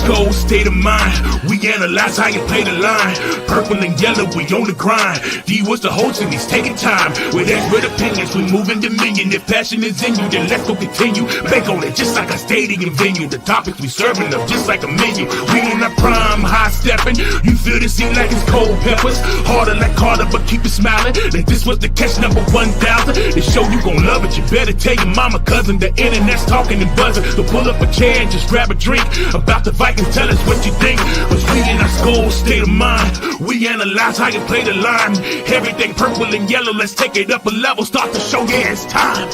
skull state of mind. We analyze how you play the line. Purple and yellow, we on the grind. D was the host and he's taking time. With expert opinions, we moving dominion. If passion is in you, then let's go continue. Bank on it just like a stadium venue. The topics we serving up just like a menu. We in our prime, high stepping. You feel the scene like it's cold peppers. Harder like Carter, but keep it smiling. Like this was the catch number 1,000. The show you gon' love it. You better tell your mama, cousin. The internet's talking and buzzing. So pull up a chair and just grab a drink. About the Vikings, tell us what you think. But we in our skull state of mind. We analyze how you play the line. Everything purple and yellow. Let's take it up a level. Start the show. Yeah, it's time.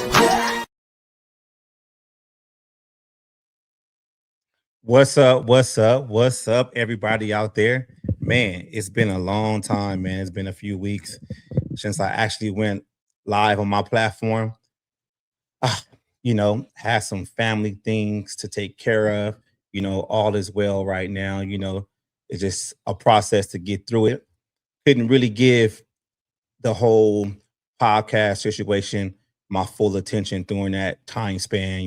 What's up, everybody out there? Man, it's been a long time, man. It's been a few weeks since I actually went live on my platform. Had some family things to take care of. All is well right now. It's just a process to get through it. Couldn't really give the whole podcast situation my full attention during that time span.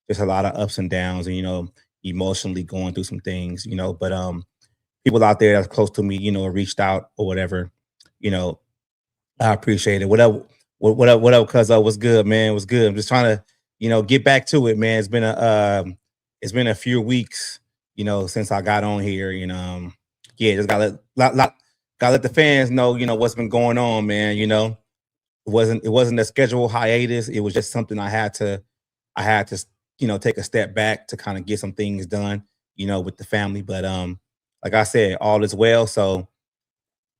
Just a lot of ups and downs, and emotionally going through some things, but people out there that's close to me, reached out or whatever, I appreciate it. What up, cuz what's good, man? What's good? I'm just trying to, get back to it, man. It's been a few weeks, since I got on here, just gotta let the fans know, what's been going on, man. It wasn't a scheduled hiatus. It was just something I had to take a step back to kind of get some things done, with the family. But like I said, all is well. So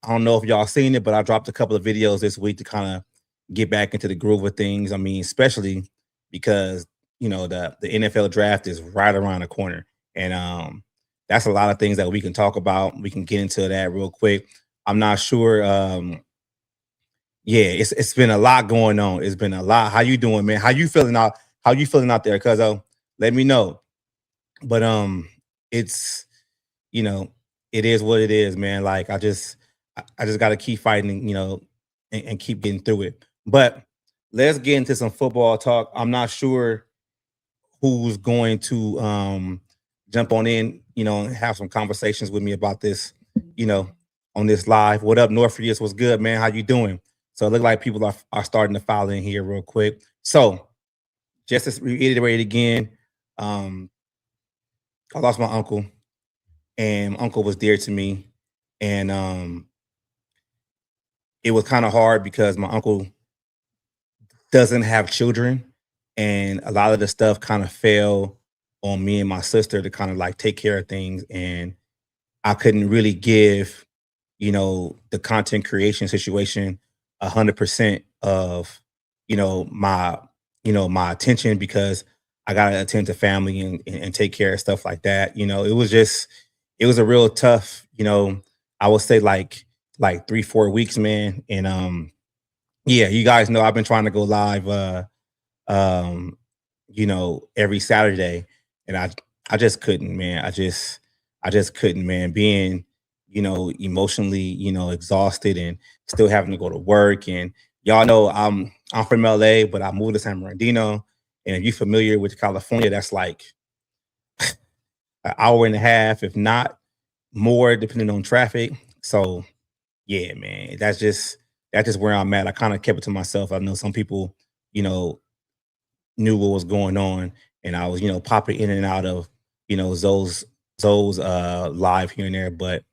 I don't know if y'all seen it, but I dropped a couple of videos this week to kind of get back into the groove of things. I mean, especially because the NFL draft is right around the corner. And that's a lot of things that we can talk about. We can get into that real quick. I'm not sure. It's been a lot going on. It's been a lot. How you doing, man? How you feeling out? How you feeling out there? Cuz let me know. But it's it is what it is, man. Like I just got to keep fighting, and keep getting through it. But let's get into some football talk. I'm not sure who's going to jump on in, and have some conversations with me about this, on this live. What up, Northeast? What's good, man? How you doing? So it looks like people are starting to file in here real quick. So just to reiterate again, I lost my uncle, and my uncle was dear to me. And it was kind of hard because my uncle doesn't have children, and a lot of the stuff kind of fell on me and my sister to kind of like take care of things. And I couldn't really give, the content creation situation 100% of, my attention, because I got to attend to family and take care of stuff like that. It was a real tough, I would say like 3-4 weeks, man. And you guys know I've been trying to go live every Saturday, and I just couldn't, man. I just couldn't, man. Being, emotionally, exhausted, and still having to go to work. And y'all know I'm from LA, but I moved to San Bernardino. And if you're familiar with California, that's like an hour and a half, if not more, depending on traffic. So yeah, man, that's just where I'm at. I kind of kept it to myself. I know some people, knew what was going on, and I was, popping in and out of, those live here and there. But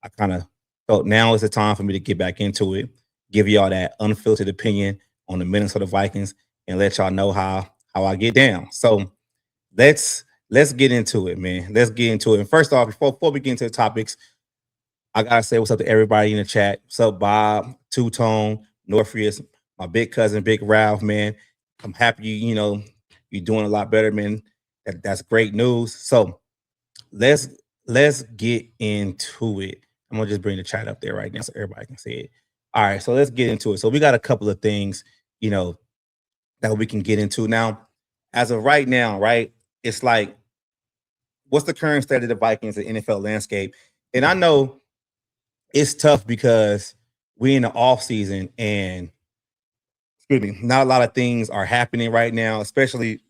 I kind of felt now is the time for me to get back into it, give y'all that unfiltered opinion on the Minnesota Vikings, and let y'all know how I get down. So let's get into it, man. Let's get into it. And first off, before we get into the topics, I gotta say what's up to everybody in the chat. What's up, Bob, Two Tone, Northeast, my big cousin, Big Ralph, man. I'm happy you're doing a lot better, man. That's great news. So let's get into it. I'm gonna just bring the chat up there right now so everybody can see it. All right, so let's get into it. So we got a couple of things, that we can get into now. As of right now, right? It's like, what's the current state of the Vikings and NFL landscape? And I know it's tough because we're in the offseason, and not a lot of things are happening right now, especially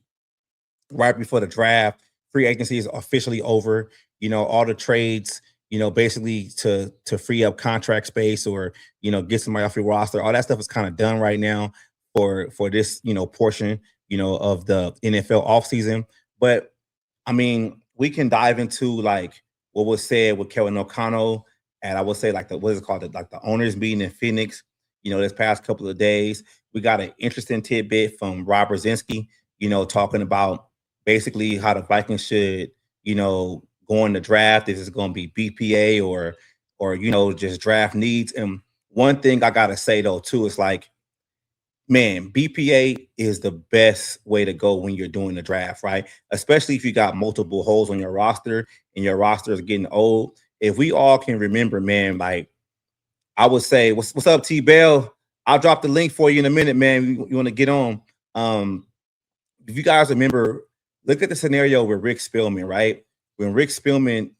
right before the draft. free agency is officially over. All the trades, basically to free up contract space or get somebody off your roster. All that stuff is kind of done right now for this portion of the NFL offseason. But I mean, we can dive into like what was said with Kevin O'Connell, and I would say like what is it called, like the owners meeting in Phoenix. This past couple of days, we got an interesting tidbit from Rob Brzezinski, talking about basically how the Vikings should, go in the draft. Is it going to be BPA or just draft needs? And one thing I gotta say though too is like, man, BPA is the best way to go when you're doing the draft, right? Especially if you got multiple holes on your roster and your roster is getting old. If we all can remember, man, like I would say, what's up, T Bell? I'll drop the link for you in a minute, man. You want to get on? If you guys remember, look at the scenario with Rick Spielman, right? When Rick Spielman,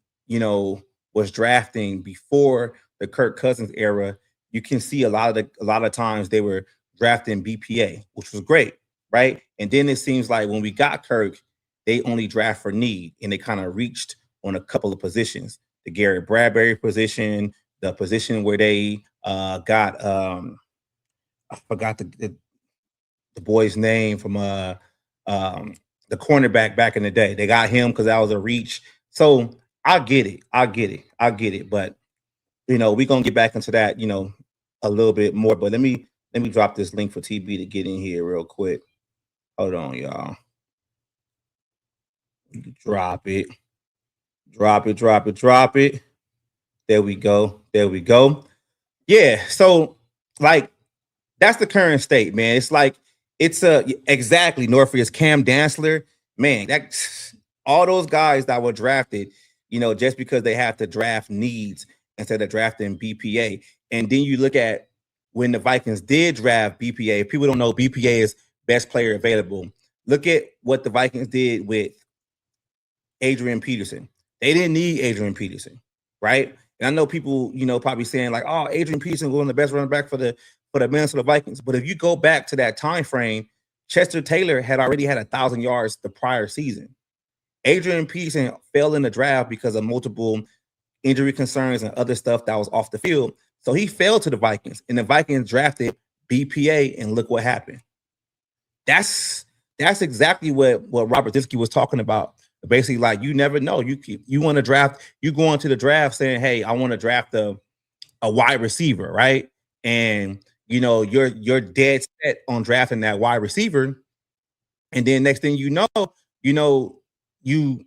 was drafting before the Kirk Cousins era, you can see a lot of times they were drafting BPA, which was great, right? And then it seems like when we got Kirk, they only draft for need, and they kind of reached on a couple of positions. The Garrett Bradbury position, the position where they got I forgot the boy's name from the cornerback back in the day. They got him because that was a reach. So I get it. But we're gonna get back into that, a little bit more. But let me drop this link for TB to get in here real quick. Hold on, y'all. Drop it. There we go. Yeah. So like that's the current state, man. It's like exactly Norfolk's Cam Dantzler, man. That all those guys that were drafted, just because they have to draft needs instead of drafting BPA. And then you look at when the Vikings did draft BPA. People don't know BPA is best player available. Look at what the Vikings did with Adrian Peterson. They didn't need Adrian Peterson, right? And I know people, probably saying like, "Oh, Adrian Peterson was the best running back for the Minnesota Vikings." But if you go back to that time frame, Chester Taylor had already had 1,000 yards the prior season. Adrian Peterson fell in the draft because of multiple injury concerns and other stuff that was off the field. So he fell to the Vikings, and the Vikings drafted BPA, and look what happened. That's exactly what Robert Diskey was talking about. Basically, like you never know. You want to draft, you go into the draft saying, "Hey, I want to draft a wide receiver," right? And you're dead set on drafting that wide receiver, and then next thing you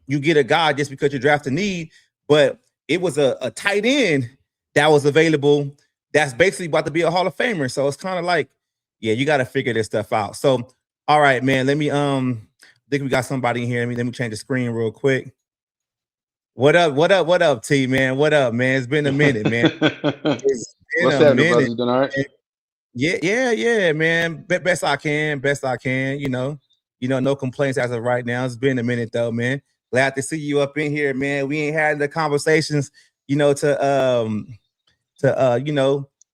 get a guy just because you draft a need, but it was a tight end that was available that's basically about to be a Hall of Famer. So it's kind of like, yeah, you got to figure this stuff out. So, all right, man, let me think we got somebody in here. Let me change the screen real quick. What up, T, man? What up, man? It's been a minute, man. What's happening, brother? You doing all right? Yeah, man. Best I can. No complaints as of right now. It's been a minute though, man. Glad to see you up in here, man. We ain't had the conversations, to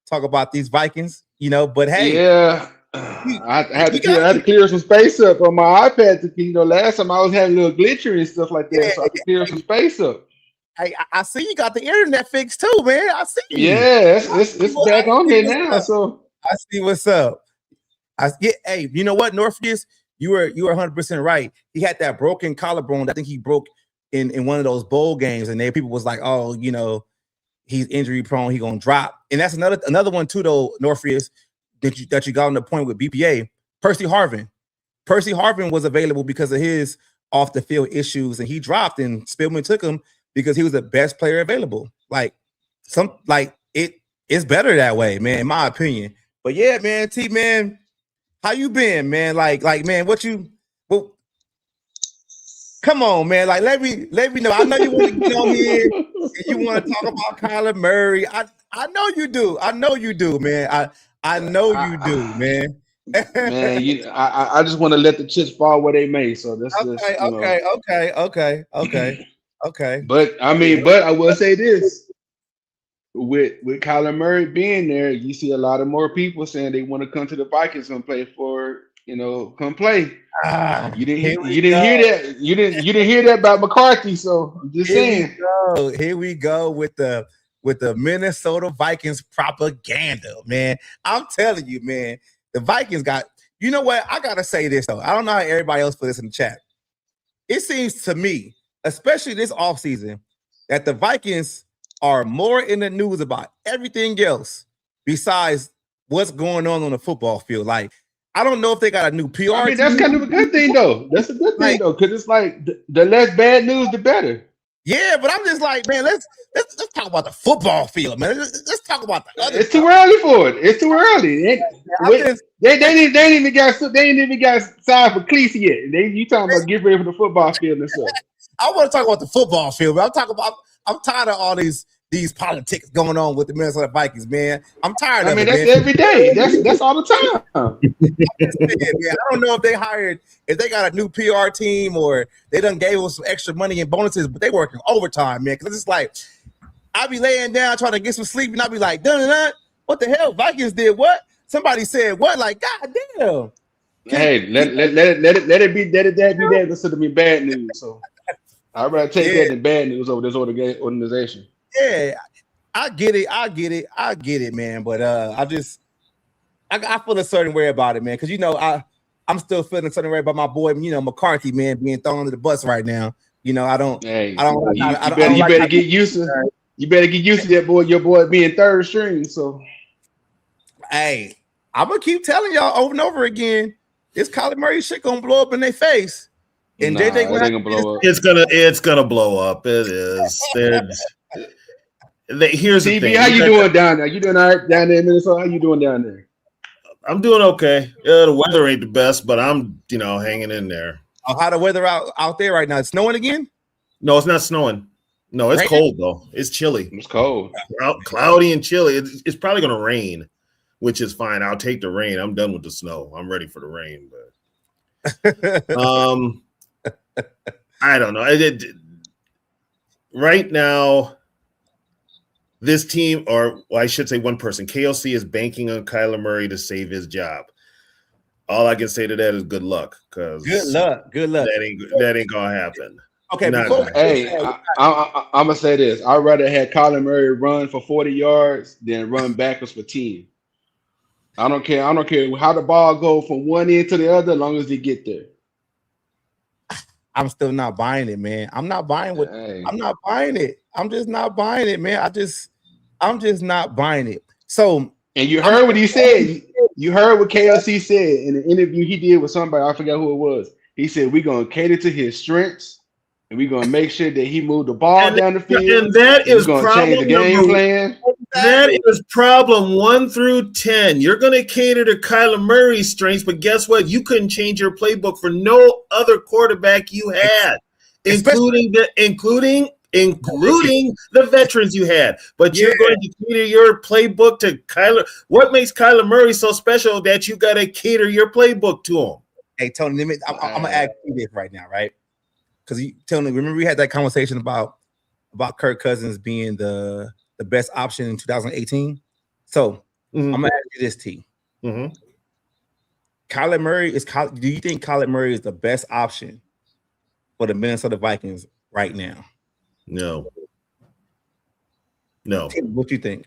talk about these Vikings, but hey, yeah. I had to clear some space up on my iPad. Last time I was having a little glitcher and stuff like that, so I could clear some space up. I see you got the internet fixed too, man. I see you. Yeah, it's back on there now. So I see what's up. Hey, you know what, Northeast? You were 100% right. He had that broken collarbone. I think he broke in one of those bowl games, and then people was like, "Oh, he's injury prone. He gonna drop." And that's another one too, though, Northeast, that you got on the point with BPA. Percy Harvin was available because of his off the field issues, and he dropped, and Spielman took him because he was the best player available. It's better that way, man, in my opinion. But yeah, man, T, man, how you been, man? Like, man, come on, man. Like, let me know. I know you want to get on here and you want to talk about Kyler Murray. I know you do. I know you do, man. I know you do, man. Man, I just want to let the chips fall where they may. So this okay. But I will say this. With Kyler Murray being there, you see a lot of more people saying they want to come to the Vikings and play come play. You didn't hear that. You didn't hear that about McCarthy. So I'm just saying. Here we go with the Minnesota Vikings propaganda, man. I'm telling you, man, the Vikings got. You know what? I gotta say this though. I don't know how everybody else put this in the chat. It seems to me, especially this offseason, that the Vikings are more in the news about everything else besides what's going on the football field. Like, I don't know if they got a new PR. I mean, that's kind of a good thing, though. That's a good thing, though, because it's like the less bad news, the better. Yeah, but I'm just like, man, let's talk about the football field, man. Let's talk about the other. It's too early for it. It's too early. They ain't even got signed for Cleese yet. You talking about get ready for the football field and stuff. I want to talk about the football field, but I'm tired of all these politics going on with the Minnesota Vikings, man. I'm tired of it. That's every day. That's all the time. Yeah, I don't know if they got a new PR team or they done gave us some extra money and bonuses, but they working overtime, man. Because it's like I be laying down trying to get some sleep, and I be like, dun. What the hell? Vikings did what? Somebody said what? Like, God damn. Hey, let it be that instead of be bad news. So I'd rather take that than bad news over this organization. Yeah, I get it, man. But I feel a certain way about it, man. Because I'm still feeling a certain way about my boy, McCarthy, man, being thrown under the bus right now. You better get used to that boy, your boy being third string. So, hey, I'm gonna keep telling y'all over and over again, this Kyler Murray shit gonna blow up in their face. And JJ gonna blow up. It's gonna blow up. It is. Here's the thing. How you doing down there? You doing all right down there in Minnesota? How you doing down there? I'm doing okay. The weather ain't the best, but I'm hanging in there. Oh, how the weather out there right now? It's snowing again? No, it's not snowing. No, it's cold though. It's chilly. It's cold. Cloudy and chilly. It's probably gonna rain, which is fine. I'll take the rain. I'm done with the snow. I'm ready for the rain, but I don't know. Right now, this team, or I should say one person, KLC is banking on Kyler Murray to save his job. All I can say to that is good luck. Because good luck. That ain't gonna happen. Okay, I'm gonna say this. I'd rather have Kyler Murray run for 40 yards than run backwards for 10. I don't care how the ball go from one end to the other, as long as they get there. I'm still not buying it, man. I'm not buying I'm not buying it. I'm just not buying it, man. I'm just not buying it. So, and you heard what he said. You heard what KLC said in an interview he did with somebody. I forgot who it was. He said, we're going to cater to his strengths, and we're going to make sure that he moved the ball down the field. And that is going to change the game plan. That is problem 1 through 10. You're going to cater to Kyler Murray's strengths, but guess what? You couldn't change your playbook for no other quarterback you had, including the veterans you had. But you're going to cater your playbook to Kyler. What makes Kyler Murray so special that you got to cater your playbook to him? Hey, Tony, I'm going to ask you this right now, right? Because Tony, remember we had that conversation about Kirk Cousins being the best option in 2018. So I'm gonna ask you this, T. Kyler Murray do you think Kyler Murray is the best option for the Minnesota Vikings right now? No. Tim, what you think?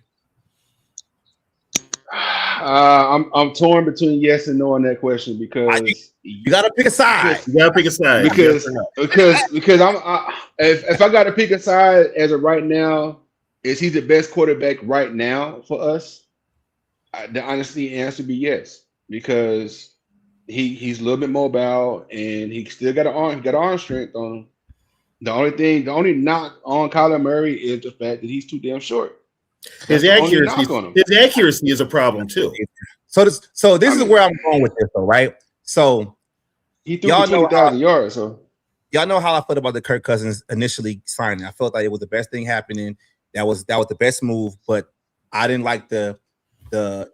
I'm torn between yes and no on that question because you gotta pick a side. Because if I gotta pick a side as of right now, is he the best quarterback right now for us? The honestly answer would be yes, because he's a little bit mobile and he still got arm strength on him. The only knock on Kyler Murray is the fact that he's too damn short. His accuracy is a problem too. So this is where I'm going with this, though, right? So he threw for 20,000 yards. So y'all know how I felt about the Kirk Cousins initially signing. I felt like it was the best thing happening. That was the best move, but I didn't like the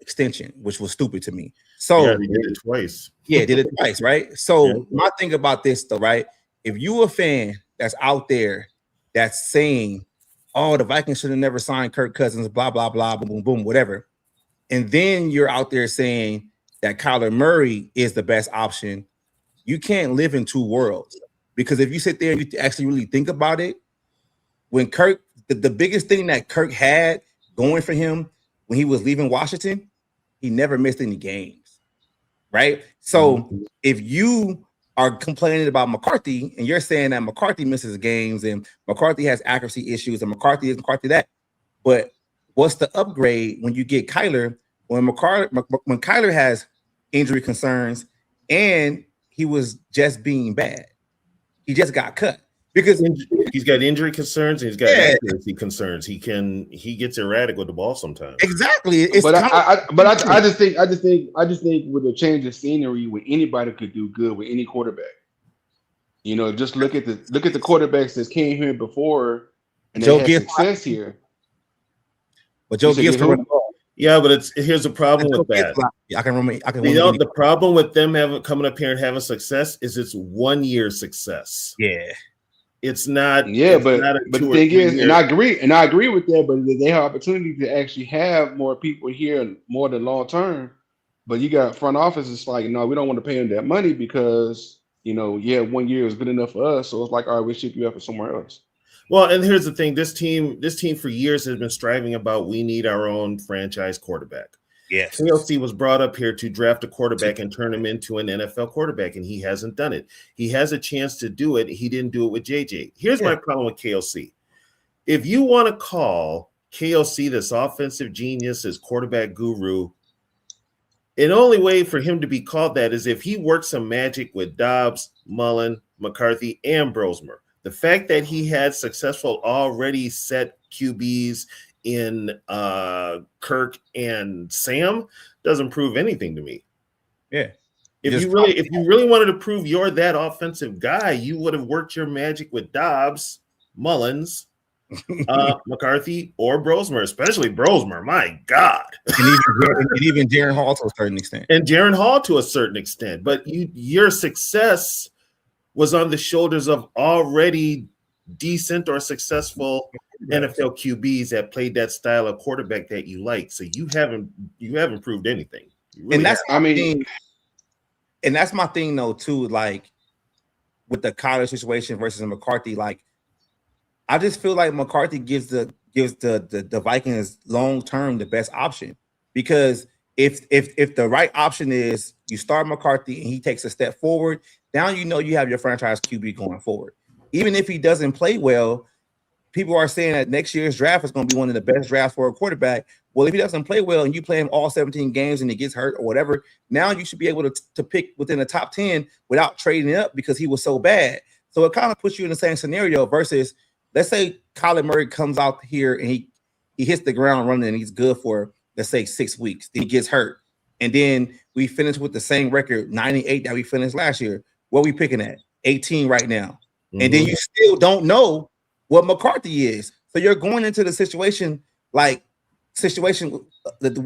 extension, which was stupid to me. So he did it twice. Yeah, did it twice, right? So my thing about this, though, right? If you a fan that's out there that's saying, "Oh, the Vikings should have never signed Kirk Cousins," blah blah blah, boom boom boom, whatever, and then you're out there saying that Kyler Murray is the best option, you can't live in two worlds, because if you sit there and you actually really think about it, when Kirk, the biggest thing that Kirk had going for him when he was leaving Washington, he never missed any games, right? So if you are complaining about McCarthy and you're saying that McCarthy misses games and McCarthy has accuracy issues and McCarthy is McCarthy that, but what's the upgrade when you get Kyler? When Kyler has injury concerns and he was just being bad, he just got cut because he's got injury concerns and he's got accuracy concerns. He gets erratic with the ball sometimes. Exactly. I just think with a change of scenery, where anybody could do good with any quarterback. You know, just look at the quarterbacks that came here before and they had success here. But Joe Gibbs can run the ball. Yeah, but here's the problem with that. I can remember. The problem with them coming up here and having success is it's 1 year success. Yeah. It's not. Yeah, but the thing is, and I agree with that. But they have opportunity to actually have more people here more than long term. But you got front office. It's like, no, we don't want to pay them that money because 1 year is good enough for us. So it's like, all right, we'll ship you up for somewhere else. Well, and here's the thing: this team for years has been striving about we need our own franchise quarterback. Yes. KLC was brought up here to draft a quarterback and turn him into an NFL quarterback, and he hasn't done it. He has a chance to do it. He didn't do it with JJ. Here's my problem with KLC. If you want to call KLC this offensive genius, this quarterback guru, the only way for him to be called that is if he works some magic with Dobbs, Mullen, McCarthy, and Brosmer. The fact that he had successful already set QBs in Kirk and Sam doesn't prove anything to me. Yeah. If you really wanted to prove you're that offensive guy, you would have worked your magic with Dobbs, Mullins, McCarthy, or Brosmer, especially Brosmer. My God. And even Jaron Hall to a certain extent. But your success was on the shoulders of already decent or successful NFL QBs that played that style of quarterback that you like. So you haven't proved anything. Really and that's my thing though too. Like with the Kyler situation versus McCarthy, like I just feel like McCarthy gives the Vikings long term the best option, because if the right option is you start McCarthy and he takes a step forward, now you have your franchise QB going forward. Even if he doesn't play well, people are saying that next year's draft is going to be one of the best drafts for a quarterback. Well, if he doesn't play well and you play him all 17 games and he gets hurt or whatever, now you should be able to pick within the top 10 without trading up because he was so bad. So it kind of puts you in the same scenario versus, let's say Kyler Murray comes out here and he hits the ground running and he's good for, let's say, 6 weeks. Then he gets hurt. And then we finish with the same record, 98 that we finished last year. What are we picking at? 18 right now. Mm-hmm. And then you still don't know what McCarthy is. So you're going into the situation with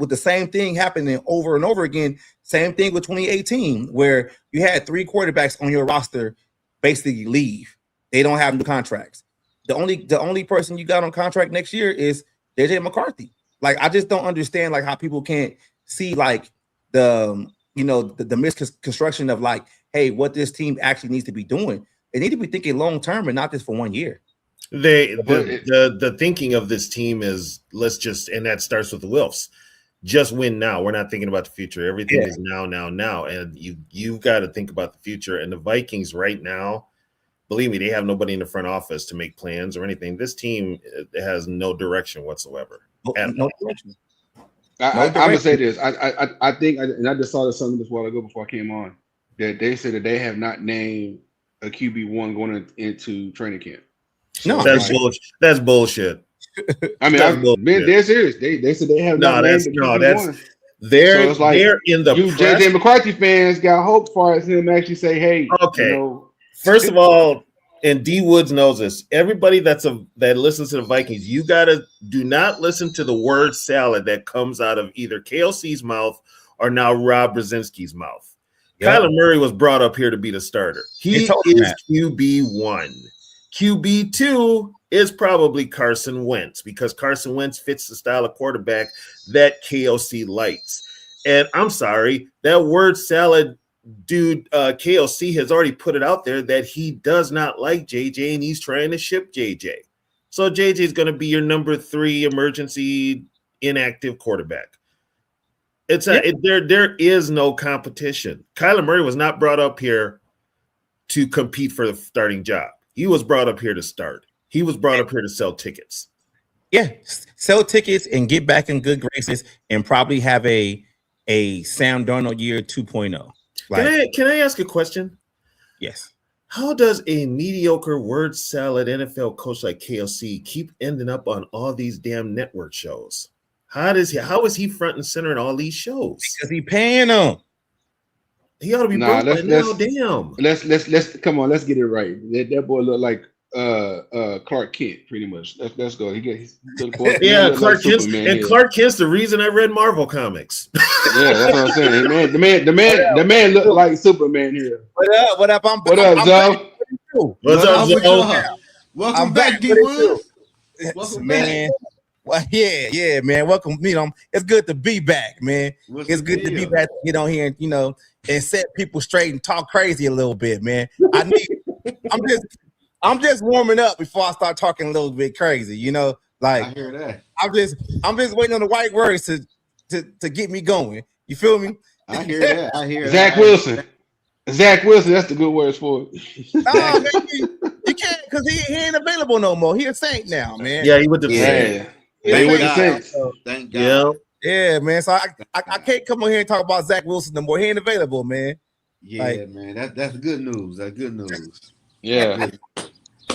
the same thing happening over and over again. Same thing with 2018, where you had 3 quarterbacks on your roster basically leave. They don't have new contracts. The only person you got on contract next year is JJ McCarthy. Like, I just don't understand like how people can't see like the misconstruction of like, hey, what this team actually needs to be doing. They need to be thinking long term and not just for 1 year. The thinking of this team is and that starts with the Wilfs. Just win now. We're not thinking about the future. Everything is now. And you've got to think about the future. And the Vikings right now, believe me, they have nobody in the front office to make plans or anything. This team has no direction whatsoever. No direction. I'm gonna say this. I think, and I just saw this something this while ago before I came on, that they said that they have not named a QB1 going into training camp. No, that's bullshit. That's bullshit. I mean, they're serious. They said they have not named QB1. They're in the press. JJ McCarthy fans got hope for him actually say, hey, okay. First of all, and D Woods knows this. Everybody that listens to the Vikings, you do not listen to the word salad that comes out of either KLC's mouth or now Rob Brzezinski's mouth. Yep. Kyler Murray was brought up here to be the starter. He is QB1. QB2 is probably Carson Wentz, because Carson Wentz fits the style of quarterback that KLC likes. And I'm sorry, that word salad dude, KLC has already put it out there that he does not like JJ and he's trying to ship JJ. So JJ is going to be your number 3 emergency inactive quarterback. There is no competition. Kyler Murray was not brought up here to compete for the starting job. He was brought up here to start. He was brought up here to sell tickets. Yeah, sell tickets and get back in good graces and probably have a Sam Darnold year 2.0. Can I ask a question? Yes. How does a mediocre word salad NFL coach like KLC keep ending up on all these damn network shows? How is he front and center in all these shows? Because he paying them. He ought to be broke by now. Damn. Let's come on. Let's get it right. That boy look like Clark Kent, pretty much. Let's go. Clark Kent. And Clark Kent's the reason I read Marvel comics. Yeah, that's what I'm saying. The man looked like Superman here. What up? What up, Zoe? What's up, Zoe? Welcome back, D Woods. Welcome man. Back. Well, yeah, man. Welcome. It's good to be back, man. It's good to be back to get on here and and set people straight and talk crazy a little bit, man. I'm just warming up before I start talking a little bit crazy, Like I hear that. I'm just waiting on the right words to get me going. You feel me? I hear that. Zach Wilson. Zach Wilson, that's the good words for it. Nah, man, you can't because he ain't available no more. He a Saint now, man. Yeah, he with the Saints. They with the Saints. Thank God. Yeah, man. So I can't come on here and talk about Zach Wilson no more. He ain't available, man. Yeah, man. That's good news. That's good news. Yeah.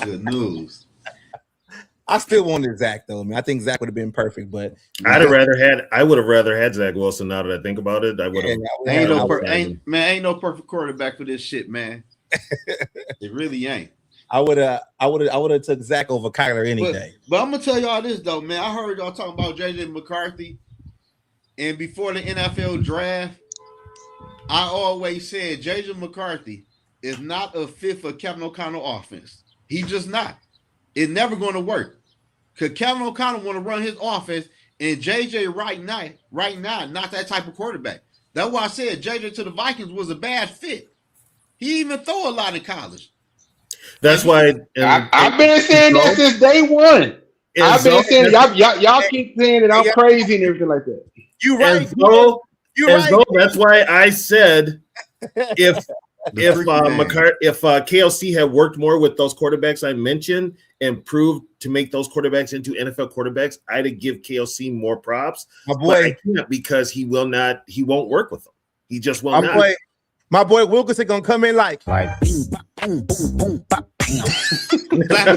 Good news. I still wanted Zach though, man. I think Zach would have been perfect, but I would have rather had Zach Wilson. Now that I think about it, I would have. Ain't no perfect quarterback for this shit, man. It really ain't. I would have took Zach over Kyler any day. But I'm gonna tell y'all this though, man. I heard y'all talking about JJ McCarthy, and before the NFL draft, I always said JJ McCarthy is not a fit for Kevin O'Connell offense. He's just not. It's never going to work. Because Kevin O'Connell want to run his offense, and JJ right now, not that type of quarterback. That's why I said JJ to the Vikings was a bad fit. He even throw a lot in college. That's why I've been saying that since day one. I've been saying y'all keep saying that I'm crazy and everything like that. You right. That's why I said if KLC had worked more with those quarterbacks I mentioned and proved to make those quarterbacks into NFL quarterbacks, I'd give KLC more props. My boy, I can't because he won't work with them. He just will not. My boy Wilkinson gonna come in like Slapping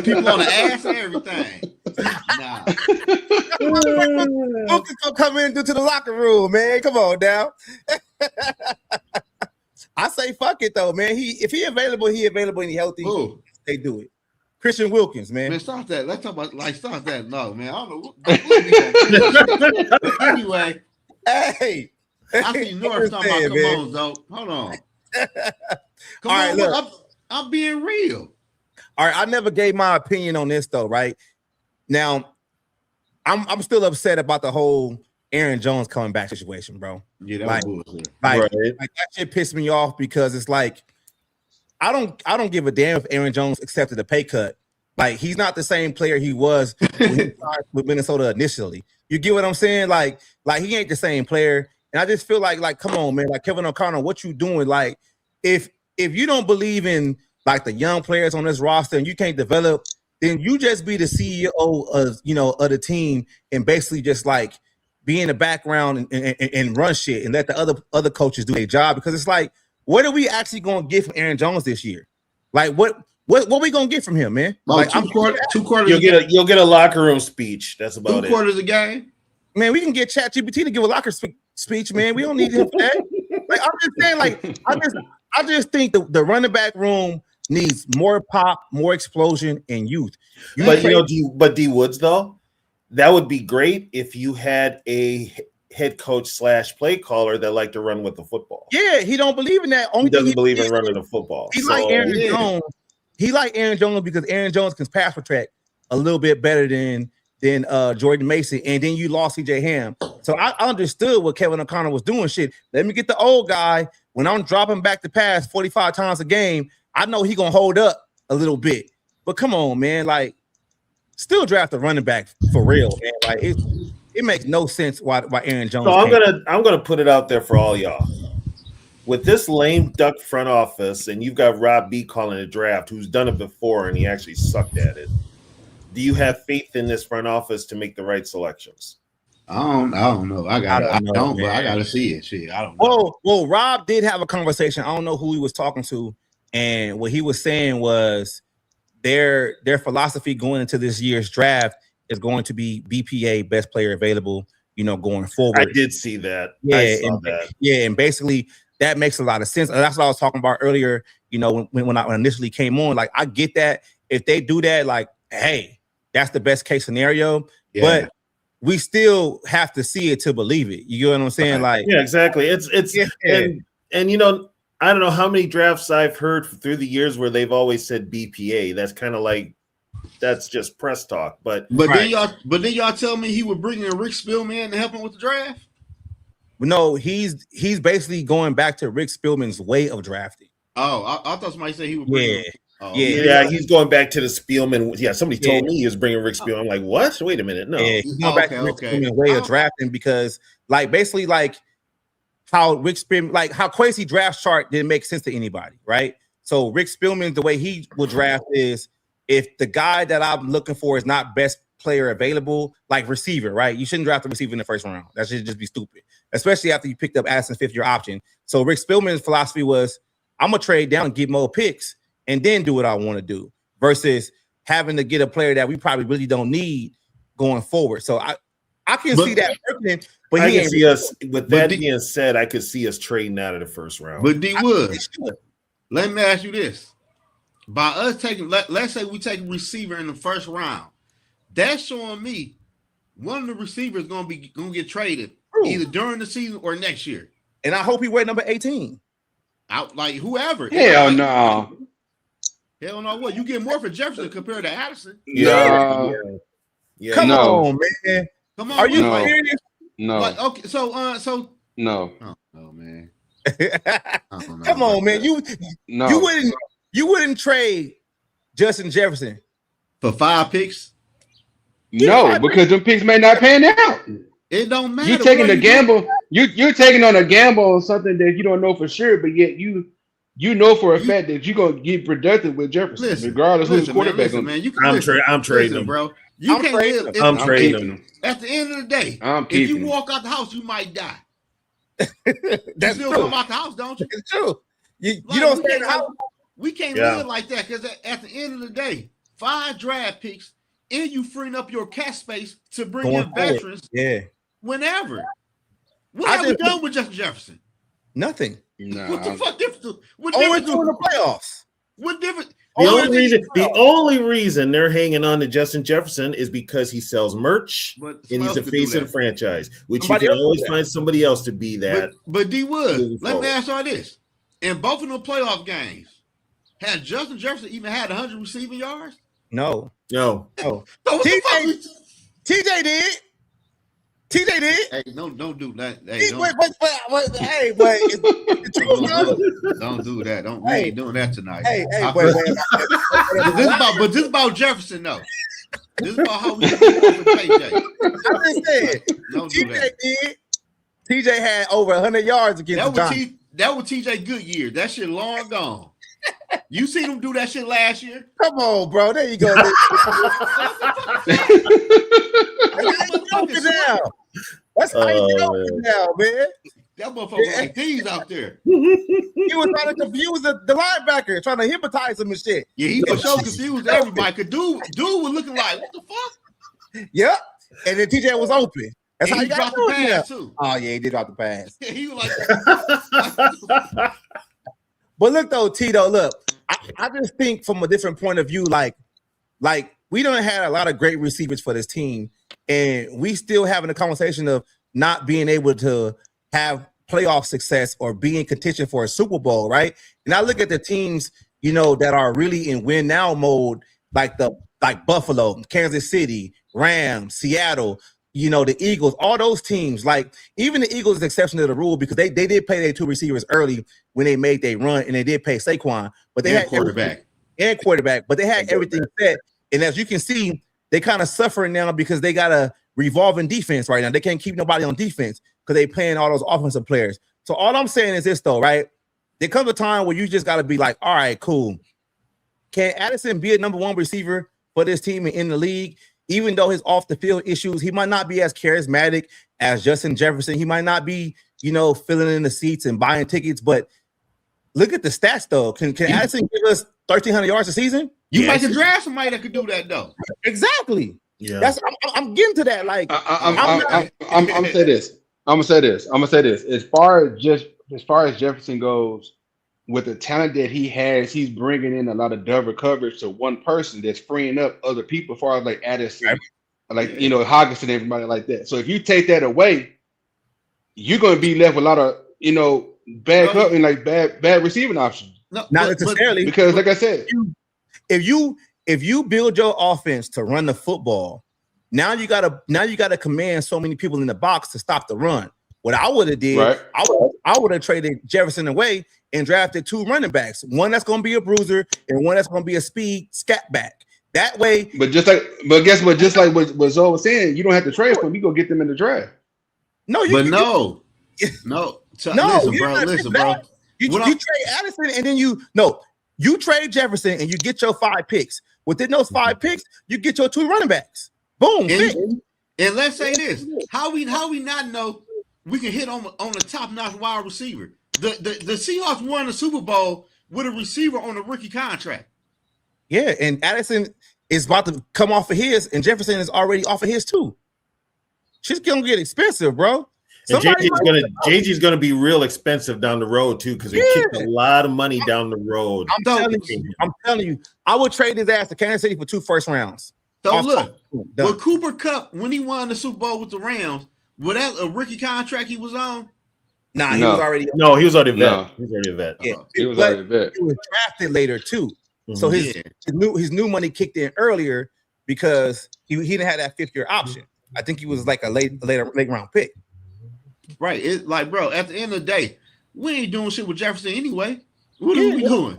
people on the ass and everything. Nah. Wilkinson gonna come in into the locker room, man. Come on now. I say fuck it though, man. If he available and he healthy. Ooh. They do it. Christian Wilkins, man. Man, stop that. Let's talk about stop that. No, man. I don't know. But anyway, hey, I see North talking about come on, Zoe. Hold on. Come on, look. I'm being real. All right, I never gave my opinion on this though, right? Now, I'm still upset about the whole Aaron Jones coming back situation, bro. Yeah, that was bullshit. Like that shit pissed me off because it's like I don't give a damn if Aaron Jones accepted a pay cut. Like he's not the same player he was when he started with Minnesota initially. You get what I'm saying? Like he ain't the same player. And I just feel like come on, man. Like Kevin O'Connell, what you doing? Like if you don't believe in like the young players on this roster and you can't develop, then you just be the CEO of the team and basically just like be in the background and run shit and let the other coaches do their job because it's like, what are we actually going to get from Aaron Jones this year? Like what we going to get from him, man? Like two quarters. You'll get a locker room speach. That's about it. 2 quarters a game. Man, we can get ChatGPT to give a locker speech, man. We don't need him for that. Like I'm just saying, like I just think the running back room needs more pop, more explosion, and youth. But D Woods though, that would be great if you had a head coach / play caller that liked to run with the football. Yeah, he don't believe in that. He doesn't believe in running the football. He like Aaron Jones. He like Aaron Jones because Aaron Jones can pass protect a little bit better than than Jordan Mason, and then you lost CJ Ham. So I understood what Kevin O'Connor was doing. Shit, let me get the old guy. When I'm dropping back to pass 45 times a game, I know he gonna hold up a little bit. But come on, man, like still draft a running back for real, man. Like it makes no sense why Aaron Jones. So I'm gonna put it out there for all y'all. With this lame duck front office, and you've got Rob B calling a draft, who's done it before and he actually sucked at it. Do you have faith in this front office to make the right selections? I don't know. I gotta see it. Shit, I don't know. Well, Rob did have a conversation. I don't know who he was talking to, and what he was saying was their philosophy going into this year's draft is going to be BPA, best player available, going forward. I did see that. Yeah, I saw that. Yeah, and basically that makes a lot of sense. And that's what I was talking about earlier. When I initially came on, like I get that if they do that, like, hey, that's the best case scenario. Yeah. But we still have to see it to believe it. You get what I'm saying? Like, yeah, exactly. It's and I don't know how many drafts I've heard through the years where they've always said BPA. That's kind of like that's just press talk. But then y'all tell me he would bring in Rick Spielman to help him with the draft. No, he's basically going back to Rick Spielman's way of drafting. Oh, I thought somebody said he would bring him. Oh, yeah, he's going back to the Spielman. Yeah, somebody told me he was bringing Rick Spielman. I'm like, what? Wait a minute, no. Yeah, he's going back to Rick Spielman's way of drafting because, like, basically, like how Rick Spielman, like how Quasi draft chart didn't make sense to anybody, right? So Rick Spielman, the way he would draft is if the guy that I'm looking for is not best player available, like receiver, right? You shouldn't draft a receiver in the first round. That should just be stupid, especially after you picked up Addison's fifth-year option. So Rick Spielman's philosophy was, I'm gonna trade down and get more picks and then do what I want to do versus having to get a player that we probably really don't need going forward. So I can see that working, but I can see us with that being said, I could see us trading out of the first round. But D Wood, let me ask you this. By us taking, let's say we take a receiver in the first round, that's showing me one of the receivers gonna get traded either during the season or next year. And I hope he wear number 18. Out like whoever. Hell no. Hell no, what? You get more for Jefferson compared to Addison? Yeah. Come on, man. Come on. Are you serious? No. Like, okay, so no. Oh man. Come on, man. You wouldn't trade Justin Jefferson for 5 picks? No, because them picks may not pan out. It don't matter. You're taking a gamble. You're taking on a gamble on something that you don't know for sure, but yet you know for a fact that you're gonna get productive with Jefferson, regardless of who's quarterback. Man, I'm trading him, bro. I'm trading him. At the end of the day, if you walk out the house, you might die. That's you still true. come out the house, don't you? It's true. You don't stay in the house. We can't live like that because at the end of the day, 5 draft picks and you freeing up your cap space to bring in veterans. Yeah. Whenever. What have we done with Justin Jefferson? Nothing. No. What the fuck difference? Only doing the playoffs. What difference? The only reason they're hanging on to Justin Jefferson is because he sells merch and he's the face of the franchise, which you can always find somebody else to be that. But D Wood, let me ask y'all this. In both of the playoff games, had Justin Jefferson even had 100 receiving yards? No. So what TJ did. TJ did. Hey, don't do that. Hey, don't do that. We ain't doing that tonight. But this about Jefferson, though. This is about how we get over TJ. I just said, TJ did. TJ had over 100 yards against the Giants. That was TJ Goodyear. That shit long gone. You seen him do that shit last year? Come on, bro. There you go. That's how you joking now, man. That motherfucker like these out there. He was trying to confuse the linebacker, trying to hypnotize him and shit. Yeah, he was so confused everybody. Cause dude was looking like, what the fuck? Yep. And then TJ was open. That's and how he dropped the pass too. Oh yeah, he did drop the pass. Yeah, he was like. But look though, Tito, look, I just think from a different point of view, like we don't have a lot of great receivers for this team, and we still having a conversation of not being able to have playoff success or be in contention for a Super Bowl, right? And I look at the teams, that are really in win now mode, like Buffalo, Kansas City, Rams, Seattle, the Eagles, all those teams. Like even the Eagles is exception to the rule because they did pay their 2 receivers early when they made their run, and they did pay Saquon, but they had quarterback, but they had everything set. And as you can see, they kind of suffering now because they got a revolving defense right now. They can't keep nobody on defense because they playing all those offensive players. So all I'm saying is this though, right? There comes a time where you just got to be like, all right, cool. Can Addison be a number 1 receiver for this team and in the league? Even though his off the field issues, he might not be as charismatic as Justin Jefferson. He might not be, filling in the seats and buying tickets. But look at the stats, though. Can Addison give us 1,300 yards a season? You might could draft somebody that could do that, though. Exactly. Yeah. I'm getting to that. Like I'm gonna say this. I'm gonna say this. As far as Jefferson goes, with the talent that he has, he's bringing in a lot of double coverage to one person that's freeing up other people, as far as like Addison, like Hogginson, everybody like that. So if you take that away, you're going to be left with a lot of bad receiving options. No, not necessarily, because like I said, if you build your offense to run the football, now you gotta command so many people in the box to stop the run. What I would have did, right. I would have traded Jefferson away and drafted 2 running backs. One that's going to be a bruiser and one that's going to be a speed scat back. That way. But guess what? Just like what Zoe was saying, you don't have to trade for them. You go get them in the draft. No, no. Listen, bro. You trade Addison and then you trade Jefferson and you get your 5 picks. Within those 5 picks, you get your 2 running backs. Boom. And let's say this: how we not know we can hit on a top-notch wide receiver. The Seahawks won the Super Bowl with a receiver on a rookie contract. Yeah, and Addison is about to come off of his, and Jefferson is already off of his too. She's gonna get expensive, bro. And JG's gonna be real expensive down the road too, because he kicked a lot of money down the road. I'm telling you, I would trade his ass to Kansas City for 2 first rounds. So look, but Cooper Kupp, when he won the Super Bowl with the Rams, was that a rookie contract he was on? Nah, he was already a vet. He was already a vet. Yeah, he was already a vet. He was drafted later too. Mm-hmm. So his new money kicked in earlier because he didn't have that 5th-year option. I think he was like a late round pick. Right. It's like, bro, at the end of the day, we ain't doing shit with Jefferson anyway. What are we doing?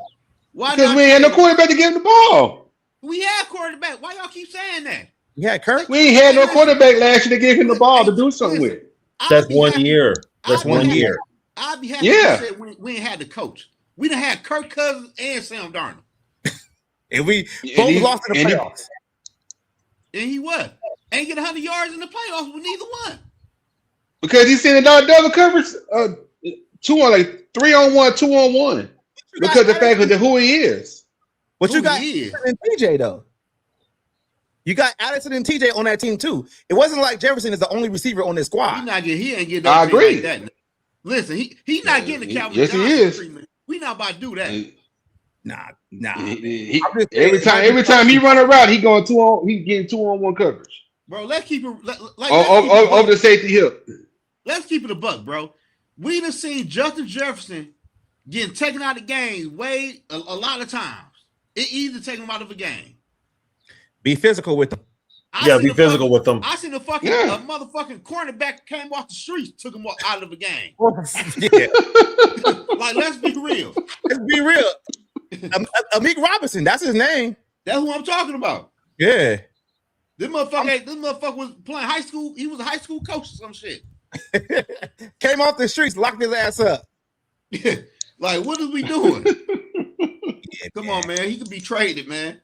Why? Because we ain't had no quarterback to give him the ball. We had quarterback. Why y'all keep saying that? Yeah, Kirk. We ain't had no quarterback last year to give him the ball to do something with. That's 1 year. That's 1 year. I'd be happy to say we ain't had the coach. We done had Kirk Cousins and Sam Darnold. And we both lost in the playoffs. And he what? Ain't get 100 yards in the playoffs with neither one. Because he's sending out double coverage, 3-on-1, 2-on-1. Because of the fact of who he is. But you got Addison and TJ though. You got Addison and TJ on that team too. It wasn't like Jefferson is the only receiver on this squad. He ain't getting that. I agree. Like that. Listen, he's not getting the Calvin Johnson treatment. We not about to do that. Nah. Every time he run a route, he's getting 2-on-1 coverage. Bro, let's keep it over the safety hip. Let's keep it a buck, bro. We done seen Justin Jefferson getting taken out of games a lot of times. It either take him out of a game. Be physical with them. Be physical with them. I seen a motherfucking cornerback came off the streets, took him out of a game. Like, let's be real. Amik Robinson, that's his name. That's who I'm talking about. Yeah. This motherfucker was playing high school. He was a high school coach or some shit. Came off the streets, locked his ass up. Like, what are we doing? Come on, man. He could be traded, man.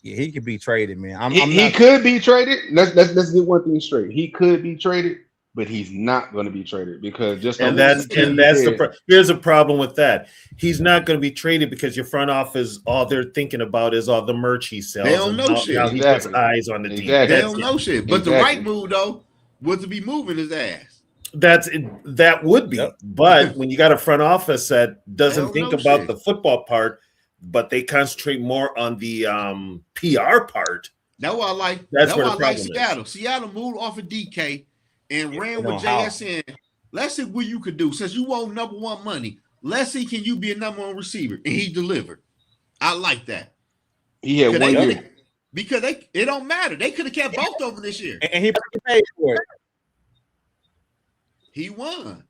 Yeah, he could be traded, man. He could be traded. Let's get one thing straight. He could be traded, but he's not going to be traded because here's the problem with that. He's not going to be traded because your front office, all they're thinking about is all the merch he sells. They don't know shit. He puts eyes on the team. They don't know shit. But the right move though was to be moving his ass. That would be, but when you got a front office that doesn't think about the football part, but they concentrate more on the PR part. That's why I like. That's where the problem Seattle. Seattle moved off of DK and ran with JSN. Let's see what you could do. Since you want number 1 money, let's see can you be a number 1 receiver, and he delivered. I like that. He had 1 year. because it don't matter. They could have kept both of them this year. And he paid for it. He won.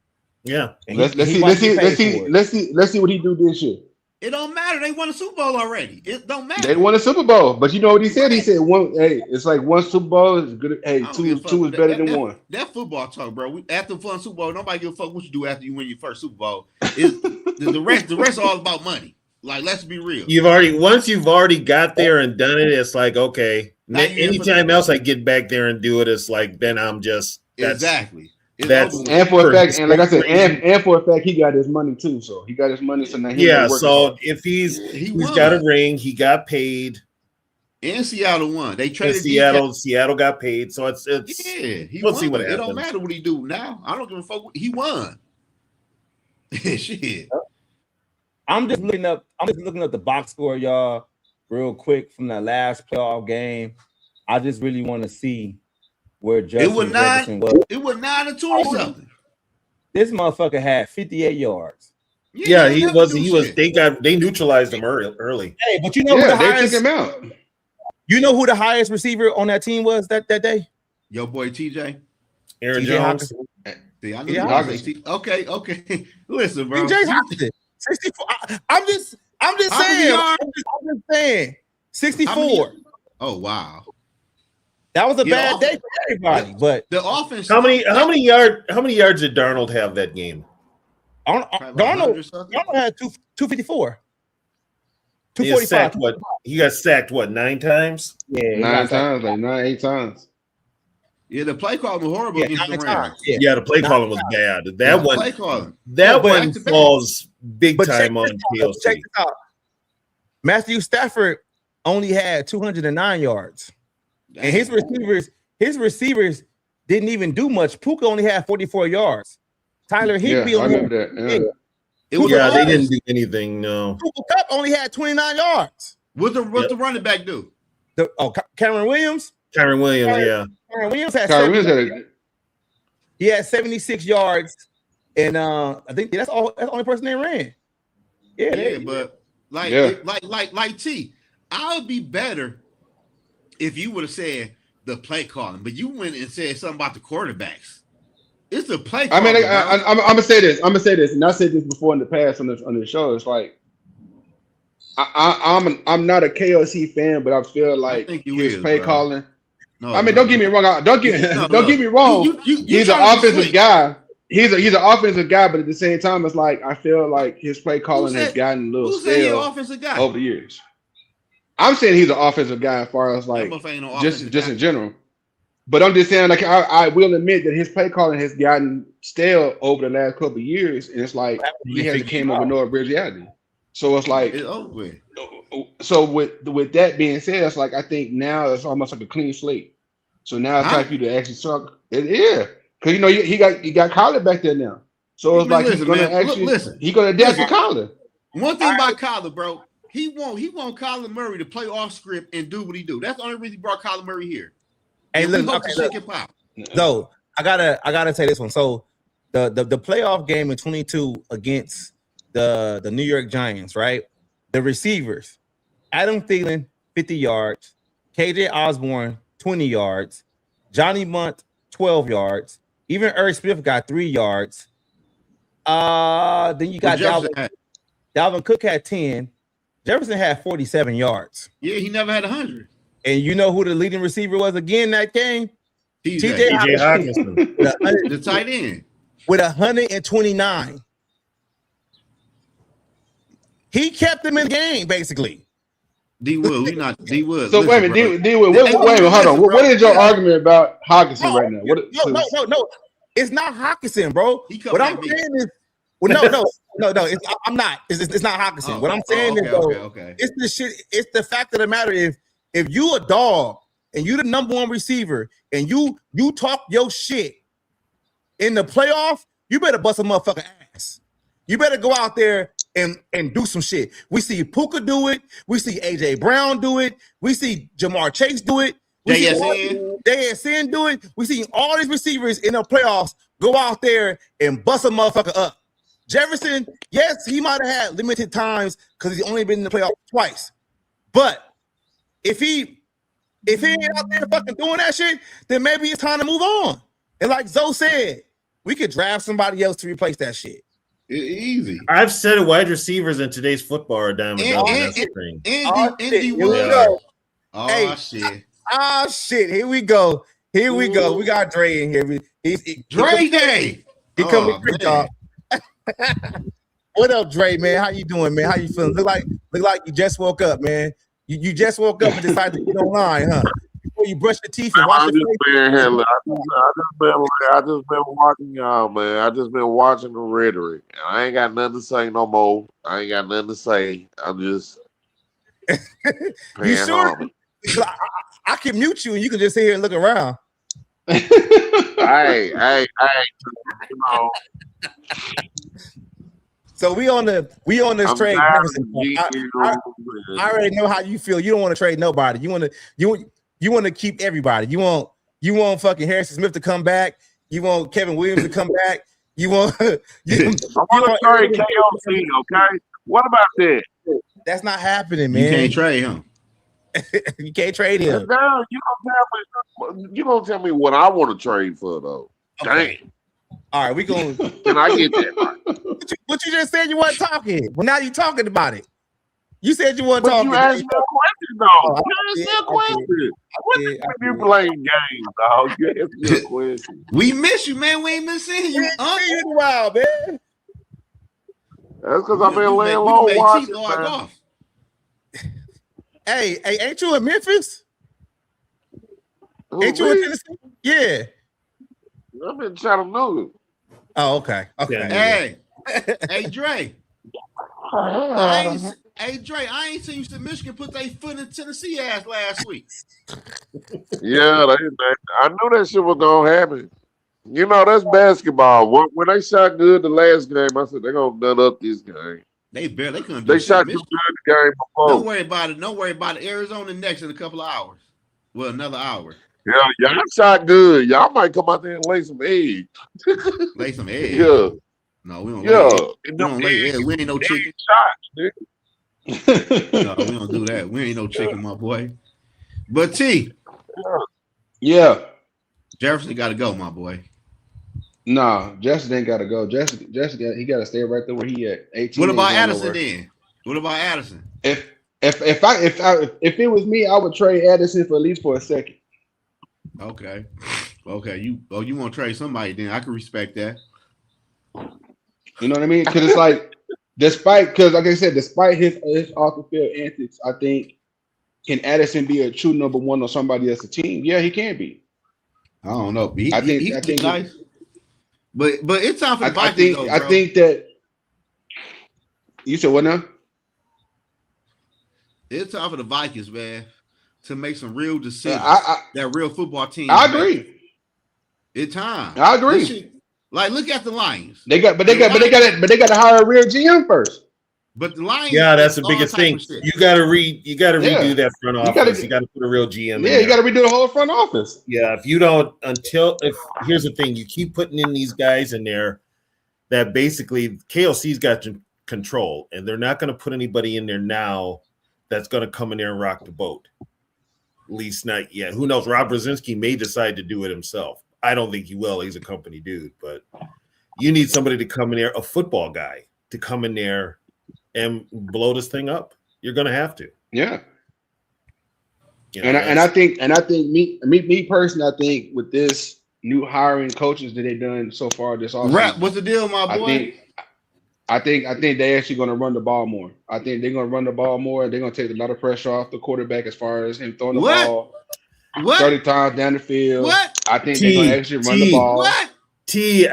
Yeah. Let's see what he do this year. It don't matter. They won a Super Bowl already. It don't matter. They won a Super Bowl, but you know what he said? He said one. Hey, it's like one Super Bowl is good. Hey, two is better than one. That football talk, bro. After the Super Bowl, nobody give a fuck what you do after you win your first Super Bowl. The rest is all about money. Like, let's be real. Once you've already got there and done it, it's like, okay. Anytime else I get back there and do it, it's like, then I'm just exactly. And for a fact, and like I said, and for a fact, he got his money too. So he got his money. So now so if he's got a ring, he got paid. And Seattle won. They traded Seattle got paid. So it's he we'll won. see what happens. It don't matter what he do now. I don't give a fuck. He won. Shit. I'm just looking up the box score, y'all, real quick from that last playoff game. I just really want to see where Justin Jefferson was. It was 9-20 something. This motherfucker had 58 yards. Yeah, he was. They neutralized him early. Hey, but you know who the highest? Took him out. You know who the highest receiver on that team was that day? Yo, boy, TJ. Aaron Jones. See, I knew okay. Listen, bro. TJ Hockenson. 64. I'm just saying. 64. Oh wow. That was a bad day for everybody. But the offense. How many yards did Darnold have that game? Darnold had 254. 245. He got sacked 9 times? Yeah, 9 times, like 8 times. Yeah, the play calling was horrible against the Rams. Yeah, the play calling was bad. That one falls big time on TLC. Check this out. Matthew Stafford only had 209 yards. Damn. And his receivers didn't even do much. Puka only had 44 yards. Tyler Higbee only had that. They didn't do anything. No. Cooper Kupp only had 29 yards. What the running back do? Cameron Williams. Cameron Williams had he had 76 yards, and I think that's the only person they ran. But like T, I would be better if you would have said the play calling, but you went and said something about the quarterbacks. It's the play calling. I mean, I'm gonna say this, and I said this before in the past on the show. It's like I'm not a KOC fan, but I feel like his play calling. No, I mean, don't get me wrong. Don't get me wrong. He's an offensive guy. He's an offensive guy, but at the same time, it's like I feel like his play calling has gotten a little stale over the years. I'm saying he's an offensive guy as far as like just in general. But I'm just saying, like I will admit that his play calling has gotten stale over the last couple of years, and it's like he hasn't came up with no originality. So it's like, so with that being said, it's like I think now it's almost like a clean slate. So now it's time for you to actually suck. Because he got Kyler back there now. So it's like he's gonna adapt to Kyler. One thing about Kyler, bro, he want Kyler Murray to play off script and do what he do. That's the only reason he brought Kyler Murray here. Hey, look. So I gotta say this one. So the playoff game in 22 against the New York Giants, right? The receivers, Adam Thielen, 50 yards, KJ Osborne, 20 yards, Johnny Munt, 12 yards, even Irv Smith got 3 yards. Then you got Dalvin Cook had 10. Jefferson had 47 yards. Yeah, he never had 100. And you know who the leading receiver was again that game? TJ Hockenson. The tight end. With 129. He kept them in the game, basically. D Wood, So wait a minute, D Wood. Wait, hold on. What is your argument about Hockenson right now? No. It's not Hockenson, bro. What I'm saying is, no. I'm not. It's not Hockenson. What I'm saying is, it's the shit. It's the fact of the matter is, if you a dog and you the number one receiver and you talk your shit in the playoff, you better bust a motherfucking ass. You better go out there and do some shit. We see Puka do it. We see AJ Brown do it. We see Jamar Chase do it. We see JSN do it. We see all these receivers in the playoffs go out there and bust a motherfucker up. Jefferson, yes, he might have had limited times because he's only been in the playoffs twice. But if he If he ain't out there fucking doing that shit, then maybe it's time to move on. And like Zoe said, we could draft somebody else to replace that shit. Easy. I've said wide receivers in today's football are dime a dozen. That's the thing. Andy Here we Wood. go. Oh, Hey. shit. Oh shit! Here we go. Here we go. We got Dre in here. Dre Day. He come with quick talk. What up, Dre? Man, how you doing, man? How you feeling? Look like you just woke up, man. You just woke up and decided to get online, huh? Before you brush your teeth and wash your face. I just been watching y'all, man. I just been watching the rhetoric. I ain't got nothing to say no more. I ain't got nothing to say. I'm just You sure? I can mute you and you can just sit here and look around. hey, you know. So we on this trade. I already know how you feel. You don't want to trade nobody. You want to keep everybody. You want fucking Harrison Smith to come back. You want Kevin Williams to come back. You want I want to trade KOC, okay? What about that? That's not happening, man. You can't trade him. You can't trade him. No, you don't tell me what I want to trade for though. Okay. Damn. All right, we going. Can I get that? What you just said you weren't talking. Well, now you talking about it. You said you weren't talking. You asked me a question though. You asked me a question. What you playing games, dog? You asked me a question. We miss you, man. We ain't been seeing you. You in a while, man. That's because I've been laying low watching, man. Hey, ain't you in Memphis? Ain't you in Tennessee? Yeah. I'm in Chattanooga. Oh, okay. Hey, Dre. Hey, Dre, I ain't seen you to Michigan put their foot in Tennessee ass last week. Yeah, I knew that shit was going to happen. You know, that's basketball. When they shot good the last game, I said, they're going to nut up this game. They couldn't do They shot too good the game before. Don't worry about it. Arizona next in a couple of hours. Well, another hour. Yeah, y'all shot good. Y'all might come out there and lay some eggs. Lay some eggs? Yeah. No, we don't lay eggs. We don't lay eggs. We ain't no chicken. Shots, no, we don't do that. We ain't no chicken, my boy. But T. Yeah. Jefferson got to go, my boy. Nah, Jefferson ain't got to go. Jefferson he got to stay right there where he at. 18. What about Addison then? What about Addison? If it was me, I would trade Addison for at least for a second. Okay. You want to trade somebody? Then I can respect that. You know what I mean? Because it's like, despite his off the field antics, I think can Addison be a true number one on somebody else's team? Yeah, he can be. I don't know. I think nice. But it's time for the Vikings. I think that you said what now? It's time for the Vikings, man, to make some real decisions. That real football team. I agree. It's time. I agree. Like, look at the Lions. They got to hire a real GM first. But the Lions. Yeah, that's the biggest thing. You got to redo that front office. You got to put a real GM. Yeah, you got to redo the whole front office. Yeah, if here's the thing, you keep putting in these guys in there that basically KLC's got control, and they're not going to put anybody in there now that's going to come in there and rock the boat. At least not yet. Who knows? Rob Brzezinski may decide to do it himself. I don't think he will. He's a company dude, but you need somebody to come in there, a football guy, to come in there and blow this thing up. You're going to have to. Yeah. You know, and I think me personally, I think with this new hiring coaches that they've done so far this offseason, what's the deal, my boy? I think they're actually going to run the ball more. I think they're going to run the ball more. They're going to take a lot of pressure off the quarterback as far as him throwing the ball 30 times down the field. I think they're going to actually run the ball. I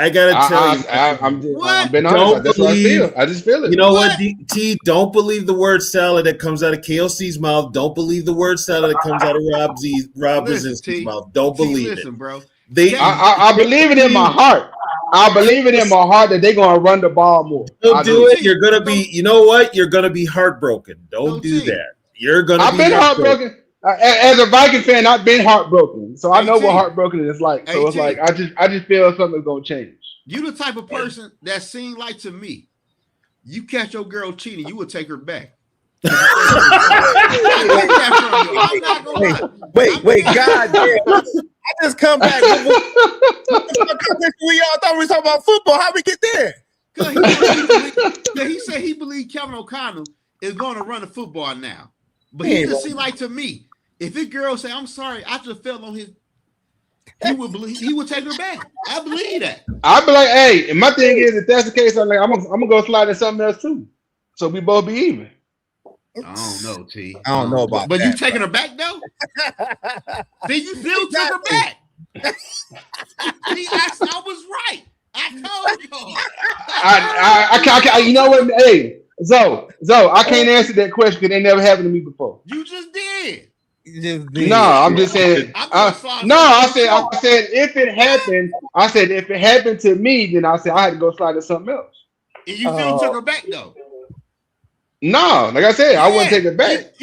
gotta tell you, I'm being honest. That's what I feel. I just feel it. You know what? T, don't believe the word salad that comes out of KLC's mouth. Don't believe the word salad that comes out of Rob Brzezinski's mouth. Don't believe it. Bro. I believe it in my heart. I believe it in my heart that they're gonna run the ball more. Don't do it. You're gonna be. You know what? You're gonna be heartbroken. Don't do that. You're gonna. I've been heartbroken. As a Viking fan, I've been heartbroken, so I know what heartbroken is like. So it's like I just feel something's gonna change. You the type of person that seemed like to me, you catch your girl cheating, you would take her back. I'm not Wait, God damn. I just come back. We all thought we were talking about football. How we get there? He said he believed Kevin O'Connell is going to run the football now. But he just seemed like to me, if this girl say, I'm sorry, I just fell on his, he would take her back. I believe that. I'd be like, hey, and my thing is, if that's the case, I'm gonna go slide in something else too. So we both be even. I don't know, T. I don't know about but that. You taking her back though? Then you still took her back. See, I was right. I told you. I you know what? Hey, Zoe, I can't answer that question because it never happened to me before. You just did. No, I'm just saying. I said if it happened. I said if it happened to me, then I said I had to go slide to something else. And you still took her back though. No, like I said, I wouldn't take it back.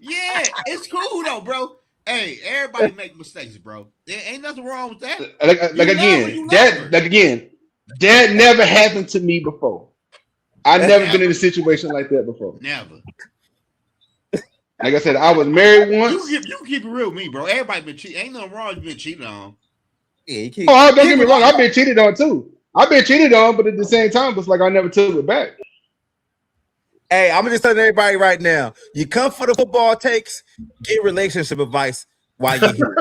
Yeah, it's cool though, bro. Hey, everybody make mistakes, bro. There ain't nothing wrong with that. That never happened to me before. I've never been in a situation like that before. Never. Like I said, I was married once. You keep it real with me, bro. Everybody been cheating. Ain't nothing wrong. You been cheating on. Yeah, don't get me wrong. I've been cheated on too. I've been cheated on, but at the same time, it's like I never took it back. Hey, I'm just telling everybody right now. You come for the football takes, get relationship advice while you're here.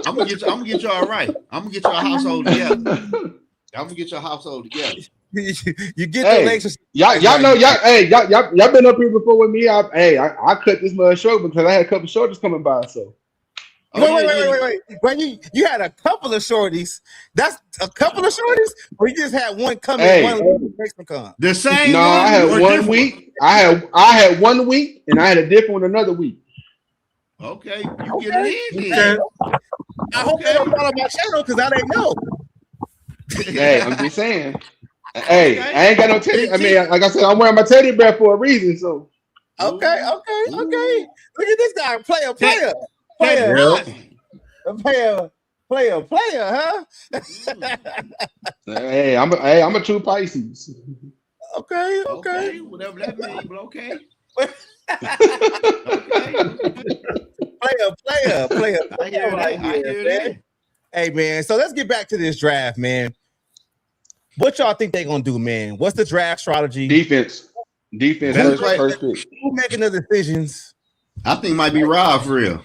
I'm gonna get y'all right. I'm gonna get your household together. You get the relationship. Y'all know y'all been up here before with me. I cut this mud short because I had a couple shorties coming by. So wait. When you had a couple of shorties, that's a couple of shorties, or you just had one coming, one makes them come. The same. No, I had 1 week. I had 1 week, and I had a different one another week. Okay, you get it in. I hope they don't follow my channel because I didn't know. Hey, I'm just saying. Hey, I ain't got no teddy. I mean, like I said, I'm wearing my teddy bear for a reason. So okay. Look at this guy, player, huh? Hey, I'm a true Pisces. Okay, whatever that means, but okay. Player. I hear that. Hey, man. So let's get back to this draft, man. What y'all think they're gonna do, man? What's the draft strategy? Defense. First pick. Who making the decisions? I think it might be Rob for real.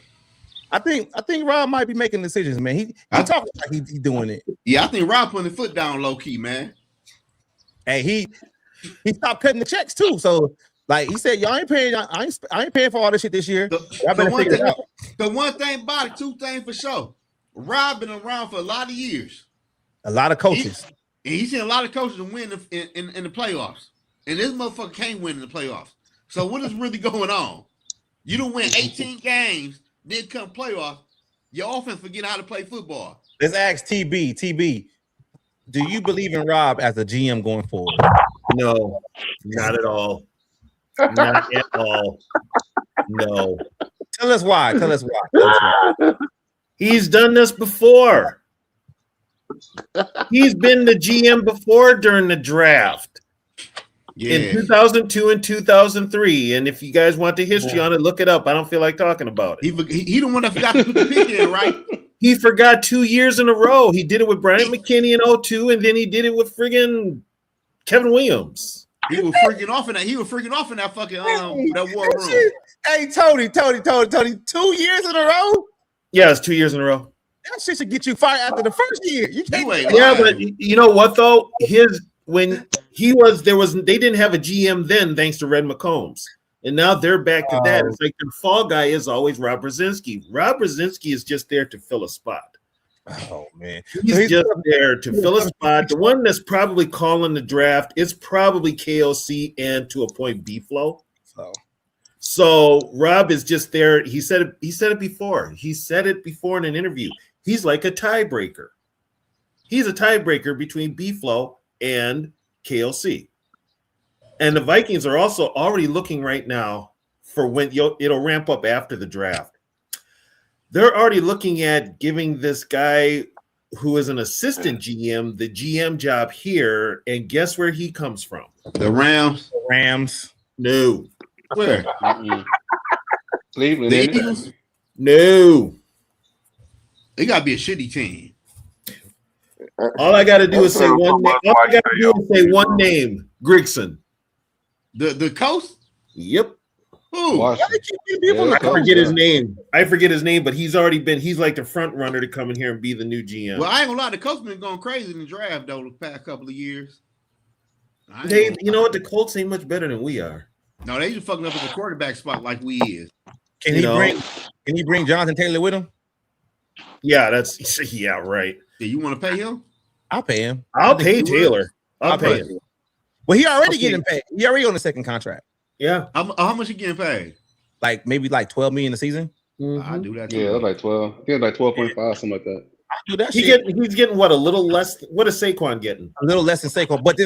I think Rob might be making decisions, man. He talking like he's doing it. Yeah, I think Rob putting his foot down low key, man. Hey, he stopped cutting the checks too. So, like he said, y'all ain't paying. I ain't paying for all this shit this year. Y'all better figure it out. The one thing about it, two things for sure. Rob been around for a lot of years. A lot of coaches. He's seen a lot of coaches win in the playoffs. And this motherfucker can't win in the playoffs. So what is really going on? You don't win 18 games, then come playoffs. Your offense forget how to play football. Let's ask TB. TB, do you believe in Rob as a GM going forward? No, not at all. Not at all. No. Tell us why. He's done this before. He's been the GM before during the draft. Yeah. In 2002 and 2003. And if you guys want the history on it, look it up. I don't feel like talking about it. He the one that forgot to put the pick in, right? He forgot 2 years in a row. He did it with Brian McKinney in 2002, and then he did it with friggin' Kevin Williams. He was freaking off in that fucking that war room. Hey, Tony, 2 years in a row? Yeah, it's 2 years in a row. That shit should get you fired after the first year. You can't. But you know what though? When he was they didn't have a GM then, thanks to Red McCombs, and now they're back to that. It's like the fall guy is always Rob Brzezinski. Rob Brzezinski is just there to fill a spot. Oh man, he's just there to fill a spot. The one that's probably calling the draft is probably KOC and to a point B-Flow. So Rob is just there. He said it before. He said it before in an interview. He's like a tiebreaker. He's a tiebreaker between B-Flow and KLC. And the Vikings are also already looking right now for when it'll ramp up after the draft. They're already looking at giving this guy who is an assistant GM the GM job here. And guess where he comes from? The Rams. The Rams. No. Where? Cleveland. The ain't it? Eagles. No. It gotta be a shitty team. All I got to do is That say sounds one so name. much All I like got to do is say one KLC. name. Grigson. The coast. Yep. Who? Washington. Yeah, I Coast, forget his yeah. name. But he's like the front runner to come in here and be the new GM. Well, I ain't gonna lie. The coast been going crazy in the draft though the past couple of years. You know what? The Colts ain't much better than we are. No, they just fucking up at the quarterback spot like we is. Can he bring Jonathan Taylor with him? Yeah, right. Yeah, you want to pay him? I'll pay him. I'll think pay you Taylor. I'll pay him. him. Well, he already getting paid. He already on the second contract. Yeah. How much you getting paid? Maybe $12 million a season. I do that too. Yeah, like 12. I think like 12.5, something like that. I do that shit. He's getting what, a little less. What is Saquon getting? A little less than Saquon, but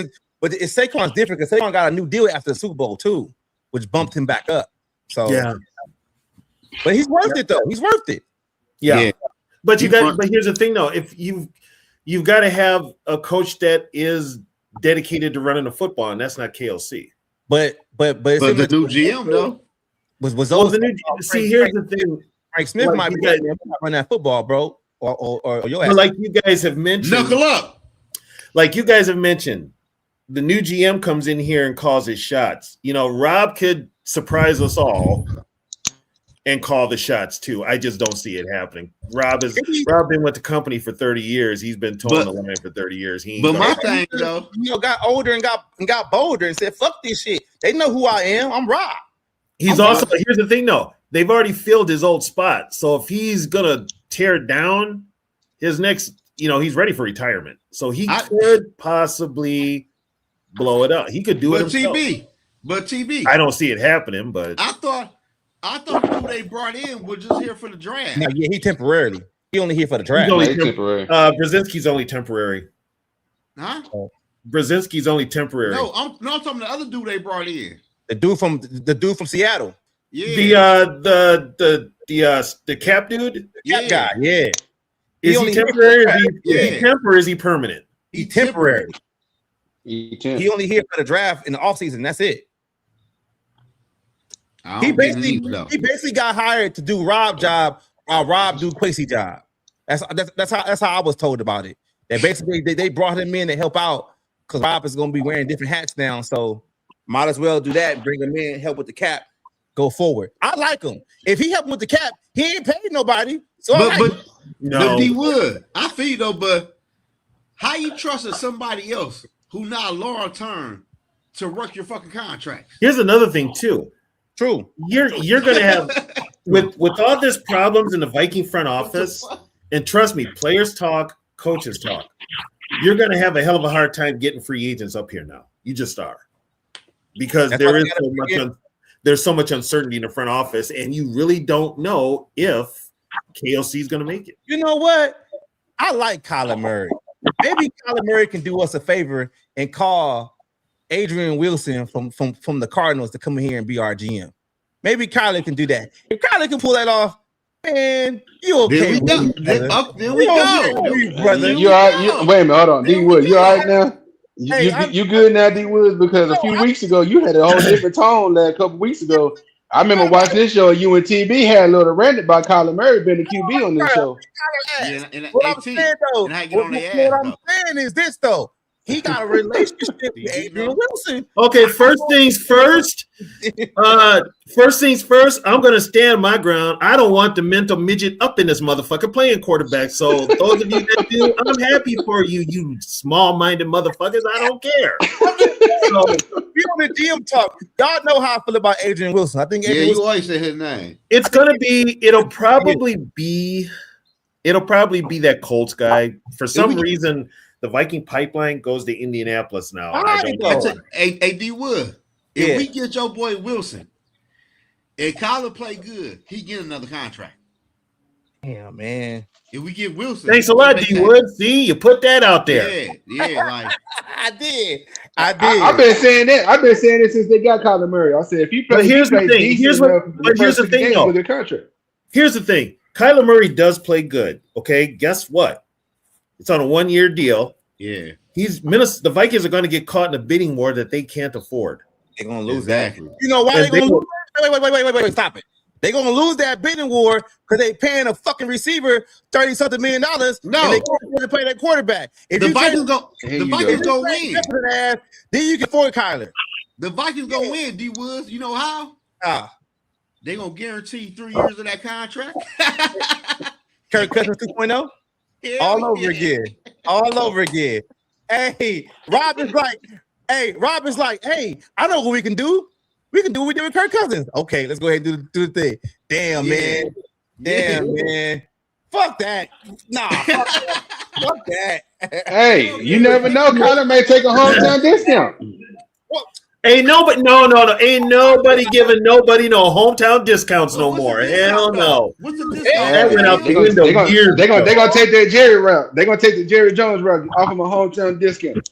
Saquon's different because Saquon got a new deal after the Super Bowl too, which bumped him back up. So but he's worth it though. He's worth it. Yeah. But but here's the thing though, if you've got to have a coach that is dedicated to running the football, and that's not KLC. But the new GM though was the new. See, here's the thing. Frank Smith might be run that football, bro, or your ass. But like you guys have mentioned, knuckle up. Like you guys have mentioned, the new GM comes in here and calls his shots. You know, Rob could surprise us all and call the shots too. I just don't see it happening. Rob been with the company for 30 years. He's been towing the line for 30 years. My thing though, got older and got bolder and said, "Fuck this shit." They know who I am. I'm Rob. Here's the thing though. They've already filled his old spot. So if he's gonna tear it down, his next, he's ready for retirement. So he could possibly blow it up. He could do it himself. TB. I don't see it happening, but I thought who they brought in was just here for the draft. No, yeah, he temporarily. He only here for the draft. He's temporary. Brzezinski's only temporary. Huh? Brzezinski's only temporary. No, I'm talking the other dude they brought in. The dude from Seattle. Yeah. The cap dude. That guy. Yeah. Is he temporary? Is he temp or is he permanent? He temporary. He only here for the draft in the offseason. That's it. He basically got hired to do Rob's job while Rob do Quincy's job. That's how I was told about it. That basically they brought him in to help out because Rob is going to be wearing different hats now. So might as well do that. Bring him in, help with the cap, go forward. I like him. If he helped with the cap, he ain't paid nobody. So no, he would. I feel you though, but how you trusting somebody else who not long term to work your fucking contract? Here's another thing too. True. You're gonna have with all this problems in the Viking front office, and trust me, players talk, coaches talk. You're gonna have a hell of a hard time getting free agents up here now. You just are, because there's so much uncertainty in the front office, and you really don't know if KLC is gonna make it. You know what? I like Kyler Murray. Maybe Kyler Murray can do us a favor and call Adrian Wilson from the Cardinals to come in here and be our GM. Maybe Kyler can do that. If Kyler can pull that off, man, you okay? There we go. Brother. You all right? Wait a minute, hold on. D Wood, you all right now? You good now, D Woods? Because a few weeks ago you had a whole different tone. Like a couple weeks ago, I remember watching this show. You and TB had a little rant about Kyler Murray being the QB on this show. What I'm saying is this though. He got a relationship with Adrian Wilson. Okay, first things first. I'm gonna stand my ground. I don't want the mental midget up in this motherfucker playing quarterback. So those of you that do, I'm happy for you, you small-minded motherfuckers. I don't care. So, we on the GM talk. Y'all know how I feel about Adrian Wilson. I think Adrian you always say his name. It's gonna be. It'll probably be that Colts guy. For some reason, the Viking pipeline goes to Indianapolis now. D Wood. If we get your boy Wilson, and Kyler play good, he get another contract. Yeah, man. If we get Wilson, thanks a lot, D Wood. See, you put that out there. Yeah, like I did. I've been saying that. I've been saying it since they got Kyler Murray. I said if he plays, here's the thing. Here's the thing, though. With the contract. Here's the thing. Kyler Murray does play good. Okay, guess what? It's on a 1-year deal. Yeah, the Vikings are going to get caught in a bidding war that they can't afford. They're going to lose exactly. that. You know why they're going to lose? Wait, stop it. They're gonna lose that bidding war because they paying a fucking receiver $30-something million. No, and they can't play that quarterback. If the you Vikings go, win. Ass, then you can afford Kyler. The Vikings gonna win. D Woods, you know how? They gonna guarantee 3 years of that contract. Kirk Cousins 2.0, all over again. Hey, Rob is like, hey, I know what we can do. We can do what we did with Kirk Cousins. Okay, let's go ahead and do the thing. Damn, man. Fuck that. Nah, fuck that. Hey, you never know. Kyler may take a hometown discount. Ain't nobody, no. Ain't nobody giving nobody no hometown discounts no more. Hell no. What's the discount? That went out the window years ago. They're gonna take that Jerry route. They're gonna take the Jerry Jones route. Offer him a hometown discount.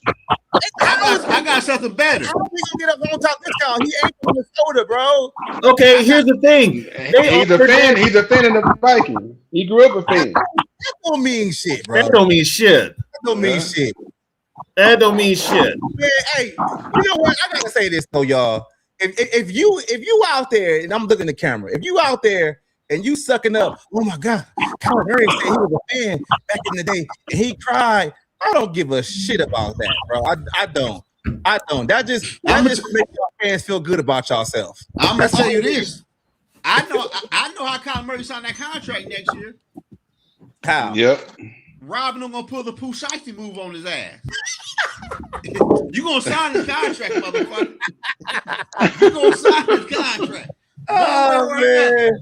I got something better. How are we gonna get a hometown discount? He ain't from Minnesota, bro. Okay, here's the thing. He's a fan. He's a fan of the Vikings. He grew up a fan. That don't mean shit, bro. That don't mean shit. That don't mean shit. Man, hey, you know what? I gotta say this though, y'all. If you out there, and I'm looking at the camera, if you out there and you sucking up, oh my God, Kyler Murray said he was a fan back in the day and he cried. I don't give a shit about that, bro. I don't. That just makes your fans feel good about yourself. I'm gonna tell you this. I know how Kyler Murray signed that contract next year. How? Yep. Robin gonna pull the Pooh Shiesty move on his ass. You gonna sign his contract, motherfucker. You gonna sign his contract. Oh man.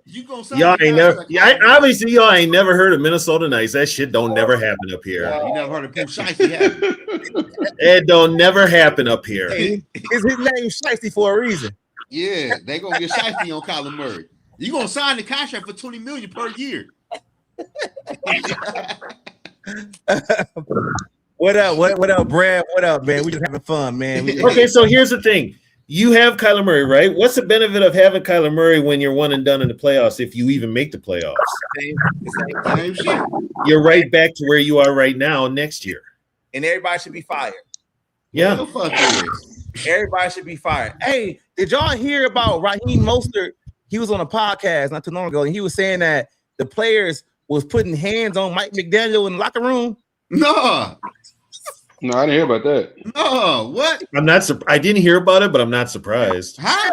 You gonna sign y'all ain't never obviously y'all ain't never heard of Minnesota Nights. That shit don't never happen up here. You never heard of Pooh Shiesty, have you? It don't never happen up here. Is his name Shiesty for a reason? Yeah, they gonna get Shiesty on Kyler Murray. You gonna sign the contract for $20 million per year. What up, Brad? What up, man? We just having fun, man. Okay, so here's the thing. You have Kyler Murray, right? What's the benefit of having Kyler Murray when you're one and done in the playoffs if you even make the playoffs? Same shit. You're right back to where you are right now next year. And everybody should be fired. Yeah. What the fuck is? Everybody should be fired. Hey, did y'all hear about Raheem Mostert? He was on a podcast not too long ago, and he was saying that the players was putting hands on Mike McDaniel in the locker room. No, I didn't hear about that. No, what? I didn't hear about it, but I'm not surprised. Huh?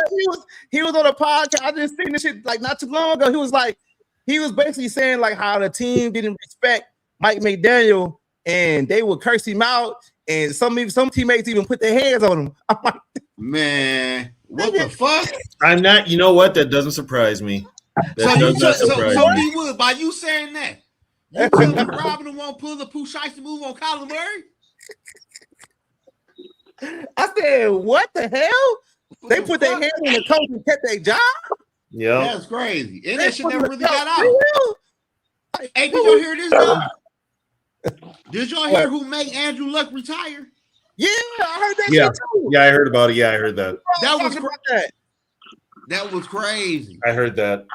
He was on a podcast. I just seen this shit like not too long ago. He was basically saying like how the team didn't respect Mike McDaniel and they would curse him out, and some teammates even put their hands on him. I'm like, man, what the fuck? I'm not. You know what? That doesn't surprise me. That does not surprise me. D Wood, by you saying that, you telling Robin won't pull the Pooh Shiesty move on Kyler Murray? I said, what the hell? They put their hands on the coach and kept their job? Yeah. That's crazy. And that shit never really got out. Hey, did y'all hear this though? Did y'all hear who made Andrew Luck retire? Yeah, I heard that Yeah. shit too. Yeah, I heard about it. Yeah, I heard that. That was crazy. I heard that.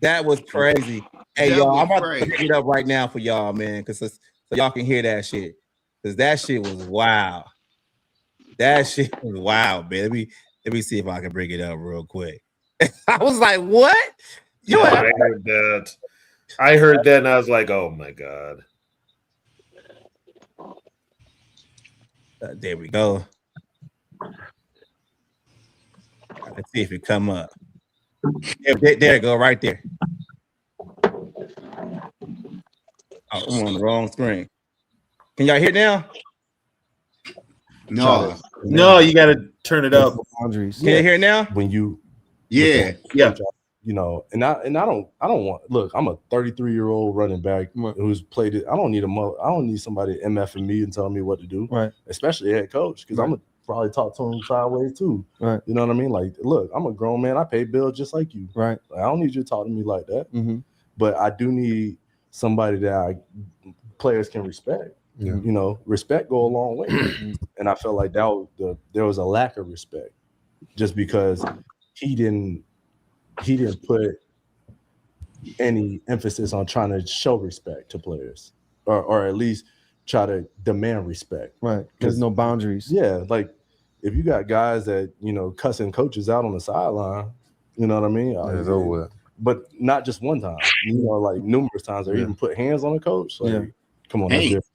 That was crazy. Hey, That y'all, was I'm about crazy. to pick it up right now for y'all, man, so y'all can hear that shit. Because that shit was wild. That shit was wild, man. Let me see if I can bring it up real quick. I was like, what? Yeah, I heard that. I heard that and I was like, oh my God. There we go. Let's see if it come up. There it go, right there. Oh, I'm on the wrong screen. Can y'all hear now? No. No, you got to turn it up. Boundaries. Can you hear now? When you, Yeah. Yeah. you know, and I don't want. Look, I'm a 33-year-old running back who's played it. I don't need somebody MFing me and telling me what to do. Right. Especially head coach, because I'm gonna probably talk to him sideways too. Right. You know what I mean? Like, look, I'm a grown man. I pay bills just like you. Right. I don't need you to talk to me like that. Mm-hmm. But I do need somebody that players can respect. Yeah. You know, respect go a long way. And I felt like there was a lack of respect just because he didn't put any emphasis on trying to show respect to players or at least try to demand respect. Right. There's no boundaries. Yeah, like if you got guys that cussing coaches out on the sideline, you know what I mean? It's over with. But not just one time, like numerous times, or even put hands on a coach. Like, come on, that's different.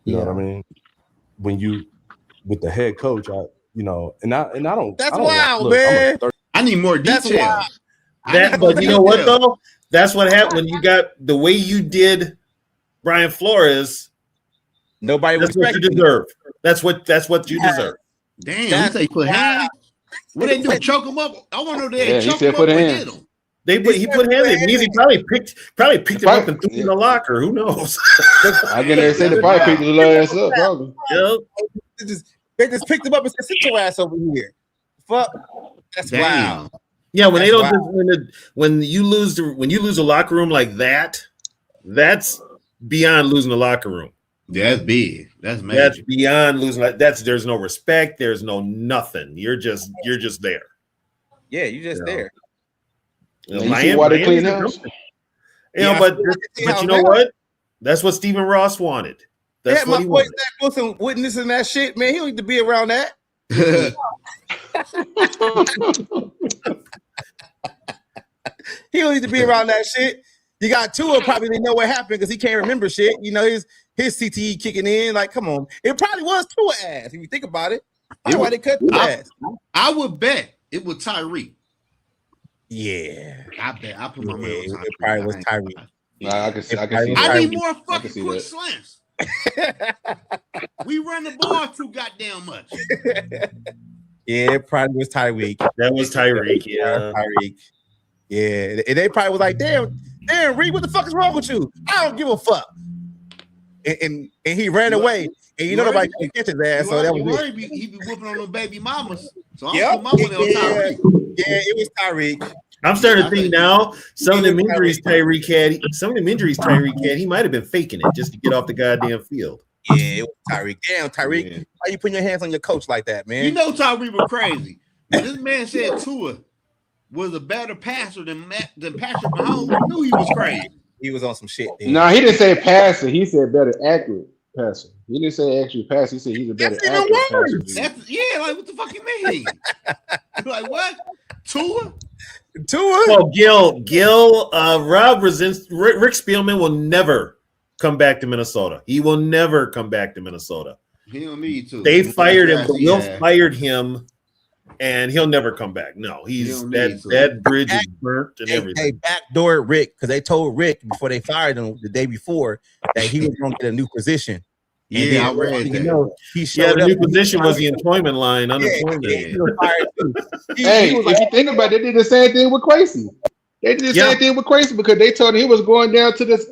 You know what I mean? When you with the head coach, I don't. That's I don't wild, man. I need more details. But you know what though? That's what happened when you got the way you did Brian Flores. Nobody That's what you deserve. That's what you deserve. Damn, they put hands. What they do? Choke him up? I want to know they choke him up put or hands. hit him. He put hands in. He probably picked him up and threw him in the locker. Who knows? I can never say they probably picked his ass up. Probably. They just picked him up and said, "Sit your ass over here." Fuck. That's wild. Yeah, when when you lose a locker room like that, that's beyond losing the locker room. Yeah, that's big. That's major. That's beyond losing. There's no respect. There's no nothing. You're just there. Yeah, you're just there. You see why they clean house? But you know what? That's what Stephen Ross wanted. That's what he wanted. Zach Wilson witnessing that shit, man. He don't need to be around that. He don't need to be around that shit. You got Tua probably didn't know what happened because he can't remember shit. His CTE kicking in. Like, come on. It probably was Tua ass if you think about it. That's why they cut Tua ass. I would bet it was Tyreek. Yeah. I bet. I put my money on Tyreek. It probably was Tyreek. I can see I need more fucking quick slants. We run the ball too goddamn much. Yeah, it probably was Tyreek. That was Tyreek. Yeah. Tyreek. Yeah. And they probably was like, damn, Reed, what the fuck is wrong with you? I don't give a fuck. And he ran away. And nobody can catch his ass. So that was it. He be whooping on them baby mamas. So I'm put my money on Tyreek. Yeah, it was Tyreek. I'm starting to think now some of the injuries Tyreek had, he might have been faking it just to get off the goddamn field. Yeah, it was Tyreek. Damn, Tyreek. Yeah. Why you putting your hands on your coach like that, man? You know Tyreek was crazy. When this man said Tua was a better passer than Patrick Mahomes, we knew he was crazy. He was on some shit. No, he didn't say passer. He said better accurate passer. He didn't say actually passer. He said he's a better accurate passer. Like what the fuck you mean? Like what? Tua? Oh, Gil, Rob resents Rick Spielman will never come back to Minnesota. He will never come back to Minnesota. He don't need to. They fired him, but Will fired him, and he'll never come back. No, that bridge is burnt and everything. They backdoored Rick because they told Rick before they fired him the day before that he was going to get a new position. Yeah, I read that. The new position was the employment line. Unemployment. Hey, if you think about it, they did the same thing with Quasey. They did the same thing with Quasey because they told him he was going down to this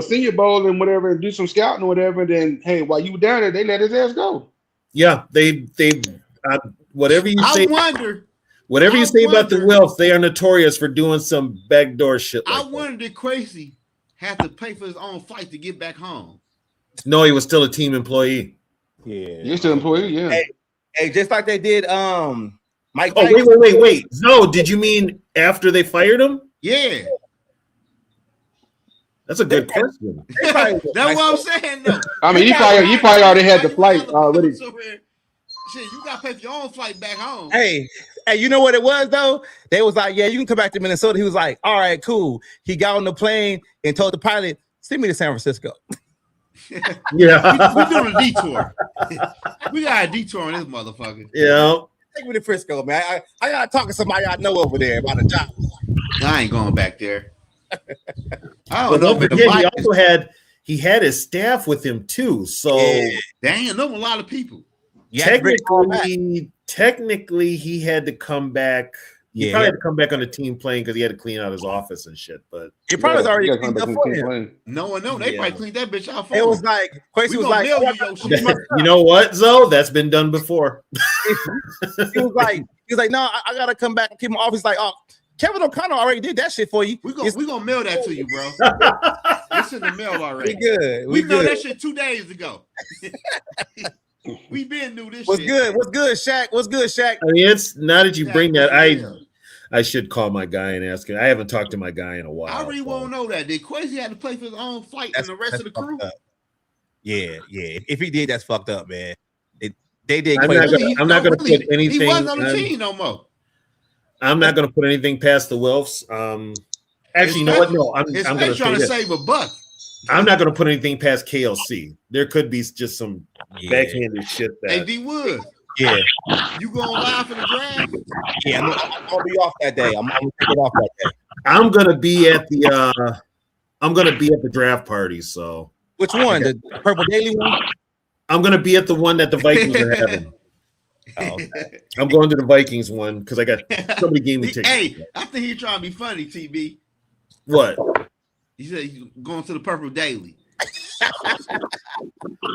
Senior Bowl and whatever and do some scouting or whatever. And then, hey, while you were down there, they let his ass go. Yeah, they whatever you say. Whatever you say about the Wilfs, they are notorious for doing some backdoor shit. I wondered if Quasey had to pay for his own flight to get back home. No, he was still a team employee. Yeah, you're still an employee. Yeah. Hey, just like they did. Mike. Oh, wait. No, did you mean after they fired him? Yeah. That's a good question. That's what I'm saying. Though. I mean, you probably already had the flight already. Shit, you got to pay for your own flight back home. Hey, you know what it was though? They was like, yeah, you can come back to Minnesota. He was like, all right, cool. He got on the plane and told the pilot, send me to San Francisco. Yeah, we doing a detour. We got a detour on this motherfucker. Yeah, take me to Frisco, man. I gotta talk to somebody I know over there about a job. I ain't going back there. I don't know. But he also had his staff with him too. So damn, there were a lot of people. Technically, he had to come back. He probably had to come back on the team plane because he had to clean out his office and shit. But he probably was already cleaned up for him. No, they probably cleaned that bitch out for him. It was like Quasey was like, you know what, Zoe? That's been done before. he was like, no, I gotta come back and keep my office. Like, oh, Kevin O'Connell already did that shit for you. We gonna mail that to you, bro. It's in the mail already. We mailed that shit 2 days ago. We been knew this. What's good? What's good, Shaq? I mean, it's now that you bring that, I should call my guy and ask him. I haven't talked to my guy in a while. I really won't know that. Did Quasey have to pay for his own flight and the rest of the crew? Yeah. If he did, that's fucked up, man. They did. I'm not going to put anything. He wasn't on the team no more. I'm not going to put anything past the Wilfs. Actually, you know what? No, I'm going to trying to save a buck. I'm not going to put anything past KLC. There could be just some backhanded shit. Hey, D Wood. Yeah. You going live for the draft? Yeah, I'm gonna be off that day. I'm gonna take it off that day. I'm gonna be at the draft party. So which one? The Purple Daily one? I'm gonna be at the one that the Vikings are having. Oh, okay. I'm going to the Vikings one because I got somebody gave me tickets. Hey, I think he's trying to be funny, TB. What? He said he's going to the Purple Daily.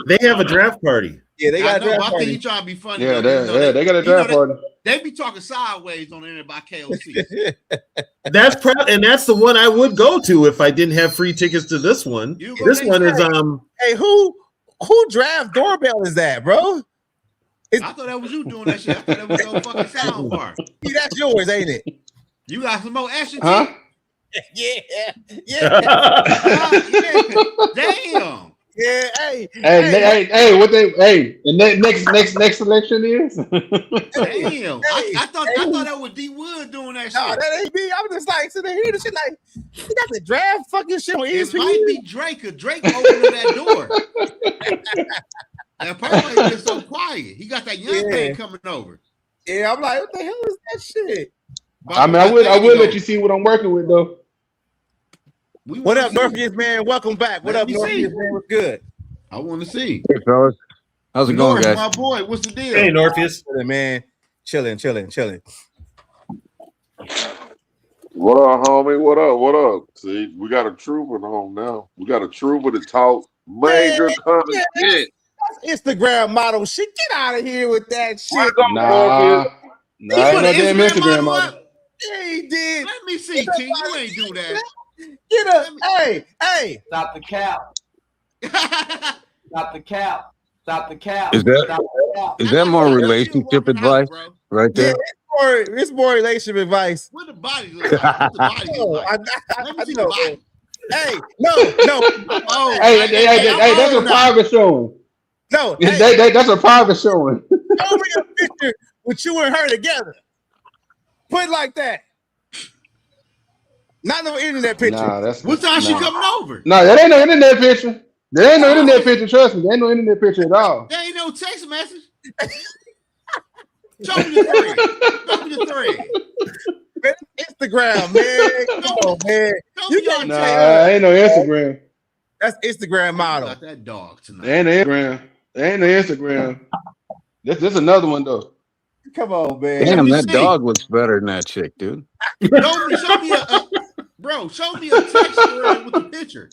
They have a draft party. Yeah, they got a draft party. I think he's trying to be funny. Yeah, they got a draft party. They be talking sideways on there by KLC. That's the one I would go to if I didn't have free tickets to this one. This one is Hey, who draft doorbell is that, bro? I thought that was you doing that shit. I thought that was your fucking sound bar. See, that's yours, ain't it? You got some more action? Huh? Yeah. Damn. Yeah, hey, what they the next selection is? Damn. I thought that was D Wood doing that shit. No, that ain't me. I'm just like sitting here, shit like he got the draft fucking shit on It ESPN. might be Drake, because Drake opened that door. That person is so quiet. He got that young thing coming over. Yeah, I'm like, what the hell is that shit? I mean, I would let you see what I'm working with though. What up, Northeast man? Welcome back. What up, Northeast man? What's good? I want to see. Hey, fellas. How's it going, guys? My boy, what's the deal? Hey, Northeast. Man, chilling. What up, homie? What up? See, we got a trooper home now. We got a trooper to talk major content. That's Instagram model shit. Get out of here with that shit. Nah, ain't no damn Instagram model. Yeah, he did. Let me see, T. You ain't do that. Get up. Hey. Stop the cap. Stop the cap. Stop the cap. Is that more relationship advice right there? Yeah, it's more relationship advice. What the body look like? What the body look like? Let me see the body. Hey, no. Oh, Hey, that's a private showing. No, that's a private showing. Show me a picture with you and her together. Put it like that. Not no internet picture. Nah, what time she coming over? Nah, that ain't no internet picture. There ain't no internet picture. Trust me, there ain't no internet picture at all. There ain't no text message. Show me the thread. Man, Instagram, man. Come on, man. You got ain't no Instagram. That's Instagram model. Got that dog tonight. There ain't no Instagram. This is another one though. Come on, man. Damn, that dog looks better than that chick, dude. Show me a text thread with a picture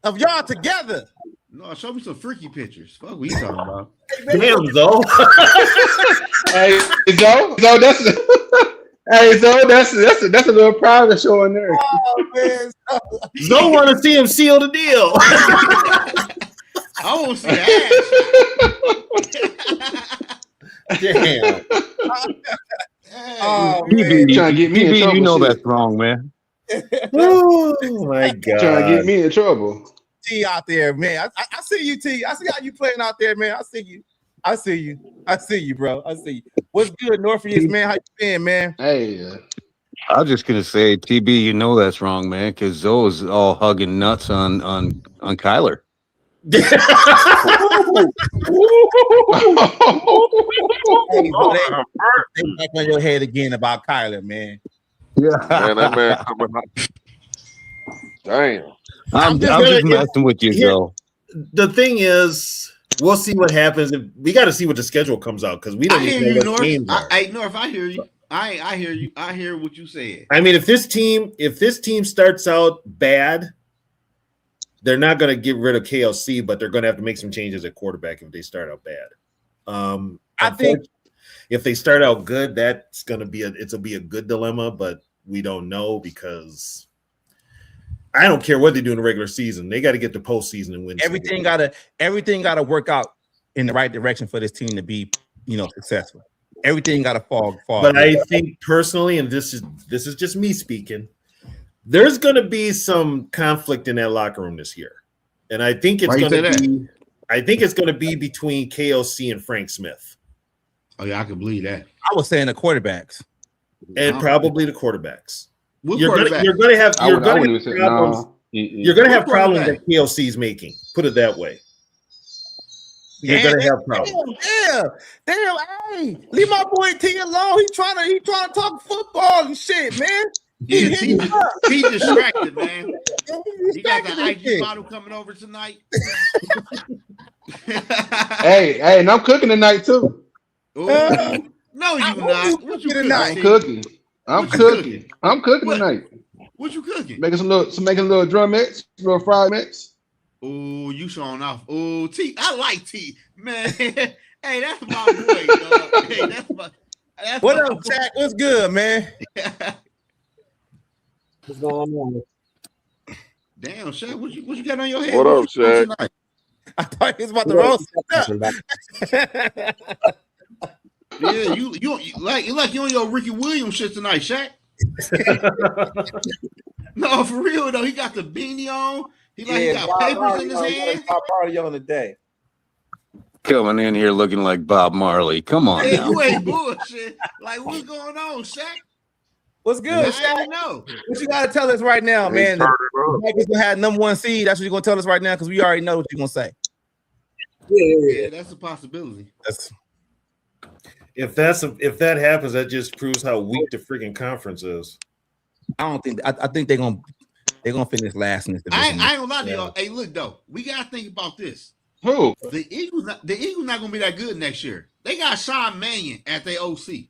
of y'all together. No, show me some freaky pictures. Fuck, what you talking about? Damn, Zoe. Hey, Zoe, that's a little private show in there. Oh man, Zoe want to see him seal the deal. I want to see that. Damn. oh, TB, trying to get me in trouble. You know that's wrong, man. Oh my God. Trying to get me in trouble. T out there, man. I see you, T. I see how you playing out there, man. I see you, bro. I see you. What's good, Northeast, man? How you been, man? Hey, I was just gonna say, TB, you know that's wrong, man, because Zoe's all hugging nuts on Kyler. Hey, bro, they back on your head again about Kyler, man. Yeah, Man, that man coming out. Damn. I'm just messing with you, Zoe. The thing is, we'll see what happens. We got to see what the schedule comes out because we don't even know what games are. North, I hear you. I hear you. I hear what you said. I mean, if this team starts out bad, they're not going to get rid of KLC, but they're going to have to make some changes at quarterback if they start out bad. I think if they start out good, that's going to be it'll be a good dilemma, but we don't know because I don't care what they do in the regular season. They got to get the postseason and win. Everything gotta work out in the right direction for this team to be, successful. Everything gotta fall. But I think personally, and this is just me speaking, there's going to be some conflict in that locker room this year, and I think it's going to be. I think it's going to be between KLC and Frank Smith. Oh yeah, I can believe that. I was saying the quarterbacks. And probably the quarterbacks. What You're going quarterback? to have I wouldn't even say problems. no. You're going to have What problems quarterback? that KLC's making. Put it that way. You're going to have problems. Damn, hey, leave my boy T alone. He trying to talk football and shit, man. Yeah, he distracted, man. He's You got the distracted IG model coming over tonight. Hey, and I'm cooking tonight too. Ooh. No, you not. What you cooking? I'm T? cooking. I'm What you cooking. cooking? I'm cooking What? tonight. What you cooking? Making a little drum mix, little fried mix. Oh, you showing off. Oh, T. I like T, man. Hey, that's my boy, dog. Hey, that's What my up, Jack? What's good, man? What's going on? Damn, Shaq, what you got on your head? What up, you doing Shaq? tonight? I thought he was about to roast. Yeah, you like you on your Ricky Williams shit tonight, Shaq. No, for real though. He got the beanie on. He got papers in his hand. Top party on the day. Coming in here looking like Bob Marley. Come on Hey, now. you ain't bullshit. Like, what's going on, Shaq? What's good, I Shaq? don't know. What you gotta tell us right now, man? The Vikings gonna have number 1 seed. That's what you're gonna tell us right now, because we already know what you're gonna say. Yeah, that's a possibility. If that happens, that just proves how weak the freaking conference is. I think they're gonna finish last in this division. I ain't gonna lie to y'all. Hey, look though, we gotta think about this. Who? The Eagles not gonna be that good next year. They got Sean Mannion at their OC.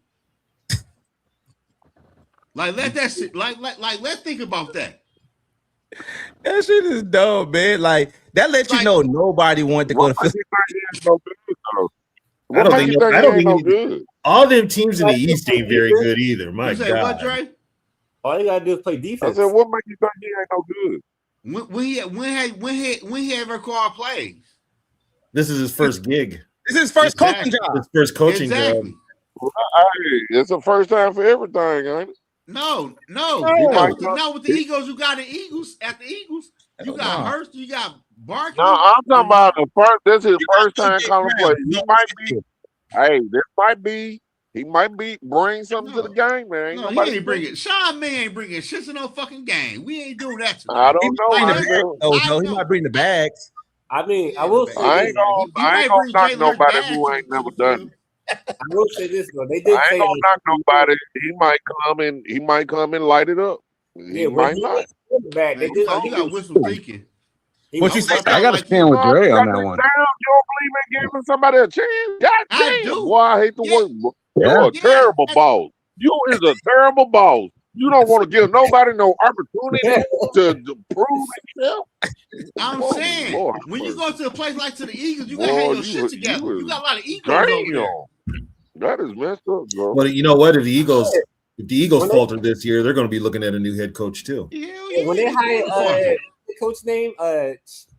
Like let that shit, like let's think about that. That shit is dumb, man. Like that lets you know nobody wanted to go to Philly. What makes you think he ain't no good? All them teams in the East ain't very good either. My You say God. what, Dre? All you gotta do is play defense. I said, what makes you think he ain't no good? When he ever called plays? This is his first gig. This is his first coaching job. His first coaching Exactly. job. Well, hey, it's the first time for everything, ain't it? No. might Not with the Eagles. You got the Eagles at the Eagles. You got Hurst. You got Barkley. No, I'm talking about the first. This is his first time calling play. He might be. Hey, he might be bring something to the game, man. No, he ain't bringing. Sean May ain't bringing shit to no fucking game. We ain't doing that. I don't know. He might bring the bags. I mean, I will say I this. ain't gonna knock nobody who ain't never done it. I will say this though. They did I say ain't gonna knock nobody. He might come and light it up. He might not. Back. They did. You got whistle thinking. What you say? I got to stand with Dre on that one. You don't believe in giving somebody a chance? God I damn, do. boy, I hate the word. Yeah. You're a terrible boss. You is a terrible boss. You don't want to give nobody no opportunity to prove himself. I'm saying, Lord, when you go to a place like to the Eagles, you gotta have your shit together. You got a lot of egos over there. That is messed up, bro. But you know what? If the Eagles falter this year, they're going to be looking at a new head coach too. Yeah, when they hired the coach name,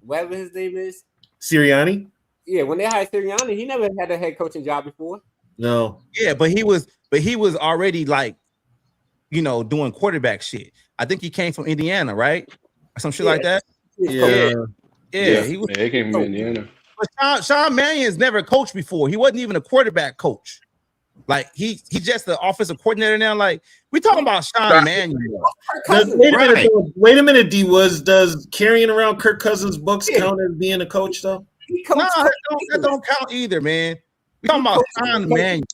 whatever his name is, Sirianni? Yeah, when they hired Sirianni, he never had a head coaching job before. No. Yeah, but he was already like, doing quarterback shit. I think he came from Indiana, right? Or some shit like that. Yeah. He came from Indiana. But Sean Mannion's never coached before. He wasn't even a quarterback coach. Like he's just the offensive coordinator now. Like we talking about Sean Mannion. Wait a minute, D. Does carrying around Kirk Cousins' books count as being a coach though? No, that don't count either, man. We talking about Sean Mannion.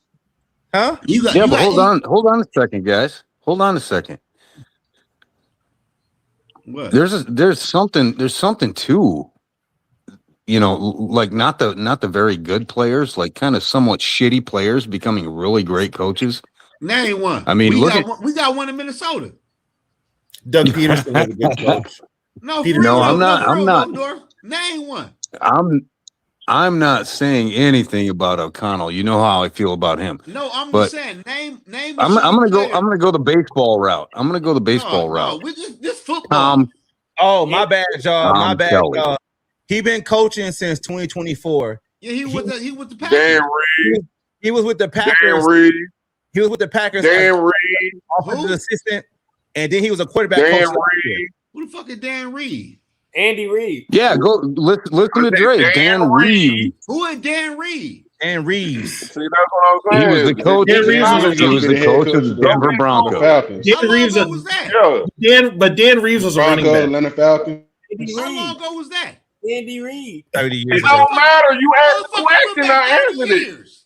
Huh? But hold on a second, guys. Hold on a second. What? There's something too. Like not the very good players, like kind of somewhat shitty players becoming really great coaches. Name one. I mean, we got one in Minnesota. Doug Peterson was a good coach. I'm not. Name one. I'm not saying anything about O'Connell. You know how I feel about him. No, I'm just saying name. I'm gonna go the baseball route. I'm gonna go the baseball route. No, this football. Oh, my bad, y'all. My bad, Kelly. y'all. He been coaching since 2024. Yeah, he with the Packers. Dan Reed. He was with the Packers. Dan Reed. He was with the Packers. Dan Reed. Offensive assistant, and then he was a quarterback Dan coach. Reed. Who the fuck is Dan Reed? Andy Reid. Yeah, go listen to Dre. Dan Reed. Who is Dan Reed? Dan Reeves. See, that's what I'm He saying. was the coach. Dan Reeves He was the coach of the Denver Broncos. Falcons. How long ago was that? Dan Reeves was a running Broncos, back. Atlanta Falcons. Andy How Reid. long ago was that? Andy Reid. 30 years It ago. don't matter. You asked the Motherfucker, question, back I 30 answered it. years.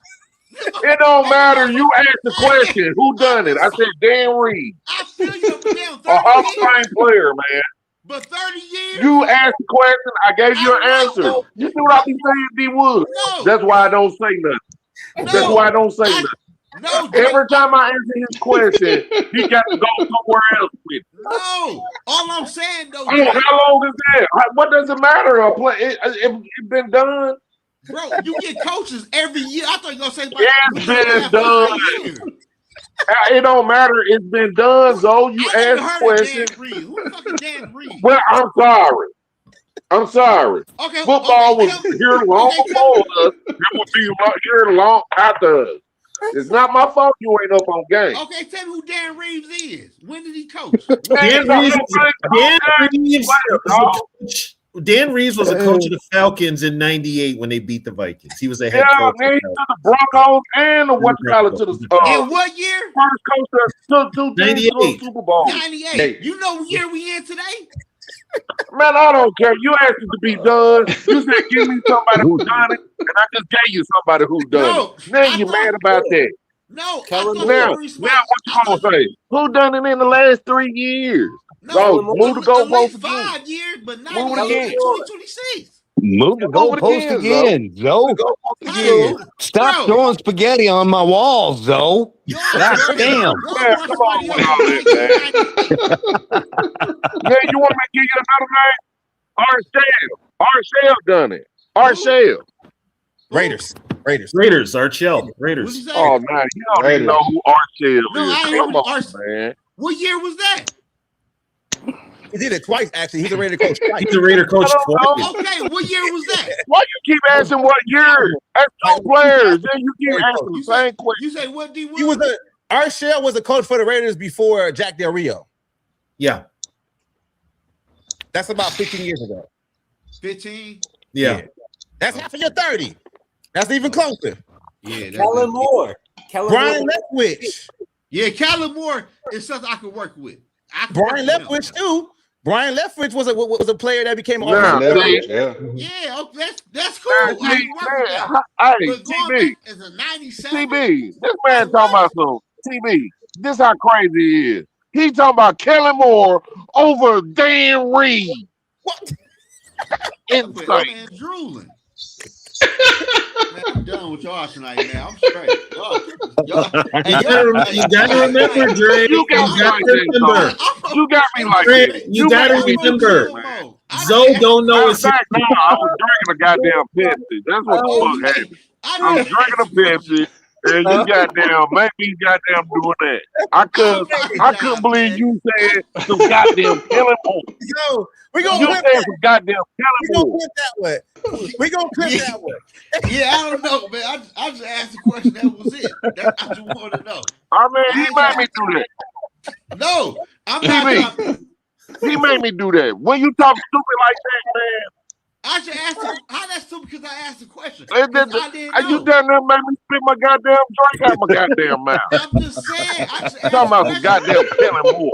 It don't matter. You asked the question. Who done it? I said Dan Reed, I feel you up and down a 30 Hall of years. Fame player, man. But 30 years? You asked the question. I gave you an answer. You see what I be saying, D Wood? No. That's why I don't say nothing. That's why I don't say nothing. No, Every time I answer his question, he got to go somewhere else with it. no. All I'm saying though, Oh, how long is that? What does it matter? It's been done. bro, you get coaches every year. I thought you were gonna say It's been done. It don't matter. It's been done, Zoe. You asked the question. Who the fuck is Dan Reed? Well, I'm sorry. Okay, Football was here long before us. It will be here long after us. It's not my fault you ain't up on game. Okay, tell me who Dan Reeves is. When did he coach? Dan Reeves was a coach of the Falcons in '98 when they beat the Vikings. He was a head coach. Yeah, man, to the Broncos and the to the In what year? First coach to 98. Super Bowl. 98. You know what year we in today? Man, I don't care. You asked it to be done. You said give me somebody who done it, and I just gave you somebody who done it. Now you mad about that. No, now what you gonna say? Who done it in the last 3 years? No, move the goalpost 5 years, but not move it again. 2026. Move the goalpost again, Zoe. Stop throwing spaghetti on my walls, Zoe. God damn. Man, come on with all that, man. Man, you want me to give you another name? Arshell done it. Arshell. Raiders. Archell. Raiders. Oh, man, you don't even know who Arshell is. No, I ain't Come know on, man. What year was that? He did it twice, actually. He's a Raider coach twice. He's a Raider coach twice. Okay, what year was that? Why you keep asking what year? That's no players. Then you keep asking the same question. You say what, D? Arshell was a coach for the Raiders before Jack Del Rio. Yeah. That's about 15 years ago. 15? Yeah. That's half of your 30. That's even closer. Yeah. Kellen Moore. Brian Leftwich. Yeah, Kellen Moore is something I could work with. Brian Leftwich too. Brian Leftwich was a player that became Yeah, that's cool. Hey, TB. As a 97. TB, this man talking about some TB. This how crazy he is. He talking about Kellen Moore over Dan Reed. What? Insane. Man, drooling. Man, I'm done with y'all tonight, man. I'm straight. You gotta remember, Dre. You got me like this. You gotta remember. Zoe don't know it's. I was drinking a goddamn Pepsi. That's what the fuck happened. I was drinking a Pepsi. And you goddamn, make me goddamn doing that. I couldn't believe you said some goddamn Kellen Moore. Yo, we gonna you said some goddamn Kellen Moore. We gonna clip that way. Yeah, I don't know, man. I just asked the question. That was it. I just want to know. I mean, he made me do that. No, I'm not. He made me do that. When you talk stupid like that, man. I should ask him how that's stupid because I asked the question. You down there make me spit my goddamn drink out my goddamn mouth. I'm just saying. Talking about some goddamn Kellen Moore.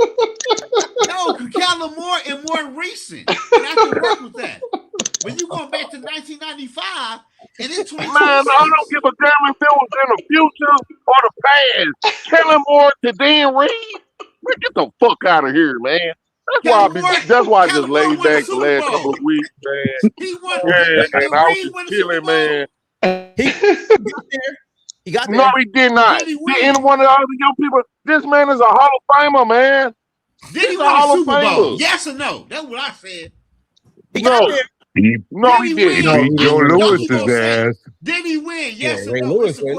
No, because Kellen Moore is more recent. And I can work with that. When you going back to 1995 and it's 20. Man, I don't give a damn if it was in the future or the past. Kellen Moore to Dan Reed? Man, get the fuck out of here, man. That's why I just laid back the last couple of weeks, man. And I was just chilling, man. He got there. No, he did not. Did any one of the other young people? This man is a Hall of Famer, man. Did he win a Super Bowl? Yes or no? That's what I said. He got there. No, he didn't. Joe Lewis's ass. Did he win? Yes or Ray no? Lewis. All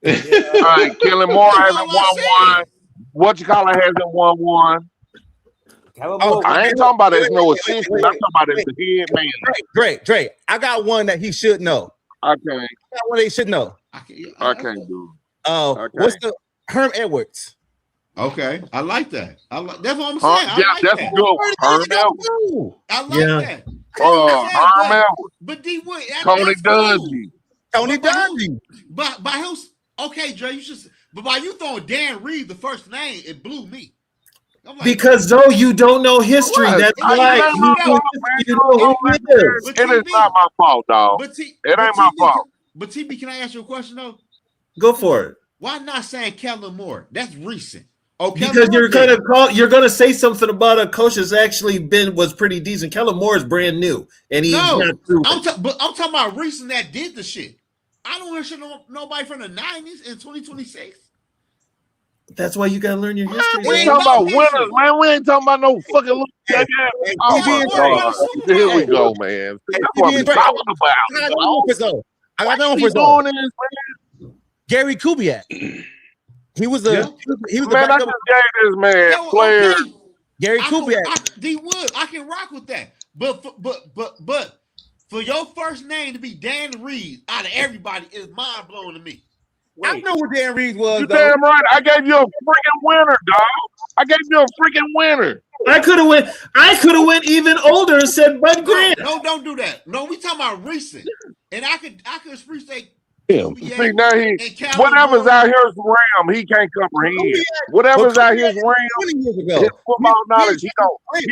right, Kellen Moore hasn't won one. What you call it hasn't won one. I ain't talking about it as no assistant. I'm talking about it as the head man. Dre, I got one that he should know. I can't. I got one that he should know. I can't do it. Oh, what's the Herm Edwards? Okay, I like that. That's what I'm saying. Yeah, I like that's that. good. Herm Edwards. I like that. Herm Edwards. But D Wood, Tony that's cool. Dungy. Tony Dungy. But by who's okay, Dre? You just but by you throwing Dan Reed the first name, it blew me. I'm like, because though you don't know history, What? that's I why don't know, man. you know who it is. But It is TB, not my fault, dog. but T, It but ain't my TB, fault. But TB, can I ask you a question though? Go for it. Why not saying Kellen Moore? That's recent. Oh, Because you're gonna say something about a coach that's actually was pretty decent. Kellen Moore is brand new, and he's not proven. I'm talking about recent that did the shit. I don't want to show nobody from the 90s in 2026. That's why you gotta learn your history. We ain't talking about winners, man. We ain't talking about no fucking little. Oh my God! Here we go, man. That's what I'm talking about. I got no doing this, man. Gary Kubiak. He was a man. I just gave this man player. Okay. Gary Kubiak. D Wood, I can rock with that. But for your first name to be Dan Reed out of everybody is mind blowing to me. I know what Dan Reed was. You damn right. I gave you a freaking winner, dog. I gave you a freaking winner. I could have went even older and said Bud Grant. No, don't do that. No, we talking about recent. And I could appreciate See, now whatever's out here is Ram, he can't comprehend. Whatever's out here is Ram, his football knowledge, he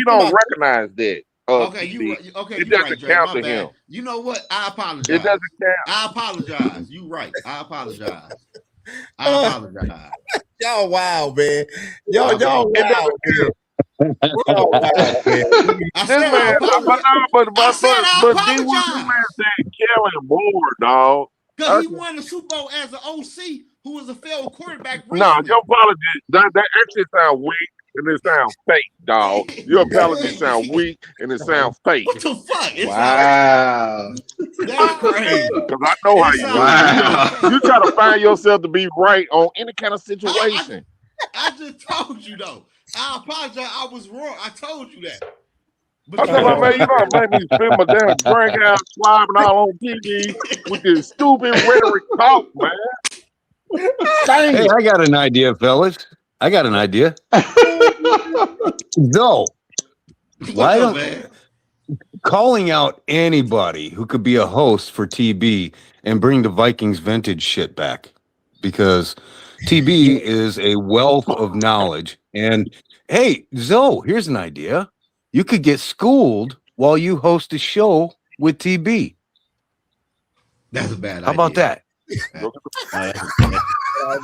don't recognize that. It doesn't count to him. You know what? I apologize. It doesn't count. I apologize. You right. I apologize. I apologize. Y'all wow, man. Y'all wow, man. I said I apologize. But D man said Kellen Moore, dog. Because he won the Super Bowl as an OC who was a failed quarterback. No, your apology, that actually sounds weak and it sounds fake, dog. Your apology sounds weak and it sounds fake. What the fuck? Wow. That's crazy. Because I know how you try to find yourself to be right on any kind of situation. I just told you, though. I apologize. I was wrong. I told you that. I said, man, you don't make me spend my damn drink out slobbing all on TV with this stupid rhetoric talk, man. Hey, I got an idea, fellas. I got an idea. No. Why don't calling out anybody who could be a host for TB and bring the Vikings vintage shit back? Because TB is a wealth of knowledge. And hey, Zoe, here's an idea. You could get schooled while you host a show with TB. That's a bad idea. How about that?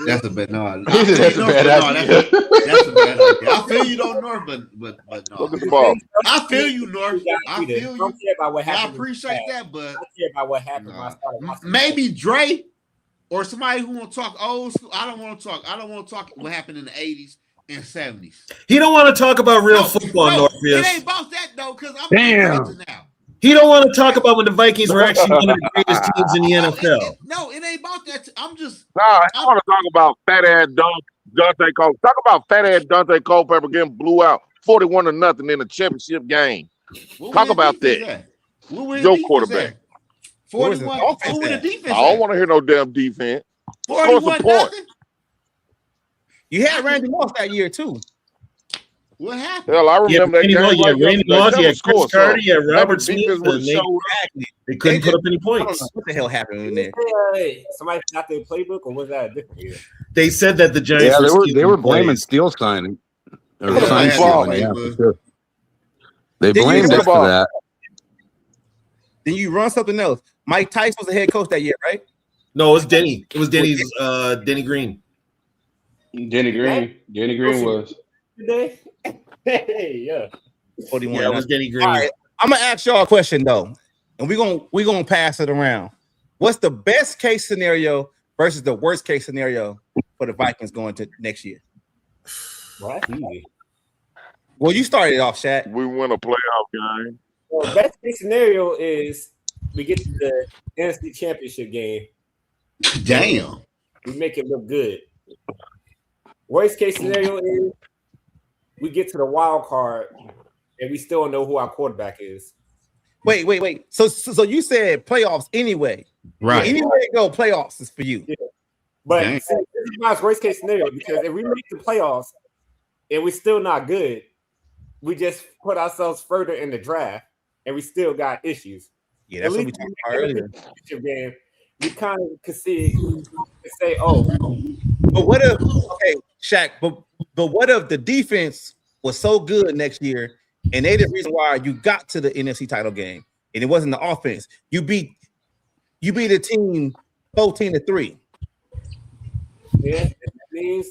That's a bad no. That's a bad idea. That's a bad idea. I feel you don't, North, but no. Look at the ball. I feel you, North. I feel you. I don't care about what I happened. appreciate that, but I care about what happened. When I started maybe Dre or somebody who want to talk old school. I don't want to talk what happened in the 80s and 70s. He don't want to talk about real football, Norpheus. It ain't about that though, because I'm Damn. now. He don't want to talk about when the Vikings were actually one of the greatest teams in the NFL. No, it ain't about that. I'm just. Nah, I want to talk about fat ass Dante Culpepper. Talk about fat ass Dante Culpepper getting blew out 41-0 in a championship game. Talk about that. Your quarterback. 41. Who with the defense? I don't want to hear no damn defense. 41-0. You had Randy Moss that year too. What happened? Hell, I remember that game. Yeah, Randy Moss, yeah, Chris Carter, yeah, Robert Smith. They couldn't put up any points. What the hell happened in there? Somebody got their playbook, or was that a different year? They said that the Giants. Yeah, they were blaming Steel signing. Or sign stealing, yeah, for sure. They blamed it for that. Then you run something else. Mike Tice was the head coach that year, right? No, it was Denny. It was Denny's Denny Green. Denny Green was. Hey, yeah. 41. Yeah, it was Denny Green. All right, I'm gonna ask y'all a question though, and we're gonna pass it around. What's the best case scenario versus the worst case scenario for the Vikings going to next year? Well, that's easy. Well, you started off, Shaq. We win a playoff game. Well, best case scenario is we get to the NFC Championship game. Damn. We make it look good. Worst case scenario is we get to the wild card and we still don't know who our quarterback is. Wait. So you said playoffs anyway. Right. Anyway to go, playoffs is for you. Yeah. But see, this is my worst case scenario because if we make the playoffs and we're still not good. We just put ourselves further in the draft, and we still got issues. Yeah, that's what we talked about earlier. Game, we kind of could see and say, "Oh, but what if? Okay, Shaq. But what if the defense was so good next year, and they the reason why you got to the NFC title game, and it wasn't the offense. You beat a team 14-3. Yeah, that means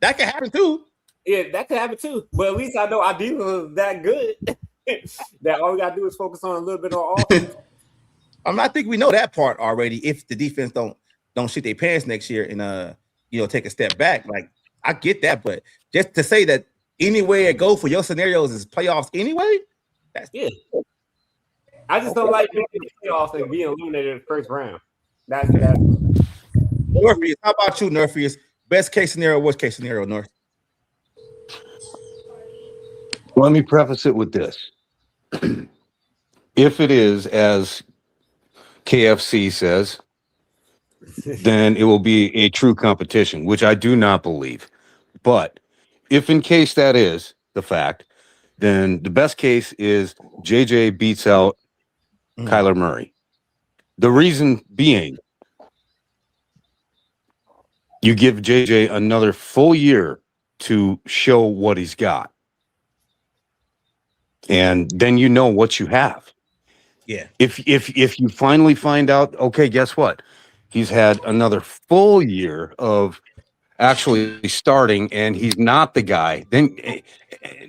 that can happen too. Yeah, that could happen too. But at least I know our defense was that good that all we gotta do is focus on a little bit on offense. I think we know that part already. If the defense don't shit their pants next year and take a step back, like I get that, but just to say that anywhere it go for your scenarios is playoffs anyway. That's I just don't like making the playoffs and being eliminated in the first round. That's Northeast. How about you, Northeast? Best case scenario, worst case scenario, North. Let me preface it with this. If it is as KFC says, then it will be a true competition, which I do not believe. But if in case that is the fact, then the best case is JJ beats out Kyler Murray. The reason being, you give JJ another full year to show what he's got. And then you know what you have. Yeah. If you finally find out, okay, guess what? He's had another full year of actually starting, and he's not the guy. Then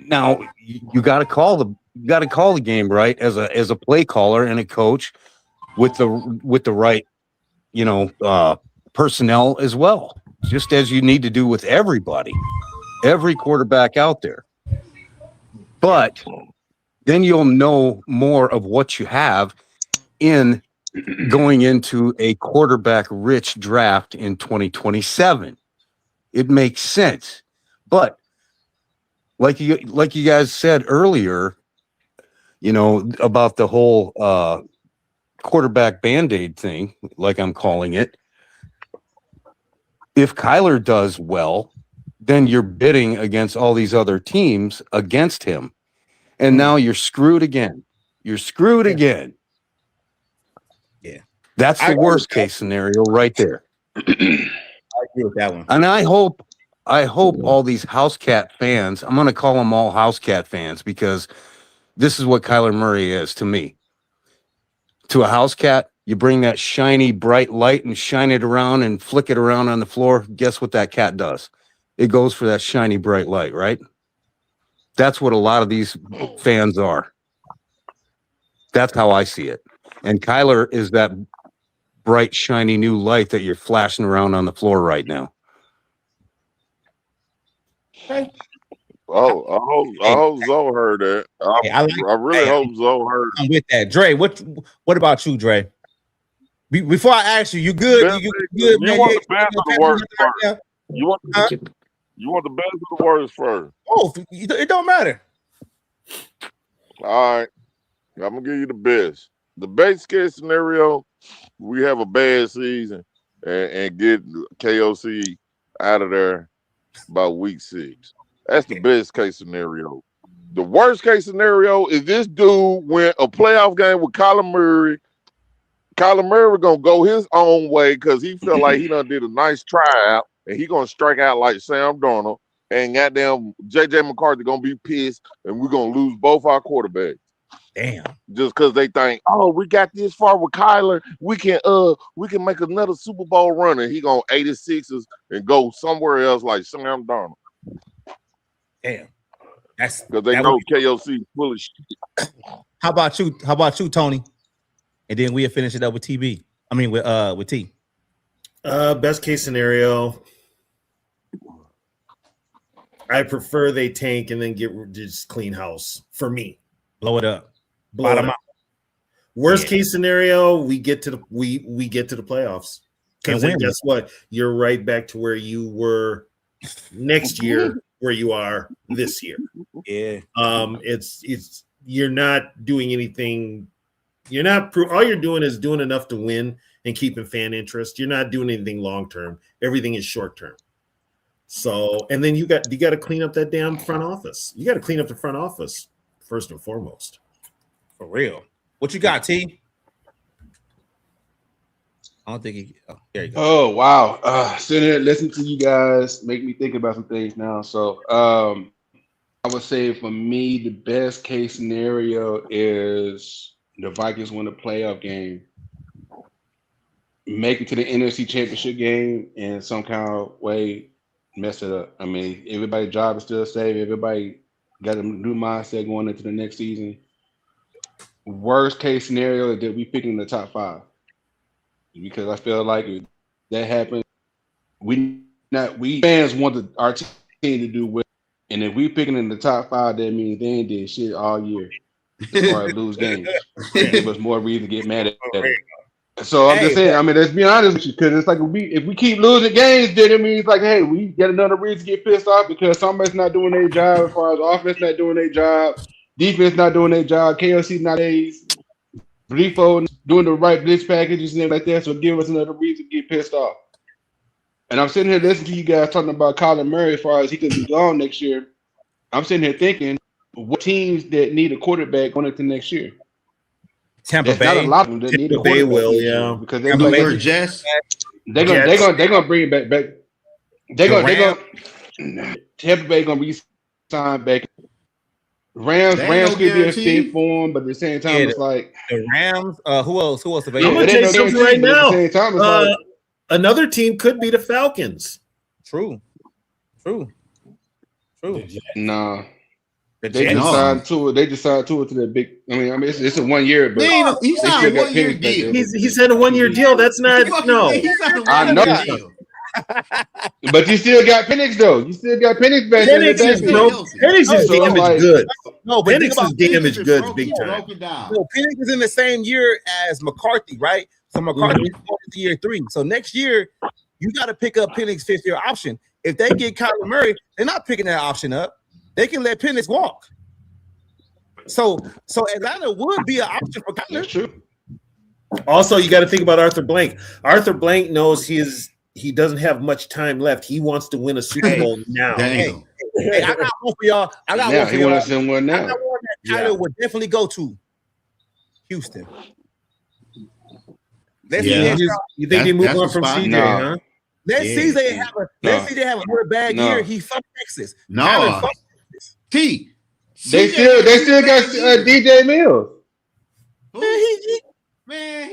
now you got to call the game right as a play caller and a coach with the right personnel as well, just as you need to do with everybody, every quarterback out there. But then you'll know more of what you have in going into a quarterback-rich draft in 2027. It makes sense. But like you guys said earlier, about the whole quarterback Band-Aid thing, like I'm calling it, if Kyler does well, then you're bidding against all these other teams against him. And now you're screwed again. Again. Yeah. That's the worst case scenario right there. I agree with that one. And I hope all these house cat fans, I'm going to call them all house cat fans because this is what Kyler Murray is to me. To a house cat, you bring that shiny, bright light and shine it around and flick it around on the floor. Guess what that cat does? It goes for that shiny, bright light, right? That's what a lot of these fans are. That's how I see it. And Kyler is that bright, shiny new light that you're flashing around on the floor right now. I hope Zoe heard that. I really hope Zoe heard. I'm with that. Dre, what about you, Dre? Before I ask you, you good? You good, you man? Want the best or the worst first? You want the best or the worst first? Oh, it don't matter. All right. I'm going to give you the best. The base case scenario, we have a bad season and get KOC out of there by week 6. That's the best case scenario. The worst case scenario is this dude win a playoff game with Kyler Murray. Kyler Murray going to go his own way because he felt like he done did a nice tryout and he going to strike out like Sam Darnold. And goddamn, J.J. McCarthy going to be pissed and we're going to lose both our quarterbacks. Damn. Just because they think, oh, we got this far with Kyler, we can make another Super Bowl run, and he gonna 86ers and go somewhere else like Sam Darnold. Damn. That's because they know KOC full of shit. How about you, Tony? And then we'll finish it up with TB. I mean with T. Best case scenario, I prefer they tank and then get just clean house for me. Blow it up. Bottom out. Worst case scenario, we get to the playoffs. Because then guess what? You're right back to where you were next year, where you are this year. Yeah. It's you're not doing anything. You're not all you're doing is doing enough to win and keeping fan interest. You're not doing anything long term. Everything is short term. So, and then you got to clean up that damn front office. You got to clean up the front office first and foremost. For real. What you got, T? I don't think he. Oh, there you go. Oh wow! Sitting here listening to you guys make me think about some things now. So, I would say for me, the best case scenario is the Vikings win a playoff game, make it to the NFC Championship game, and some kind of way mess it up. I mean, everybody's job is still safe. Everybody got a new mindset going into the next season. Worst case scenario is that we pick in the top 5. Because I feel like if that happens, we fans want our team to do well, and if we picking in the top 5, that means they ain't did shit all year as far as lose games. Give us more reason to get mad at it. So I'm just saying. I mean, let's be honest with you, because it's like if we keep losing games, then it means like, hey, we get another reason to get pissed off because somebody's not doing their job as far as offense not doing their job, defense not doing their job, KLC not A's. Brifo doing the right blitz packages and everything like that, so give us another reason to get pissed off. And I'm sitting here listening to you guys talking about Kyler Murray as far as he could be gone next year. I'm sitting here thinking, what teams that need a quarterback going into next year? Tampa Bay. Not a lot of them that need a Tampa Bay quarterback will, next year yeah. because New York Jets. They're gonna bring it back. Tampa Bay gonna re-sign back. Rams could be a fit for him, but at the same time, it's like the Rams. Who else? I'm gonna tell you something right now. At the same time, it's like another team could be the Falcons. True. Nah. They just signed to it. They just signed to it to that big. I mean, it's a 1 year, but he signed a 1 year deal. He said a 1 year deal. That's not no. I know. But you still got Penix though. You still got Penix back. Penix is damaged good. No, but Penix is damaged good big time. No, Penix is in the same year as McCarthy, right? So McCarthy is going to year 3. So next year, you got to pick up Penix 5th year option. If they get Kyler Murray, they're not picking that option up. They can let Penix walk. So Atlanta would be an option for Kyler. That's true. Also, you got to think about Arthur Blank. Arthur Blank knows he doesn't have much time left. He wants to win a Super Bowl now. Hey, I got one for y'all. I got one for y'all. He wants to send one now. I got one that Kyler would definitely go to. Houston. You think they move on from CJ, huh? Let's see they have a real bad year. He fucked Texas. No. T. They still got DJ Mills. Man,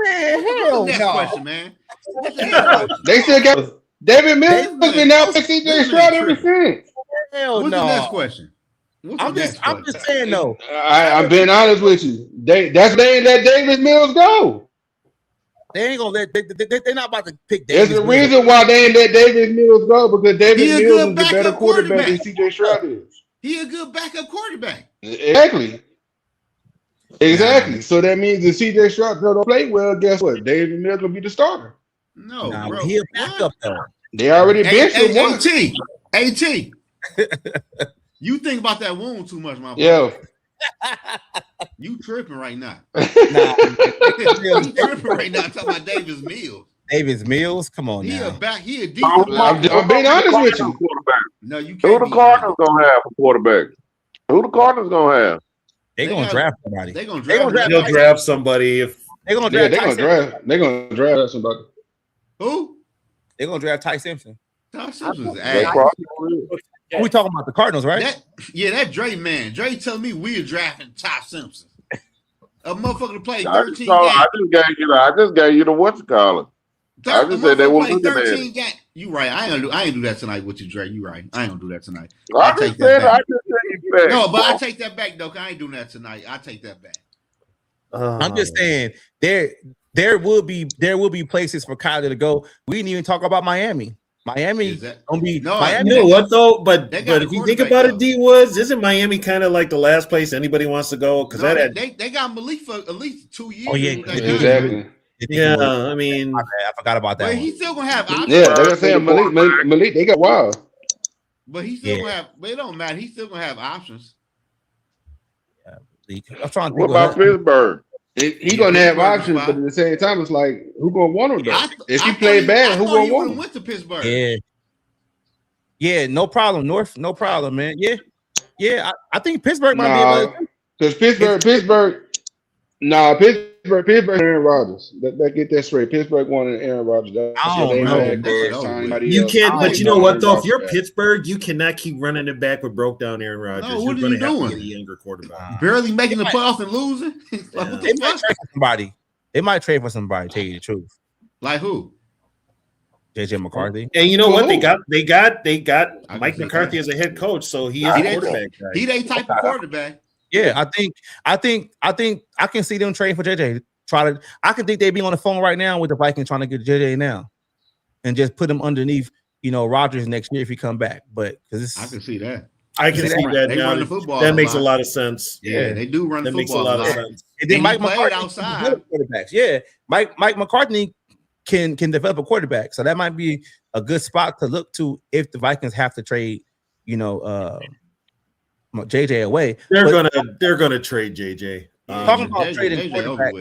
hell next no. question, man. They still got David Mills has been out for CJ Stroud ever since. Hell What's no. the next question? I'm just saying though. I'm being honest with you. They let David Mills go. They ain't gonna let. They're not about to pick. There's a reason why they ain't let David Mills go because David Mills is a better quarterback than CJ Stroud is. He a good backup quarterback. Exactly. So that means if CJ Stroud don't play well, guess what? David Mills will be the starter. No, bro. He a backup though. They already benched him once. AT. You think about that wound too much, my boy. Yeah. You tripping right now. You tripping right now talking about Davis Mills. Davis Mills, come on He now. he a decent. I'm being honest with you. No, you can't. Who the Cardinals gonna have for quarterback? Who the Cardinals gonna have? They're gonna draft somebody. They're gonna draft. They'll draft somebody if they're gonna draft. They're gonna draft somebody. Who? They're gonna draft Ty Simpson. Ty Simpson's ass. We talking about the Cardinals, right? That Dre man. Dre tell me we're drafting Ty Simpson. A motherfucker to play 13 games. I just gave you the what's it called. I just said they were looking at it. You right. I ain't do that tonight with you, Dre. You right. I ain't gonna do that tonight. I just said you back. No, but I take that back though. I ain't doing that tonight. I take that back. I'm just saying there will be places for Kyler to go. We didn't even talk about Miami. Miami gonna be Miami. You know what though? But if you think about it, D Woods, isn't Miami kind of like the last place anybody wants to go? Because they got Malik for at least 2 years. Oh yeah, exactly. Yeah, I mean, I forgot about that. But he's still gonna have options. Yeah, they're saying Malik. They got wild. But he's still gonna have. But it don't matter. He's still gonna have options. I'm trying to think. What about Pittsburgh? He's gonna have options, but at the same time, it's like who gonna want him though? If he played bad, who gonna want him? Went to Pittsburgh. Yeah. Yeah, no problem. North, no problem, man. Yeah. I think Pittsburgh might be able to. Because Pittsburgh, Aaron Rodgers. That get that straight. Pittsburgh wanted Aaron Rodgers. That's what they had. You can't, but you know what? Though, if you're Pittsburgh, you cannot keep running it back with broke down Aaron Rodgers. No, what you're are you doing? To get a younger quarterback, barely making the playoffs and losing. Like, what the They might trade for somebody. They might trade for somebody. Tell you the truth. Like who? JJ McCarthy. And you know what? They got Mike McCarthy as a head coach, so he is a quarterback guy. He that type of quarterback. Yeah, I think I can see them trading for JJ. I can think they'd be on the phone right now with the Vikings trying to get JJ now, and just put him underneath, Rodgers next year if he come back. But because I can see that. I can see that. They run the football. That makes a lot of sense. Yeah, they do run the football. Makes a lot of sense. And then Mike McCarthy outside. Quarterbacks. Yeah, Mike McCarthy can develop a quarterback, so that might be a good spot to look to if the Vikings have to trade, JJ away. They're gonna trade JJ. Talking about trading quarterback,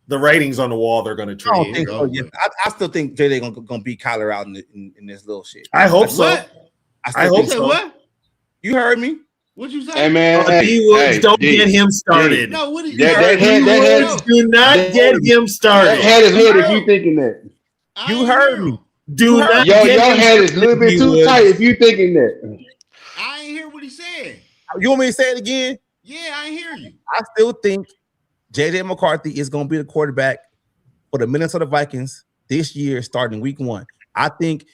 the writings on the wall. They're gonna trade. I don't think so. Yeah. I still think JJ gonna beat Kyler out in this little shit. I hope so. I hope so. What? You heard me? What you say? Hey man, don't get him started. No, what did do not get him started. That head is hood if you thinking that. You heard me. Do not. Your head is a little bit too tight if you thinking that. I ain't hear what he said. You want me to say it again? Yeah, I ain't hear you. I still think JJ McCarthy is going to be the quarterback for the Minnesota Vikings this year, starting week 1. I think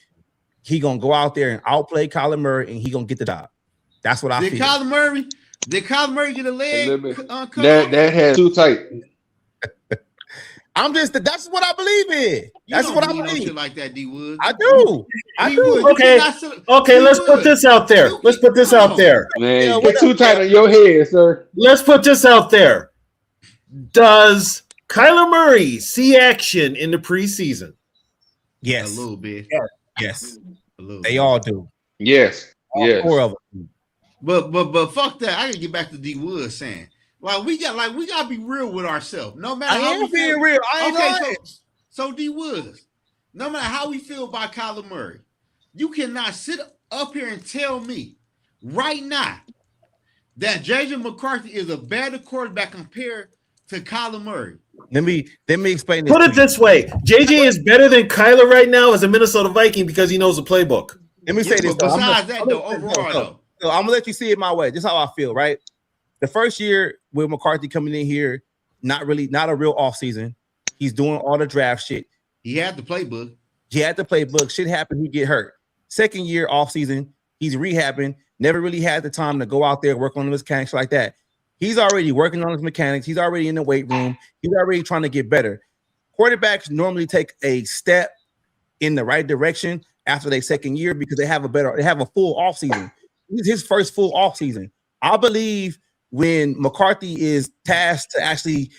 he going to go out there and outplay Kyler Murray, and he going to get the job. That's what I feel. Did Kyler Murray get a leg? That head too tight. That's what I believe in. That's what I believe. Shit like that, D Woods. I do. Okay. Let's put this out there. Man, get too tight on your head, sir. Let's put this out there. Does Kyler Murray see action in the preseason? Yes. A little bit. Yes. A little they all do. Yes. All 4 of them. But fuck that. I gotta get back to D Woods saying. We gotta be real with ourselves. No matter how we feel. Being real. I ain't lying. So D Woods, no matter how we feel about Kyler Murray, you cannot sit up here and tell me right now that JJ McCarthy is a better quarterback compared to Kyler Murray. Let me explain this. Put it this way: JJ is better than Kyler right now as a Minnesota Viking because he knows the playbook. Let me say this. Besides that, overall, so I'm gonna let you see it my way. This is how I feel, right? The first year with McCarthy coming in here, not a real offseason. He's doing all the draft shit. He had the playbook. Shit happened. He get hurt. Second year offseason, he's rehabbing. Never really had the time to go out there work on his mechanics like that. He's already working on his mechanics. He's already in the weight room. He's already trying to get better. Quarterbacks normally take a step in the right direction after their second year because they have a full offseason. This is his first full offseason. I believe when McCarthy is tasked to actually,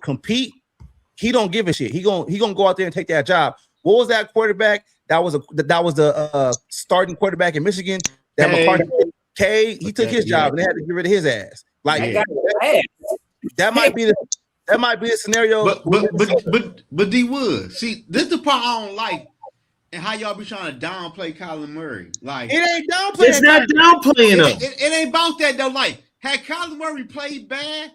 compete, he don't give a shit. He gonna go out there and take that job. What was that quarterback? That was the starting quarterback in Michigan. That McCarthy, he took his job and they had to get rid of his ass. That might be the scenario. But D Wood, see, this is the part I don't like, and how y'all be trying to downplay Kyler Murray. Like, it ain't downplaying. It's not downplaying him. It ain't about that though. Like, had Kyler Murray played bad?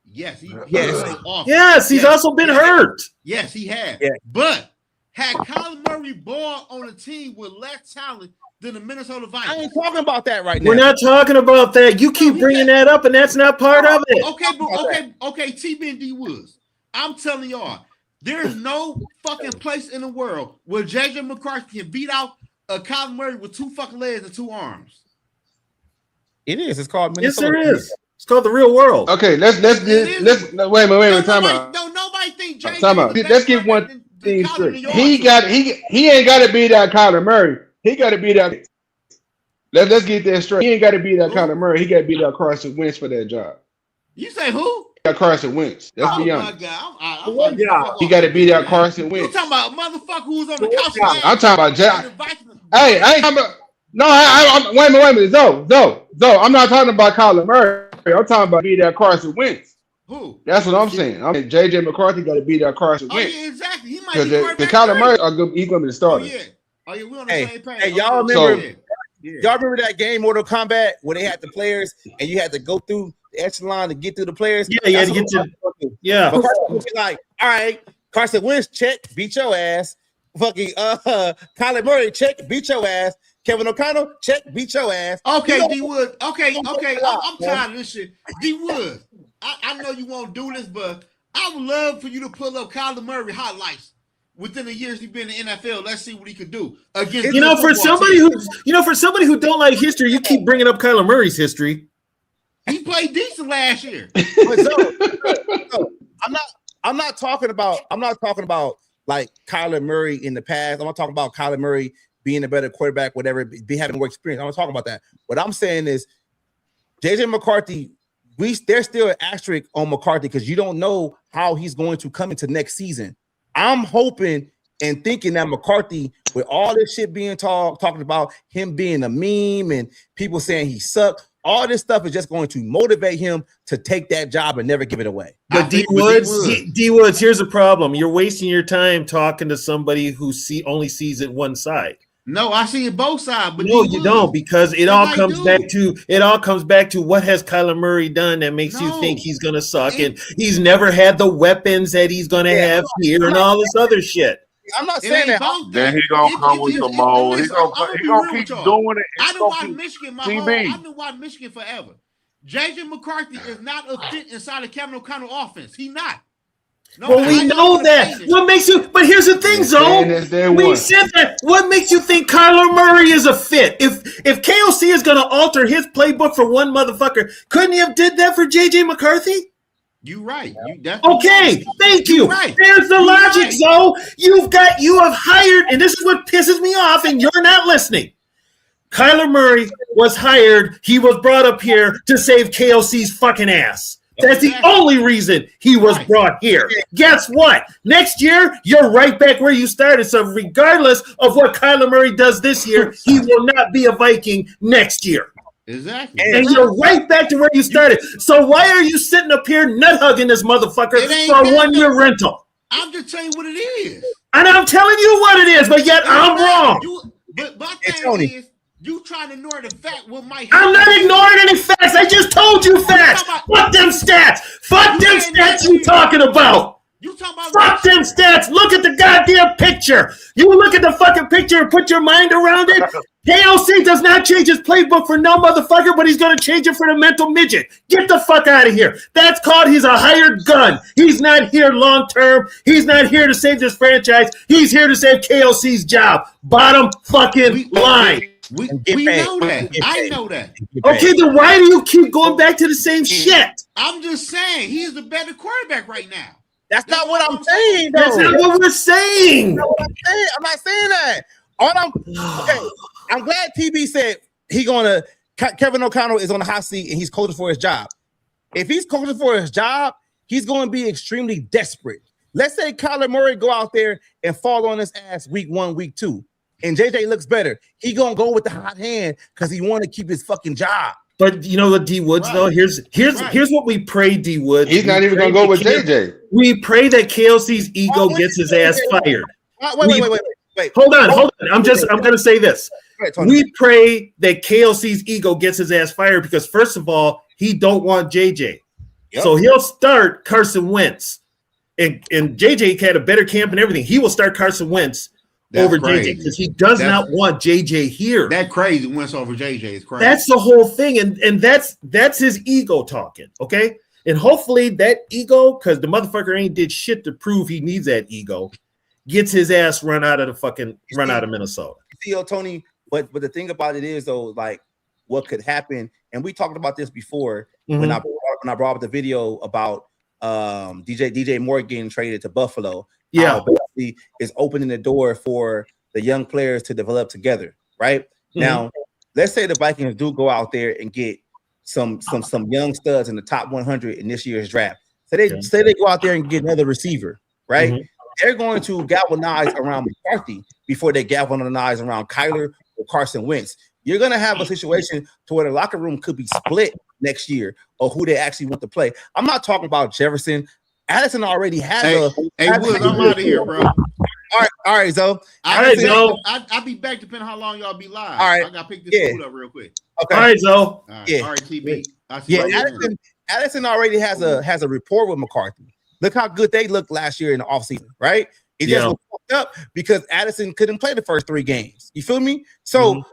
Yes, he's also been hurt. Yes, he has. Yeah. But had Kyler Murray ball on a team with less talent than the Minnesota Vikings. I ain't talking about that right now. We're not talking about that. You keep bringing that up, and that's not part of it. Okay, TB and D Woods. I'm telling y'all, there's no fucking place in the world where JJ McCarthy can beat out a Kyler Murray with 2 fucking legs and 2 arms. It is. It's called Minnesota. Yes, there is. It's called the real world. Okay, let's wait a minute. Time out. No, nobody think JJ. Time out. Let's get one thing straight. He ain't got to beat out Kyler Murray. He got to beat out. Let's get that straight. He ain't got to beat out Kyler Murray. He got to beat out Carson Wentz for that job. You say who? Carson Wentz. Let's be honest. My God. He got to beat out Carson Wentz. You talking about a motherfucker who's on the couch? I'm talking about Jack. Hey, I ain't talking about. No, wait a minute. Zoe. I'm not talking about Kyler Murray. I'm talking about beat out Carson Wentz. Who? That's what I'm saying. JJ McCarthy got to beat out Carson Wentz. Oh yeah, exactly. He might be the Kyler Murray he's going to be the starter. Oh yeah, we're on the same page. Hey, y'all remember? Y'all remember that game, Mortal Kombat, where they had the players and you had to go through the echelon to get through the players? Yeah, you had to get to. Yeah. But Carson would be like, all right, Carson Wentz, check, beat your ass. Fucking Kyler Murray, check, beat your ass. Kevin O'Connell, check, beat your ass. Okay, D Wood. Okay. I'm tired of this shit. D Wood, I know you won't do this, but I would love for you to pull up Kyler Murray highlights within the years he's been in the NFL. Let's see what he could do against. For somebody who don't like history, you keep bringing up Kyler Murray's history. He played decent last year. I'm not talking about like Kyler Murray in the past. I'm not talking about Kyler Murray being a better quarterback, whatever, be having more experience. I'm not talking about that. What I'm saying is JJ McCarthy, there's still an asterisk on McCarthy because you don't know how he's going to come into next season. I'm hoping and thinking that McCarthy, with all this shit being talking about him being a meme and people saying he sucked, all this stuff is just going to motivate him to take that job and never give it away. But D Woods, here's the problem. You're wasting your time talking to somebody who only sees it one side. No, I see it both sides. But no, you don't, because it all comes back to what has Kyler Murray done that makes you think he's gonna suck, and he's never had the weapons that he's gonna have here and all this other shit. I'm not saying that. Then he gonna come with some more. He gonna keep doing it. I done watched Michigan I've been watching Michigan forever. JJ McCarthy is not a fit inside of Kevin O'Connell offense. He not. No, well, we know that. What makes you? But here's the thing, Zoe. We said that. What makes you think Kyler Murray is a fit? If KOC is going to alter his playbook for one motherfucker, couldn't he have did that for JJ McCarthy? You right. Okay, thank you. Right. There's the logic, Zoe. You have hired, and this is what pisses me off, and you're not listening. Kyler Murray was hired. He was brought up here to save KOC's fucking ass. That's the only reason he was brought here. Guess what? Next year, you're right back where you started. So regardless of what Kyler Murray does this year, he will not be a Viking next year. Exactly. And you're right back to where you started. So why are you sitting up here nut hugging this motherfucker for a 1 year rental? I'm just telling you what it is. And I'm telling you what it is, but yet I'm wrong. But my thing is, you trying to ignore the fact what might happen. I'm not ignoring any facts. I just told you facts. Fuck them stats. Fuck them stats you talking about. You talking about fuck them stats. Look at the goddamn picture. You look at the fucking picture and put your mind around it. KOC does not change his playbook for no motherfucker, but he's going to change it for the mental midget. Get the fuck out of here. That's called he's a hired gun. He's not here long term. He's not here to save this franchise. He's here to save KOC's job. Bottom fucking line. We know that. I know that. Okay, then why do you keep going back to the same shit? I'm just saying he's the better quarterback right now. That's not what I'm saying, though. That's not what we're saying. I'm not saying that. I'm glad TB said Kevin O'Connell is on the hot seat and he's coaching for his job. If he's coaching for his job, he's going to be extremely desperate. Let's say Kyler Murray go out there and fall on his ass week 1, week 2. And JJ looks better. He gonna go with the hot hand because he want to keep his fucking job. But you know what, D Woods though. Here's what we pray, D Woods. He's not even gonna go with JJ. We pray that KLC's ego gets his ass fired. Wait. Hold on. I'm gonna say this. We pray that KLC's ego gets his ass fired because first of all, he don't want JJ, so he'll start Carson Wentz, and JJ had a better camp and everything. He will start Carson Wentz. Over JJ because he does not want JJ here. That crazy Wentz over JJ is crazy. That's the whole thing, and that's his ego talking. Okay, and hopefully that ego, because the motherfucker ain't did shit to prove he needs that ego, gets his ass run out of Minnesota. See, Tony, but the thing about it is though, like what could happen, and we talked about this before when I brought up the video about DJ Moore getting traded to Buffalo. Yeah, basically is opening the door for the young players to develop together. Right now, let's say the Vikings do go out there and get some young studs in the top 100 in this year's draft. So they go out there and get another receiver. Right, they're going to galvanize around McCarthy before they galvanize around Kyler or Carson Wentz. You're going to have a situation to where the locker room could be split next year or who they actually want to play. I'm not talking about Jefferson. Addison already has Woods, I'm out of here, bro. All right, Zoe. I'll be back depending on how long y'all be live. All right. I gotta pick this food up real quick. Okay. All right, Zoe. All right, Yeah. all right, TB. I see Addison already has a rapport with McCarthy. Look how good they looked last year in the offseason, right? It just was fucked up because Addison couldn't play the first 3 games. You feel me? So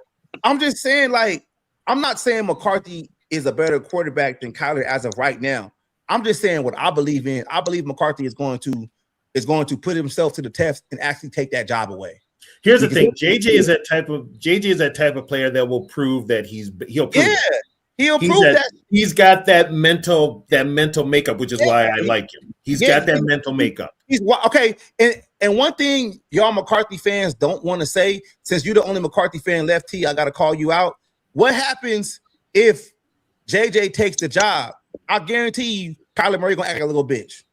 I'm just saying, like, I'm not saying McCarthy is a better quarterback than Kyler as of right now. I'm just saying what I believe in. I believe McCarthy is going to put himself to the test and actually take that job away. Here's the thing: JJ is that type of player that will prove that he'll prove. Yeah, he'll prove that he's got that mental makeup, which is why I like him. He's got that mental makeup. He's okay. And one thing y'all McCarthy fans don't want to say, since you're the only McCarthy fan left, T, I got to call you out. What happens if JJ takes the job? I guarantee you, Kyler Murray gonna act like a little bitch.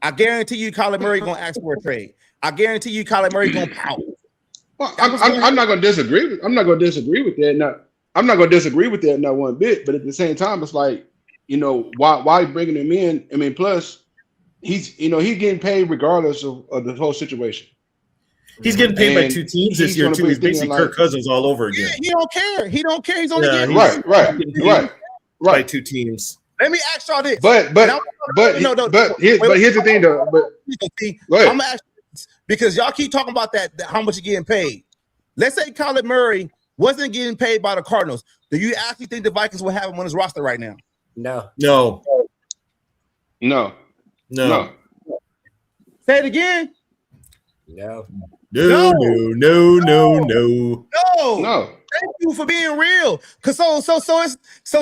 I guarantee you, Kyler Murray gonna ask for a trade. I guarantee you, Kyler Murray gonna pout. Well, I'm not gonna disagree. I'm not gonna disagree with that. I'm not gonna disagree with that not one bit. But at the same time, it's like, you know, why bringing him in? I mean, plus he's getting paid regardless of the whole situation. He's getting paid by 2 teams this year too. He's basically Kirk Cousins all over again. He don't care. He don't care. He's only getting right. By 2 teams. Let me ask y'all this. But here's the thing though. I'm gonna ask you this, because y'all keep talking about that how much you're getting paid. Let's say Kyler Murray wasn't getting paid by the Cardinals. Do you actually think the Vikings will have him on his roster right now? No. Say it again. No. Thank you for being real. Cause so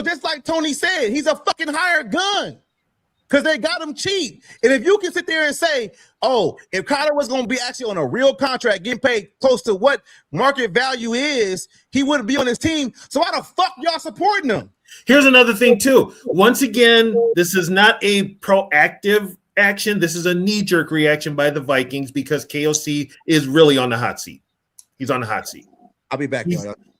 just like Tony said, he's a fucking hired gun. Cause they got him cheap. And if you can sit there and say, oh, if Kyler was gonna be actually on a real contract, getting paid close to what market value is, he wouldn't be on his team. So why the fuck y'all supporting him? Here's another thing too. Once again, this is not a proactive action. This is a knee-jerk reaction by the Vikings because KOC is really on the hot seat. He's on the hot seat. I'll be back.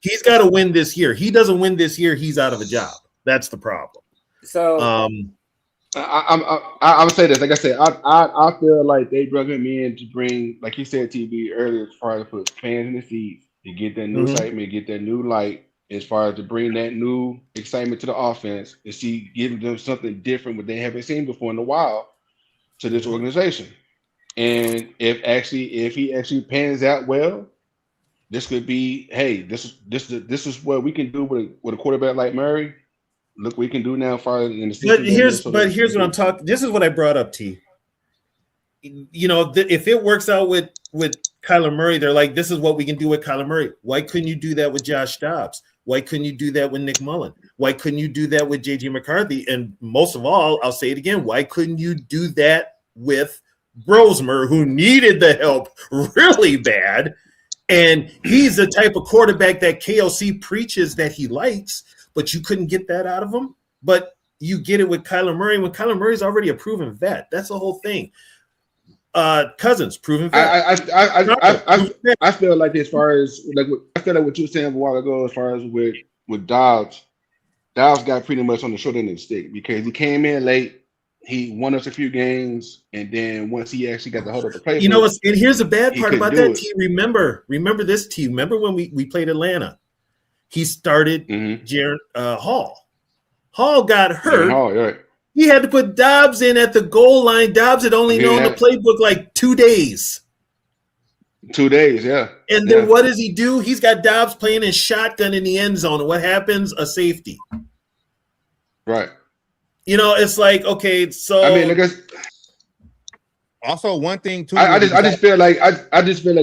He's got to win this year. He doesn't win this year, he's out of a job. That's the problem. So I'm gonna say this. Like I said, I feel like they brought him in to bring, like you said, TB earlier, as far as put fans in the seats, to get that new excitement, get that new light, as far as to bring that new excitement to the offense, and see, give them something different what they haven't seen before in a while to this organization. And if he actually pans out well, this could be, hey, this is what we can do with a quarterback like Murray. Look, we can do now far in the season. But here's what I'm talking. This is what I brought up, T. You know, if it works out with Kyler Murray, they're like, this is what we can do with Kyler Murray. Why couldn't you do that with Josh Dobbs? Why couldn't you do that with Nick Mullen? Why couldn't you do that with JJ McCarthy? And most of all, I'll say it again, why couldn't you do that with Brosmer, who needed the help really bad? And he's the type of quarterback that KOC preaches that he likes, but you couldn't get that out of him. But you get it with Kyler Murray when Kyler Murray's already a proven vet. That's the whole thing. Cousins, proven vet. I feel like as far as I feel like what you were saying a while ago, as far as with Dobbs got pretty much on the short end of the stick because he came in late. He won us a few games, and then once he actually got the hold of the playbook, you know what's, and here's the bad part about that, T. Remember this, T. Remember when we played Atlanta? He started Hall. Hall got hurt. Hall, right. He had to put Dobbs in at the goal line. Dobbs had only known the playbook like 2 days. 2 days, yeah. And then what does he do? He's got Dobbs playing in shotgun in the end zone. And what happens? A safety. Right. You know, it's like, okay, so I mean, I guess also one thing too. I just feel like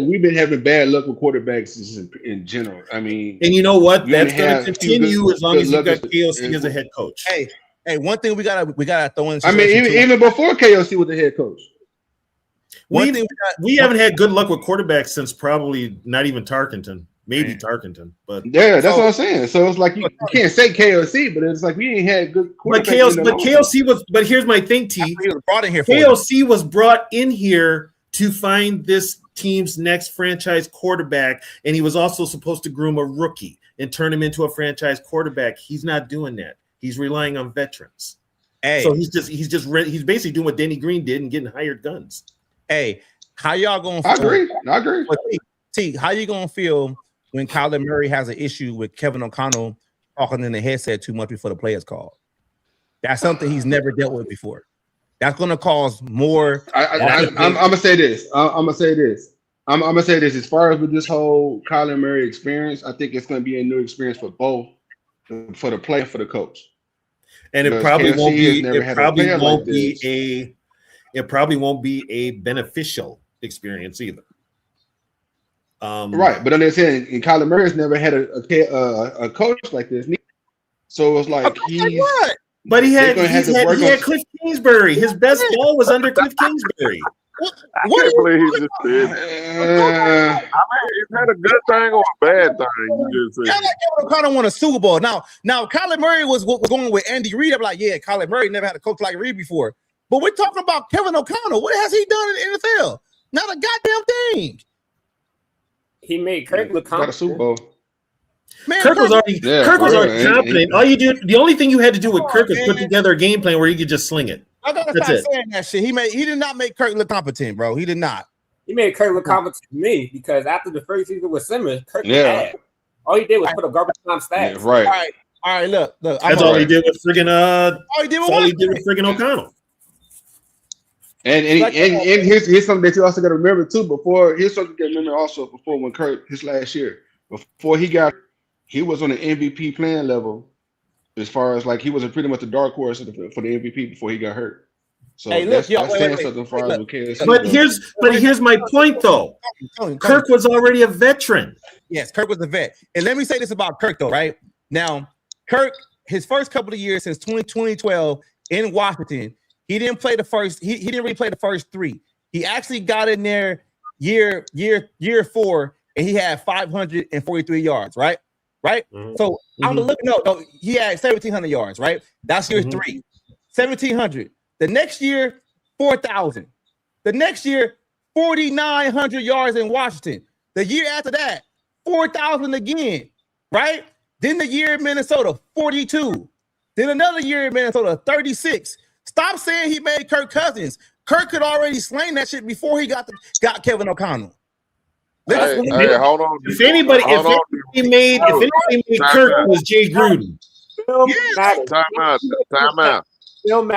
we've been having bad luck with quarterbacks in general. I mean, and you know what? That's going to continue as long as you got KOC as a head coach. Hey, one thing we gotta throw in. I mean, even before KOC was the head coach. We haven't had good luck with quarterbacks since probably not even Tarkenton. Maybe Tarkenton, but yeah, that's what I'm saying. So it's like you can't say KOC, but it's like we ain't had good quarterbacks. But KOC was. But here's my thing, T. He was brought in here. KOC was brought in here to find this team's next franchise quarterback, and he was also supposed to groom a rookie and turn him into a franchise quarterback. He's not doing that. He's relying on veterans. Hey, so he's basically doing what Denny Green did and getting hired guns. Hey. How y'all gonna I feel? agree. But T, how you gonna feel when Kyler Murray has an issue with Kevin O'Connell talking in the headset too much before the play is called? That's something he's never dealt with before. That's gonna cause more. I'm gonna say this. I'm gonna say this. I'm gonna say this. As far as with this whole Kyler Murray experience, I think it's gonna be a new experience for both, for the player, for the coach. And it Because probably KFC won't has be. never It had a probably player won't like be this. a. It probably won't be a beneficial experience either. Right, but I'm saying, and Kyler Murray's never had a coach like this. So it's like he's. But he had work on. Cliff Kingsbury. His best ball was under Cliff Kingsbury. I can't believe he just said that. I mean, is that a good thing or a bad thing? You just said. Yeah, like Kevin O'Connell won a Super Bowl. Now Kyler Murray was going with Andy Reid. I'm like, yeah, Kyler Murray never had a coach like Reid before. But we're talking about Kevin O'Connell. What has he done in the NFL? Not a goddamn thing. He made Kirk look got a Super Bowl. Man, Kirk was already confident. The only thing you had to do with Kirk was put together a game plan where he could just sling it. I gotta stop saying that shit. He did not make Kirk look competent, bro. He did not. He made Kirk look competent to me because after the first season with Simmons, Kirk was bad. All he did was put a garbage time stats. Yeah, right. All right. Look. That's all he did with friggin' O'Connell. And here's something that you also got to remember too. Here's something to remember also before when Kirk his last year before he was on the MVP playing level. As far as like he was pretty much the dark horse for the MVP before he got hurt. So that's saying something as far as KFC. But here's my point though. Kirk was already a veteran. Yes, Kirk was a vet. And let me say this about Kirk though, right? Now, Kirk, his first couple of years since 2012 in Washington, he didn't play the first. He didn't really play the first three. He actually got in there year 4, and he had 543 yards, right? Mm-hmm. So I'm looking up. No, he had 1,700 yards, right? That's year 3, 1,700. The next year, 4,000. The next year, 4,900 yards in Washington. The year after that, 4,000 again, right? Then the year in Minnesota, 42. Then another year in Minnesota, 36. Stop saying he made Kirk Cousins. Kirk could already slain that shit before he got Kevin O'Connell. Hey, hold on. If anybody made Kirk, it was Jay Gruden. Time out. Hold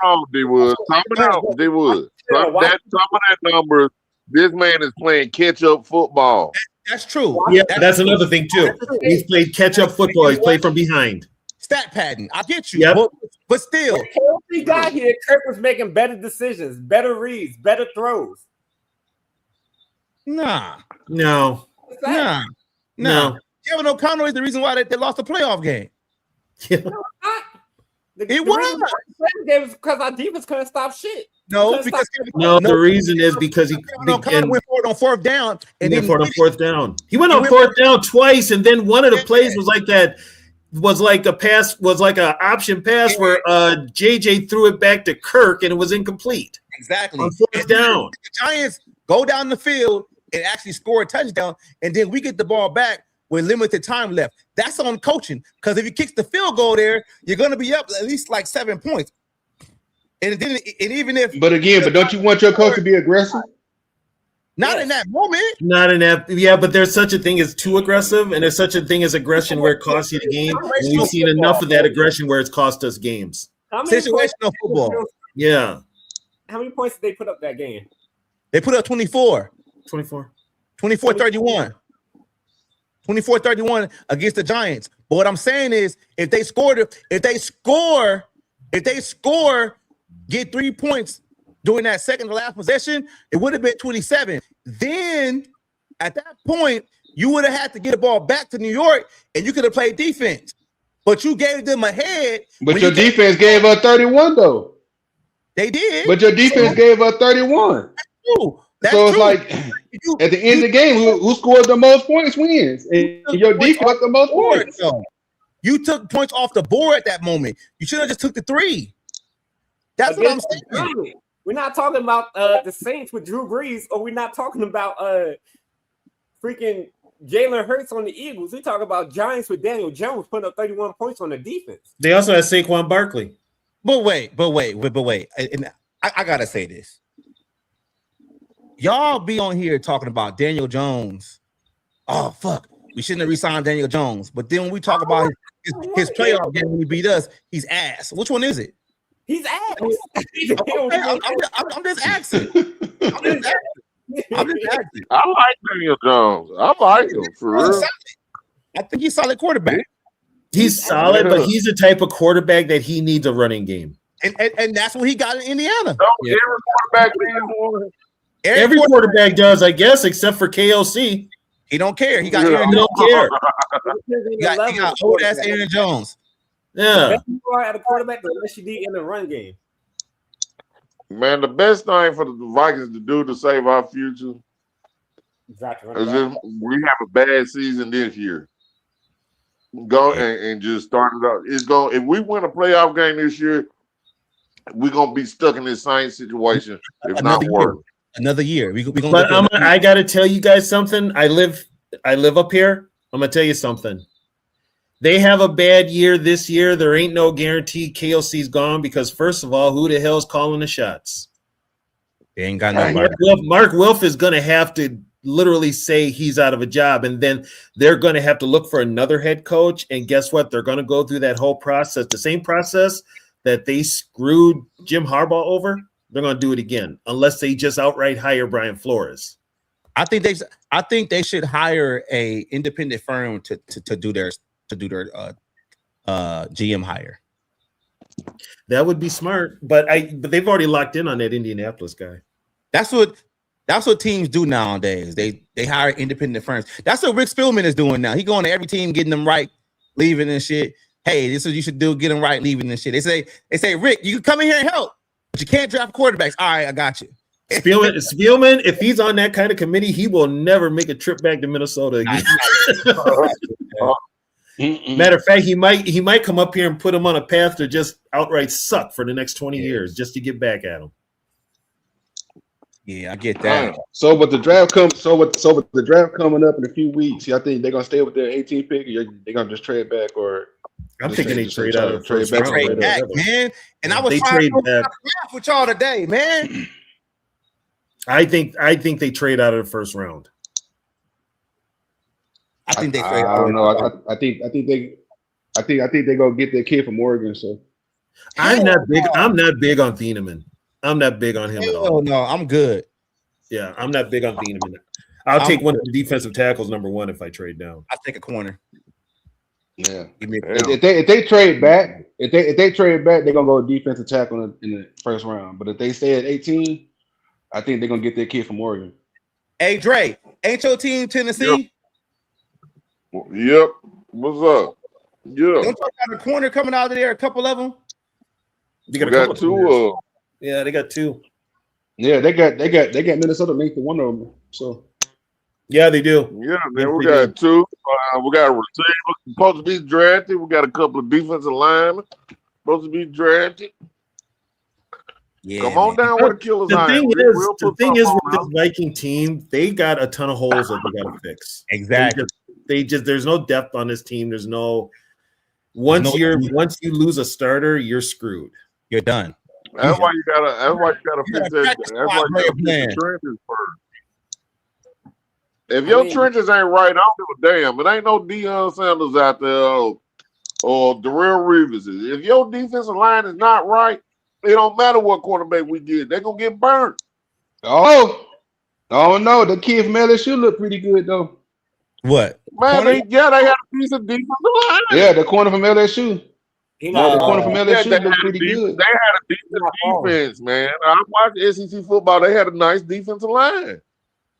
on, D-Wood. Some of that numbers, this man is playing catch-up football. That's true. Yeah, that's another thing, too. He's played catch-up football. He's played from behind. Stat padding. I get you. Yep. But still. When he got here, Kirk was making better decisions, better reads, better throws. No. Kevin O'Connell is the reason why they lost the playoff game. It was because our defense couldn't stop shit. The reason is because he went for it on fourth down and went for it on fourth down. He went on fourth down twice, and then one of the plays was like that. Was like an option pass where JJ threw it back to Kirk and it was incomplete. Exactly. On fourth down. The Giants go down the field and actually score a touchdown, and then we get the ball back with limited time left. That's on coaching, because if he kicks the field goal there, you're going to be up at least like 7 points. And don't you want your coach to be aggressive? Not in that moment. Yeah, but there's such a thing as too aggressive, and there's such a thing as aggression where it costs you the game. And we've seen enough of that aggression where it's cost us games. Situational football. Yeah. How many points did they put up that game? They put up 24. 24-31. 24-31 against the Giants. But what I'm saying is, if they score, get 3 points during that second to last possession, it would have been 27. Then at that point, you would have had to get the ball back to New York, and you could have played defense. But you gave them a head. But your defense gave up 31, though. They did. But your defense gave up 31. That's true. So it's like at the end of the game, who scored the most points wins. And your defense the most points. You took points off the board at that moment. You should have just took the 3. That's what I'm saying. We're not talking about the Saints with Drew Brees, or we're not talking about freaking Jalen Hurts on the Eagles. We talk about Giants with Daniel Jones putting up 31 points on the defense. They also had Saquon Barkley. But wait. And I gotta say this. Y'all be on here talking about Daniel Jones. Oh fuck, we shouldn't have re-signed Daniel Jones. But then when we talk about his playoff game when he beat us, he's ass. Which one is it? He's ass. I'm just asking. I'm just asking. I like Daniel Jones. I like him for real. I think he's a solid quarterback. He's solid, but he's the type of quarterback that he needs a running game. And that's what he got in Indiana. Every quarterback needs one. Every quarterback does, I guess, except for KLC. He don't care. He got He don't care. He got old ass Aaron Jones. Yeah. You are at a quarterback the less you need in the run game. Man, the best thing for the Vikings to do to save our future Exactly. is if we have a bad season this year. Go and just start it out. It's going. If we win a playoff game this year, we're gonna be stuck in this same situation. If not worse. Another year. But I got to tell you guys something. I live up here. I'm gonna tell you something. They have a bad year this year. There ain't no guarantee KLC's gone because, first of all, who the hell's calling the shots? They ain't got nobody. Mark Wilf is going to have to literally say he's out of a job, and then they're going to have to look for another head coach. And guess what? They're going to go through that whole process, the same process that they screwed Jim Harbaugh over. They're going to do it again, unless they just outright hire Brian Flores. I think they should hire a independent firm to do their GM hire. That would be smart, but they've already locked in on that Indianapolis guy. That's what teams do nowadays. They hire independent firms. That's what Rick Spielman is doing now. He going to every team, getting them right, leaving and shit. Hey, this is what you should do, get them right, leaving and shit. They say, Rick, you can come in here and help, but you can't draft quarterbacks. All right, I got you. Spielman, if he's on that kind of committee, he will never make a trip back to Minnesota again. Matter of fact, he might come up here and put him on a path to just outright suck for the next 20 years just to get back at him. Yeah, I get that. So with the draft coming up in a few weeks, I think they're gonna stay with their 18th pick. Or they're gonna just trade back, or I'm thinking they trade out of the first round. Trade back, man. And I was trying to draft with y'all today, man. I think they trade out of the first round. I think they trade. I don't know. I think they go get their kid from Oregon. So I'm not big on Thieneman. I'm not big on him at all. No, I'm good. Yeah, I'm not big on Thieneman. I'll take one of the defensive tackles, number one, if I trade down. I'll take a corner. Yeah. If they trade back, they're gonna go defensive tackle in the first round. But if they stay at 18, I think they're gonna get their kid from Oregon. Hey Dre, ain't your team Tennessee? Yep. What's up? Yeah. Don't you got a corner coming out of there? A couple of them. They got two. Yeah, they got two. Yeah, they got Minnesota linked to one of them. So yeah, they do. Yeah, man, we got two. We got a receiver supposed to be drafted. We got a couple of defensive linemen supposed to be drafted. Yeah, come on down with the killers. The thing is with this Viking team, they got a ton of holes that they got to fix. Exactly. There's no depth on this team. There's no once you lose a starter, you're screwed. You're done. That's why you gotta fix that. That's why you gotta fix the trenches first. If your trenches ain't right, I don't give a damn. It ain't no Deion Sanders out there or Darrell Reeves. If your defensive line is not right, it don't matter what quarterback we get. They're gonna get burnt. Oh no, the kid from LSU look pretty good though. What? Man, they had a decent defensive line. Yeah, the corner from LSU. The corner from LSU looked pretty good. They had a decent defense, man. I watched SEC football. They had a nice defensive line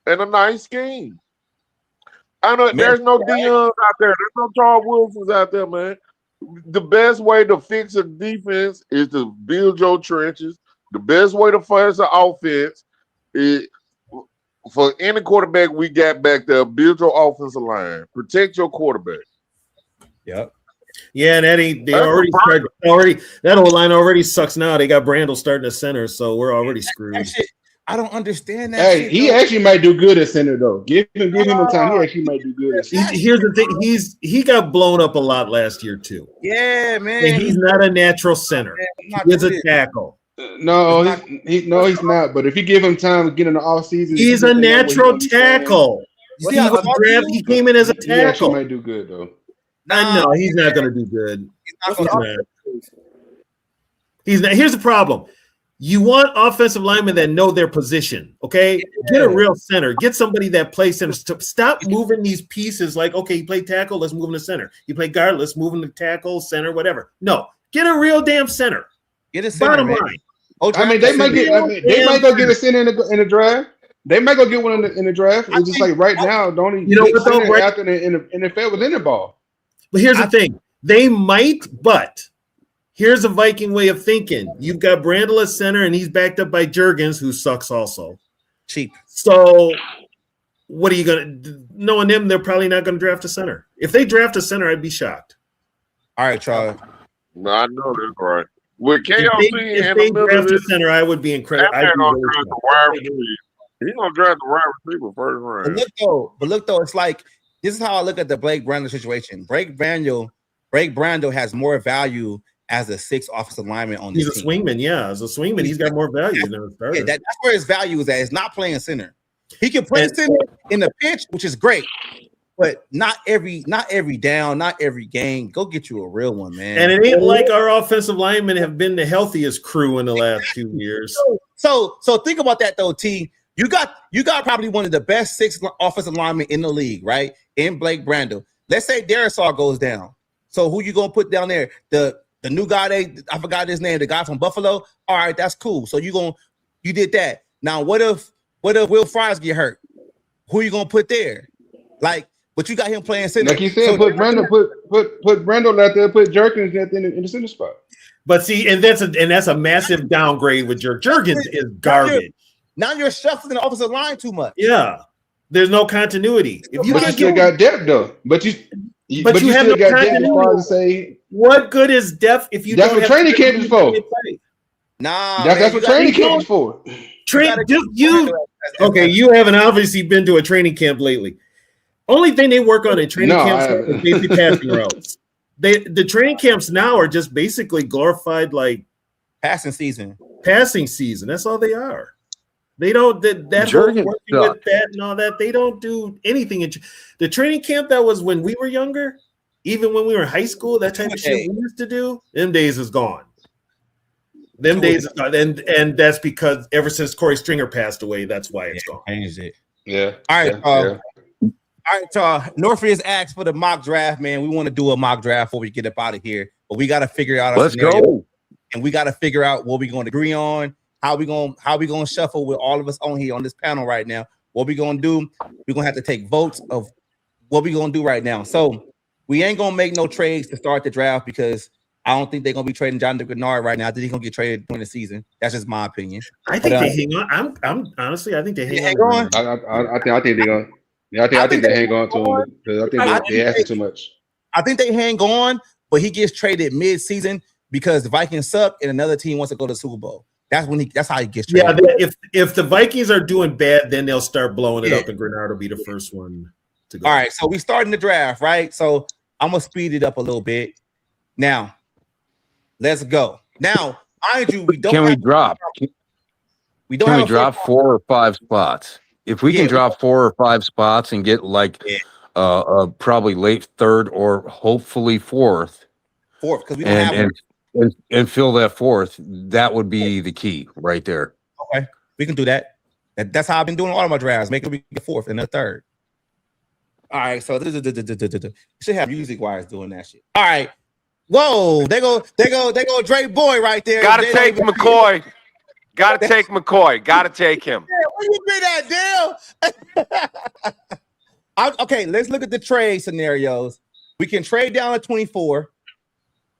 and a nice scheme. I know there's no Deions out there. There's no Charles Wilsons out there, man. The best way to fix a defense is to build your trenches. The best way to fix an offense is for any quarterback we got back there, build your offensive line. Protect your quarterback. Yep. Yeah, and that whole line already sucks now. They got Brandel starting at center, so we're already screwed. I don't understand that. Hey, he actually might do good at center though. Give him the time. He actually might do good at center. Here's the thing: he got blown up a lot last year too. Yeah, man. And he's not a natural center. He's a tackle. No, he's not. But if you give him time to get in the offseason, He's a natural tackle. See how He came in as a He actually tackle. might do good though. No, he's not going to do good. He's not gonna- He's not. Here's the problem. You want offensive linemen that know their position, okay? Get a real center. Get somebody that plays center. Stop moving these pieces like, okay, you play tackle, let's move him to center. You play guard, let's move him to tackle, center, whatever. No, get a real damn center. Get a center, Bottom man. line. I mean, they might go get a center in the draft. They might go get one in the draft. It's just like right now, don't even You know what, though, center right- after the NFL was in the ball. But here's the thing. They might, but here's a Viking way of thinking. You've got Brandel at center, and he's backed up by Jurgens, who sucks also. Cheap. So what are you going to – knowing them, they're probably not going to draft a center. If they draft a center, I'd be shocked. All right, Charlie. No, I know that's right. With KLC If they draft a center, I would be incredible. that man gonna draft the wide receiver. He's gonna draft the wide receiver first round. But look though, it's like this is how I look at the Blake Brandel situation. Blake Brandel has more value as a sixth offensive lineman on this He's a team. swingman, yeah. As a swingman, he's got more value than a starter. Yeah, that's where his value is at. It's not playing center. He can play center in the pitch, which is great, but not every down, not every game. Go get you a real one, man. And it ain't like our offensive linemen have been the healthiest crew in the last 2 years. So think about that though, T. You got probably one of the best six offensive linemen in the league, right? In Blake Brandel. Let's say Darisaw goes down. So who you gonna put down there? The new guy I forgot his name, the guy from Buffalo. All right, that's cool. So you did that. Now what if Will Fries get hurt? Who you gonna put there? Like, but you got him playing center. Like you said, put Brandel out there, put Jerkins at in the center spot. But see, and that's a massive downgrade with Jurgens is garbage. Now you're shuffling the offensive line too much. Yeah, there's no continuity. If you But you still got depth though. But you have still no got depth as continuity. far as say What good is depth if you? That's don't what have training camp is for. Nah, that's what training camp is for. Okay, you haven't obviously been to a training camp lately. Only thing they work on in training camps is basic passing routes. The training camps now are just basically glorified like passing season. That's all they are. They don't that whole working with that and all that. They don't do anything. The training camp that was when we were younger, even when we were in high school, that type of shit we used to do. Them days is gone. Them days is gone, and that's because ever since Corey Stringer passed away, that's why it's gone. Changed it. Yeah. All right. All right, Norfolk asked for the mock draft, man. We want to do a mock draft before we get up out of here, but we got to figure out. Let's go. And we got to figure out what we're going to agree on. How we going to shuffle with all of us on here on this panel right now. What we going to do? We're going to have to take votes of what we going to do right now. So we ain't going to make no trades to start the draft because I don't think they're going to be trading John Grenard right now. I think he's going to get traded during the season. That's just my opinion. I think they hang on. I'm honestly, I think they hang on. I think they're going. Yeah, I think they hang on to him because I think they ask too much. I think they hang on, but he gets traded mid-season because the Vikings suck and another team wants to go to the Super Bowl. That's how he gets traded. Yeah, if the Vikings are doing bad, then they'll start blowing it up, and Grenard will be the first one to go. All right, so we starting the draft, right? So I'm gonna speed it up a little bit. Now, let's go. Now, mind you, we don't. Can we drop? We don't. Can we drop 4 or 5 spots? If we can drop 4 or 5 spots and get like probably late third or hopefully fourth, because we don't have and fill that fourth, that would be the key right there. Okay, we can do that. That's how I've been doing all of my drafts, making me a fourth and a third. All right, so you should have music wires doing that shit. All right, whoa, they go, Dre Boy right there. Gotta take McCoy. Gotta take McCoy. Gotta take him. Yeah, where you been at, Dale? Okay, let's look at the trade scenarios. We can trade down to 24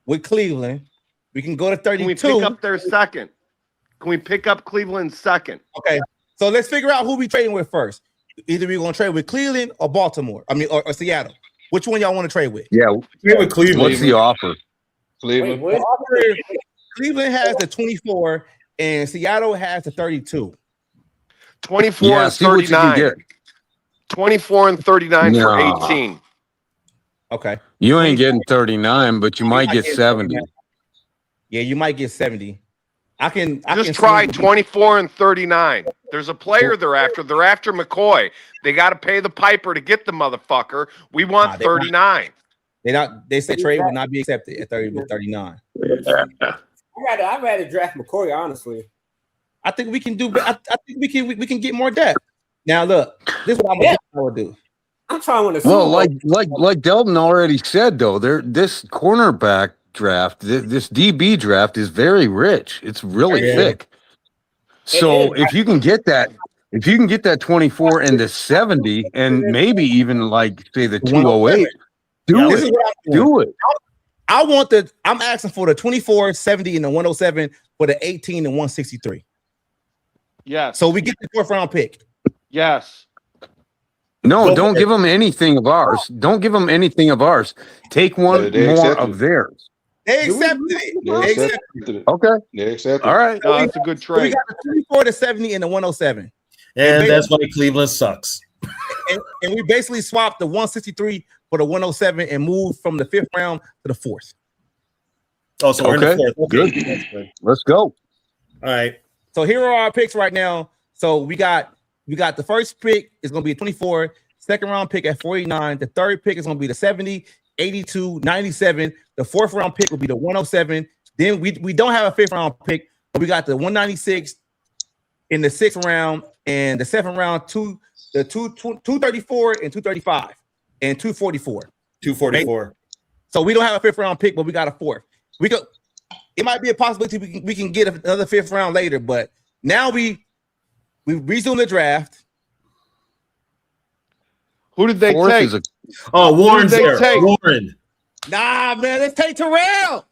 with Cleveland. We can go to 32. Can we pick up their second? Can we pick up Cleveland's second? Okay, so let's figure out who we trading with first. Either we're going to trade with Cleveland or Baltimore. I mean, or Seattle. Which one y'all want to trade with? Yeah, trade with Cleveland. What's the offer? Cleveland. Cleveland has the 24 and Seattle has the 32. 24 and 39. 24 and 39 for 18. Okay. You ain't getting 39, but you might get 70. Yeah, you might get 70. I can try see- 24 and 39. There's a player they're after. They're after McCoy. They got to pay the piper to get the motherfucker. We want 39. They said trade would not be accepted at 30 to 39. I'd rather draft McCoy, honestly. I think we can do. I think we can get more depth. Now look, this is what I would do. I'm trying to win a Super Well, Bowl. like Delton already said, though, this cornerback draft, this DB draft is very rich. It's really thick. So if you can get that 24 and the 70, and maybe even like say the 208, do it. I'm asking for the 24, 70, and the 107 for the 18 and 163. Yes. So we get the 4th round pick. Yes. No, don't give them anything of ours. Don't give them anything of ours. Take one more of theirs. They accepted it. Okay. They accepted it. All right. No, that's a good So we trade. got the 24, the 70, and the 107. And that's why Cleveland sucks. And we basically swapped the 163 for the 107 and moved from the 5th round to the 4th. Oh, so we're in the 4th. Good. That's good. Let's go. All right. So here are our picks right now. So we got the first pick is going to be a 24, second round pick at 49. The third pick is going to be the 70, 82, 97. The 4th round pick will be the 107. Then we don't have a 5th round pick, but we got the 196 in the 6th round and the 7th round, 234 and 235 and 244. 244. So we don't have a 5th round pick, but we got a 4th. It might be a possibility we can get another 5th round later, but now we resume the draft. Who did they take? Warren's there. Warren. Nah, man, let's take Terrell.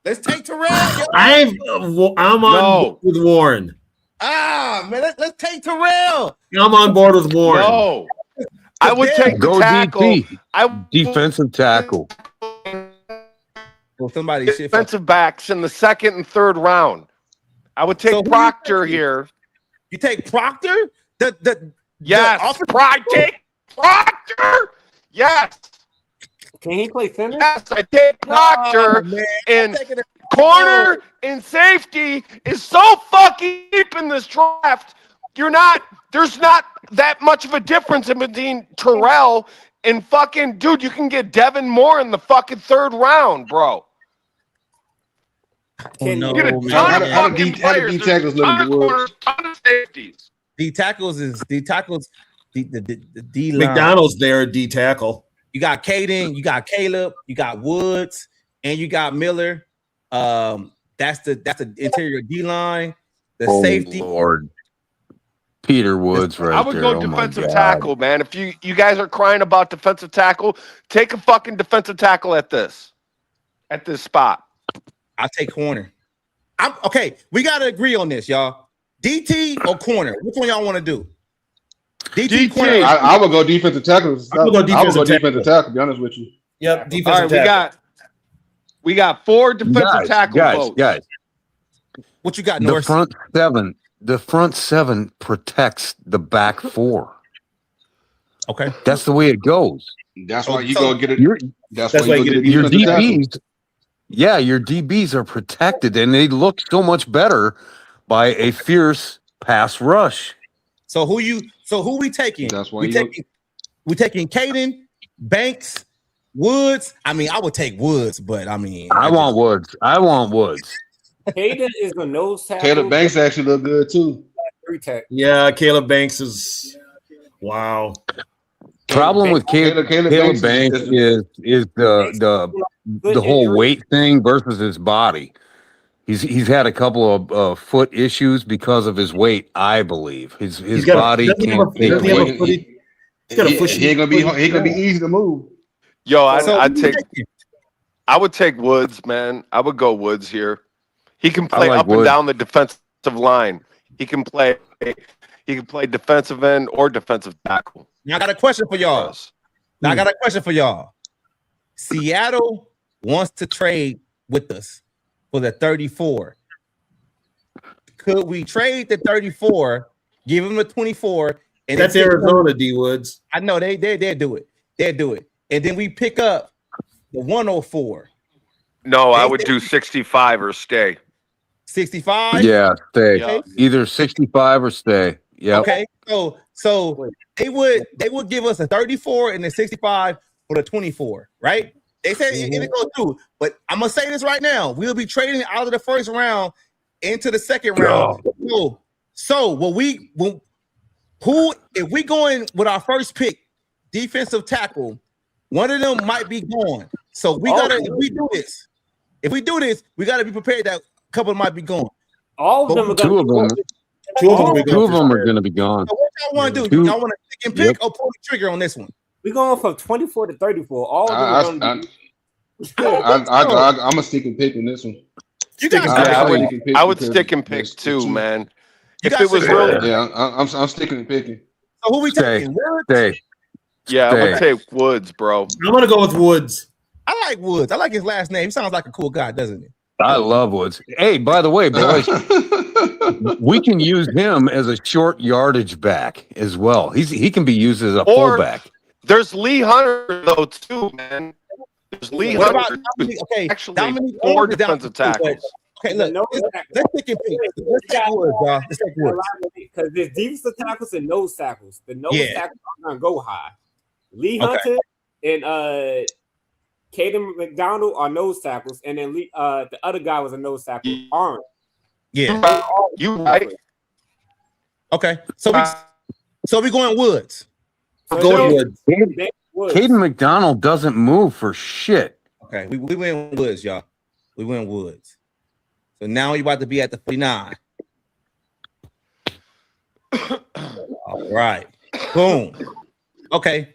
Let's take Terrell. I'm on board with Warren. Ah, man, let's take Terrell. I'm on board with Warren. No. I would take the Go tackle. DT. Defensive tackle. Well, somebody defensive backs in the 2nd and 3rd round. I would take Proctor here. You take Proctor? Yes. Take Proctor. Yes. Can he play center? Yes, I take Proctor. And corner and safety is so fucking deep in this draft. There's not that much of a difference in between Terrell and fucking dude. You can get Devin Moore in the fucking 3rd round, bro. Oh, no, Get a ton of fucking players. D tackles look Ton of corners, ton of safeties. D tackles, the D line. McDonald's there, D tackle. You got Caden, you got Caleb, you got Woods, and you got Miller. That's the interior D line. The safety. Lord. Peter Woods right there. I would go defensive tackle, man. If you guys are crying about defensive tackle, take a fucking defensive tackle at this spot. I'll take corner. Okay, we gotta agree on this, y'all. DT or corner? Which one y'all want to do? DT. Corner. I would go defensive tackle. I would go defensive tackle. To be honest with you. Yep, defensive tackle. We got 4 defensive tackle votes. Guys. What you got, Norris? The front seven protects the back 4. Okay, that's the way it goes. That's why you go get it. That's why you get your DBs. Yeah, your DBs are protected, and they look so much better by a fierce pass rush. So who we taking? That's why we taking Caden, Banks, Woods. I mean, I would take Woods, but I mean, I want Woods. Caden is a nose tackle. Caleb Banks actually look good too. Yeah, Caleb Banks is wow. Problem with Caleb Banks is the whole weight thing versus his body. He's had a couple of foot issues because of his weight, I believe. His body can't take weight. He ain't gonna be easy to move. Yo, I would take Woods, man. I would go Woods here. He can play up and down the defensive line. He can play defensive end or defensive tackle. Now I got a question for y'all. Seattle wants to trade with us for the 34. Could we trade the 34, give him the 24? And that's Arizona, D Woods. I know they'll do it. They'll do it. And then we pick up the 104. No, I would do 65 or stay. 65. Yeah, stay. Yeah. Either 65 or stay. Yeah. Okay. So they would give us a 34 and a 65 for the 24, right? They said it goes through, but I'm gonna say this right now: we'll be trading out of the first round into the second round. So if we going with our first pick, defensive tackle, one of them might be gone. So we gotta if we do this, we gotta be prepared that a couple might be gone. All of them are Two of them. Two of them are going to be gone. So what y'all want to do? Y'all want to stick and pick or pull the trigger on this one? We're going from 24 to 34. All of them are I'm a stick and pick on this one. I would stick and pick too, man. If it was really, I'm sticking and picking. So who we taking? Stay. Yeah, I would take Woods, bro. I'm gonna go with Woods. I like Woods. I like his last name. He sounds like a cool guy, doesn't he? I love Woods. Hey, by the way, boys, we can use him as a short yardage back as well. He can be used as a fullback. There's Lee Hunter though too, man. There's Lee Hunter. Actually, 4 defensive tackles. Okay, look, let's pick and pick. Let's take Woods, y'all. Let's take Woods. Because there's defensive tackles and nose tackles. The nose tackles are gonna go high. Lee Hunter and Caden McDonald are nose tackles, and then the other guy was a nose tackle. Arm. Yeah, you right. Okay, so we going Woods. Going Woods. Caden McDonald doesn't move for shit. Okay, we went Woods, y'all. We went Woods. So now you're about to be at the 49. All right. Boom. Okay.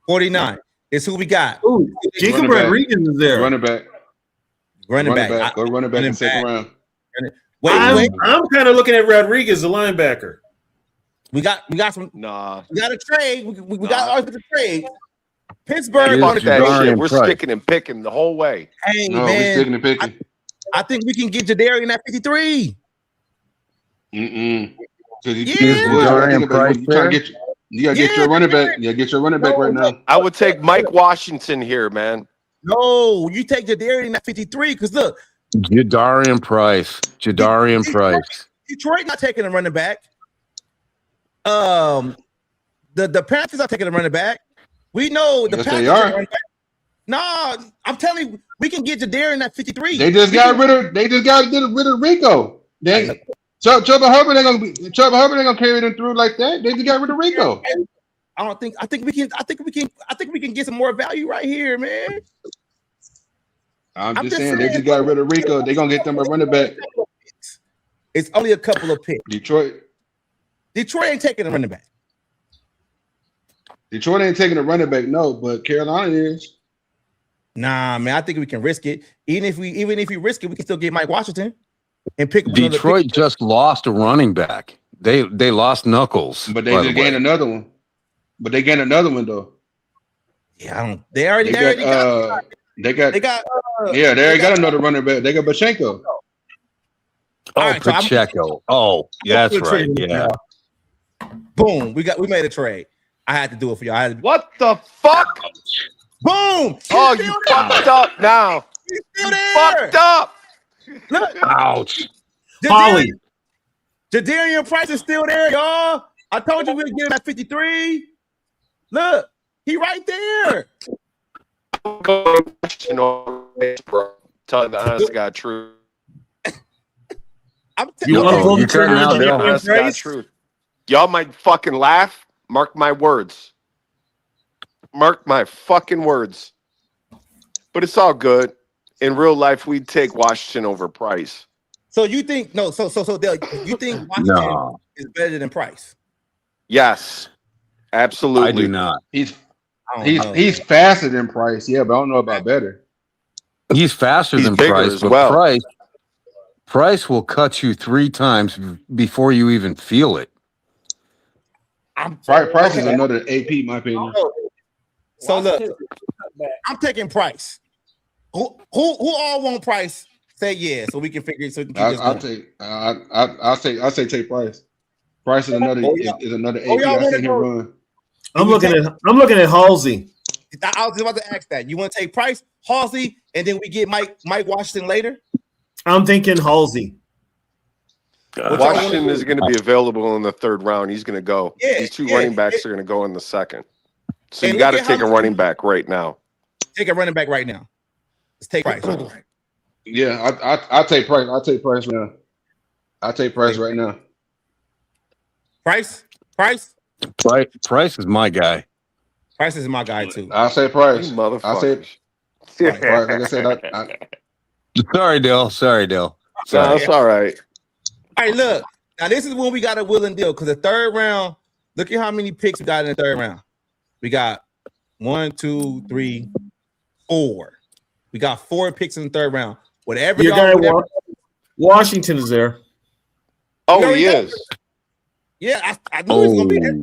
49. It's who we got. Ooh, Jacob Rodriguez is there. Running back. Go running back in second round. I'm kind of looking at Rodriguez, the linebacker. We got some. Nah. We got a trade. We got ours with the trade. Pittsburgh. Fuck that shit. We're sticking and picking the whole way. Hey, man. We're sticking and picking. I think we can get Jadarian at 53. Mm-mm. You gotta get your running back. Yeah, get your running back right now. I would take Mike Washington here, man. No, you take Jadarian at 53 because look, Jadarian Price. Detroit not taking a running back. The Panthers are taking a running back. We know the Panthers they are. No, I'm telling you, we can get Jadarian at 53. They just got rid of Rico. Trevor Herbert ain't gonna carry them through like that. They just got rid of Rico. I think we can get some more value right here, man. I'm just saying they just got rid of Rico. They're gonna get them a running back. It's only a couple of picks. Detroit ain't taking a running back. Detroit ain't taking a running back, no, but Carolina is. Nah, man, I think we can risk it. Even if we risk it, we can still get Mike Washington and pick. Detroit just lost a running back. They lost Knuckles, but they just gained another one. But they gained another one though. Yeah, they already got another running back. They got Bachenko. Pacheco. Yeah, that's right. Yeah. Boom. We made a trade. I had to do it for y'all. What the fuck? Boom! Oh, you fucked up now. He's still there. Fucked up. Look. Ouch. Jadarian Price is still there, y'all. I told you we'd get him at 53. Look, he right there. Telling the honest to God truth. Y'all might fucking laugh. Mark my words. Mark my fucking words. But it's all good. In real life, we'd take Washington over Price. So you think you think Washington is better than Price? Yes, absolutely. I do not. He's faster than Price, yeah, but I don't know about better. He's faster than Price, but Price will cut you 3 times before you even feel it. Price is another AP, in my opinion. So look, I'm taking Price. Who all want Price? Say yeah, so we can figure it. So I'll say take Price. Price is another AP. I seen him run. I'm looking at Halsey. I was about to ask that. You want to take Price, Halsey, and then we get Mike Washington later? I'm thinking Halsey. Washington is going to be available in the third round. He's going to go. Yeah, These two yeah. running backs are going to go in the second. So And you look got to at how take a many- running back right now. Take a running back right now. Let's take Price. Yeah, I'll take Price. I'll take Price now. I'll take Price right now. Price? Price is my guy. Price is my guy too. I'll say Price. You I'll say motherfuckers. Price. Like I said, Sorry, Dale. Sorry, Dale. No, Sorry. that's all right. All right, look. Now this is when we got a will and deal because the third round. Look at how many picks we got in the third round. We got 1, 2, 3, 4. We got 4 picks in the third round. Whatever Your y'all. guy Washington is there. Oh, he is. Yeah, I knew he was gonna be there.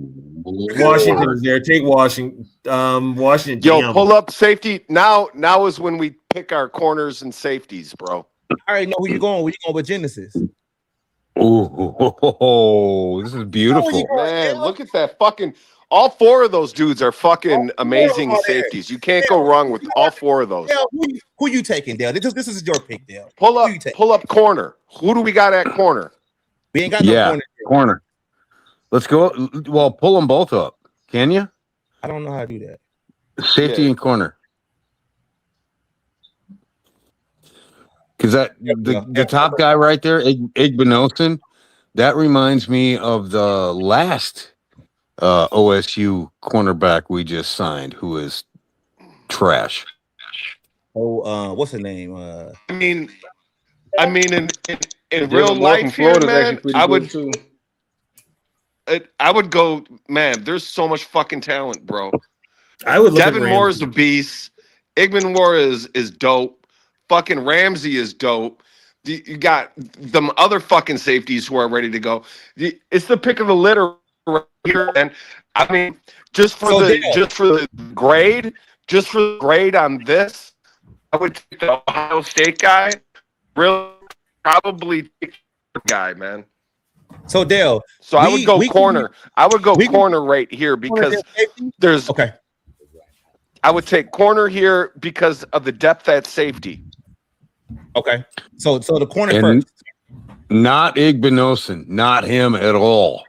Washington is there. Take Washington. Washington. Yo, damn. pull up safety. Now is when we pick our corners and safeties, bro. I already know who you going. Where you going with Genesis? Oh, this is beautiful. Man, look at that fucking. All 4 of those dudes are fucking amazing safeties. You can't go wrong with all 4 of those. Dale, who you taking, Dale? This is your pick, Dale. Pull up corner. Who do we got at corner? We ain't got no corner. Let's go. Well, pull them both up. Can you? I don't know how to do that. Safety and corner. Because the top guy right there, Igbinosun, that reminds me of the last OSU cornerback we just signed, who is trash. Oh, what's his name? I mean, in real life here, man, I would go, man. There's so much fucking talent, bro. I would. Devin Moore is a beast. Igman Moore is dope. Fucking Ramsey is dope. You got them other fucking safeties who are ready to go. It's the pick of the litter right here, and I mean, just for the grade on this, I would take the Ohio State guy. Really, probably take the guy, man. So Dale, I would go corner. I would go corner right here because there's okay. I would take corner here because of the depth at safety. Okay. So the corner And first. Not Igbinosun. Not him at all.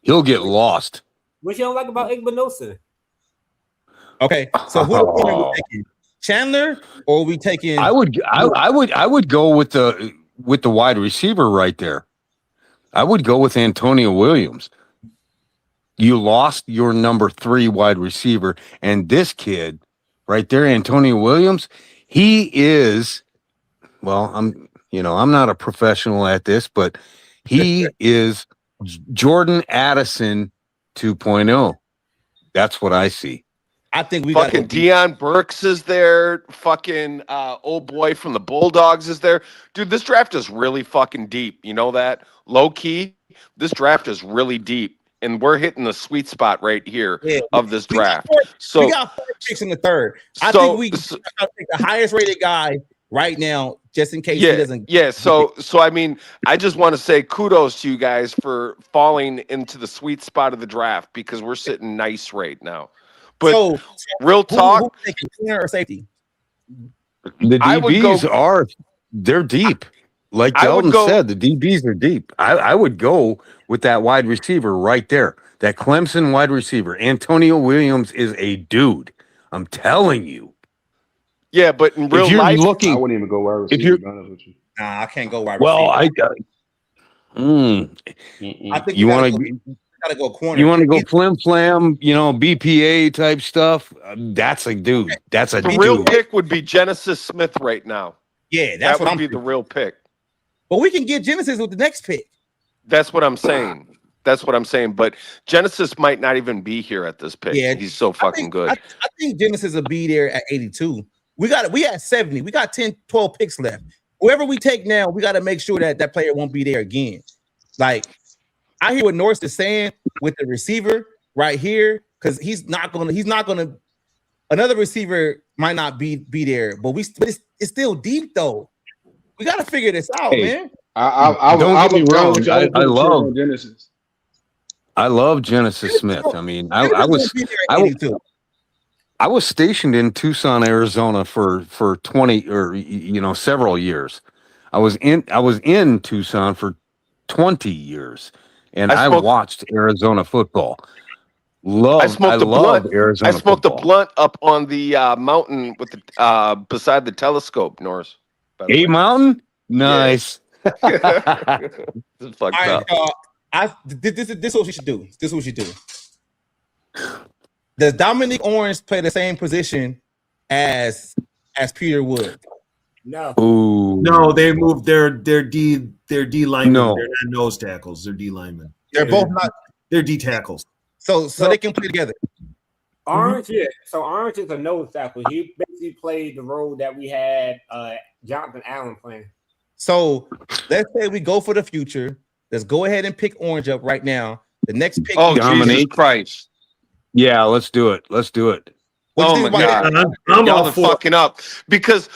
He'll get lost. What you don't like about Igbinosun? Okay. So who the corner we taking? Chandler or are we taking? I would go with the wide receiver right there. I would go with Antonio Williams. You lost your number 3 wide receiver, and this kid right there, Antonio Williams, he is. Well, I'm not a professional at this, but he is Jordan Addison 2.0. That's what I see. I think we fucking Deion Burks is there. Fucking old boy from the Bulldogs is there. Dude, this draft is really fucking deep. You know that? Low key, this draft is really deep. And we're hitting the sweet spot right here of this draft. We got 4 picks in the third. I think we take the highest rated guy right now, just in case he doesn't. Yeah. So I mean, I just want to say kudos to you guys for falling into the sweet spot of the draft because we're sitting nice right now. But real talk, who taking, corner or safety? The DBs they're deep. Like Delton said, the DBs are deep. I would go with that wide receiver right there. That Clemson wide receiver. Antonio Williams is a dude. I'm telling you. Yeah, but in real life, I wouldn't even go wide receiver. To be honest with you. Nah, I can't go wide receiver. I think you want to gotta go corner. You want to go flim flam, BPA type stuff. That's a dude. That's a the real pick would be Genesis Smith right now. Yeah, that would be the real pick. But we can get Genesis with the next pick. That's what I'm saying. But Genesis might not even be here at this pick. Yeah, he's so fucking good. I think Genesis will be there at 82. We had 70. We got 10, 12 picks left. Whoever we take now, we got to make sure that player won't be there again. Like, I hear what Norris is saying with the receiver right here, because he's not gonna. Another receiver might not be there, but it's still deep though. We got to figure this out, man. Don't get me wrong. I love Genesis Smith. I mean, I was stationed in Tucson, Arizona for 20 or several years. I was in Tucson for 20 years, and I watched Arizona football. I love Arizona. I smoked football. a blunt up on the mountain with the beside the telescope, Norris. A mountain, nice. Yeah. This is fucked All up. right, this is what we should do. This is what we should do. Does Dominic Orange play the same position as Peter Wood? No. Ooh. No, they moved their D linemen. No. They're not nose tackles. They're D linemen. They're both not. They're D tackles. So they can play together. Orange, yeah. So Orange is a nose tackle. He basically played the role that we had Jonathan Allen playing. So let's say we go for the future. Let's go ahead and pick Orange up right now. The next pick. Oh, Jesus Christ. Yeah, let's do it. Let's do it. Oh my God, y'all are fucking up because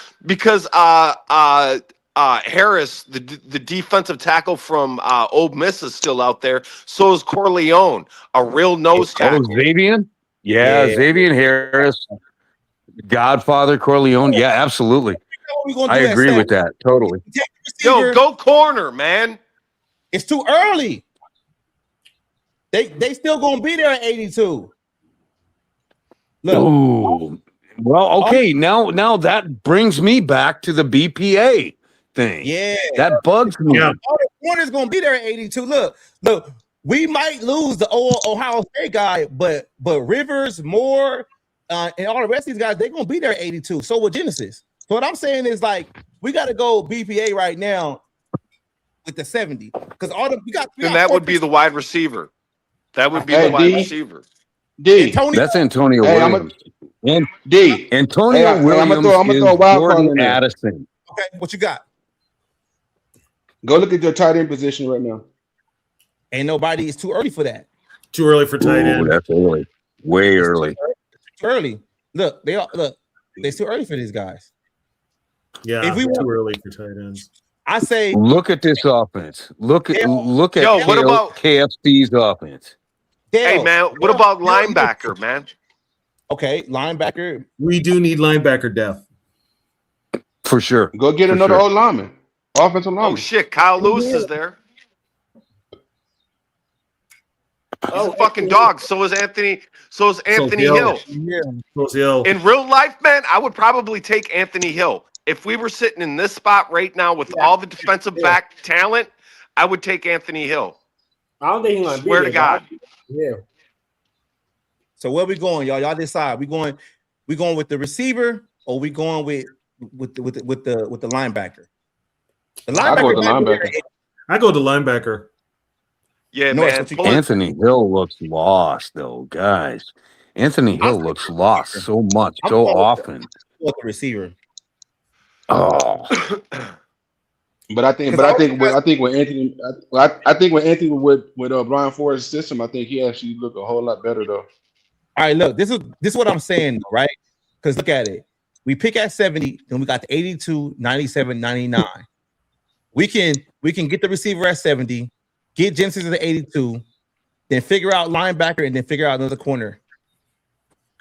Harris, the defensive tackle from Ole Miss, is still out there. So is Corleone, a real nose tackle. Xavier? Yeah, Xavier Harris, Godfather Corleone. Yeah, absolutely. I agree with that totally. Yo, go corner, man. It's too early. They still gonna be there at 82. Look. Ooh. Well, okay. Now that brings me back to the BPA thing. Yeah, that bugs me. All the corners gonna be there at 82. Look. We might lose the Ohio State guy, but Rivers, Moore, and all the rest of these guys, they're gonna be there at 82. So with Genesis. So what I'm saying is like we got to go BPA right now with the 70 because we got. Then that would be the wide receiver. That would be the wide receiver. That's Antonio Williams. Antonio I'm Williams gonna throw a wild card in Jordan there. Addison. Okay, what you got? Go look at your tight end position right now. Ain't nobody. It's too early for that. Too early for tight end. That's early. Way early. Too early. Look. It's too early for these guys. Yeah, if we too early for tight ends. I say, look at this offense. Look at what about KFC's offense? Hey man, what about linebacker, man? Okay, linebacker. We do need linebacker depth for sure. Go get another old lineman, offensive lineman. Oh shit, Kyle Lewis is there. He's a fucking dog. So is Anthony. So is Anthony Hill. Yeah. In real life, man, I would probably take Anthony Hill. If we were sitting in this spot right now with all the defensive back talent, I would take Anthony Hill. I don't think he's gonna swear to God. Yeah. So where we going, y'all? Y'all decide. We going with the receiver, or we going with the linebacker? The linebacker. I go to linebacker. Yeah, no, man. Anthony Hill looks lost, though, guys. Anthony Hill looks lost so much, so often. With the receiver. Oh. But I think with Anthony with Brian Forrest's system, I think he actually looked a whole lot better though. All right, look, this is what I'm saying, right? Because look at it. We pick at 70, then we got the 82, 97, 99. We can get the receiver at 70, get Genesis at 82, then figure out linebacker, and then figure out another corner.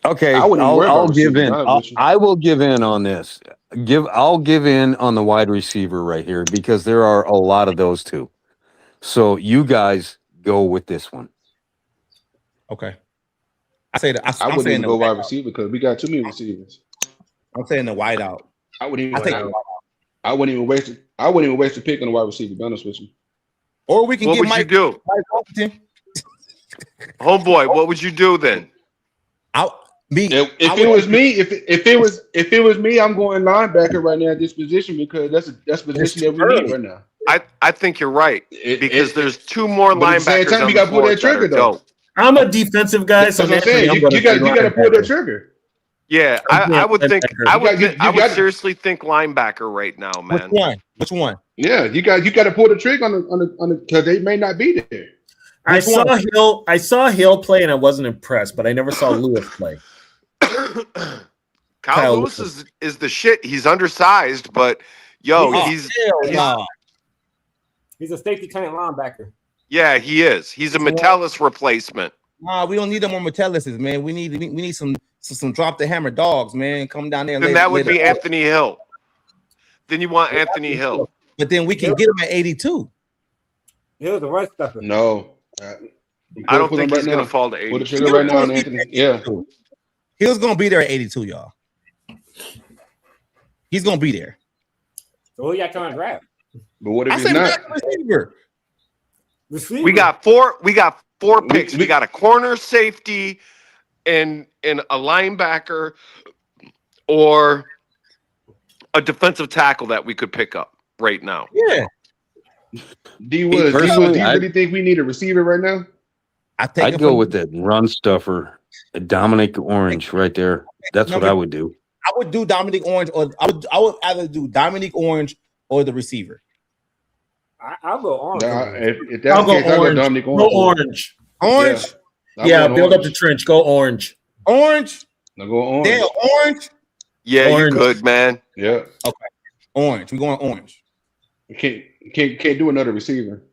Okay, I'll give in. I will give in on this. I'll give in on the wide receiver right here because there are a lot of those too. So you guys go with this one. Okay. I wouldn't even go wide receiver because we got too many receivers. I'm saying the wide out. I wouldn't even waste a pick on the wide receiver. To be honest with you. Or we can what get would Mike. You do? Homeboy, what would you do then? If it was me, I'm going linebacker right now at this position because that's the position that we need right now. I think you're right because there's two more linebackers. At the same time, you got to pull that trigger though. I'm a defensive guy, so I'm saying you got to pull that trigger. Yeah, I would think I would seriously think linebacker right now, man. Which one? Yeah, you got to pull the trigger on the because they may not be there. I saw Hill play and I wasn't impressed, but I never saw Lewis play. Kyle Lewis is the shit. He's undersized, but he's a safety talent linebacker. Yeah, he is. He's a Metellus replacement. Nah, we don't need them more Metelluses, man. We need some drop the hammer dogs, man. Come down there. Then that would be Anthony Hill. Then you want Anthony Hill. but then we can get him at 82. He was a run stuffer. No. I don't think he's going to fall to 82. Pull the trigger right now, Anthony. Yeah. He was going to be there at 82, y'all. He's going to be there. So who y'all trying to draft? But what if he's not? Receiver. We got four picks. We got a corner, safety, and a linebacker, or a defensive tackle that we could pick up right now. Yeah. D Woods, do you really think we need a receiver right now? I'd go with that run stuffer, Dominic Orange right there. That's what I would do. I would do Dominic Orange, or I would either do Dominic Orange or the receiver. I'll go orange. If that's the case, I'll go Dominic Orange. Go orange. Orange? Yeah, build up the trench. Go orange. Orange? No, go orange. Dale, orange? Yeah, orange. You could, man. Yeah. Okay. Orange. We're going orange. You can't do another receiver.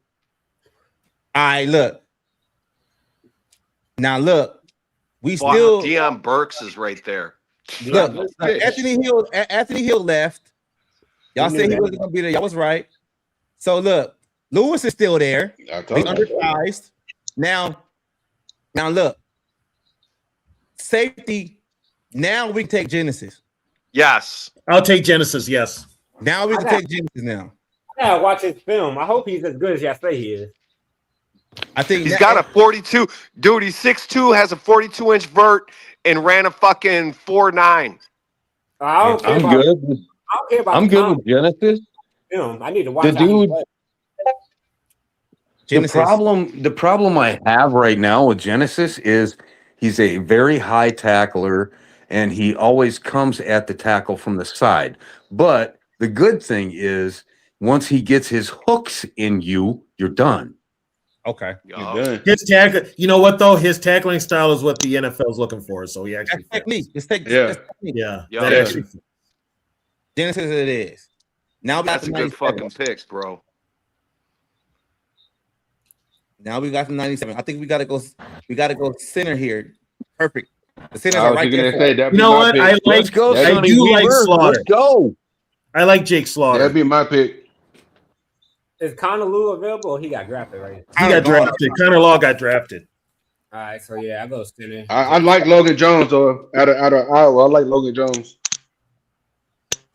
All right, look. Now look, we still Deion Burks is right there. Look, Anthony Hill left. Y'all said he wasn't gonna be there. Y'all was right. So look, Lewis is still there. He's undersized. Now look, safety. Now we can take Genesis. Yes, I'll take Genesis. Yes. Now we can take Genesis. Now I gotta watch his film. I hope he's as good as y'all say he is. I think he's got a 42. Dude, he's 6'2", has a 42-inch vert, and ran a fucking 4.9. I'm good. I'm good with Genesis. Film. I need to watch The dude. Genesis. The problem I have right now with Genesis is he's a very high tackler, and he always comes at the tackle from the side. But the good thing is, once he gets his hooks in you, you're done. Okay. His tackle. You know what though? His tackling style is what the NFL is looking for. So he actually technique. Yeah. Genesis it is. Now That's a good fucking pick, bro. Now we got the 97. I think we gotta go center here. Perfect. The centers are right there. You know what? I do like Slaughter. Let's go. I like Jake Slaughter. That'd be my pick. Is Connor Lew available? He got drafted, right? He got drafted. Connor Law got drafted. All right, so yeah, I go center. I like Logan Jones though. Out of Iowa, I like Logan Jones.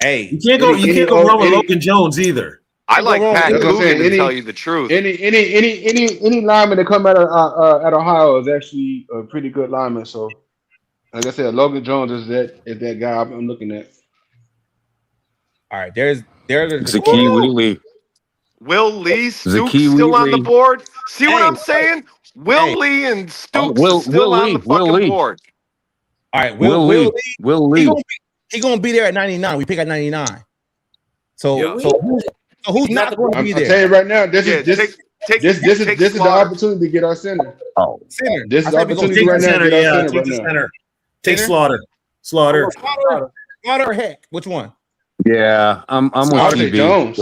Hey, you can't go wrong with Logan Jones either. I like Pat Coogan to tell you the truth. Any lineman that come out of Ohio is actually a pretty good lineman. So, like I said, Logan Jones is that guy I'm looking at. All right, there's Zakee Wheatley. Will Lee Stooks still on the board? See what I'm saying? Will Lee and Stooks still on the fucking board. All right, Will Lee. He gonna be there at 99. We pick at 99. So who's not going to be there? I'll tell you right now, this is the opportunity to get our center. Oh, center. This is the opportunity right now to get our center right now. Take Slaughter. Slaughter or Heck? Which one? Yeah, I'm with say Jones.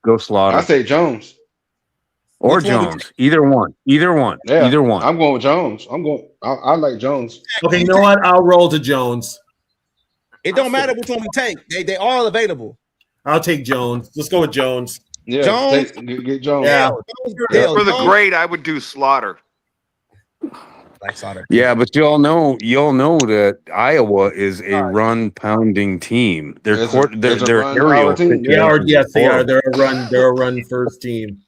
Go Slaughter. I say Jones. Or Jones. Either one. Yeah, Either one. I'm going with Jones. I like Jones. Okay, you know what? I'll roll to Jones. It don't matter which one we take. They all available. I'll take Jones. Let's go with Jones. Yeah, Jones. Get Jones. Yeah. For the grade, I would do Slaughter. Like Slaughter. Yeah, but y'all know that Iowa is a run pounding team. They're aerial. Yes, they are. They're a run first team.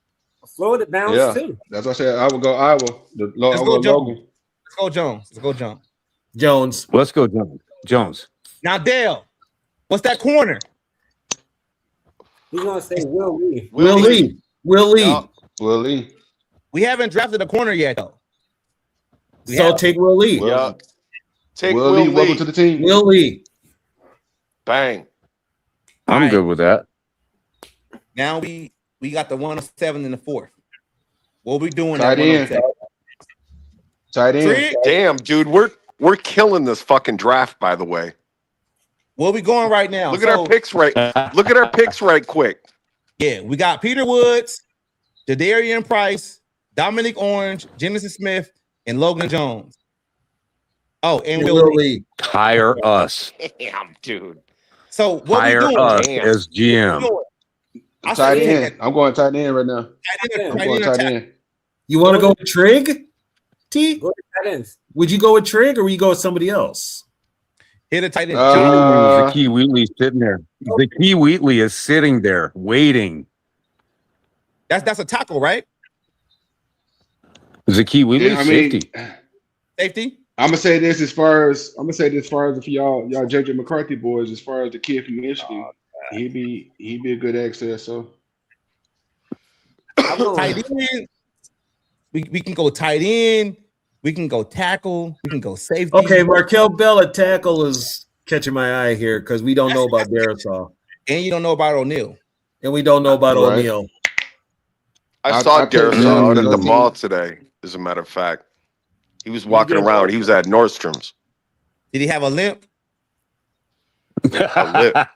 Florida bounce too. That's what I said. I would go Iowa. Let's go Jones. Jones. Let's go Jones. Now Dale, what's that corner? He's gonna say Will Lee. Will Lee. We haven't drafted a corner yet though. Take Will Lee. Take Will Lee. Welcome to the team. Will Lee. Bang. I'm good with that. Now we got the 107 in the fourth. What we doing? Tight end. Damn, dude, we're killing this fucking draft. By the way, where we going right now? Look at our picks right. Look at our picks right quick. Yeah, we got Peter Woods, Jadarian Price, Dominic Orange, Genesis Smith, and Logan Jones. Oh, and Will Lee. Hire us. Damn, dude. So what hire we doing? Us as GM. Tight end. I'm going tight end right now. I'm going tight end. You want to go with Trig? T? Go to tight ends. Would you go with Trig or would you go with somebody else? Hit a tight end. Zakee Wheatley's sitting there. Zakee Wheatley is sitting there waiting. That's a tackle, right? Zakee Wheatley, safety. Safety. I'm gonna say this as far as if y'all JJ McCarthy boys, as far as the kid from Michigan, he'd be a good access. So tight end. We can go tight end. We can go tackle. We can go safety. Okay, Markel Bell at tackle is catching my eye here because we don't know about Darisaw. And you don't know about O'Neal. And we don't know about O'Neal. I saw Darisaw out at the mall today, as a matter of fact. He was walking around. He was at Nordstrom's. Did he have a limp? A lip.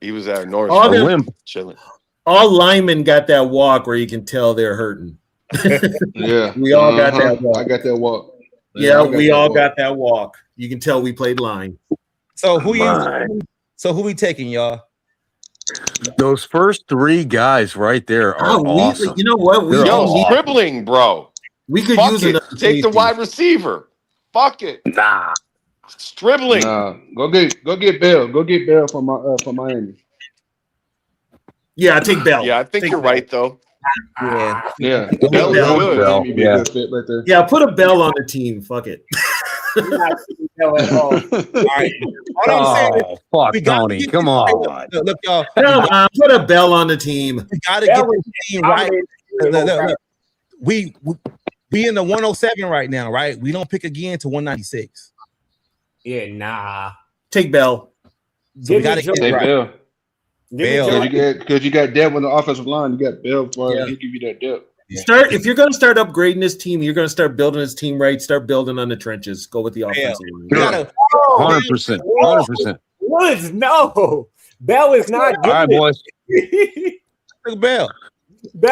He was at Nordstrom's. Chilling. All linemen got that walk where you can tell they're hurting. Yeah. We all got that walk. I got that walk. Yeah, we all got that walk. You can tell we played line. So who we taking, y'all? Those first three guys right there are awesome. You know what? Scribbling, bro. We could use it. Take the wide receiver. Fuck it. Nah. Scribbling. Nah. Go get Bell. Go get Bell from Miami. Yeah, I take Bell. Yeah, I think you're right though. Yeah. Bell is good. Yeah. Fit right there. Yeah, put a Bell on the team. Fuck it. All right. Fuck Tony. Come on. Look, y'all. Put a Bell on the team. We gotta get the team right. Look. We in the 107 right now, right? We don't pick again to 196. Yeah, nah. Take Bell. So we gotta get right. Bell. Because you got depth on the offensive line. You got Bell for he give you that depth. Yeah. If you're going to start upgrading this team, you're going to start building this team right. Start building on the trenches. Go with the offensive line. 100%. 100%. Woods, no. Bell is not. All right, boys. Look, Bell.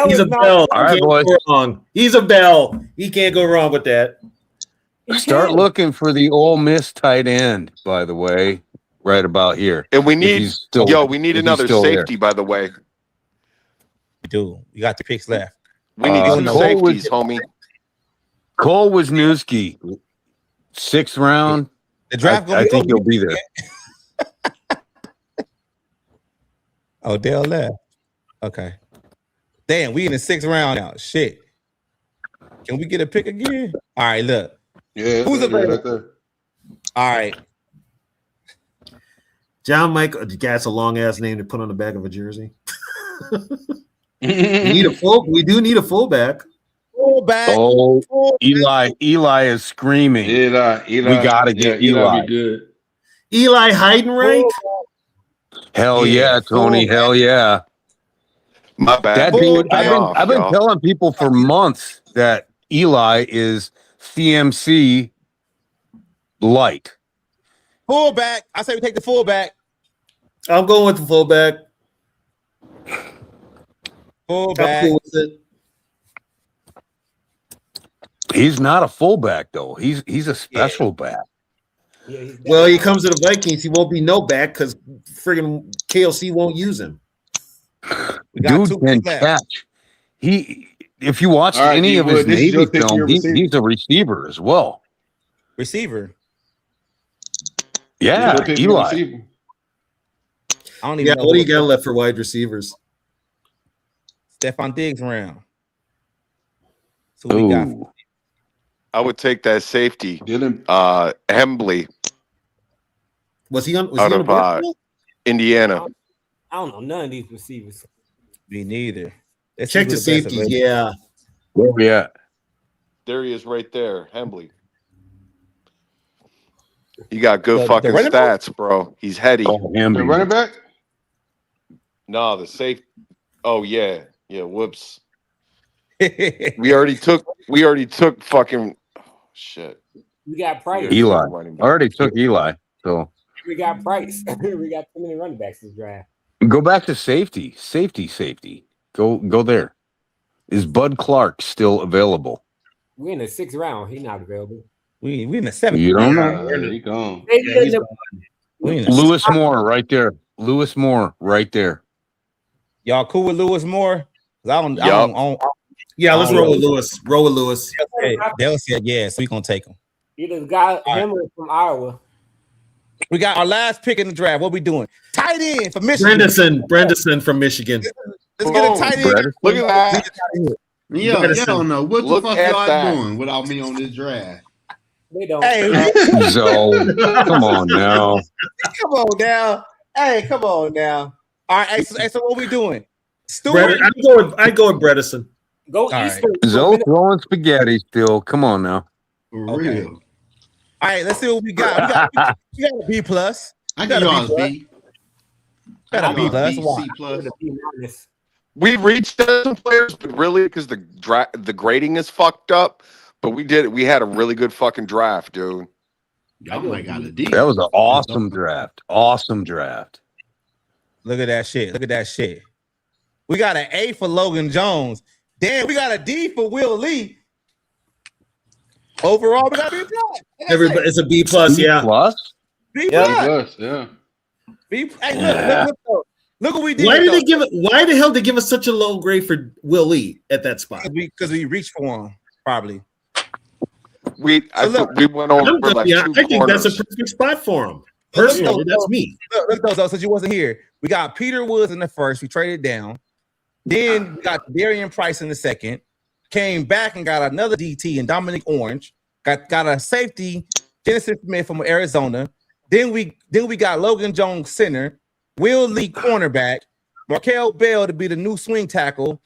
He's a Bell. All right, boys. He's a Bell. He can't go wrong with that. Start looking for the Ole Miss tight end, by the way, right about here. And we need another safety, by the way. We do. You got the picks left. We need some safeties, homie. Cole Wisniewski, 6th round. The draft. I think he'll be there. Oh, Dale left. Okay. Damn, we in the 6th round now. Shit. Can we get a pick again? All right, look. Yeah. Who's available? Right there. All right. John Michael. That's a long ass name to put on the back of a jersey. We do need a fullback. Fullback. Oh, Eli is screaming. Eli. We gotta get Eli. Be good. Eli Heidenreich. Hell yeah, Tony. Hell yeah. My bad. I've been telling people for months that Eli is CMC light. Fullback. I say we take the fullback. I'm going with the fullback. Fullback. I'm cool with it. He's not a fullback though. He's a special back. Yeah, well, he comes to the Vikings. He won't be no back because friggin' KLC won't use him. Dude can catch. If you watch any of his Navy film, he's a receiver as well. Receiver. Yeah, Eli. I don't even know what do you got left for wide receivers? Stephon Diggs round. So we got. I would take that safety. Hembley. Was he on Indiana? I don't know none of these receivers. Me neither. Let's check the safety. Yeah. Where we at? There he is right there, Hembley. He got good fucking stats, bro. He's heady. The running back? No, the safe. Oh yeah. Yeah, whoops. we already took fucking shit. We got Price. Eli. I already took Eli. So we got Price. We got too many running backs this draft. Go back to safety. Safety. Go there. Is Bud Clark still available? We're in the 6th round. He's not available. We in the 7th. You don't know. He gone. Lewis Moore right there. Y'all cool with Lewis Moore? Let's roll with Lewis. Roll with Lewis. Dale said yeah, so we gonna take him. Either got him or from Iowa. We got our last pick in the draft. What we doing? Tight end for Michigan. Brandison from Michigan. Let's get a tight end. Look at that. Yeah, you don't know what the fuck y'all doing without me on this draft. They don't. Hey, So come on now. Come on now. Hey, come on now. All right, so what we doing? Stewart? I go with Bredesen. Go Eastern. Zoe throwing spaghetti still. Come on now. For real. All right, let's see what we got. We got a B plus. I got a B. Got a B plus. C plus. We reached some players, but really because the grading is fucked up. But we had a really good fucking draft, dude. Y'all might got a D. That was an awesome draft. Awesome draft. Look at that shit. We got an A for Logan Jones. Damn, we got a D for Will Lee. Overall, we got a B plus. Everybody, it's a B plus. B plus? B plus. Yeah. B. Hey, look what we did. Why the hell did they give us such a low grade for Will Lee at that spot? Because we reached for him, probably. We went over for like I think that's a perfect spot for him. Personally, that's me. Look, since you wasn't here, we got Peter Woods in the first. We traded down. Then we got Darian Price in the second. Came back and got another DT and Dominic Orange. Got a safety, Genesis Smith from Arizona. Then we got Logan Jones center, Will Lee cornerback, Markel Bell to be the new swing tackle,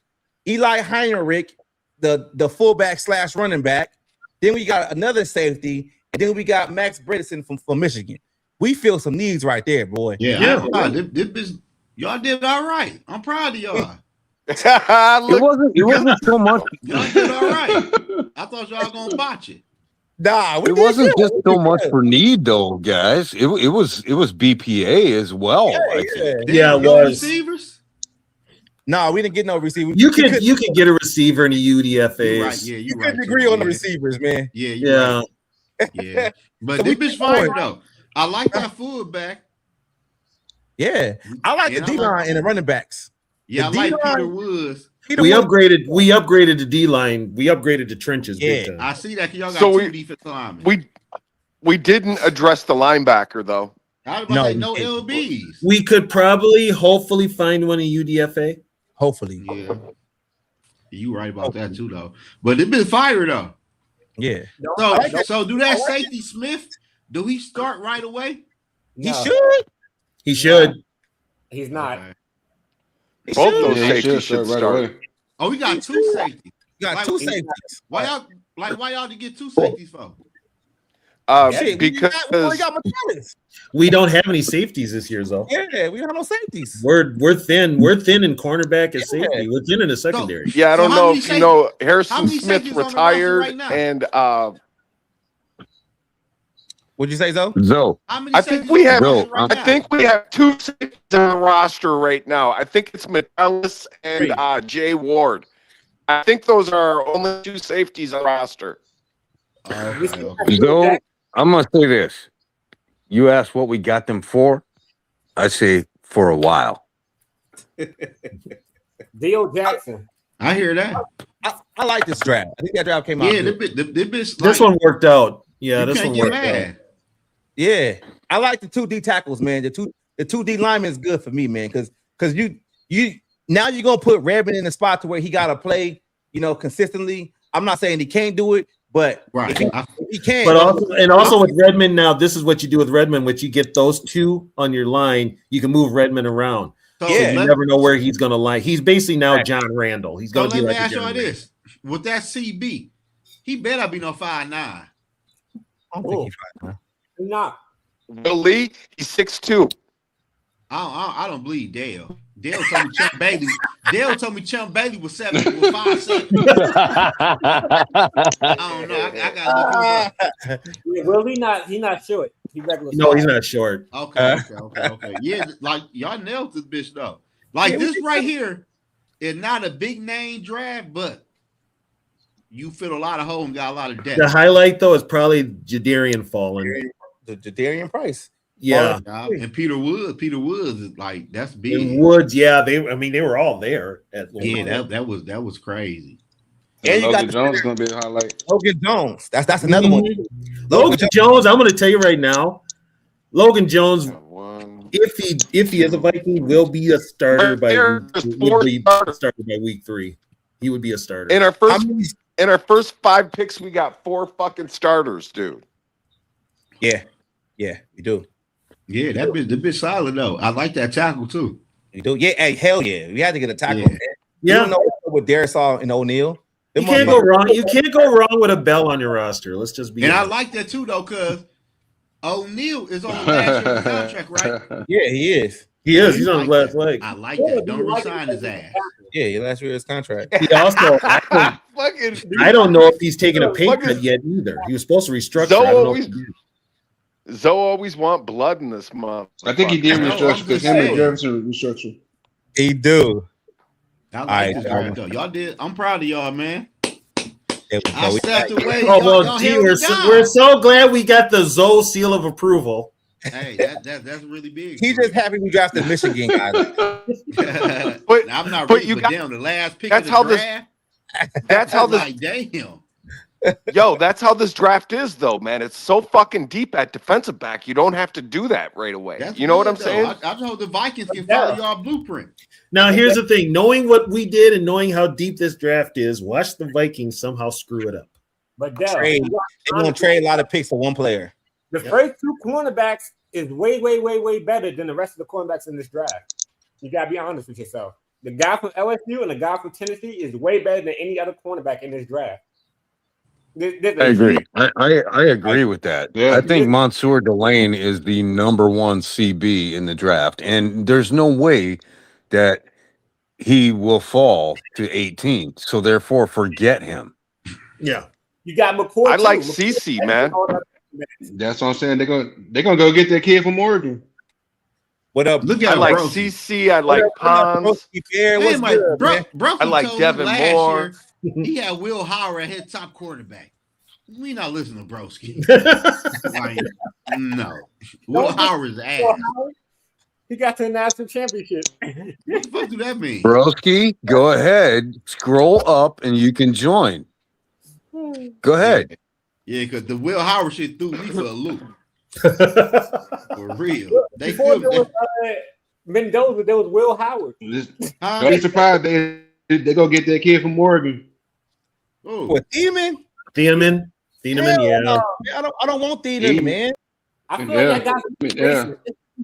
Eli Heinrich, the fullback / running back. Then we got another safety, and then we got Max Bredesen from Michigan. We feel some needs right there, boy. Yeah. Y'all did all right. I'm proud of y'all. It wasn't so much. Y'all did all right. I thought y'all gonna botch it. Nah, it wasn't just so much for need though, guys. It was BPA as well. Yeah, it was. Receivers? No, we didn't get no receivers. You can get a receiver in the UDFAs. Right, yeah, you couldn't agree on the receivers, man. Yeah. Yeah. But So this we bitch fire going. though. I like that fullback. Yeah, I like the D line and the running backs. Yeah, I like Peter Woods. We upgraded the D line. We upgraded the trenches. Big time. I see that because y'all got So two defensive linemen. We didn't address the linebacker though. I was about to say no LBs. We could hopefully find one in UDFA. Hopefully. Yeah. You right about that too, though. But it been fire though. Yeah. So do that safety Smith? Do he start right away? He should. He should. He's not. Both those safeties should start. Oh, we got two safeties. Got two safeties. Why y'all to get two safeties for? Because we don't have any safeties this year, though. Yeah, we don't have no safeties. We're thin. We're thin in cornerback and safety. We're thin in the secondary. Yeah, I don't know if you know Harrison Smith retired and what'd you say, Zoe? I think we have two safeties on the roster right now. I think it's Metellus and Jay Ward. I think those are our only two safeties on the roster. So I'm gonna say this. You asked what we got them for. I say for a while. Dio Jackson. I hear that. I like this draft. I think that draft came out. Yeah, this one worked out. Yeah, this one worked out. Yeah, I like the two D tackles, man. The two D linemen is good for me, man, because you now you're gonna put Redmond in the spot to where he gotta play, consistently. I'm not saying he can't do it, but right, he can. But also with Redmond now, this is what you do with Redmond, which you get those two on your line, you can move Redmond around. So you never know where he's gonna lie. He's basically now John Randall. He's gonna be let like me ask you this: with that CB, he better be no 5'9". I don't think he's 5'9". Not. Will Lee, he's 6'2". I don't believe Dale. Dale told me Chump Bailey. Dale told me Chump Bailey was 5'7". I don't know. I gotta look him up. Will he not? He's not short. He's regular. No, he's not short. Okay. Yeah, like y'all nailed this bitch though. Like this right here is not a big name draft, but you fit a lot of holes and got a lot of depth. The highlight though is probably Jadarian falling. The Jadarian Price. Yeah. And Peter Woods is like that's big. And Woods, yeah, they were all there at that was crazy. And you Logan got Jones is gonna be a highlight. Logan Jones. That's another one. Logan Jones, I'm gonna tell you right now, Logan Jones, if he is a Viking, will be a starter by week 3. He would be a starter. In our first 5 picks, we got 4 fucking starters, dude. Yeah, we do. Yeah, that bitch solid though. I like that tackle too. You do? Yeah, hey, hell yeah. We had to get a tackle. Yeah. You don't know what Darisaw and O'Neal. You can't go wrong. You can't go wrong with a Bell on your roster. Let's just be. And honest. I like that too though, because O'Neal is on the last year contract, right? Yeah, he is. He is. He's on his last leg. I like that. Don't resign his ass. Yeah, last year his contract. He also, I don't know if he's taking a pay cut yet either. He was supposed to restructure. Zoe always want blood in this month. I think he did restructure because him and Jefferson restructured. He do. I like this draft, though. Y'all did. I'm proud of y'all, man. I stepped away. We're so glad we got the Zoe seal of approval. Hey, that's really big. He's just happy we drafted Michigan guys. But I'm not ready for them. The last pick of the draft. That's how this. Like, damn. Yo, that's how this draft is, though, man. It's so fucking deep at defensive back. You don't have to do that right away. You know what I'm saying? I just hope the Vikings can follow y'all blueprint. Now, here's the thing. Knowing what we did and knowing how deep this draft is, watch the Vikings somehow screw it up. But they're going to trade a lot of picks for one player. The first 2 cornerbacks is way better than the rest of the cornerbacks in this draft. You got to be honest with yourself. The guy from LSU and the guy from Tennessee is way better than any other cornerback in this draft. I agree. I agree with that. Yeah. I think Mansour Delane is the number 1 CB in the draft, and there's no way that he will fall to 18. So therefore, forget him. Yeah, you got McCoy. I like CC, man. That's what I'm saying. They're gonna go get that kid from Oregon. What up? Look at I like CC. I like Pons. I like Devin Moore. He had Will Howard at his top quarterback. We not listening to Broski. Like, no. Will Howard's ass. He got to the national championship. What the fuck do that mean? Broski, go ahead. Scroll up and you can join. Go ahead. Yeah, because the Will Howard shit threw me for a loop. For real. Before there was Mendoza, there was Will Howard. Don't be surprised they go get that kid from Oregon. Oh, what, Thiemann? Thiemann, yeah. No. I don't want Thiemann, man. I feel like that guy's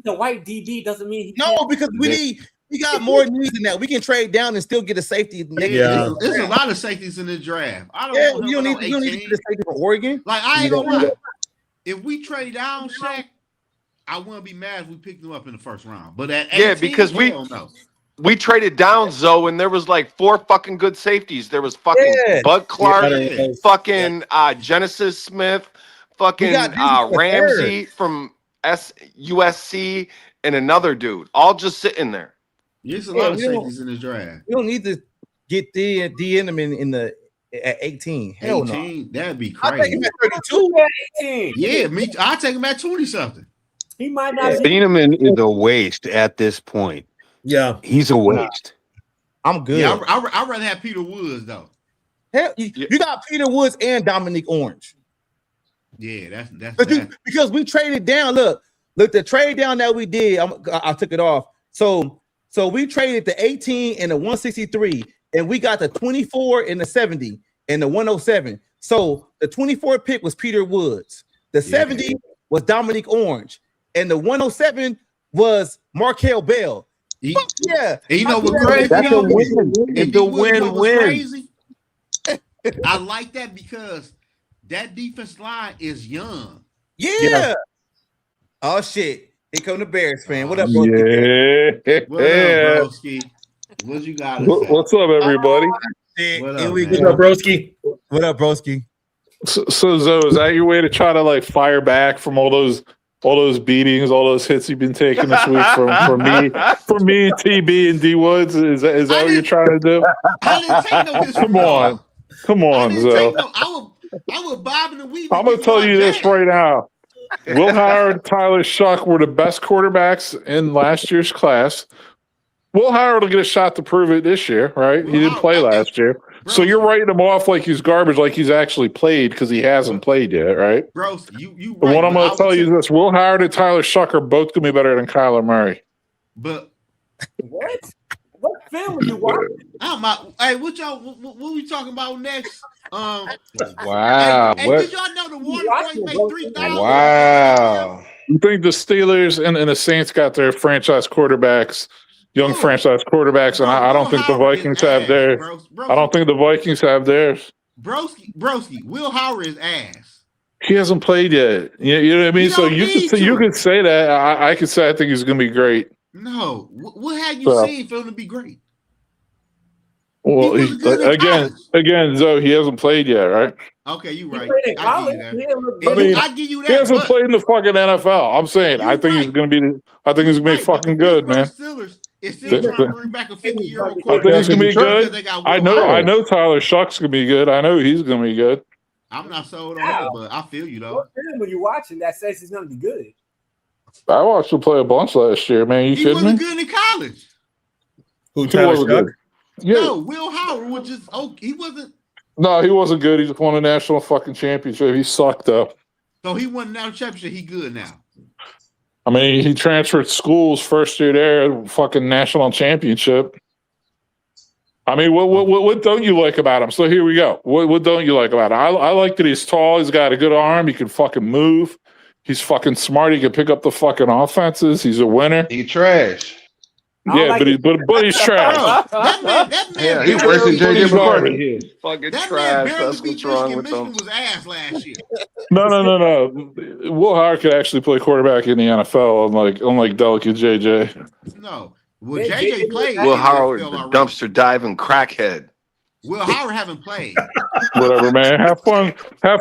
the white DB doesn't mean because we got more needs than that. We can trade down and still get a safety. There's a lot of safeties in the draft. I don't you don't need to get a safety from Oregon. Like, I ain't gonna lie. If we trade down Shaq, I wouldn't be mad if we picked him up in the first round. But at 18, because we traded down Zoe, and there was like 4 fucking good safeties. There was fucking Bud Clark, fucking Genesis Smith, fucking Ramsey from USC, and another dude, all just sitting there. There's a lot of safeties in this draft. We don't need to get D in them in the at 18. Hell 18, no. That'd be I'll take crazy. him at 32. Yeah, me. I'll take him at 20-something. He might not. Thiemann is a waste at this point. Yeah, he's a waste. I'm good. Yeah, I'd rather have Peter Woods though. Hell, you got Peter Woods and Dominique Orange. Yeah, that's because we traded down. Look, the trade down that we did. I took it off. So we traded the 18 and the 163, and we got the 24 and the 70 and the 107. So the 24 pick was Peter Woods. The 70 was Dominique Orange, and the 107 was Markel Bell. Yeah, and you know what crazy? That's a win. It's a win-win. I like that because that defense line is young. Yeah. Oh shit! Here come the Bears fan. What up, bro? Yeah. What up, broski? What you got? What's up, everybody? What up, broski? What up, broski? So Zoe, is that your way to try to like fire back from all those beatings, all those hits you've been taking this week from me, TB, and D Woods? Is that what you're trying to do? I didn't take no hits. Come on, Zoe. I was bobbing and weaving. I'm gonna tell you this right now. Will Howard, Tyler Shuck were the best quarterbacks in last year's class. Will Howard will get a shot to prove it this year, right? He didn't play last year. So you're writing him off like he's garbage, like he's actually played because he hasn't played yet, right? Bro, you But what I'm going to tell you is this: Will Howard and Tyler Shuck are both going to be better than Kyler Murray. But what? What film are you watching? Hey, what we talking about next? Wow. Hey, What? did y'all know the Warner boys make 3,000? Wow. You think the Steelers and the Saints got their franchise quarterbacks, young franchise quarterbacks, and I don't think the Vikings have theirs. I don't think the Vikings have theirs. Broski, Will Howard is ass. He hasn't played yet. You know what I mean? So you could say that. I could say I think he's going to be great. No. What have you seen for him to be great? Well, again, Zoe, he hasn't played yet, right? Okay, you're right. I give you that. He hasn't played in the fucking NFL. I'm saying I think he's gonna be. I think he's gonna be fucking good, man. It's still trying to bring back a 50-year-old I think he's gonna be good. I Howard. know Tyler Shuck's gonna be good. I know he's gonna be good. I'm not sold on that, but I feel you though. What film are you watching that says he's gonna be good? I watched him play a bunch last year, man. You He kidding me? wasn't good in college. Who, Tyler Shuck? Yeah. No, Will Howard was just he wasn't. No, he wasn't good. He just won a national fucking championship. He sucked though. So he won now championship. He good now. I mean, he transferred schools first year there, fucking national championship. I mean, what don't you like about him? So here we go. What don't you like about him? I like that he's tall. He's got a good arm. He can fucking move. He's fucking smart. He can pick up the fucking offenses. He's a winner. He trash. Yeah, but he's trash. That man, he's worse than JJ McCarthy. Fucking that trash. man That's what's wrong with Michigan them. was ass last year. No. Will Howard could actually play quarterback in the NFL, unlike delicate JJ. No, well, JJ played. Will Howard, the dumpster diving crackhead. Will Howard haven't played. Whatever, man. Have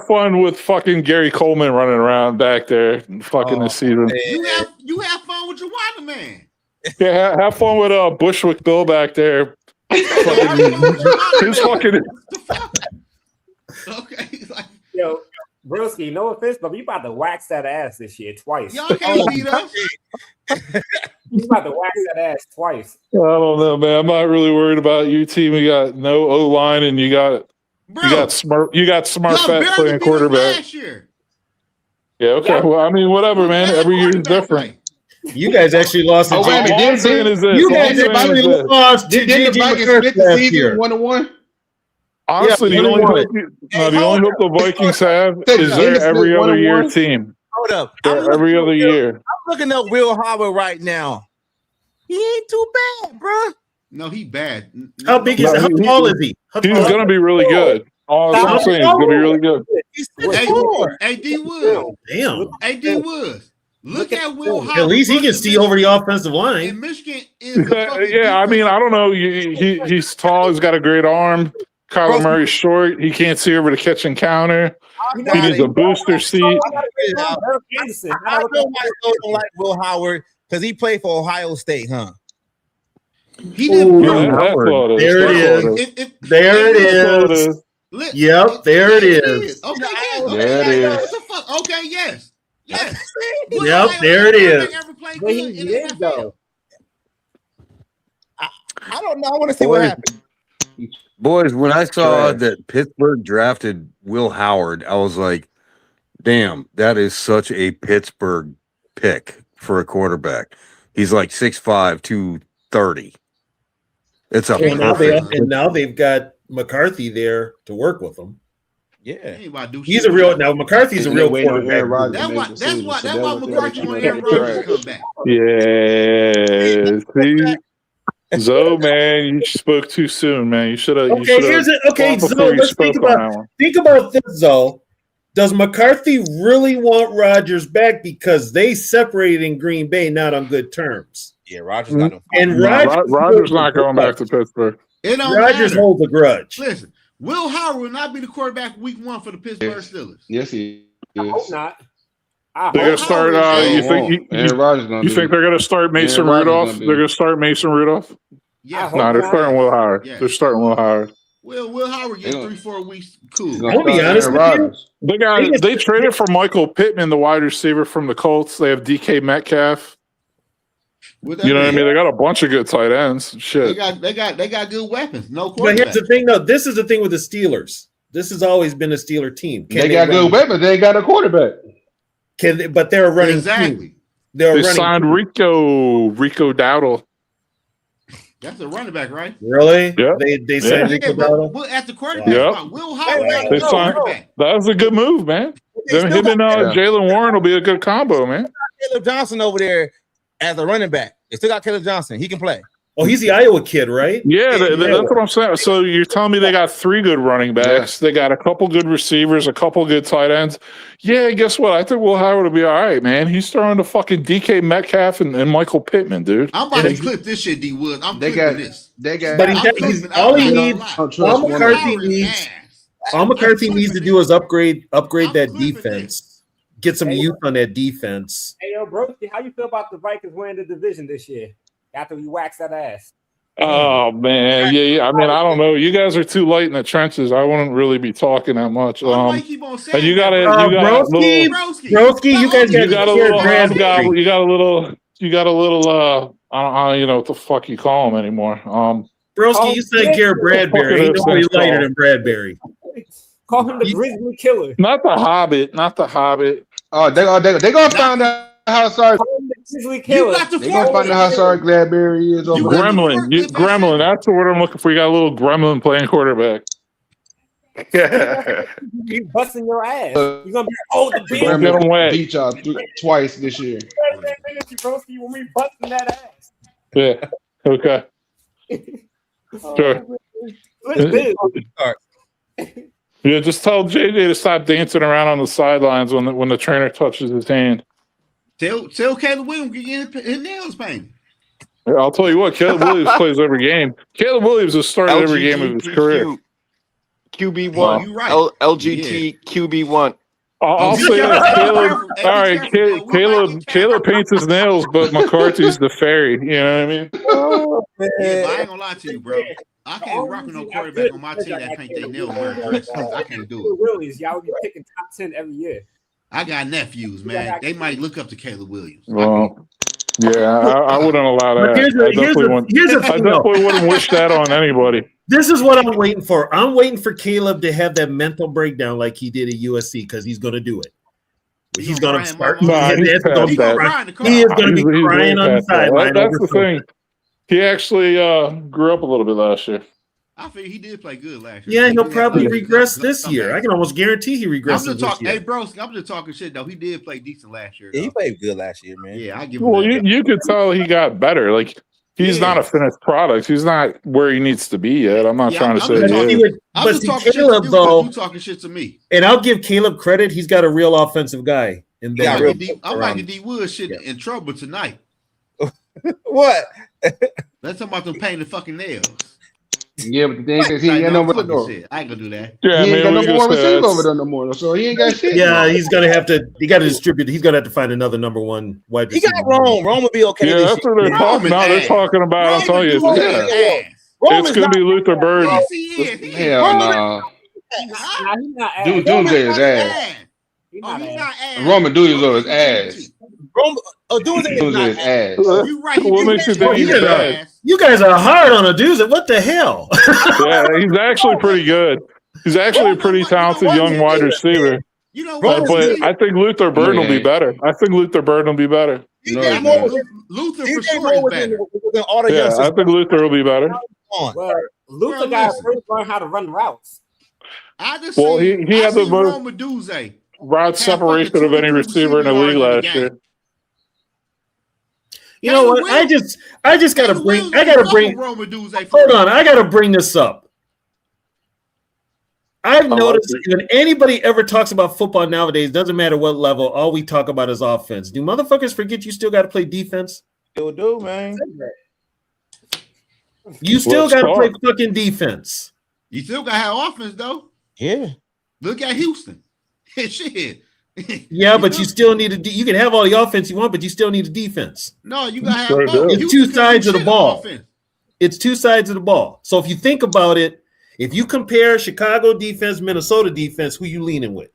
fun with fucking Gary Coleman running around back there, fucking this season. You have fun with your water man. Yeah, have fun with Bushwick Bill back there. He's fucking. Okay, yo, Broski, no offense, but you about to wax that ass this year twice. Y'all can't beat us. You about to wax that ass twice. I don't know, man. I'm not really worried about your team. We got no O line, and you got smart fat playing quarterback. Last year. Yeah, okay. Well, I mean, whatever, man. Every year is different. You guys actually lost to JJ. You guys actually lost to JJ McCarthy last year. 1-1. Honestly, the only hope the Vikings have is their every other year team. Hold up. Every other year. I'm looking up Will Howard right now. He ain't too bad, bro. No, he bad. How big is how tall is he? He's gonna be really good. All I'm saying, he's gonna be really good. Hey, D Wood. Damn. Hey, D Wood. Look at Will Howard. At least he can see over the offensive line. And Michigan is yeah, I mean, I don't know. He's tall. He's got a great arm. Kyler Murray's short. He can't see over the catch and counter. He needs a booster seat. I know why I don't like Will Howard because he played for Ohio State, huh? He didn't. There it is. There it is. Yep, there it is. Okay, there it is. Okay, yes. Yes. Yep, there it is. I don't know. I want to see what happened. Boys, when I saw that Pittsburgh drafted Will Howard, I was like, damn, that is such a Pittsburgh pick for a quarterback. He's like 6'5", 230. It's a and now they've got McCarthy there to work with them. Yeah, he's a real McCarthy's a real quarterback. That's why McCarthy wanted Aaron Rodgers to come back. Yeah, see, Zoe, man, you spoke too soon, man. You should have. Okay, Zoe, let's think about this, Zoe. Does McCarthy really want Rodgers back because they separated in Green Bay, not on good terms? Yeah, Rodgers got him. And Rodgers not going back to Pittsburgh. Rodgers holds a grudge. Listen, Will Howard will not be the quarterback week 1 for the Pittsburgh Steelers. Yes, he is. I hope not. They're gonna start. You think they're gonna start Mason Rudolph? They're gonna start Mason Rudolph. Yeah. No, they're starting Will Howard. Yes. They're starting Will Howard. Well, Will Howard get 3-4 weeks. Cool. I'll be honest with you. They traded for Michael Pittman, the wide receiver from the Colts. They have DK Metcalf. You know what I mean? They got a bunch of good tight ends. Shit. They got good weapons. No But quarterback. here's the thing, though. This is the thing with the Steelers. This has always been a Steeler team. They got good weapons. They ain't got a quarterback. But they're a running team. They signed Rico Dowdle. That's a running back, right? Really? Yeah. They signed Rico Dowdle? At the quarterback spot. Will Howard not They the signed, quarterback. that was a good move, man. Him and Jalen Warren will be a good combo, man. Caleb Johnson over there as a running back. They still got Caleb Johnson. He can play. Oh, he's the Iowa kid, right? Yeah, that's what I'm saying. So you're telling me they got 3 good running backs. They got a couple good receivers, a couple good tight ends. Yeah, guess what? I think Will Howard will be all right, man. He's throwing to fucking DK Metcalf and Michael Pittman, dude. I'm about to clip this shit, D Wood. I'm clipping this. They got. But all McCarthy needs to do is upgrade that defense. Get some youth on that defense. Hey, yo, bro, how you feel about the Vikings winning the division this year after we wax that ass? Oh man, yeah. I mean, I don't know. You guys are too light in the trenches. I wouldn't really be talking that much. And you got a Broski, you guys got a little hobgoblin. You got a little. I don't know what the fuck you call him anymore. Broski, you said Garrett Bradbury. Ain't nobody lighter than Bradbury. Call him the Grizzly Killer. Not the Hobbit. Oh, they gonna find out how sorry. Grizzly Killer. They gonna find out how sorry Gladberry is. Gremlin. That's the word I'm looking for. You got a little gremlin playing quarterback. You busting your ass. You're gonna be the Gremlin beat y'all twice this year. When we busting that ass. Yeah. Okay. Sure. Yeah, just tell JJ to stop dancing around on the sidelines when the trainer touches his hand. Tell Caleb Williams to get his nails painted. I'll tell you what, Caleb Williams plays every game. Caleb Williams has started every game of his career. QB1. Right. LGT QB1. I'll say that Caleb paints his nails, but McCarthy's the fairy. You know what I mean? But I ain't gonna lie to you, bro. I can't rock with no quarterback on my team that paint their nails wearing dresses. I can't do it. Williams, y'all be picking top 10 every year. I got nephews, man. They might look up to Caleb Williams. Well, yeah, I wouldn't allow that. I definitely wouldn't wish that on anybody. This is what I'm waiting for. I'm waiting for Caleb to have that mental breakdown like he did at USC because he's going to do it. He's going to start. He is going to be crying on the sideline. That's the thing. He actually grew up a little bit last year. I think he did play good last year. Yeah, he'll probably regress this year. I can almost guarantee he regresses this year. Hey, bro, I'm just talking shit, though. He did play decent last year. Yeah, he played good last year, man. Yeah, I give him that. You could tell he got better. Like, he's not a finished product. He's not where he needs to be yet. I'm not trying to say that. I'm just talking Caleb, shit to you, you talking shit to me. And I'll give Caleb credit. He's got a real offensive guy. In there. I'm like the D Wood shit in trouble tonight. What? Let's talk about them painting the fucking nails. Yeah, but the thing is, he ain't got no shit. I ain't gonna do that. Yeah, he ain't got no more receiver over there no more, so he ain't got shit. Yeah, he's gonna have to. He got to distribute. He's gonna have to find another number one wide receiver. He got Rome. Rome will be okay. Yeah, that's what they're talking about. They're talking about. I'll tell you, it's gonna be Luther Burden. Hell no. Doomsday is ass. Roman Doomsday is his ass. Doomsday is ass. You right. What makes you think he's ass? You guys are hard on Aduza. What the hell? Yeah, he's actually pretty good. He's actually a pretty talented young wide receiver. But I think Luther Burden will be better. Luther for sure is better. Yeah, I think Luther will be better. Well, Luther got to first learn how to run routes. I just he had the most route separation of any receiver in the league last year. You know what? I just gotta bring. Hold on, I gotta bring this up. I've noticed that when anybody ever talks about football nowadays, doesn't matter what level, all we talk about is offense. Do motherfuckers forget you still got to play defense? Still do, man. You still got to play fucking defense. You still got to have offense, though. Yeah. Look at Houston. Shit. Yeah, but you still need you can have all the offense you want, but you still need a defense. No, you gotta have both. It's two sides of the ball. It's two sides of the ball. So if you think about it, If you compare Chicago defense, Minnesota defense, who you leaning with?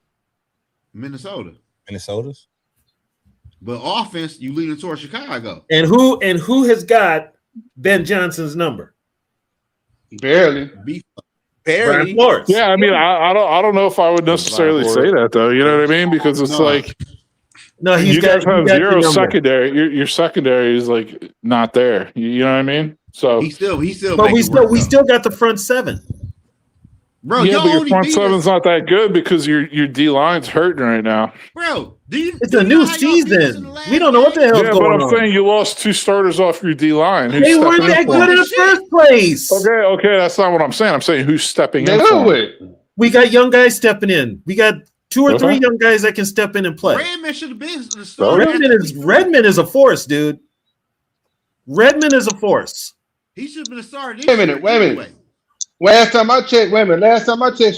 Minnesota. Minnesota's. But offense, you leaning towards Chicago. And who has got Ben Johnson's number? Barely. Brian Flores. Yeah, I mean, I don't know if I would necessarily say that though. You know what I mean? Because it's like, no, you guys have zero secondary. Your secondary is like not there. You know what I mean? So he still. But we still got the front seven. Bro, yeah, but your front seven's not that good because your D line's hurting right now. Bro, it's a new season. We don't know what the hell's going on. But I'm saying you lost 2 starters off your D line. They weren't that good in the first place. Okay, that's not what I'm saying. I'm saying who's stepping in. We got young guys stepping in. We got 2 or 3 young guys that can step in and play. Redmond should have been the starter. Redmond is a force, dude. Redmond is a force. He should have been a starter. Wait a minute. Last time I checked,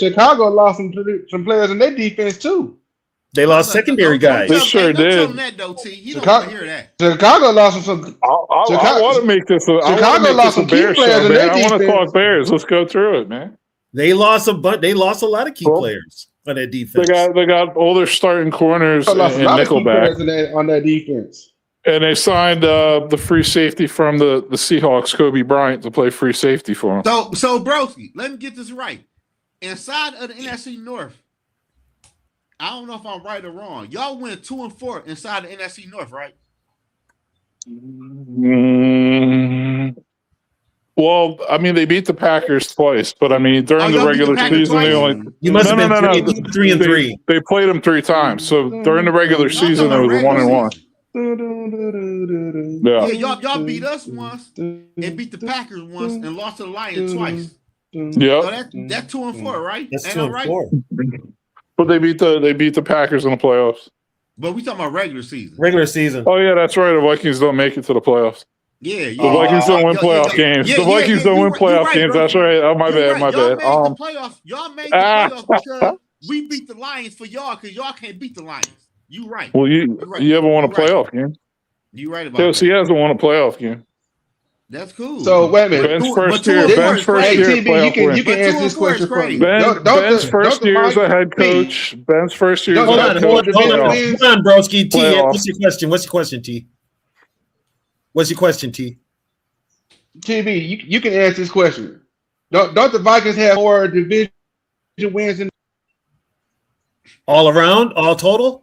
Chicago lost some players in their defense too. They lost secondary guys. They sure did. Chicago lost some. I want to make this. Chicago lost some key players in their defense. I want to talk Bears. Let's go through it, man. They lost a lot of key players on their defense. They got older starting corners and nickelback on their defense. And they signed the free safety from the Seahawks, Kobe Bryant, to play free safety for them. So Broski, let me get this right. Inside of the NFC North, I don't know if I'm right or wrong. Y'all went 2-4 inside the NFC North, right? Well, I mean, they beat the Packers twice, but I mean, during the regular season, they only. You must have been 3-3. They played them 3 times. So during the regular season, it was 1-1. Yeah, y'all beat us once and beat the Packers once and lost to the Lions twice. Yeah, so that's 2-4, right? That's Ain't 2-4. Right? But they beat the Packers in the playoffs. But we talking about regular season. Regular season. Oh yeah, that's right. The Vikings don't make it to the playoffs. Yeah, the Vikings don't win playoff games. The Vikings don't win playoff games. That's right. Oh my bad, my bad. Y'all made the playoffs because we beat the Lions for y'all because y'all can't beat the Lions. You right. Well, you haven't won a playoff game. You right about that. He hasn't won a playoff game. That's cool. So wait a minute. Ben's first year. You can answer this question for me. Ben's first year as a head coach. Ben's first year as a head coach. Hold on, broski. T, what's your question? What's your question, T? What's your question, T? TB, you can answer this question. Don't the Vikings have more division wins than all around, all total?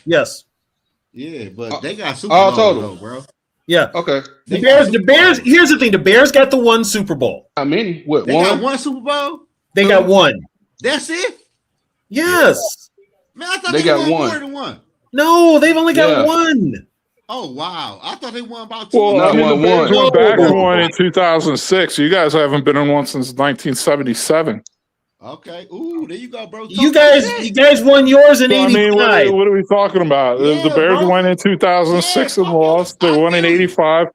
Yes. Yeah, but they got Super all Bowl total, though, bro. Yeah. Okay. The Bears. Here's the thing: the Bears got the 1 Super Bowl. How many? What? They got 1 Super Bowl. They got 1. That's it. Yes. Man, I thought they got won more than 1. No, they've only got 1. Oh wow! I thought they won about 2. Well, I mean, the Bears went back and won in 2006. You guys haven't been in one since 1977. Okay. Ooh, there you go, bro. You guys won yours in 85. I mean, what are we talking about? The Bears won in 2006 and lost. They won in 85.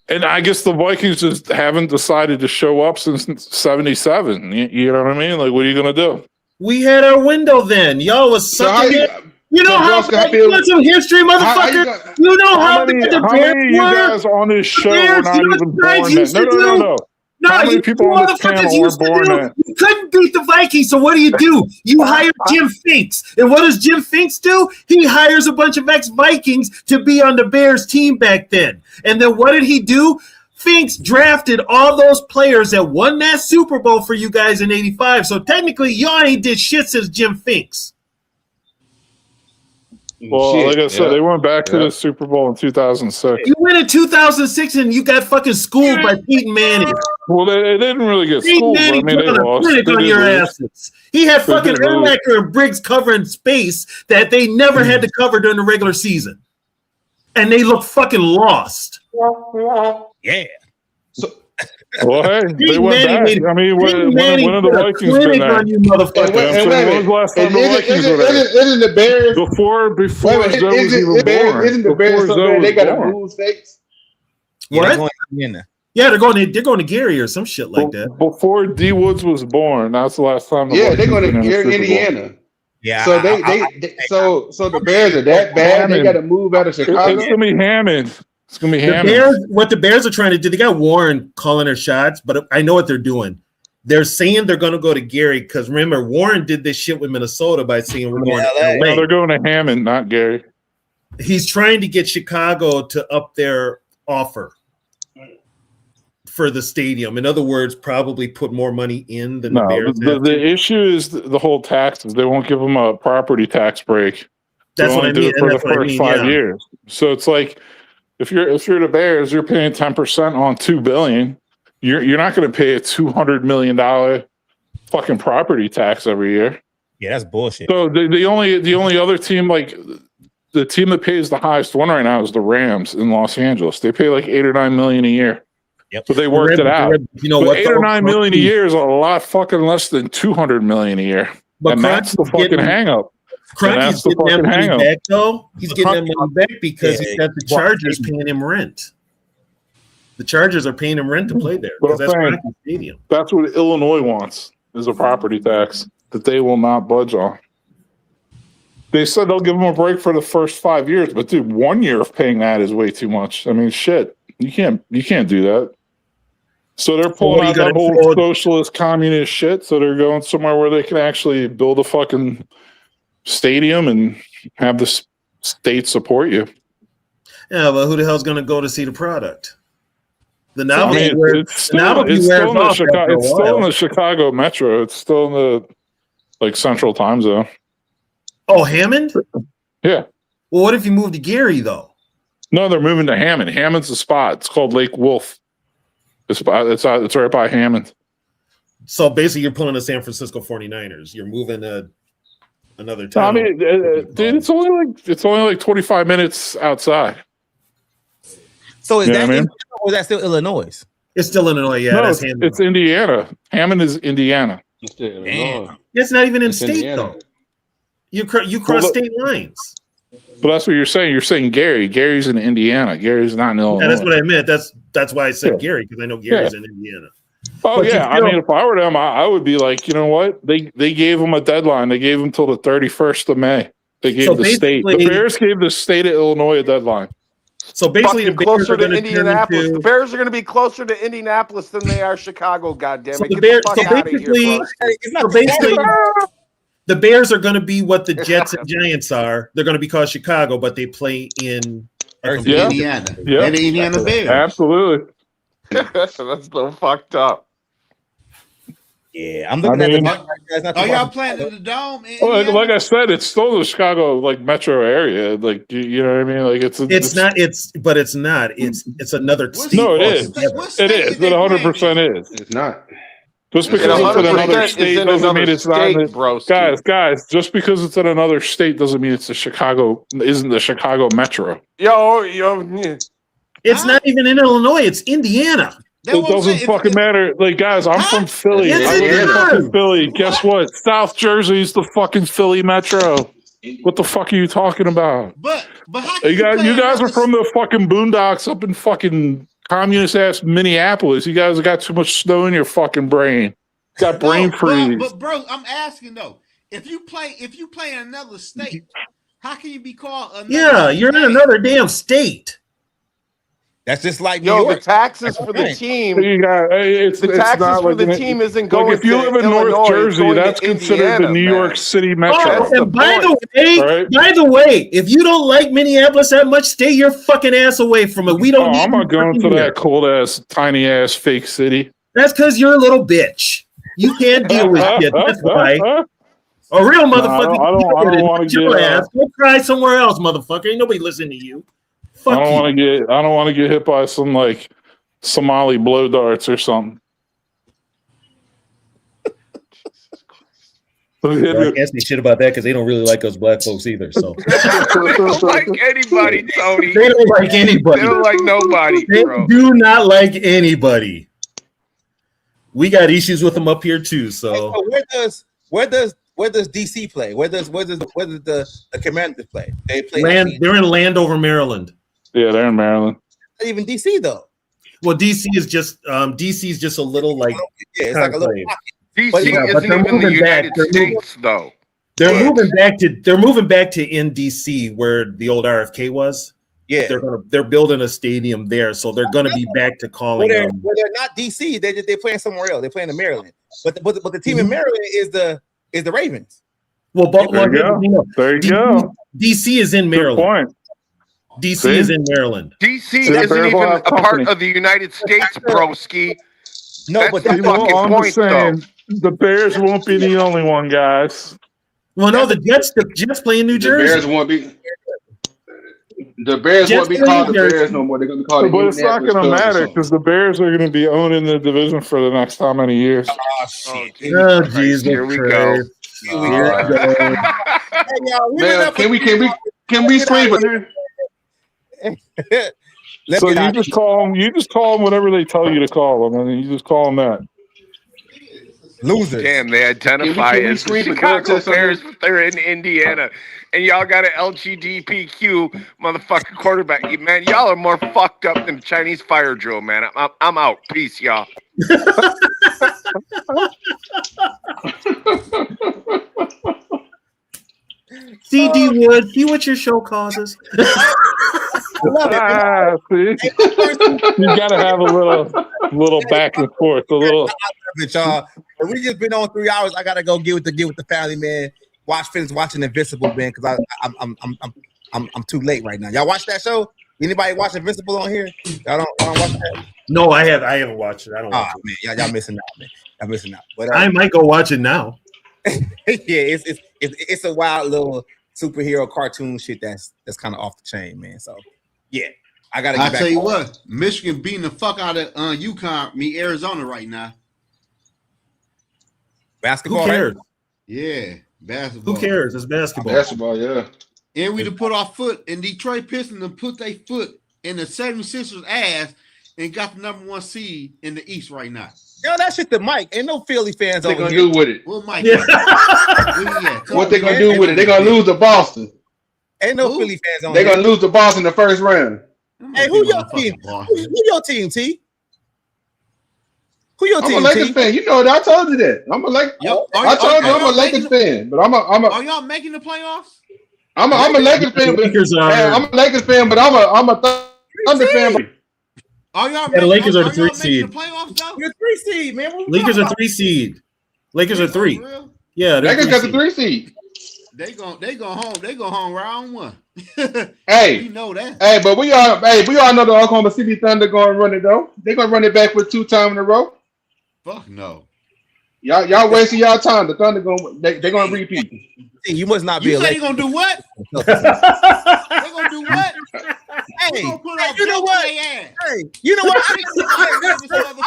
And I guess the Vikings just haven't decided to show up since 77. You know what I mean? Like, what are you going to do? We had our window then. Y'all was sucking it. You know how you got some history, motherfucker. You know how the Bears were. You guys on this show were not even born then. No. How many people on this panel were born then? You couldn't beat the Vikings, so what do? You hire Jim Finks. And what does Jim Finks do? He hires a bunch of ex-Vikings to be on the Bears team back then. And then what did he do? Finks drafted all those players that won that Super Bowl for you guys in 85. So technically, y'all ain't did shit since Jim Finks. Well, like I said, they went back to the Super Bowl in 2006. You went in 2006 and you got fucking schooled by Peyton Manning. Well, they didn't really get schooled. I mean, they lost. On your asses. He had fucking Urlacher and Briggs covering space that they never had to cover during the regular season. And they look fucking lost. Yeah. Well, hey, they went back. I mean, when have the Vikings been there? On you, motherfucker. When was the last time the Vikings were there? Isn't the Bears before Zoe was even born? Isn't the Bears so they got to move states? What? Yeah, they're going to Gary or some shit like that. Before D Woods was born, that's the last time. They're going to Gary, Indiana. Yeah. So so the Bears are that bad. They got to move out of Chicago. It's gonna be Hammond. It's gonna be Hammond. What the Bears are trying to do, they got Warren calling their shots, but I know what they're doing. They're saying they're going to go to Gary because remember Warren did this shit with Minnesota by saying we're going to LA. No, they're going to Hammond, not Gary. He's trying to get Chicago to up their offer for the stadium. In other words, probably put more money in than the Bears. The issue is the whole taxes. They won't give them a property tax break. That's what I mean. For the first 5 years. So it's like if you're the Bears, you're paying 10% on $2 billion. You're not going to pay a $200 million fucking property tax every year. Yeah, that's bullshit. So the only other team, like the team that pays the highest one right now is the Rams in Los Angeles. They pay like $8 or $9 million a year. Yep. So they worked it out. You know what? $8 or $9 million a year is a lot fucking less than $200 million a year. But and that's the fucking hang up. Kroenke's getting that money back, though. He's getting that money back because he's got the Chargers paying him rent. The Chargers are paying him rent to play there because that's Kroenke's stadium. That's what Illinois wants, is a property tax that they will not budge on. They said they'll give them a break for the first 5 years, but dude, 1 year of paying that is way too much. I mean, shit, you can't do that. So they're pulling out that whole socialist communist shit. So they're going somewhere where they can actually build a fucking stadium and have the state support you. Yeah, but who the hell's going to go to see the product? The novelty it's still in the Chicago metro. It's still in the central time zone. Oh, Hammond? Yeah. Well, what if you move to Gary though? No, they're moving to Hammond. Hammond's the spot. It's called Lake Wolf. It's right by Hammond. So basically, you're pulling the San Francisco 49ers. You're moving to another town. I mean, dude, it's only like 25 minutes outside. So is that or is that still Illinois? It's still Illinois, yeah. No, it's Indiana. Hammond is Indiana. It's not even in state though. You cross state lines. But that's what you're saying. You're saying Gary. Gary's in Indiana. Gary's not in Illinois. Yeah, that's what I meant. That's why I said Gary, because I know Gary's in Indiana. Oh, but yeah. I mean, if I were them, I would be like, you know what? They gave them a deadline. They gave them till the 31st of May. They gave the state. The Bears gave the state of Illinois a deadline. So basically, closer to Indianapolis. The Bears are going to be closer to Indianapolis than they are Chicago. Goddamn it! The Bears are going to be what the Jets and Giants are. They're going to be called Chicago, but they play in Indiana. Yeah, and the Indiana Bears. Absolutely. That's so fucked up. Yeah, I'm looking at Are y'all playing in the dome? Like I said, it's still the Chicago metro area. Like you know what I mean? Like it's not. It's another state. No, it is. It is. It 100% is. It's not. Just because it's in another state doesn't mean it's not. Guys, just because it's in another state doesn't mean it's isn't the Chicago metro. It's not even in Illinois. It's Indiana. It doesn't fucking matter. Like, guys, I'm from Philly. I live in fucking Philly. Guess what? South Jersey's the fucking Philly metro. What the fuck are you talking about? But how you guys are from the fucking boondocks up in fucking communist ass Minneapolis. You guys got too much snow in your fucking brain. Got brain freeze. But bro, I'm asking though, if you play in another state, how can you be called another state? You're in another damn state. That's just like New York. The taxes for the team. The taxes for the team isn't going. Like if you live in North Jersey, that's considered the New York City metro. And by the way, if you don't like Minneapolis that much, stay your fucking ass away from it. We don't. I'm not going to that cold ass, tiny ass fake city. That's because you're a little bitch. You can't deal with shit. That's why. A real motherfucker. I don't want to get. Go cry somewhere else, motherfucker. Ain't nobody listening to you. I don't want to get hit by some like Somali blow darts or something. I can't say shit about that because they don't really like us black folks either. So they don't like anybody, Tony. They don't like anybody. They don't like nobody. They bro. do not like anybody. We got issues with them up here too. So where does DC play? Where does the Commanders play? They play. They're in Landover, Maryland. Yeah, they're in Maryland. Not even DC though. Well, DC is just a little like it's like a little DC isn't even the United States though. They're moving back to in DC where the old RFK was. Yeah, they're building a stadium there, so they're gonna be back to calling they're not DC. They're playing somewhere else. They're playing in Maryland. But the team in Maryland is the Ravens. Well, there you go. DC is in Maryland. DC is in Maryland. DC isn't even a part of the United States, broski. No, that's but the fucking point, though. The Bears won't be the only one, guys. Well, no, the Jets play in New Jersey. The Bears won't be. The Bears won't be called the Bears no more. They're going to be called. But it's not going to matter because the Bears are going to be owning the division for the next how many years? Oh shit! Oh Jesus! Here we go. Here we go. Man, can we scream for? So you just call them. You just call them whatever they tell you to call them, and you just call them that. Losers. Damn, they identify as the Chicago Bears, but they're in Indiana. And y'all got an LGBTQ motherfucking quarterback. Man, y'all are more fucked up than Chinese fire drill, man. I'm out. Peace, y'all. See, D Wood, see what your show causes. See? You gotta have a little back and forth. A little. Y'all. We just been on 3 hours. I gotta go get with the family, man. Finish watching Invincible, man, because I'm too late right now. Y'all watch that show? Anybody watch Invincible on here? Y'all don't watch that? No, I haven't watched it. I don't watch it. Man, y'all missing out, man. Y'all missing out. But I might go watch it now. Yeah, it's a wild little superhero cartoon shit that's kind of off the chain, man. So yeah, I gotta. I tell you what, Michigan beating the fuck out of UConn, Arizona right now. Basketball. Who cares? Right? Yeah, basketball. Who cares? It's basketball. Basketball, yeah. And we to put our foot in Detroit Pistons and put their foot in the 76ers ass and got the number 1 seed in the East right now. Yo, that shit to Mike. Ain't no Philly fans What they over gonna here. do with it? Well, Mike. What they gonna do with it? They gonna lose to Boston. Ain't no Philly fans on They here. gonna lose to Boston in the first round. Hey, who your team? Who your team, T? Who your team? I'm a Lakers fan. You know that. I told you that. I'm a Lakers. I told you I'm a Lakers fan, but I'm a. Are y'all making the playoffs? I'm a Lakers fan, but I'm a Lakers fan, but I'm a Thunder fan. Are y'all? The Lakers are the 3 seed. You're 3 seed, man. Lakers are 3 seed. Lakers are 3. Yeah, Lakers got the 3 seed. They go home. They go home round 1. Hey, you know that. Hey, but we all know the Oklahoma City Thunder gonna run it though. They're gonna run it back with 2 times in a row. Fuck no. Y'all wasting y'all time. The Thunder they gonna repeat. You must not be. You say you gonna do what? They gonna do what? Hey, you know what? Hey, you know what? I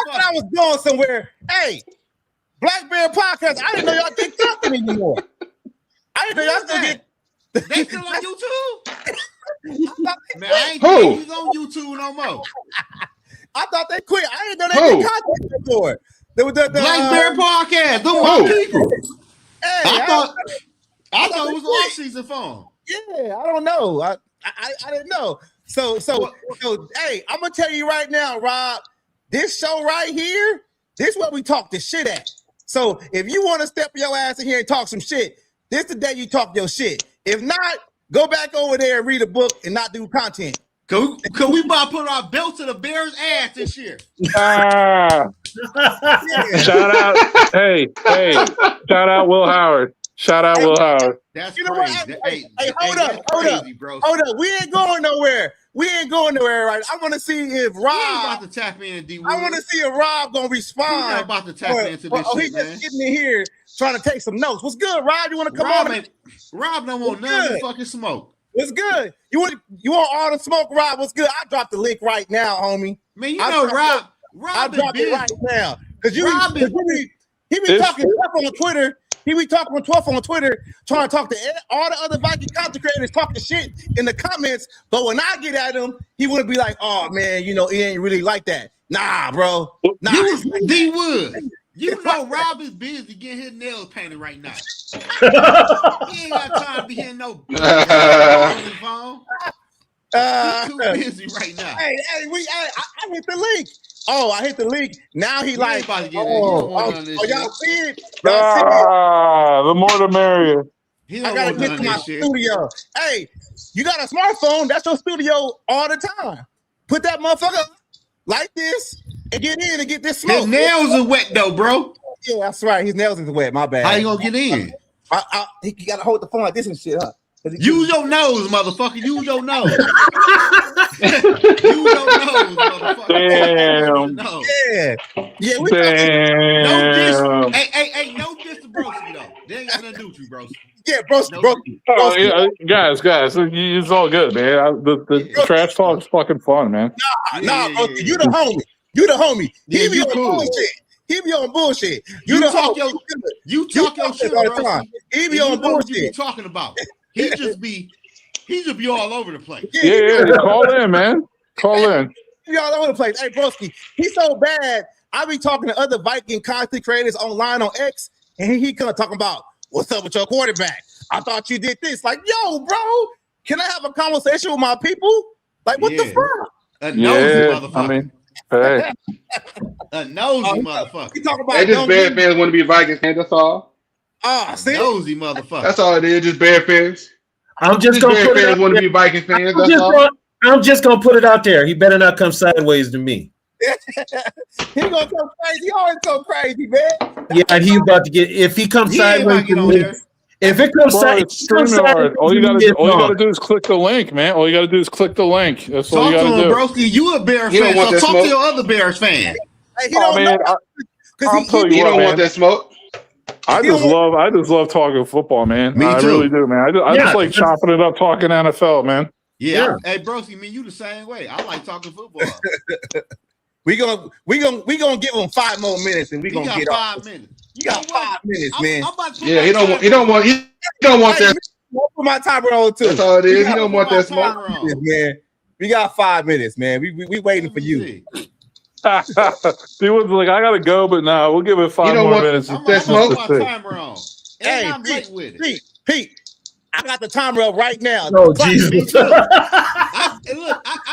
thought I was going somewhere. Hey, Black Bear Podcast. I didn't know y'all did something anymore. I didn't know y'all still get. They still on YouTube? Man, I ain't Who? on YouTube no more. I thought they quit. I didn't know they did content anymore. The Black Bear Podcast. Them people. Hey, I thought it was off-season phone. Yeah, I don't know. I didn't know. So hey, I'm gonna tell you right now, Rob. This show right here, this is what we talk this shit at. So if you want to step your ass in here and talk some shit, this the day you talk your shit. If not, go back over there and read a book and not do content. Cause we about to put our belt to the Bears' ass this year. Shout out, hey, shout out Will Howard. Shout out Will Howard. That's you know crazy. What? Hey, hold up. We ain't going nowhere. Right? I want to see if Rob about to tap in. I want to see if Rob gonna respond. He's not about to tap into this shit, he's just getting in here trying to take some notes. What's good, Rob? You want to come on? Rob don't want none of the fucking smoke. What's good? You want all the smoke, Rob? What's good? I dropped the link right now, homie. Man, you know Rob I dropped it right now because he be talking stuff on Twitter. He be talking on Twitter, trying to talk to all the other Viking content creators, talking shit in the comments. But when I get at him, he would be like, "Oh man, it ain't really like that." Nah, bro. Nah, D Wood. You know Rob is busy getting his nails painted right now. He ain't got time to be hitting no on his phone. He's too busy right now. Hey, I hit the link. Oh, I hit the link. Now he like, y'all see it? The more the merrier. I gotta get to my studio. Hey, you got a smartphone? That's your studio all the time. Put that motherfucker like this and get in and get this smoke. His nails are wet though, bro. Yeah, that's right. His nails is wet. My bad. How you gonna get in? He gotta hold the phone like this and shit, huh? Use your nose, motherfucker. Use your nose. Use your nose, motherfucker. Damn. No. Yeah. Yeah. Damn. No diss. Hey, no diss to Broski though. They ain't got nothing to do with you, Broski. Yeah, Broski. Oh, yeah, guys, it's all good, man. The trash talk's fucking fun, man. Nah, Broski, you the homie. You the homie. He be on bullshit. He be on bullshit. You talk your shit all the time. He be on bullshit. What you be talking about? He just be all over the place. Yeah. Call in, man. Call in. He be all over the place. Hey, Broski, he's so bad. I be talking to other Viking content creators online on X, and he come talking about what's up with your quarterback. I thought you did this. Like, yo, bro, can I have a conversation with my people? Like, what the fuck? A nosy motherfucker. I mean, hey. A nosy motherfucker. You talk about they just bad fans want to be Vikings fans. That's all. See? Nosy motherfucker. That's all it is. Just bad fans. I'm just gonna put fans want to be Vikings fans. That's all. I'm just gonna put it out there. He better not come sideways to me. He gonna go crazy. He always go crazy, man. Yeah, he about to get. If he comes sideways to me, if it comes sideways, all you gotta do is click the link, man. All you gotta do is click the link. That's all you gotta do. Broski, you a Bears fan, so talk to your other Bears fan. Hey, he don't know. He don't want that smoke. I just love talking football, man. Me too. I really do, man. I just like chopping it up, talking NFL, man. Yeah. Hey, Broski, man, you the same way. I like talking football. we gonna give him 5 more minutes, and we gonna get off. 5 minutes. You got 5 minutes, man. Yeah, he don't want that. Put my timer on too. That's all it is. He don't want that smoke, man. We got 5 minutes, man. We waiting for you. He was like, I gotta go, but nah, we'll give it 5 more minutes. That smoke. My timer on. And I'm late with it. Pete, I got the timer up right now. Oh, Jesus. I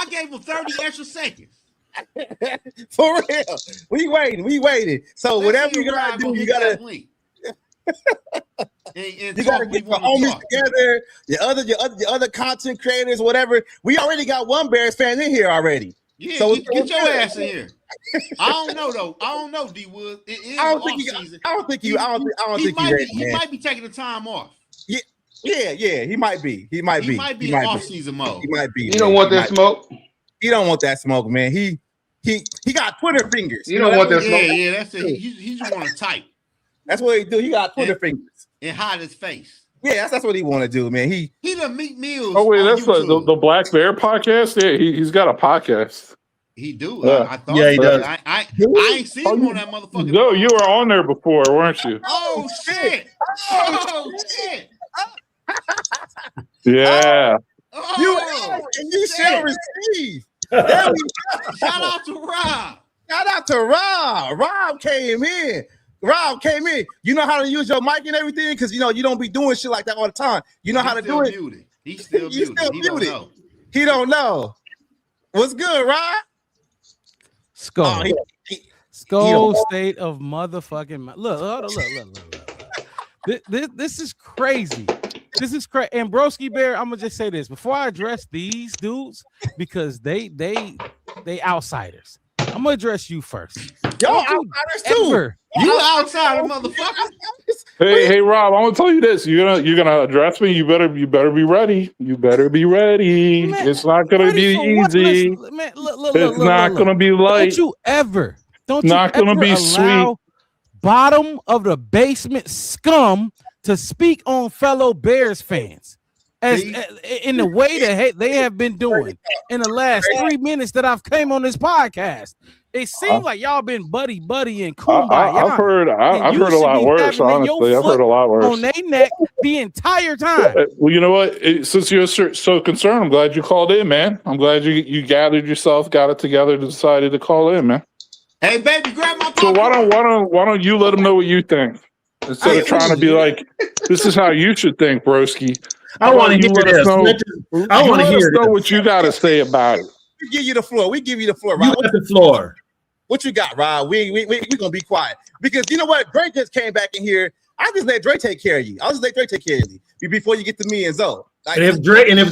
gave him 30 extra seconds. For real. We waiting. So whatever you gotta do, you gotta you gotta get the homies together, your other content creators, whatever. We already got one Bears fan in here already. Yeah, so get your ass in here. I don't know though. I don't know, D Wood. It is off season. I don't think you ready, he might be taking the time off. Yeah, he might be. He might be in off-season mode. He might be. He don't want that smoke. He don't want that smoke, man. He got Twitter fingers. You don't want that smoke. Yeah, that's it. He just want to type. That's what he do. He got Twitter fingers and hide his face. Yeah, that's what he want to do, man. He done Meat Meals. Oh wait, that's the Black Bear podcast. Yeah, he's got a podcast. He do. Yeah. I thought. Yeah, he does. I ain't seen him on that motherfucker. No, you were on there before, weren't you? Oh shit! Oh shit! Yeah. You shall receive. Shout out to Rob. Shout out to Rob. Rob came in. You know how to use your mic and everything because you don't be doing shit like that all the time. You know how to do it. He's still muted. He don't know. What's good, Rob? Skull. Skull state of motherfucking look. This is crazy. This is crazy. And Broski Bear, I'm gonna just say this before I address these dudes because they outsiders. I'm gonna address you first. Y'all outsiders too. You outsider, motherfucker. Hey, Rob, I'm gonna tell you this. You're gonna address me. You better be ready. You better be ready. Man, it's not gonna be easy. Man, it's not gonna be light. Don't you ever be allow sweet. Bottom of the basement scum to speak on fellow Bears fans as in the way that they have been doing in the last 3 minutes that I've came on this podcast. It seems like y'all been buddy and kumbaya. I've heard a lot worse. Honestly, I've heard a lot worse on their neck the entire time. Well, you know what? Since you're so concerned, I'm glad you called in, man. I'm glad you gathered yourself, got it together, decided to call in, man. Hey, baby, grab my. So why don't you let them know what you think instead of trying to be like, this is how you should think, broski. I want to hear this. I want to hear what you got to say about it. We give you the floor. Rob. You got the floor. What you got, Rob? We gonna be quiet because you know what? Greg just came back in here I'll just let Dre take care of you. I'll just let Dre take care of you before you get to me and Zoe. And if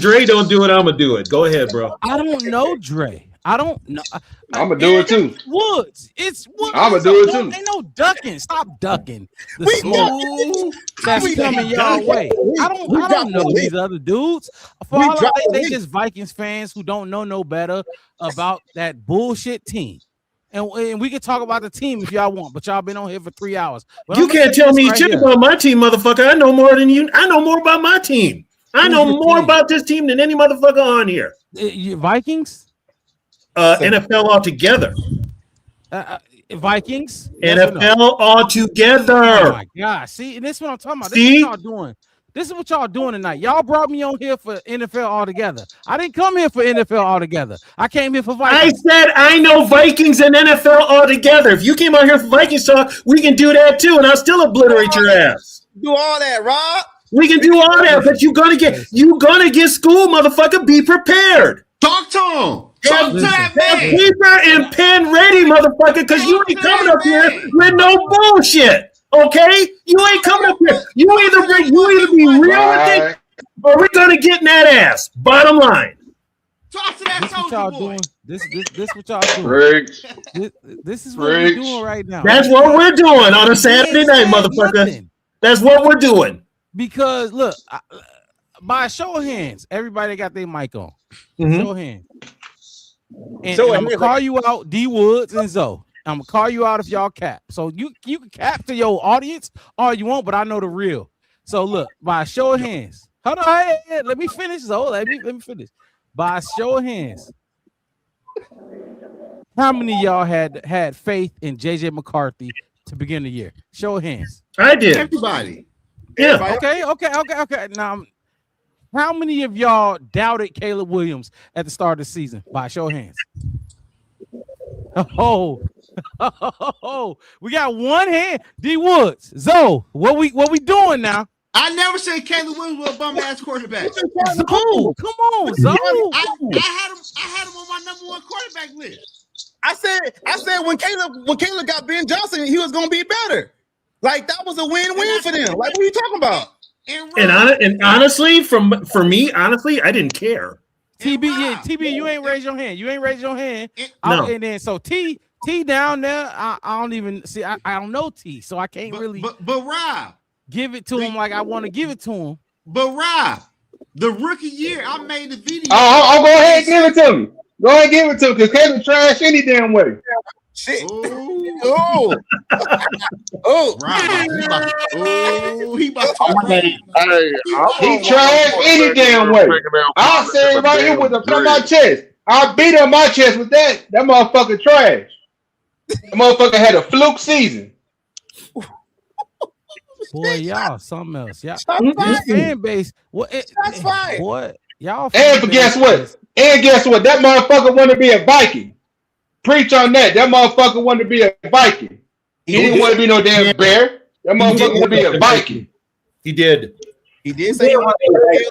Dre don't do it, I'm gonna do it. Go ahead, bro. I don't know Dre. I don't know. I'm gonna do it too. Woods. It's Woods. I'm gonna do it too. Ain't no ducking. Stop ducking. The smoke that's coming y'all way. I don't know these other dudes. For all I think, they just Vikings fans who don't know no better about that bullshit team. And we can talk about the team if y'all want, but y'all been on here for 3 hours. But you can't tell me shit about my team, motherfucker. I know more than you. I know more about my team. I know more about this team than any motherfucker on here. Vikings? NFL altogether. Vikings? NFL altogether. Oh my God. See, and this is what I'm talking about. This is what y'all doing. This is what y'all doing tonight. Y'all brought me on here for NFL altogether. I didn't come here for NFL altogether. I came here for Vikings. I said I know Vikings and NFL altogether. If you came out here for Vikings talk, we can do that too, and I'll still obliterate your ass. Do all that, Rob. We can do all that, but you're gonna get schooled, motherfucker. Be prepared. Talk to him. Talk to that man. Have paper and pen ready, motherfucker, because you ain't coming up here with no bullshit. Okay? You ain't coming up here. You either be real with it, or we're gonna get in that ass. Bottom line. Talk to that This what y'all doing. This what y'all doing. This is what we're doing right now. That's what we're doing on a Saturday night, motherfucker. That's what we're doing. Because look, by a show of hands, everybody got their mic on. Show of hands. And I'm gonna call you out, D Woods and Zoe. I'm gonna call you out if y'all cap. So you can cap to your audience all you want, but I know the real. So look, by a show of hands. Hold on, hey, let me finish, Zoe. Let me finish. By a show of hands. How many of y'all had faith in JJ McCarthy to begin the year? Show of hands. I did. Everybody. Yeah. Okay. Now, how many of y'all doubted Caleb Williams at the start of the season? By show of hands. Oh, we got one hand. D Woods, Zoe, what we doing now? I never said Caleb Williams was a bum ass quarterback. Zoe, come on, Zoe. I had him on my number one quarterback list. I said when Caleb got Ben Johnson, he was gonna be better. Like that was a win-win for them. Like what are you talking about? And honestly, for me, I didn't care. TB, you ain't raised your hand. No. And then so T down there, I don't even see. I don't know T, so I can't really. But Rob, give it to him like I want to give it to him. But Rob, the rookie year, I made the video. I'll go ahead and give it to him. Go ahead and give it to him because Caleb trash any damn way. Shit. Oh. He about to talk. He trash any damn way. I'll say it right here with the from my chest. I'll beat on my chest with that. That motherfucker trash. That motherfucker had a fluke season. Boy, y'all something else. Y'all this fan base. That's fine. What y'all? And guess what? That motherfucker wanted to be a Viking. Preach on that. That motherfucker wanted to be a Viking. He didn't want to be no damn bear. That motherfucker wanted to be a Viking. He did. He did say he wanted to be a bear.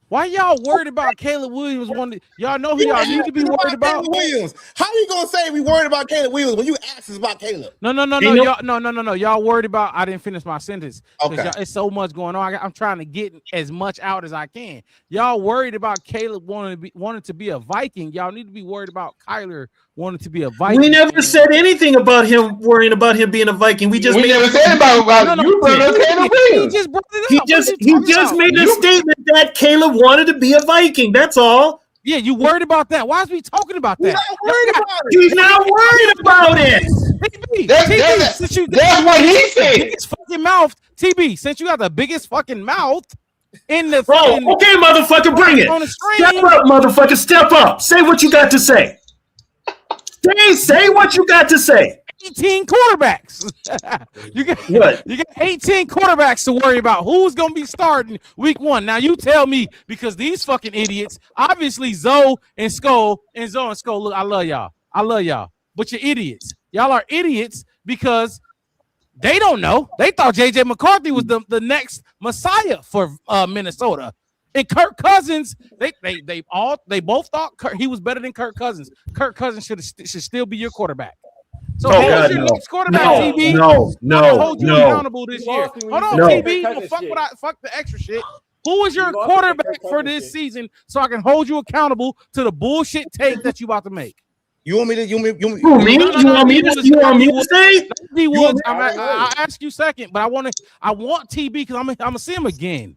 Why y'all worried about Caleb Williams? Y'all know who y'all need to be worried about? Caleb Williams. How you gonna say we worried about Caleb Williams when you asked us about Caleb? No. Y'all worried about? I didn't finish my sentence. Okay. It's so much going on. I'm trying to get as much out as I can. Y'all worried about Caleb wanting to be a Viking. Y'all need to be worried about Kyler wanting to be a Viking. We never said anything about him worrying about him being a Viking. We never said about you brought up Caleb Williams. He just brought it up. He just made a statement that Caleb wanted to be a Viking. That's all. Yeah, you worried about that? Why is we talking about that? He's not worried about it. That's what he said. Biggest fucking mouth, TB. Since you got the biggest fucking mouth in the okay, motherfucker, bring it. Step up, motherfucker. Step up. Say what you got to say. Say what you got to say. 18 quarterbacks. You got 18 quarterbacks to worry about. Who's gonna be starting week 1? Now you tell me, because these fucking idiots, obviously Zoe and Skull. Look, I love y'all, but you're idiots. Y'all are idiots because they don't know. They thought JJ McCarthy was the next Messiah for Minnesota. And Kirk Cousins, they both thought he was better than Kirk Cousins. Kirk Cousins should still be your quarterback. So who's your next quarterback, TB? Hold you accountable this year. Hold on, TB. Fuck the extra shit. Who is your quarterback for this season so I can hold you accountable to the bullshit take that you about to make? You want me to? You want me to say? D Woods. I'll ask you second, but I want TB because I'm gonna see him again.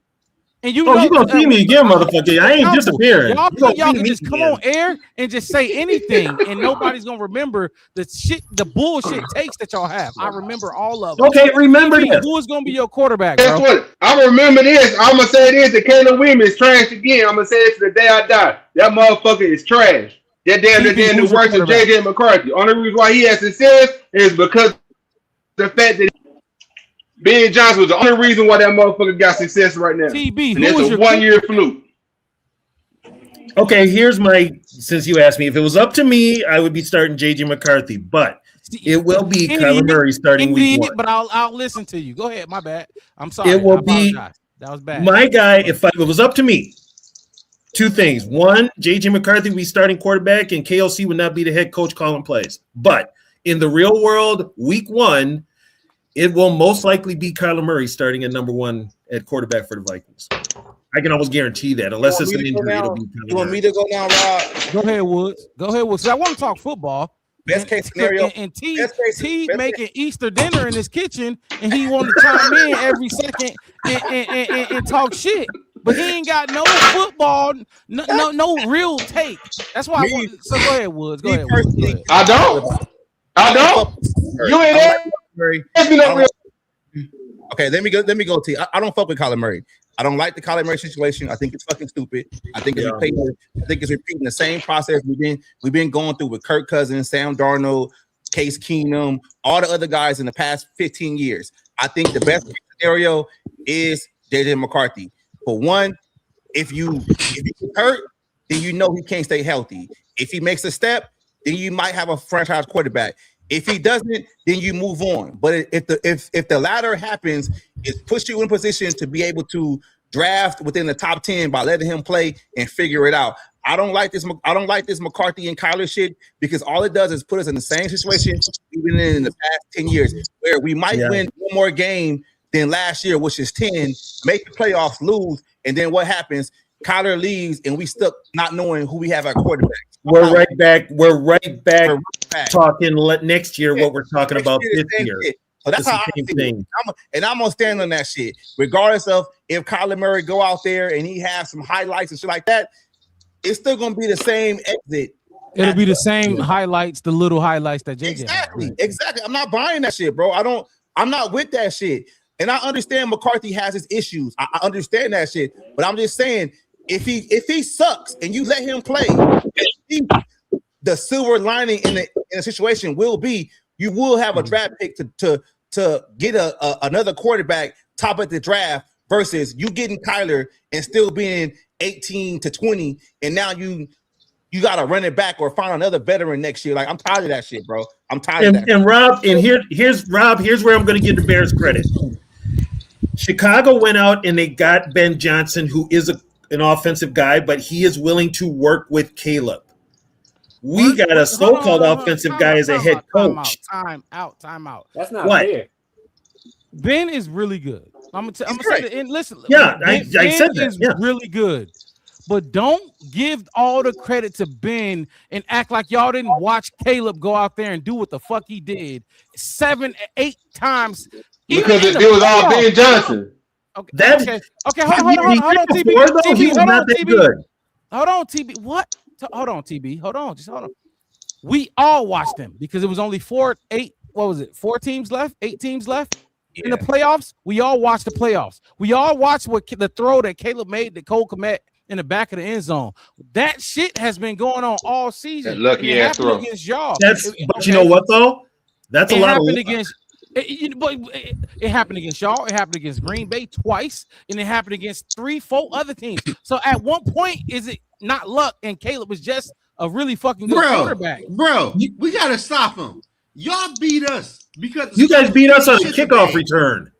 And you gonna see me again, motherfucker. I ain't disappearing. Y'all can just come on air and just say anything, and nobody's gonna remember the bullshit takes that y'all have. I remember all of them. Okay, remember this. Who is gonna be your quarterback? Guess what? I remember this. I'm gonna say this. The Caleb Williams is trash again. I'm gonna say this to the day I die. That motherfucker is trash. That damn the worst of JJ McCarthy. Only reason why he has success is because the fact that Ben Johnson was the only reason why that motherfucker got success right now. TB, and it's a 1 year fluke. Okay, here's since you asked me, if it was up to me, I would be starting JJ McCarthy, but it will be Kyler Murray starting week 1. But I'll listen to you. Go ahead, my bad. I'm sorry. It will be that was bad. My guy, if it was up to me, two things. One, JJ McCarthy would be starting quarterback and KLC would not be the head coach calling plays. But in the real world, week 1, it will most likely be Kyler Murray starting at number 1 at quarterback for the Vikings. I can almost guarantee that, unless it's an injury. It'll be Kyler Murray. You want me to go now, Rob? Go ahead, Woods. Go ahead, Woods. So I want to talk football. Best case scenario. And T making Easter dinner in his kitchen, and he want to chime in every second and talk shit. But he ain't got no football, no real take. That's why. So go ahead, Woods. Go ahead. Woods. I don't. You ain't there. Okay, let me go. T. I don't fuck with Kyler Murray. I don't like the Kyler Murray situation. I think it's fucking stupid. I think it's repeating the same process we've been going through with Kirk Cousins, Sam Darnold, Case Keenum, all the other guys in the past 15 years. I think the best scenario is JJ McCarthy. For one, if you hurt, then you know he can't stay healthy. If he makes a step, then you might have a franchise quarterback. If he doesn't, then you move on. But if the latter happens, it puts you in a position to be able to draft within the top 10 by letting him play and figure it out. I don't like this McCarthy and Kyler shit because all it does is put us in the same situation we've been in the past 10 years, where we might win one more game than last year, which is 10, make the playoffs, lose, and then what happens? Kyler leaves, and we stuck not knowing who we have at quarterback. We're right back talking next year what we're talking about this year. So that's how I think it. I'm gonna stand on that shit, regardless of if Kyler Murray go out there and he has some highlights and shit like that. It's still gonna be the same exit. It'll be the same highlights, the little highlights that JJ. Exactly. I'm not buying that shit, bro. I'm not with that shit. And I understand McCarthy has his issues. I understand that shit. But I'm just saying, if he sucks and you let him play, the silver lining in a situation will be you will have a draft pick to get another quarterback top of the draft versus you getting Kyler and still being 18 to 20, and now you got to run it back or find another veteran next year. Like, I'm tired of that shit, bro. I'm tired of that. And Rob, and here's where I'm going to give the Bears credit. Chicago went out and they got Ben Johnson, who is an offensive guy, but he is willing to work with Caleb. We got a so-called offensive guy as a head coach. Time out. That's not fair. Ben is really good. I'm gonna say that. And listen, yeah, Ben I said that. Is really good, but don't give all the credit to Ben and act like y'all didn't watch Caleb go out there and do what the fuck he did 7, 8 times. Because it was all Ben Johnson. Okay. Hold on, TB. Hold on, TB. What? Hold on, TB. Hold on. Just hold on. We all watched them because it was only 4 teams left? 8 teams left in the playoffs. We all watched the playoffs. We all watched the throw that Caleb made to Cole Kmet in the back of the end zone. That shit has been going on all season. That lucky ass throw against y'all. But you know what though? That's a lot of against. It happened against y'all. It happened against Green Bay twice, and it happened against 3-4 other teams. So at one point, is it not luck? And Caleb was just a really fucking good quarterback. Bro, we gotta stop him. Y'all beat us because you guys beat us on a kickoff return.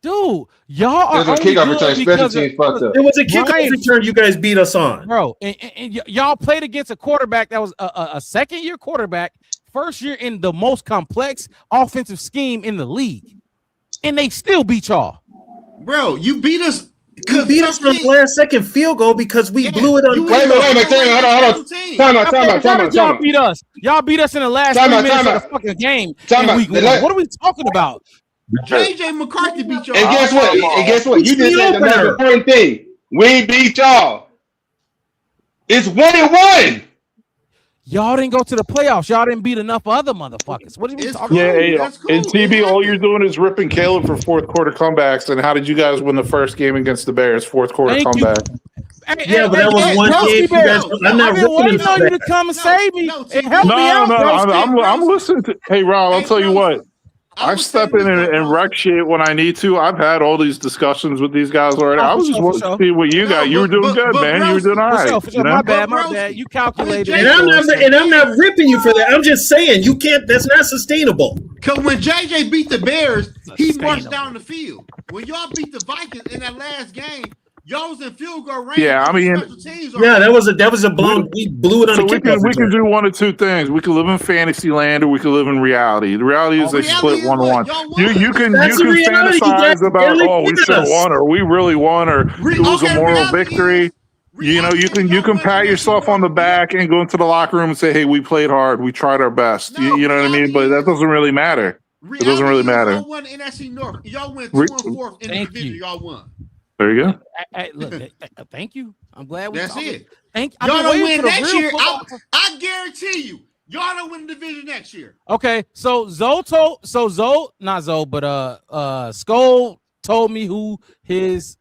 Dude, y'all are only kickoff return. Special teams fucked up. It was a kickoff return you guys beat us on, bro. And y'all played against a quarterback that was a second-year quarterback first year in the most complex offensive scheme in the league, and they still beat y'all. Bro, you beat us. You beat us from the last second field goal because we blew it on. Wait a minute. Time out. Y'all beat us. Y'all beat us in the last 3 minutes of the fucking game. What are we talking about? JJ McCarthy beat y'all. And guess what? You just said the most important thing. We beat y'all. It's 1-1. Y'all didn't go to the playoffs. Y'all didn't beat enough other motherfuckers. What are we talking about? Yeah. And TB, all you're doing is ripping Caleb for fourth quarter comebacks. And how did you guys win the first game against the Bears? Fourth quarter comeback. But that was one game. I'm not waiting on you to come and save me and help me out. No, I'm listening to. Hey, Rob, I'll tell you what. I step in and wreck shit when I need to. I've had all these discussions with these guys already. I was just wanting to see what you got. You were doing good, man. You were doing all right. My bad. You calculated. And I'm not ripping you for that. I'm just saying you can't. That's not sustainable. Because when JJ beat the Bears, he marched down the field. When y'all beat the Vikings in that last game, y'all was in field goal range. Yeah, I mean, that was a blown. We blew it on. So we can do one of two things. We can live in fantasy land, or we can live in reality. The reality is they split 1-1. You can fantasize about we should have won, or we really won, or it was a moral victory. You know, you can pat yourself on the back and go into the locker room and say, "Hey, we played hard. We tried our best." You know what I mean? But that doesn't really matter. It doesn't really matter. Y'all won the NFC North. Y'all went 2-4 in the division. Y'all won. There you go. Look, thank you. I'm glad we. That's it. Thank y'all don't win next year. I guarantee you, y'all don't win the division next year. Okay, Skull told me who his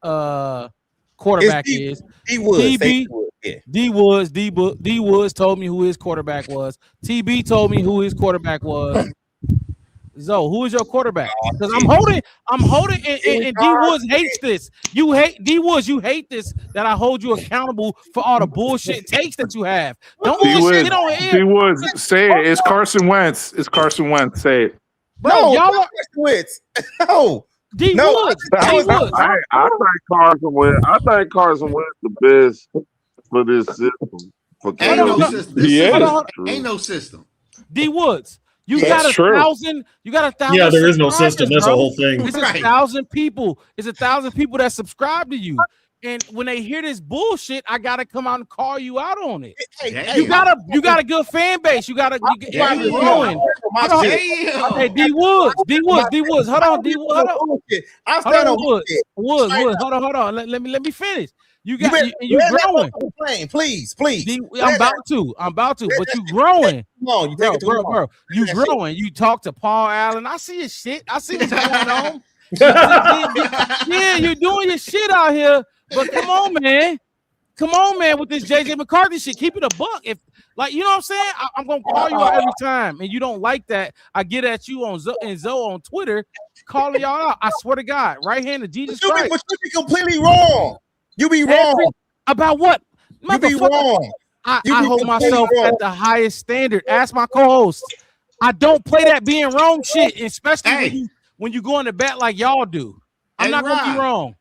quarterback is. D Woods. D Woods told me who his quarterback was. TB told me who his quarterback was. Zoe, who is your quarterback? Because I'm holding, and D Woods hates this. You hate D Woods. You hate this that I hold you accountable for all the bullshit takes that you have. Don't bullshit. Get on here. D Woods, say it. It's Carson Wentz. It's Carson Wentz. Say it. No, y'all are Carson Wentz. No. D Woods. I think Carson Wentz. I think Carson Wentz the best for this system. Ain't no system. D Woods. You got a thousand. Yeah, there is no system. That's the whole thing. It's 1,000 people. It's 1,000 people that subscribe to you. And when they hear this bullshit, I gotta come out and call you out on it. You got a good fan base. You growing. Okay, D Woods. Hold on, D Woods. Hold on. Let me finish. You growing. Please. I'm about to, but you growing. Come on, bro. You growing. You talk to Paul Allen. I see your shit. I see what's going on. Yeah, you're doing your shit out here. But come on, man, with this JJ McCarthy shit. Keep it a buck. If you know what I'm saying, I'm gonna call you out every time, and you don't like that. I get at you on Zoe on Twitter, calling y'all out. I swear to God, right hand of Jesus Christ. But you be completely wrong. You be wrong about what? You be wrong. I hold myself at the highest standard. Ask my co-host. I don't play that being wrong shit, especially when you go in the bat like y'all do. I'm not gonna be wrong.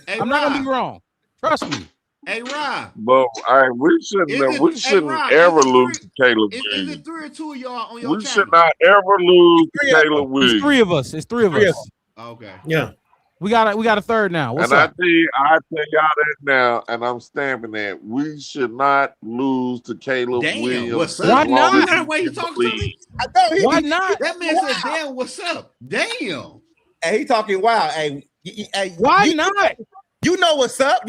I'm not gonna be wrong. Trust me. Hey, Rob. But we shouldn't ever lose to Caleb. Is it 3 or 2 of y'all on your We should not ever lose to Caleb Williams. It's 3 of us. It's 3 of us. Okay. Yeah. We got a third now. What's and up? I tell y'all that now, and I'm stamping that we should not lose to Caleb Williams. What's up? Why not? That way you talking to me? Why not? That man said, "Damn, what's up?" Damn. Hey, he talking wild. Hey, why not? You know what's up.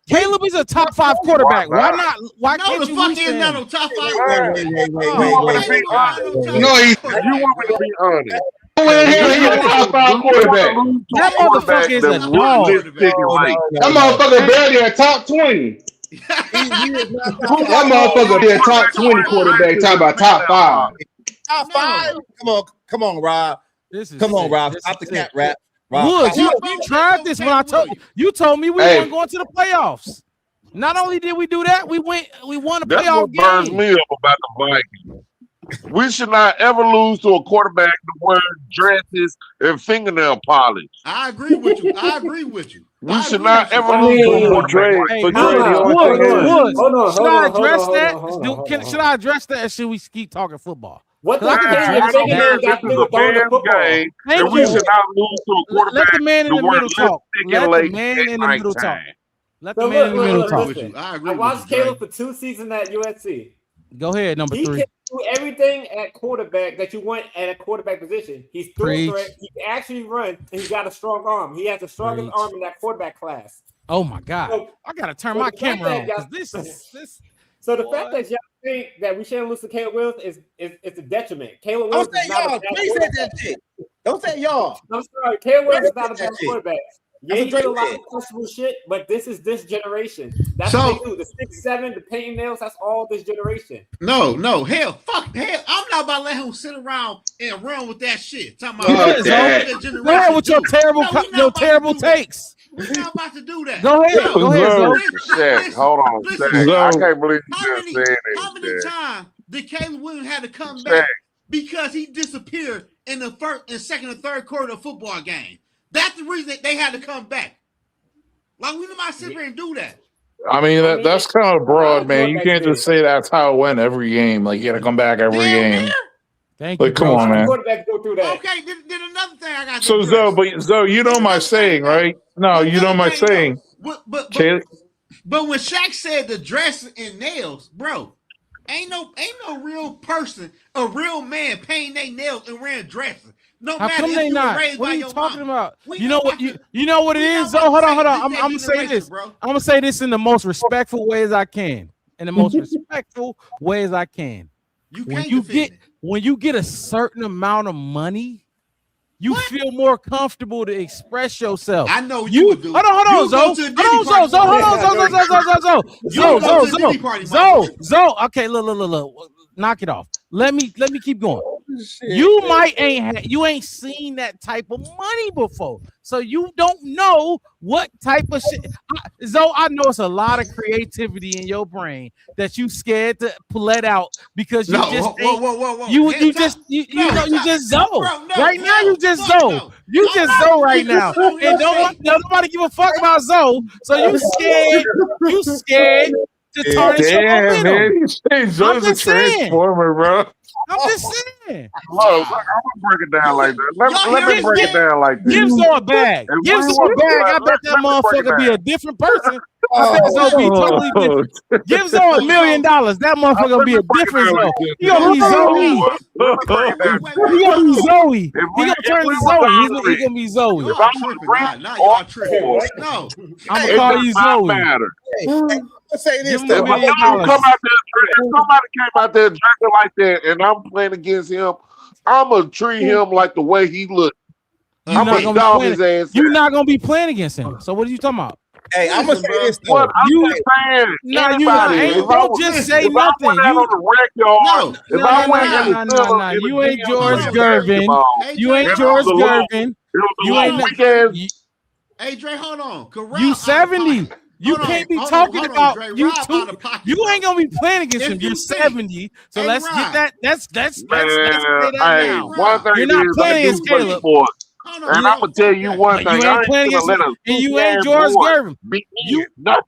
Caleb is a top 5 quarterback. Why not? Why can't the you fuck is not a top 5 quarterback? You want me to be honest? Top 5 quarterback. That motherfucker is a dog. That motherfucker barely a top 20. That motherfucker be a top 20 quarterback. Talking about top 5. Top 5. Come on, Rob. Come on, Rob. Stop the cat rap. Woods, you tried this when I told you. You told me we weren't going to the playoffs. Not only did we do that, we won a That's playoff what burns game. me up about the Vikings. We should not ever lose to a quarterback that wears dresses and fingernail polish. I agree with you. We should not ever lose to a quarterback. Should I address that, or should we keep talking football? What the I don't care if this is a man's game, and we should not lose to a quarterback. Let the man in the middle talk. Let the man in the middle talk. Let the man in the middle talk. I watched Caleb for 2 seasons at USC. Go ahead, number 3. He can do everything at quarterback that you want at a quarterback position. He's through threat. He can actually run, and he's got a strong arm. He has the strongest arm in that quarterback class. Oh my God! So, I gotta turn my camera on. This. So the fact that y'all think that we shouldn't lose to Caleb Williams is a detriment. Caleb Williams is not a bad quarterback. Don't say y'all. I'm sorry. Caleb Williams is not a bad quarterback. Yeah, he did a lot of questionable shit, but this is this generation. That's what they do. The 6'7", the painting nails, that's all this generation. No, hell. I'm not about to let him sit around and run with that shit. Talking about go ahead with your terrible takes. We're not about to do that. Go ahead. Shaq, hold on. I can't believe you just said it. How many times did Caleb Williams have to come back because he disappeared in the first and second and third quarter of the football game? That's the reason they had to come back. Like, we might sit here and do that. I mean, that's kind of broad, man. You can't just say that's how it went every game. Like, you got to come back every game. Thank you. Like, come on, man. Go through that. Okay, then another thing I got. So, Zoe, you know my saying, right? No, you know my saying. But when Shaq said the dressing and nails, bro, ain't no real person, a real man paying their nails and wearing dresses. No How matter come if they you not? were raised What by are you your talking mama. about? You know what it is? Oh, hold on. I'm gonna say this. I'm gonna say this in the most respectful way as I can. When you get a certain amount of money, you feel more comfortable to express yourself. I know you would do. Hold on, Zoe. Okay, look. Knock it off. Let me keep going. You ain't seen that type of money before, so you don't know what type of shit. Zoe, I know it's a lot of creativity in your brain that you scared to let out because you you just Zoe. Right now you just Zoe. You just Zoe right now, and nobody give a fuck about Zoe. So you scared. You scared. To tarnish your momentum. I'm just transformer, bro. I'm just saying. Look, I'm gonna break it down like that. Let me break it down like this. Give Zoe a bag. I bet that motherfucker be a different person. I bet Zoe be totally different. Give Zoe $1 million. That motherfucker be a different Zoe. He gonna be Zoe. He gonna be Zoe. He gonna turn to Zoe. He gonna be Zoe. Y'all tripping. No, I'm gonna call you Zoe. Let's say this. If somebody came out there drinking like that, and I'm playing against him, I'm gonna treat him like the way he looked. I'm gonna dog his ass. You're not gonna be playing against him. So what are you talking about? Hey, I'm gonna say this. What I'm saying, don't just say nothing. You ain't George Gervin. You ain't George Gervin. You ain't. Hey, Dre, hold on. You 70. You can't be talking about you two. You ain't gonna be playing against him. You're 70. So let's get that. Let's say that now. You're not playing against Caleb. And I'm gonna tell you one thing. You ain't playing against him, and you ain't George Gervin.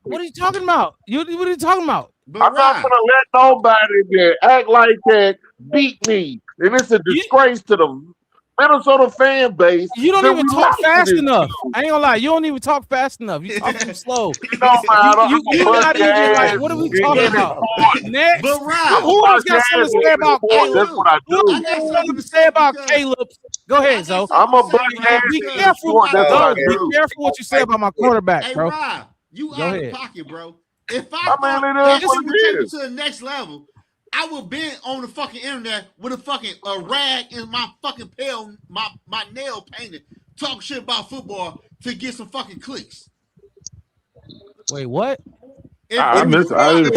What are you talking about? What are you talking about? I'm not gonna let nobody that act like that beat me, and it's a disgrace to the Minnesota fan base. You don't even talk fast enough. I ain't gonna lie. You don't even talk fast enough. You talk too slow. You not even like. What are we talking about? Next, who else got something to say about Caleb? That's what I do. Who got something to say about Caleb? Go ahead, Zoe. I'm a be careful. Be careful what you say about my quarterback, bro. Hey, Rob, you out of pocket, bro. If I take you to the next level, I would be on the fucking internet with a fucking rag in my fucking pail, my nail painted, talk shit about football to get some fucking clicks. Wait, what? I didn't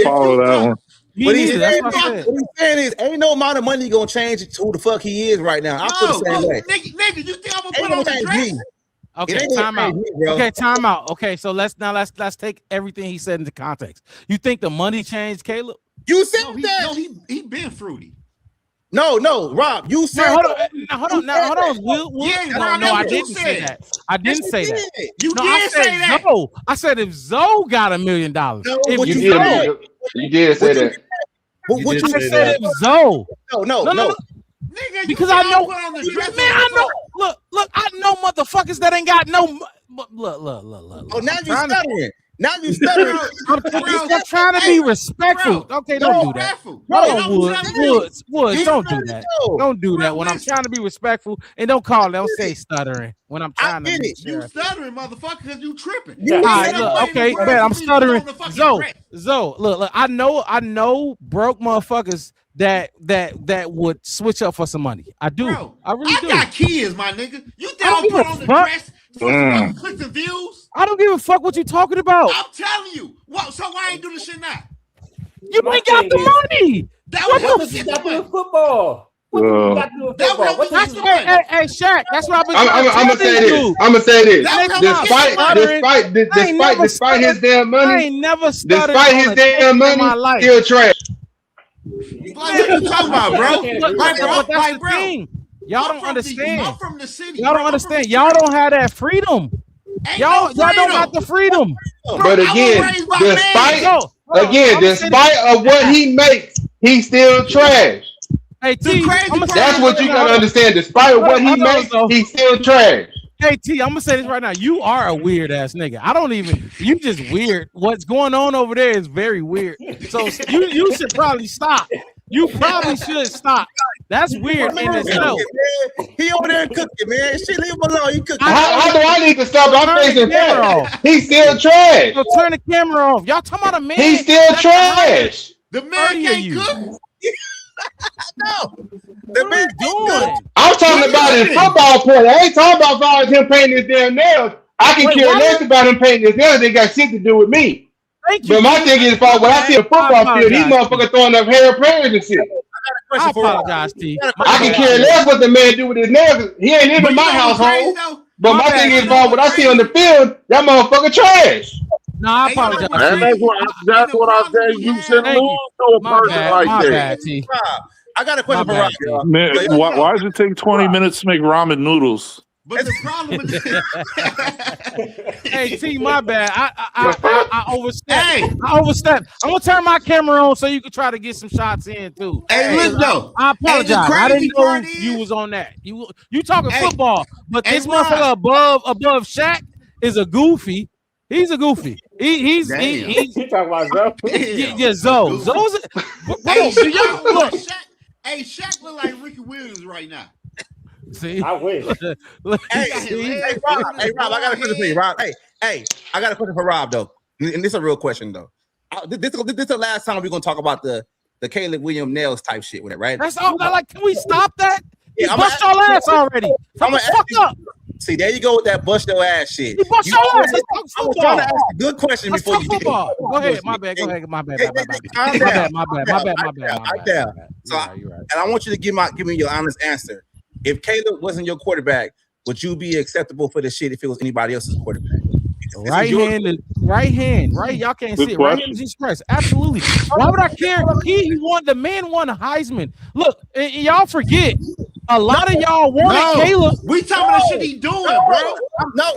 follow that one. What he's saying is, ain't no amount of money gonna change who the fuck he is right now. I feel the same way. Nigga, you think I'm gonna put on the dress? Okay, time out. Okay, time out. Okay, so let's take everything he said into context. You think the money changed Caleb? You said that. No, he been fruity. No, Rob. You said. Hold on. Will, no, I didn't say that. I didn't say that. You did say that. No, I said if Zoe got $1 million. You did say that. What you said if Zoe? No. Nigga, because I know, put on the dress man. I know. Look, I know motherfuckers that ain't got no. Look. Oh, now you stuttering. Now you stuttering. I'm trying to be respectful. Okay, don't do that. Hold on, Woods, don't do that. Don't do that when I'm trying to be respectful, and don't say stuttering when I'm trying to be. You stuttering, motherfucker, because you tripping. Okay, bet I'm stuttering. Zoe, look, I know broke motherfuckers that would switch up for some money. I do. Bro, I really do. I got kids, my nigga. You think I'll put on the dress for some clicks and views? I don't give a fuck what you talking about. I'm telling you. So why ain't do the shit now? You ain't got the money. What does that got to do with football? What does that got to do with football? Hey, Shaq, that's what I've been I'm gonna say this. I'm gonna say this. Despite his damn money, I ain't never stuttered. Despite his damn money, still trash. What you talking about, bro? But that's the thing. Y'all don't understand. I'm from the city. Y'all don't understand. Y'all don't have that freedom. Y'all don't got the freedom. But again, despite of what he makes, he's still trash. Hey T, that's what you gotta understand. Despite of what he makes, he's still trash. Hey T, I'm gonna say this right now. You are a weird ass nigga. You just weird. What's going on over there is very weird. So you should probably stop. You probably should stop. That's weird in itself. He over there cooking, man. Shit, leave him alone. He cooking. How do I need to stop? I'm facing that. He's still trash. So turn the camera off. Y'all talking about a man? He's still trash. The man can't cook. No, the man doing. I'm talking about his football player. I ain't talking about him painting his damn nails. I can care less about him painting his nails. They got shit to do with me. But my thing is, when I see a football field, these motherfuckers throwing up hair prayers and shit. I apologize, T. I can care less what the man do with his nails. He ain't even in my household. But my thing is, what I see on the field, that motherfucker trash. No, I apologize. That's what I say. You should lose to a person like that. I got a question for Rob. Man, why does it take 20 minutes to make ramen noodles? But the problem with Hey T, my bad. I overstepped. I overstepped. I'm gonna turn my camera on so you can try to get some shots in too. Hey, listen though. I apologize. I didn't know you was on that. You talking football, but this motherfucker above Shaq is a goofy. He's a goofy. He's talking about Zoe. Yeah, Zoe. Zoe's. Hey, Shaq look like Ricky Williams right now. See, I wish. Hey, Rob, I got a question for you, Rob. Hey, I got a question for Rob though, and this is a real question though. This is the last time we're gonna talk about the Caleb Williams nails type shit with it, right? That's all. Like, can we stop that? Yeah, you bust your ass already. I'm gonna fuck up. See, there you go with that bust your ass shit. You bust your ass. I was trying to ask a good question before you did. Go ahead. My bad. Go ahead. My bad. My bad. So, and I want you to give me your honest answer. If Caleb wasn't your quarterback, would you be acceptable for the shit if it was anybody else's quarterback? Right hand. Y'all can't see it. Right hand is express. absolutely. Why would I care? The man won a Heisman. Look, y'all forget. A lot of y'all wanted Caleb. We talking about the shit he doing, bro. No.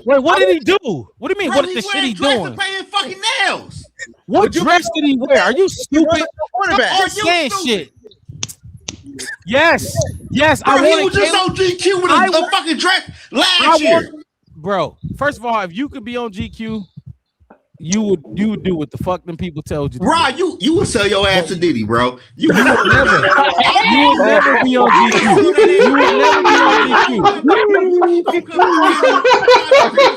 Wait, what did he do? What do you mean? Bro, what is the shit he doing? Playing fucking nails. What dress did he wear? Are you stupid? Just saying shit. Yes. Bro, he was just on GQ with a fucking dress last year. Bro, first of all, if you could be on GQ, you would do what the fuck them people told you. Bro, you would sell your ass to Diddy, bro. You would never be on GQ. You would never be on GQ.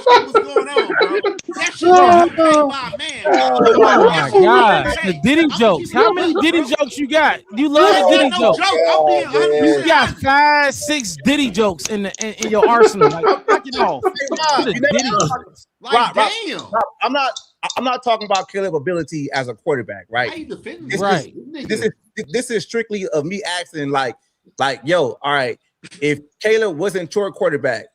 What's going on, bro? That shit was my man. Oh my god, the Diddy jokes. How many Diddy jokes you got? You love the Diddy jokes. You got 5-6 Diddy jokes in your arsenal. Like, knock it off. Like, damn. I'm not talking about Caleb's ability as a quarterback, right? How you defending this is strictly of me asking, like, yo, all right, if Caleb wasn't your quarterback,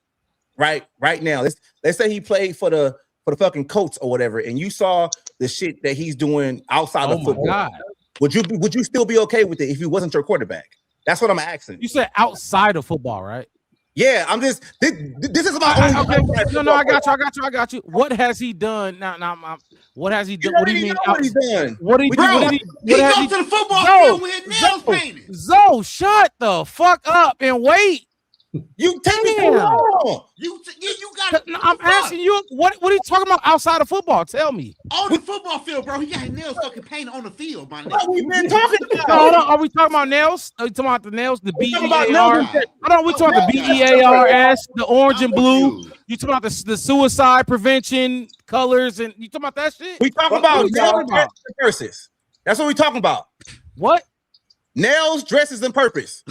right now, let's say he played for the fucking Colts or whatever, and you saw the shit that he's doing outside of football. God. Would you still be okay with it if he wasn't your quarterback? That's what I'm asking. You said outside of football, right? Yeah, I'm just. This is my okay. No, I got you. What has he done? Now, what has he done? What do you mean? What he's done? What do you do? He goes to the football field with his nails painted. Zoe, shut the fuck up and wait. You take me too long. You got. I'm asking you, what are you talking about outside of football? Tell me. On the football field, bro. He got his nails fucking painted on the field, my nigga. What we been talking about? Hold on. Are we talking about nails? Are we talking about the nails? The BEAR? Hold on. We talking about the BEARS, the orange and blue. You talking about the suicide prevention colors, and you talking about that shit? We talking about nails, dresses. That's what we talking about. What? Nails, dresses, and purpose.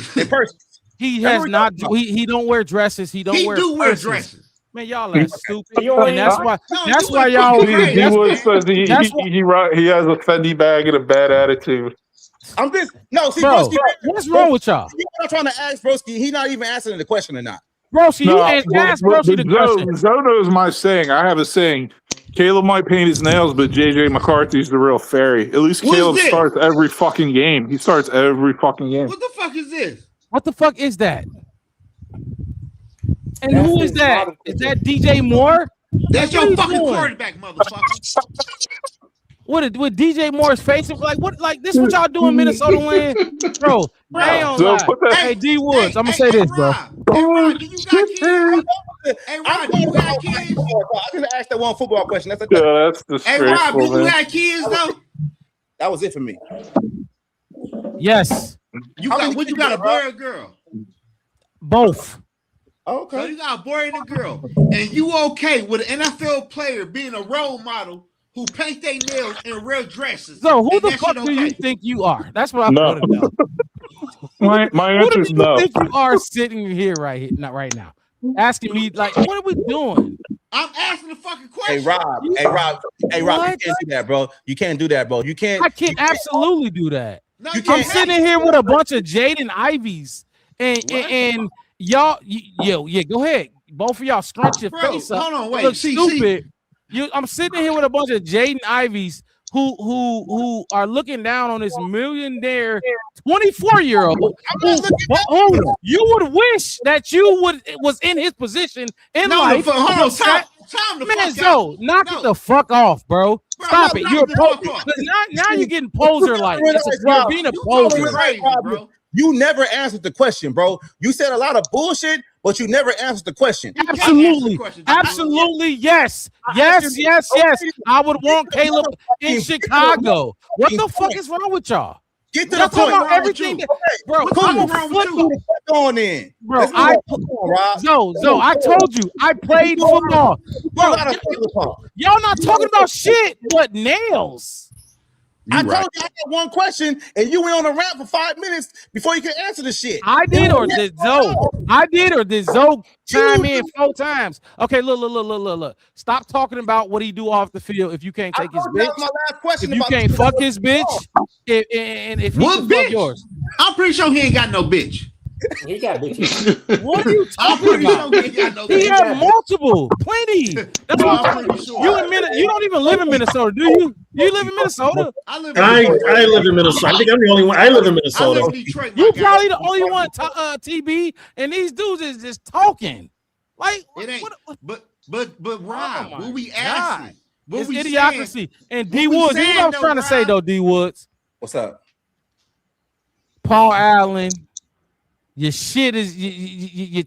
He has not. He don't wear dresses. He don't wear. He do wear dresses. Man, y'all are stupid. And that's why y'all. D-Wood says he has a Fendi bag and a bad attitude. I'm just see, bro. Broski, what's wrong with y'all? You're not trying to ask Broski. He's not even answering the question or not. Broski, you ask Broski the question. Zoe knows my saying. I have a saying. Caleb might paint his nails, but JJ McCarthy's the real fairy. At least Caleb starts every fucking game. He starts every fucking game. What the fuck is this? What the fuck is that? And who is that? Is that DJ Moore? That's your fucking quarterback, motherfucker. What DJ Moore's face? Like what? Like this? What y'all do in Minnesota land, bro? Hey, D Woods, I'm gonna say this, bro. Hey, Ron, do you got kids? Hey, Ron, do you got kids? I just asked that one football question. That's disgraceful. Hey, Ron, do you got kids though? That was it for me. Yes. You got a boy or a girl? Both. Okay. So you got a boy and a girl, and you okay with an NFL player being a role model who paint their nails in real dresses? So who the fuck do you think you are? That's what I want to know. My answer is no. Who do you think you are sitting here right now, asking me like, what are we doing? I'm asking the fucking question. Hey Rob, you can't do that, bro. You can't do that, bro. You can't. I can absolutely do that. No, I'm sitting here with a bunch of Jaden Ivies, and y'all, go ahead. Both of y'all scrunch your face up. Hold on, wait. Look stupid. I'm sitting here with a bunch of Jaden Ivies who are looking down on this millionaire 24-year-old who you would wish that you was in his position in life. Hold on, time to man, so knock it the fuck off, bro. Stop it. You're a poser. Now you're getting poser like. You're being a poser. Bro. You never answered the question, bro. You said a lot of bullshit, but you never answered the question. Absolutely, yes. I would want Caleb in Chicago. What the fuck is wrong with y'all? Get to the point. About everything, bro. Come on in, bro. I told you I played football, bro. Y'all not talking about shit, but nails. I told you I had one question, and you went on a rant for 5 minutes before you could answer the shit. I did, or did Zoe chime in 4 times? Okay, look. Stop talking about what he do off the field if you can't take his bitch. My last question. If you can't fuck his bitch, and if he can fuck yours, I'm pretty sure he ain't got no bitch. He got bitches. What are you talking about? He had multiple, plenty. That's what I'm pretty sure. You don't even live in Minnesota, do you? You live in Minnesota? I live in Minnesota. I think I'm the only one. I live in Minnesota. You probably the only one, TB, and these dudes is just talking. Like it ain't. But Rob, what we asking? It's idiocracy. And D Woods, you know what I'm trying to say though, D Woods. What's up? Paul Allen. Your shit is your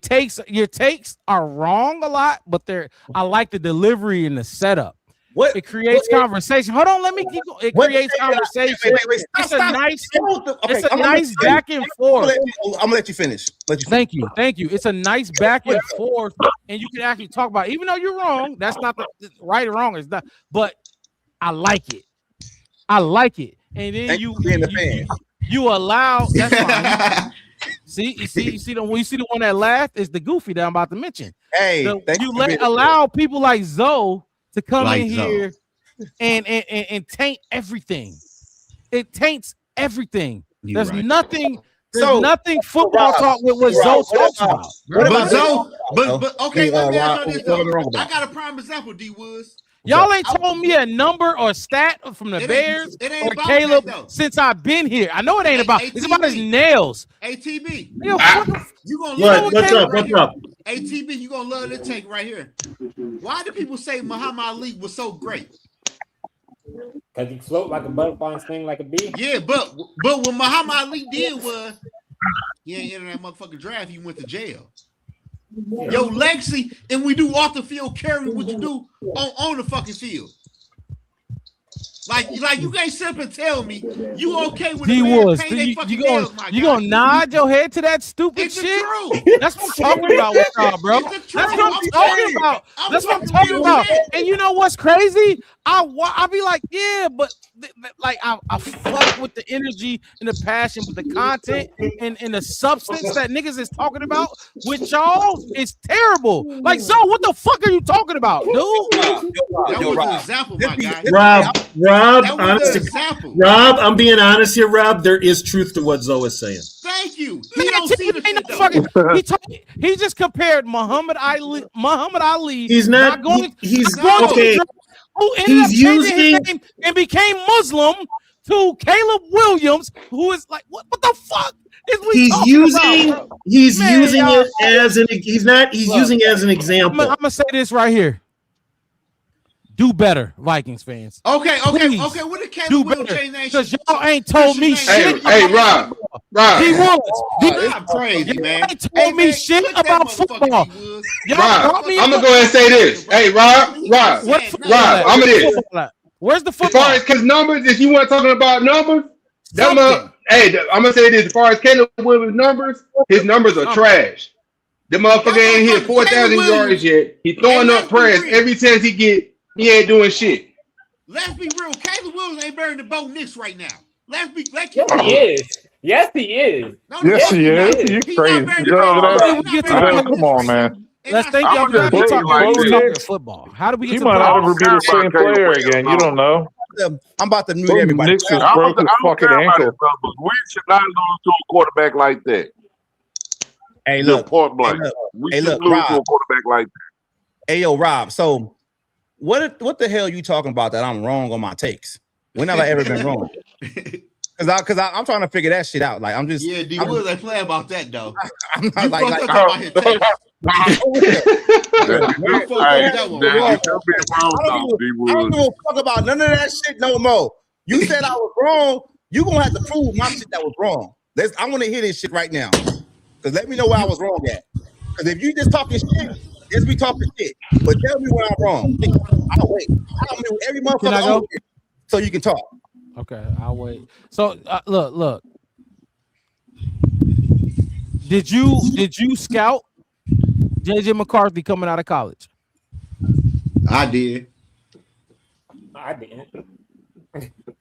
takes are wrong a lot, but I like the delivery and the setup. It creates conversation. Hold on, let me keep going. It creates conversation. It's a nice back and forth. I'm gonna let you finish. Thank you. It's a nice back and forth, and you can actually talk about it. Even though you're wrong, that's not the right or wrong. It's not, but I like it. And then you allow. That's fine. You see the one that laughed is the goofy that I'm about to mention. Hey, allow people like Zoe to come in here and taint everything. It taints everything. There's nothing football talk with what Zoe talks about. But okay, let me ask you this though. I got a prime example, D Woods. Y'all ain't told me a number or stat from the Bears or Caleb since I've been here. I know it ain't about. It's about his nails. ATB. Yo, what's up? ATB, you gonna love this take right here. Why do people say Muhammad Ali was so great? Because he float like a butterfly and sting like a bee. Yeah, but what Muhammad Ali did was he ain't in that motherfucking draft. He went to jail. Yo, legacy, and we do off the field carry what you do on the fucking field. Like you can't sit up and tell me you okay with the man paying they fucking bills, my guy. You gonna nod your head to that stupid shit? That's what I'm talking about with y'all, bro. That's what I'm talking about. That's what I'm talking about. And you know what's crazy? I'll be like, yeah, but like I fuck with the energy and the passion, but the content and the substance that niggas is talking about with y'all is terrible. Like, so what the fuck are you talking about, dude? That was an example, my guy. Rob, I'm being honest here, Rob. There is truth to what Zoe is saying. Thank you. He don't see the shit, he just compared Muhammad Ali. He's not going. He's okay. Who ended up changing his name and became Muslim to Caleb Williams, who is like, what the fuck is we talking about, bro? He's using it as an. He's using it as an example. I'm gonna say this right here. Do better, Vikings fans. Okay. Please, What did Caleb Williams change name? Because y'all ain't told me shit. Hey, Rob. He was. I'm crazy, man. Y'all ain't told me shit about football. Rob, I'm gonna go ahead and say this. Hey, Rob, I'm gonna this. Where's the football? As far as his numbers, if you want talking about numbers, I'm gonna say this. As far as Caleb Williams' numbers, his numbers are trash. The motherfucker ain't hit 4,000 yards yet. He's throwing up prayers every chance he get. He ain't doing shit. Let's be real. Caleb Williams ain't better than Bo Nix right now. Yes, he is. Yes, he is. Yes, he is. You crazy? Come on, man. Let's think y'all talking football. How do we get he to might not ever be the same player again? You don't know. I'm about to mute everybody. Nix just broke his fucking ankle. We should not lose to a quarterback like that. Hey, look. We should lose Rob, to a quarterback like that. Hey, yo, Rob. So, what the hell are you talking about that I'm wrong on my takes? When have I ever been wrong? Because I'm trying to figure that shit out. Like, I'm just D Woods ain't play about that though. I'm not like I don't give a fuck about none of that shit no more. You said I was wrong. You gonna have to prove my shit that was wrong. I want to hear this shit right now. Because let me know where I was wrong at. Because if you just talking shit, just be talking shit. But tell me where I'm wrong. I'll wait. I'll mute every motherfucker on here so you can talk. Okay, I'll wait. So look. Did you scout JJ McCarthy coming out of college? I did. I didn't.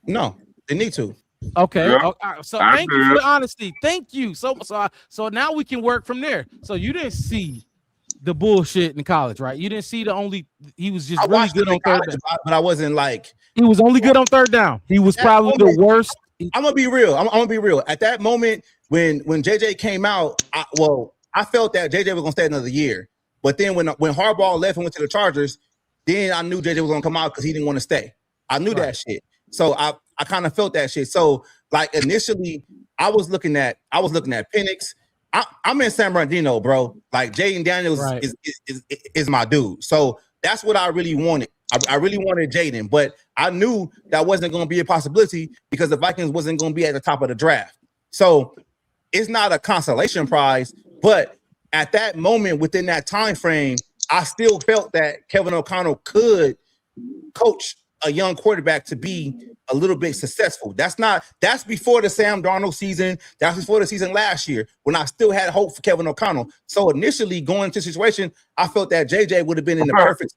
No, they need to. Okay. Yeah, so thank you for the honesty. Thank you. So now we can work from there. So you didn't see the bullshit in college, right? You didn't see he was just really good on third down. But I wasn't like he was only good on third down. He was probably the worst. I'm gonna be real. I'm gonna be real. At that moment when JJ came out, I felt that JJ was gonna stay another year. But then when Harbaugh left and went to the Chargers, then I knew JJ was gonna come out because he didn't want to stay. I knew that shit. So I kind of felt that shit. So like initially, I was looking at Penix. I'm in San Bernardino, bro. Like Jaden Daniels is my dude. So that's what I really wanted. I really wanted Jaden, but I knew that wasn't going to be a possibility because the Vikings wasn't going to be at the top of the draft. So it's not a consolation prize, but at that moment within that time frame, I still felt that Kevin O'Connell could coach a young quarterback to be a little bit successful. That's before the Sam Darnold season. That's before the season last year when I still had hope for Kevin O'Connell. So initially going into the situation, I felt that JJ would have been in the perfect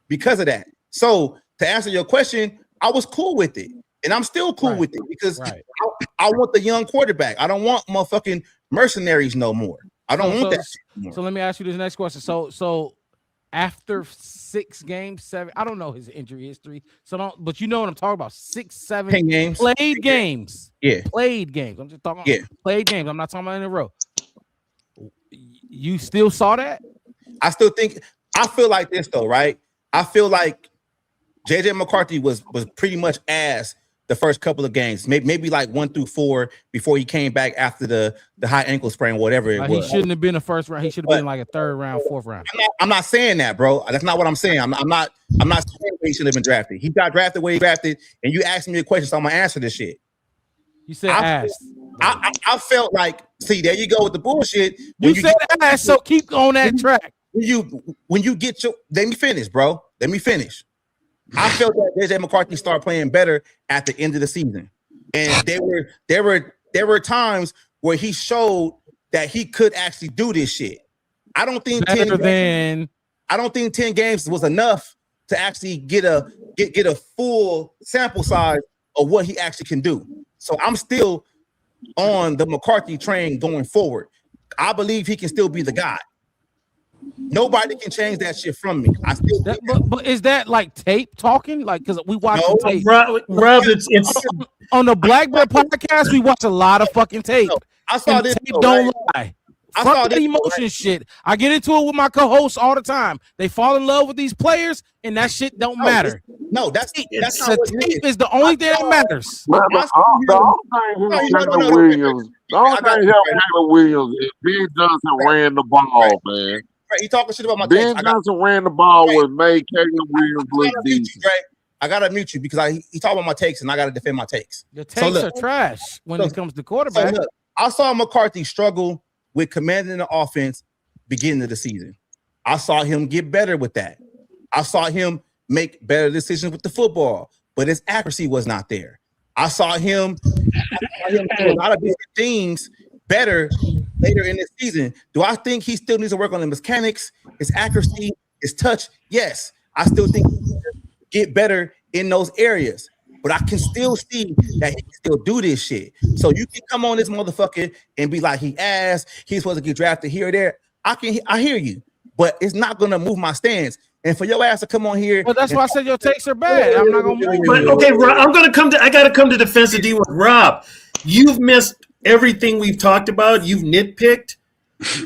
because of that. So to answer your question, I was cool with it. And I'm still cool with it because I want the young quarterback. I don't want motherfucking mercenaries no more. I don't want that shit anymore. So let me ask you this next question. So after 6 games, 7, I don't know his injury history. But you know what I'm talking about. 6, 7 10 games. Played games. Yeah. Played games. I'm just talking about played games. I'm not talking about in a row. You still saw that? I feel like this though, right? I feel like JJ McCarthy was pretty much ass the first couple of games, maybe like 1 through 4 before he came back after the high ankle sprain, whatever it was. He shouldn't have been a first round. He should have been like a 3rd round, 4th round. I'm not saying that, bro. That's not what I'm saying. I'm not saying he should have been drafted. He got drafted where he drafted, and you asked me a question, so I'm gonna answer this shit. You said ass. I felt like, see, there you go with the bullshit. You said ass, so keep on that track. When you get your, let me finish, bro. Let me finish. I felt that JJ McCarthy started playing better at the end of the season, and there were times where he showed that he could actually do this shit. I don't think 10 games was enough to actually get a full sample size of what he actually can do. So I'm still on the McCarthy train going forward. I believe he can still be the guy. Nobody can change that shit from me. I still but is that like tape talking? Like, because we watch tape. Rob, it's on the Blackbird podcast, we watch a lot of fucking tape. I saw this. Tape don't lie. Fuck the emotion shit. I get into it with my co-hosts all the time. They fall in love with these players, and that shit don't matter. That's not the tape is the only thing that matters. The only thing Caleb Williams is Ben Johnson ran the ball, man. He talking shit about my Ben Johnson ran the ball with made Caleb Williams look decent. I gotta mute you because he talking about my takes, and I gotta defend my takes. Your takes are trash when it comes to quarterback. So I saw McCarthy struggle with commanding the offense beginning of the season. I saw him get better with that. I saw him make better decisions with the football, but his accuracy was not there. I saw him do a lot of different things better later in the season. Do I think he still needs to work on the mechanics, his accuracy, his touch? Yes, I still think he needs to get better in those areas. But I can still see that he can still do this shit. So you can come on this motherfucker and be like, he's supposed to get drafted here or there. I hear you, but it's not gonna move my stance. And for your ass to come on here, well, that's why I said your takes are bad. I'm not gonna move. But okay, Rob, I gotta come to defense of D with Rob. You've missed everything we've talked about. You've nitpicked,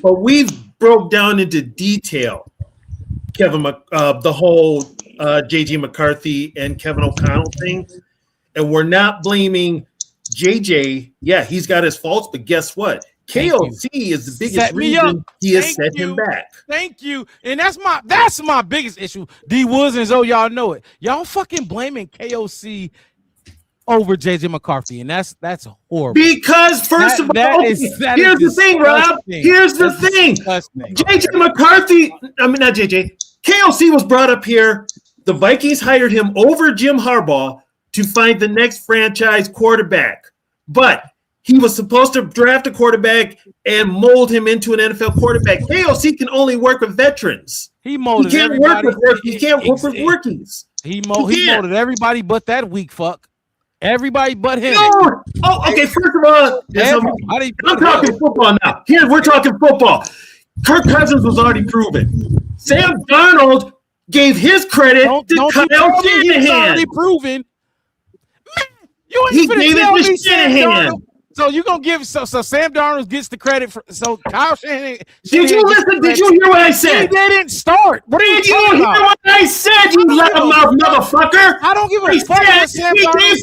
but we've broke down into detail, Kevin, the whole JJ McCarthy and Kevin O'Connell thing, and we're not blaming JJ. Yeah, he's got his faults, but guess what? KOC is the biggest reason he has set him back. Thank you. And that's my biggest issue. D Woods and Zoe, y'all know it. Y'all fucking blaming KOC over JJ McCarthy, and that's horrible. Because first of all, here's the thing, Rob. Here's the thing. JJ McCarthy, not JJ. KOC was brought up here. The Vikings hired him over Jim Harbaugh to find the next franchise quarterback. But he was supposed to draft a quarterback and mold him into an NFL quarterback. KOC can only work with veterans. He can't work with rookies. He molded everybody but that weak fuck. Everybody but him. No. Oh, okay. First of all, I'm talking football now. Here, we're talking football. Kirk Cousins was already proven. Sam Darnold gave his credit to Kyle Shanahan. Already proven. Man, you ain't he gave it to Shanahan. So you gonna give so Sam Darnold gets the credit for Kyle Shanahan. Did you listen? Did you hear what I said? They didn't start. What did you hear what I said? You loudmouth motherfucker! I don't give a fuck what Sam Darnold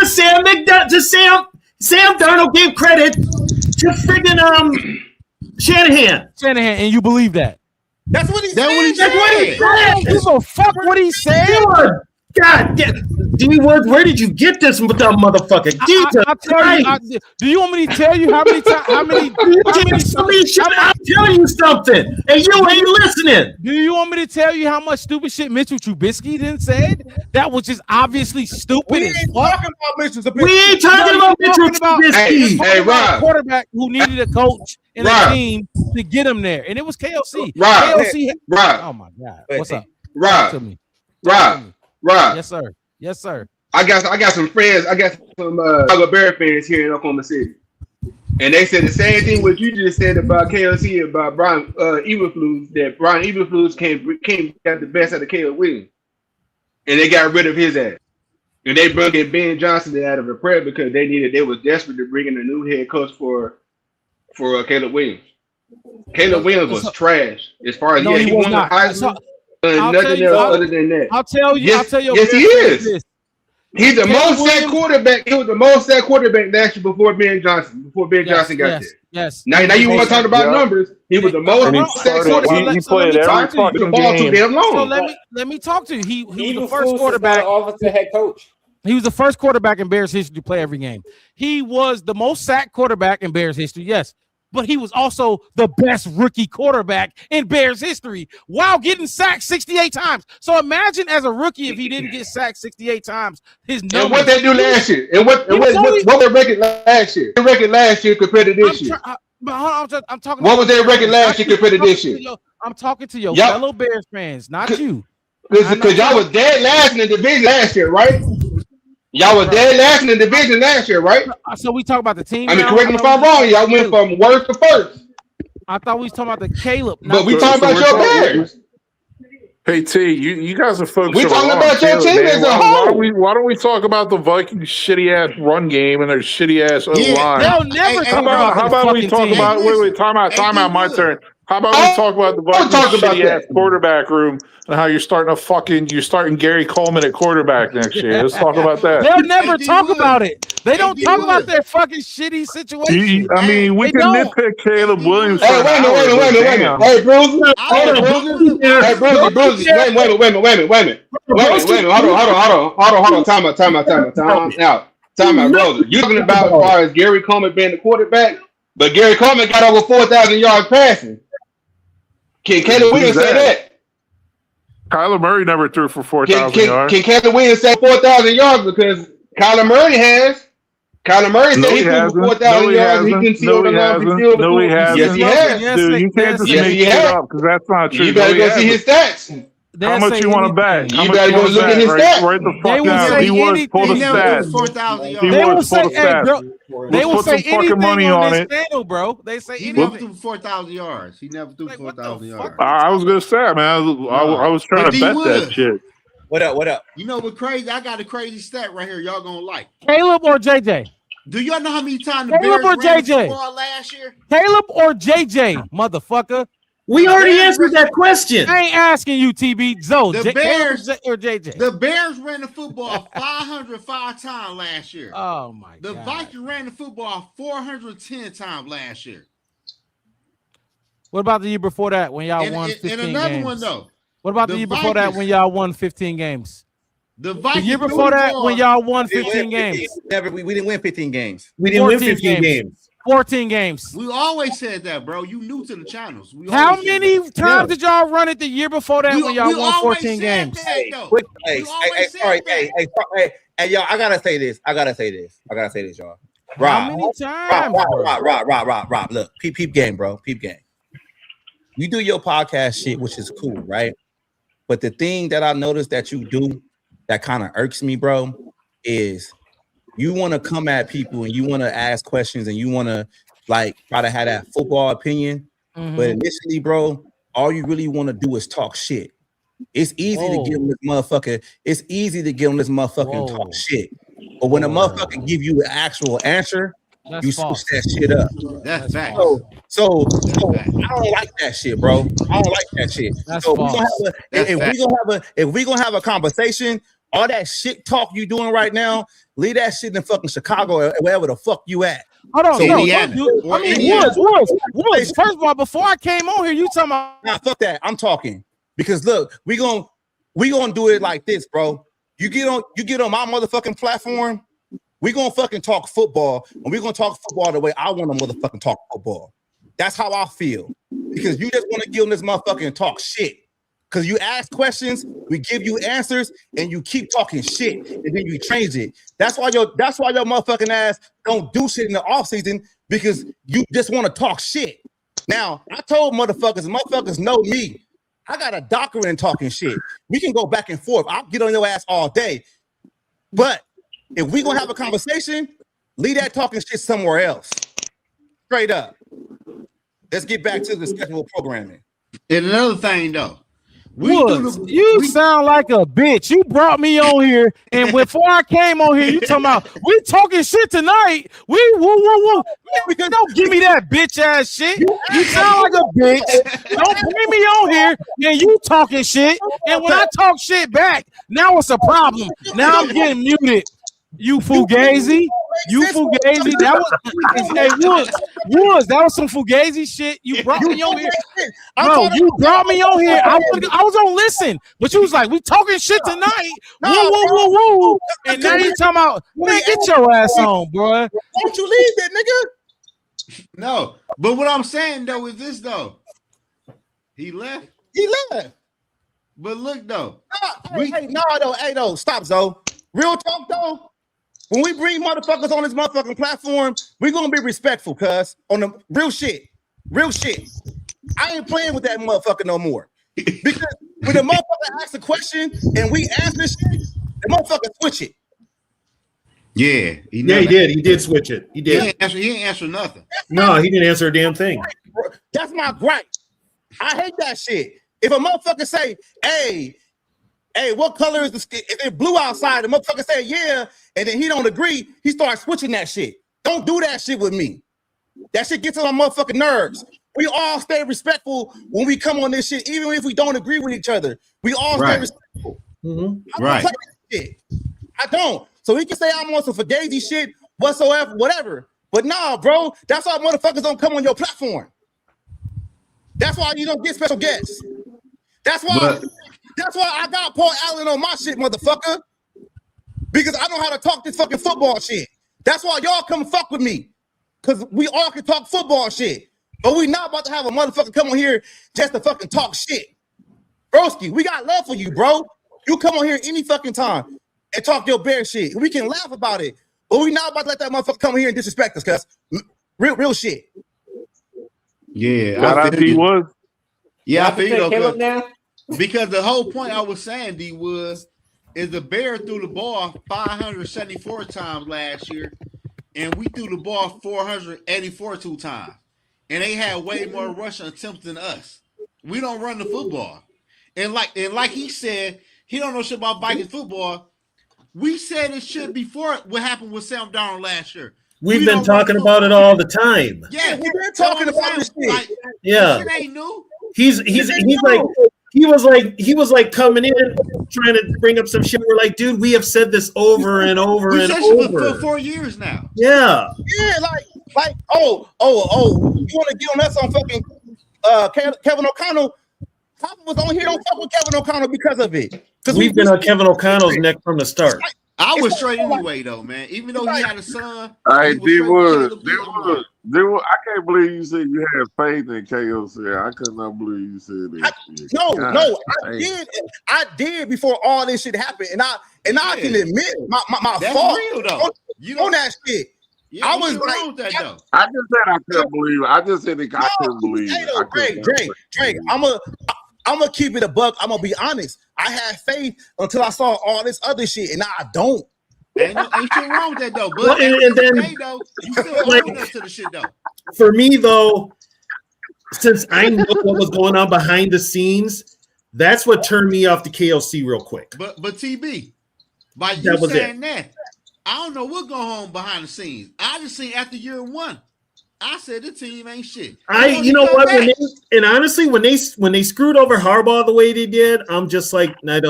said. Sam Darnold gave credit to friggin' Shanahan, and you believe that? That's what he said. That's what he said. I don't give a fuck what he said. God damn. D Woods, where did you get this with that motherfucker? I'll tell you. Do you want me to tell you how many times? I'm telling you something, and you ain't listening. Do you want me to tell you how much stupid shit Mitchell Trubisky didn't said? That was just obviously stupid. We ain't talking about Mitchell Trubisky. We ain't talking about Mitchell Trubisky. Hey, Rob. A quarterback who needed a coach and a team to get him there, and it was KOC. Rob. Oh my God. What's up? Rob. Yes, sir. I got some friends. I got some Chicago Bear fans here in Oklahoma City, and they said the same thing what you just said about KOC about Brian Eberflus. That Brian Eberflus came got the best out of Caleb Williams, and they got rid of his ass, and they brought in Ben Johnson out of a prayer because they was desperate to bring in a new head coach for Caleb Williams. Caleb Williams was trash as far as he won the Heisman. Nothing else other than that. I'll tell you. Yes, I'll tell you. Yes, he is. This. He's the most sacked quarterback. He was the most sacked quarterback last year before Ben Johnson. Before Ben Johnson got there. Yes. Now you want to talk about numbers? He was the most sacked quarterback. He played every fucking game. Damn long. So let me talk to you. He was the first quarterback. Offensive head coach. He was the first quarterback in Bears history to play every game. He was the most sacked quarterback in Bears history. Yes. But he was also the best rookie quarterback in Bears history while getting sacked 68 times. So imagine as a rookie if he didn't get sacked 68 times. His numbers. And what they do last year? And what their record last year? Their record last year compared to this year? I'm talking. What was their record last year compared to this year? I'm talking to your fellow Bears fans, not you. Because y'all was dead last in the division last year, right? Y'all was dead last in the division last year, right? So we talk about the team. I mean, correct me if I'm wrong. Y'all went from worst to first. I thought we was talking about the Caleb. But we talking about your Bears. Hey T, you guys are focusing. We talking about your team as a whole. Why don't we talk about the Vikings' shitty ass run game and their shitty ass line? They'll never talk about. How about we talk about? Wait, time out. My turn. How about we talk about the Vikings' shitty ass quarterback room and how you're starting Gary Coleman at quarterback next year? Let's talk about that. They'll never talk about it. They don't talk about their fucking shitty situation. I mean, we can nitpick Caleb Williams. Hey, wait a minute. Hey, Bruce. Hold on. Time out. Time out, brother. You're talking about as far as Gary Coleman being the quarterback, but Gary Coleman got over 4,000 yards passing. Can Caleb Williams say that? Kyler Murray never threw for 4,000 yards. Can Caleb Williams say 4,000 yards because Kyler Murray has? Kyler Murray said he threw for 4,000 yards. He can see over the field. No, he hasn't. Yes, he has. Dude, you can't just make shit up because that's not true. You gotta go see his stats. How much you want to bet? You gotta go look at his stats. Right the fuck down. He was pull the stats. 4,000 yards. They will say, hey, bro. They will say anything money on it. this channel, bro. They say he never threw 4,000 yards. He never threw 4,000 yards. I was gonna say, man. I was trying to bet that shit. What up? You know what crazy? I got a crazy stat right here. Y'all gonna like Caleb or JJ? Do y'all know how many times the Caleb Bears or ran the JJ? football last year? Caleb or JJ, motherfucker? We already answered that question. I ain't asking you, TB. Zoe, The Bears or JJ? The Bears ran the football 505 times last year. Oh my god. The Vikings ran the football 410 times last year. What about the year before that when y'all won 15 games? And another one though. What about the year before that when y'all won 15 games? The Vikings year before that when y'all won 15 games. We didn't win 15 games. We didn't win 15 games. 14 games. We always said that, bro. You new to the channels. How many times did y'all run it the year before that when y'all won 14 games? Hey, y'all, I gotta say this, y'all. How many times? Rob. Look, peep game, bro. Peep game. You do your podcast shit, which is cool, right? But the thing that I noticed that you do that kind of irks me, bro, is you want to come at people and you want to ask questions and you want to like try to have that football opinion. But initially, bro, all you really want to do is talk shit. It's easy to give them this motherfucker. It's easy to give them this motherfucking talk shit. But when a motherfucker give you an actual answer, you switch that shit up. That's fact. So I don't like that shit, bro. I don't like that shit. So if we gonna have a conversation, all that shit talk you doing right now, leave that shit in fucking Chicago or wherever the fuck you at. Hold on, Woods. First of all, before I came on here, you talking about fuck that. I'm talking because look, we gonna do it like this, bro. You get on my motherfucking platform. We gonna fucking talk football, and we gonna talk football the way I want to motherfucking talk football. That's how I feel because you just want to give them this motherfucking talk shit. Because you ask questions, we give you answers, and you keep talking shit, and then you change it. That's why your motherfucking ass don't do shit in the offseason because you just want to talk shit. Now, I told motherfuckers know me. I got a doctorate in talking shit. We can go back and forth. I'll get on your ass all day. But if we gonna have a conversation, leave that talking shit somewhere else. Straight up. Let's get back to the schedule programming. And another thing though. Woods, you sound like a bitch. You brought me on here, and before I came on here, you talking about we talking shit tonight. We woo. Man, don't give me that bitch ass shit. You sound like a bitch. Don't bring me on here and you talking shit. And when I talk shit back, now it's a problem. Now I'm getting muted. You fugazi. That was Woods. That was some fugazi shit. You brought me on here. Bro, you brought me on here. I was on listen, but you was like, we talking shit tonight. Woo. And now you talking about, man, get your ass on, bro. Don't you leave that nigga? No, but what I'm saying though is this though. He left. But look though. Hey, stop, Zoe. Real talk though. When we bring motherfuckers on this motherfucking platform, we're gonna be respectful, cuz on the real shit. I ain't playing with that motherfucker no more. Because when the motherfucker asks a question and we answer shit, the motherfucker switch it. Yeah, he did. He did switch it. He did. He ain't answer nothing. No, he didn't answer a damn thing. That's my gripe. I hate that shit. If a motherfucker say, hey, what color is the skin? If it's blue outside, the motherfucker say, yeah, and then he don't agree, he starts switching that shit. Don't do that shit with me. That shit gets on my motherfucking nerves. We all stay respectful when we come on this shit, even if we don't agree with each other. We all stay respectful. Mm-hmm. I don't play that shit. I don't. So he can say I'm on some fugazi shit whatsoever, whatever. But nah, bro, that's why motherfuckers don't come on your platform. That's why you don't get special guests. That's why I got Paul Allen on my shit, motherfucker. Because I know how to talk this fucking football shit. That's why y'all come fuck with me. Because we all can talk football shit. But we not about to have a motherfucker come on here just to fucking talk shit. Broski, we got love for you, bro. You come on here any fucking time and talk your bear shit. We can laugh about it. But we not about to let that motherfucker come here and disrespect us, cuz. Real shit. Yeah. I feel you now. Because the whole point I was saying, D, was the Bears threw the ball 574 times last year, and we threw the ball 482 times. And they had way more rushing attempts than us. We don't run the football. And like he said, he don't know shit about Vikings football. We said it shit before what happened with Sam Darnold last year. We've been talking about it all the time. Yeah, we've been talking about this shit. Like, yeah, this shit ain't new. He's like he was like coming in trying to bring up some shit. We're like, dude, we have said this over and over and over for 4 years now. Yeah, like you want to get on us on fucking Kevin O'Connell? Papa was on here. Don't fuck with Kevin O'Connell because of it. We've been on Kevin O'Connell's neck from the start. I was straight anyway, though, man. Even though he had a son. Hey, D-Wood, I can't believe you said you had faith in KOC. I could not believe you said that. I did before all this shit happened, and I can admit my fault. Real, though. You on that shit. Yeah, I was like, that, though. I just said I couldn't believe it. I just said I couldn't believe it. Drake, I'm gonna keep it a buck. I'm gonna be honest. I had faith until I saw all this other shit, and now I don't. Ain't shit wrong with that though. But and then though, you still holding us to the shit though. For me though, since I know what was going on behind the scenes, that's what turned me off the KLC real quick. But TB, by you saying that, I don't know what going on behind the scenes. I just seen after year one. I said the team ain't shit. You know what? Honestly, when they screwed over Harbaugh the way they did, I'm just like, I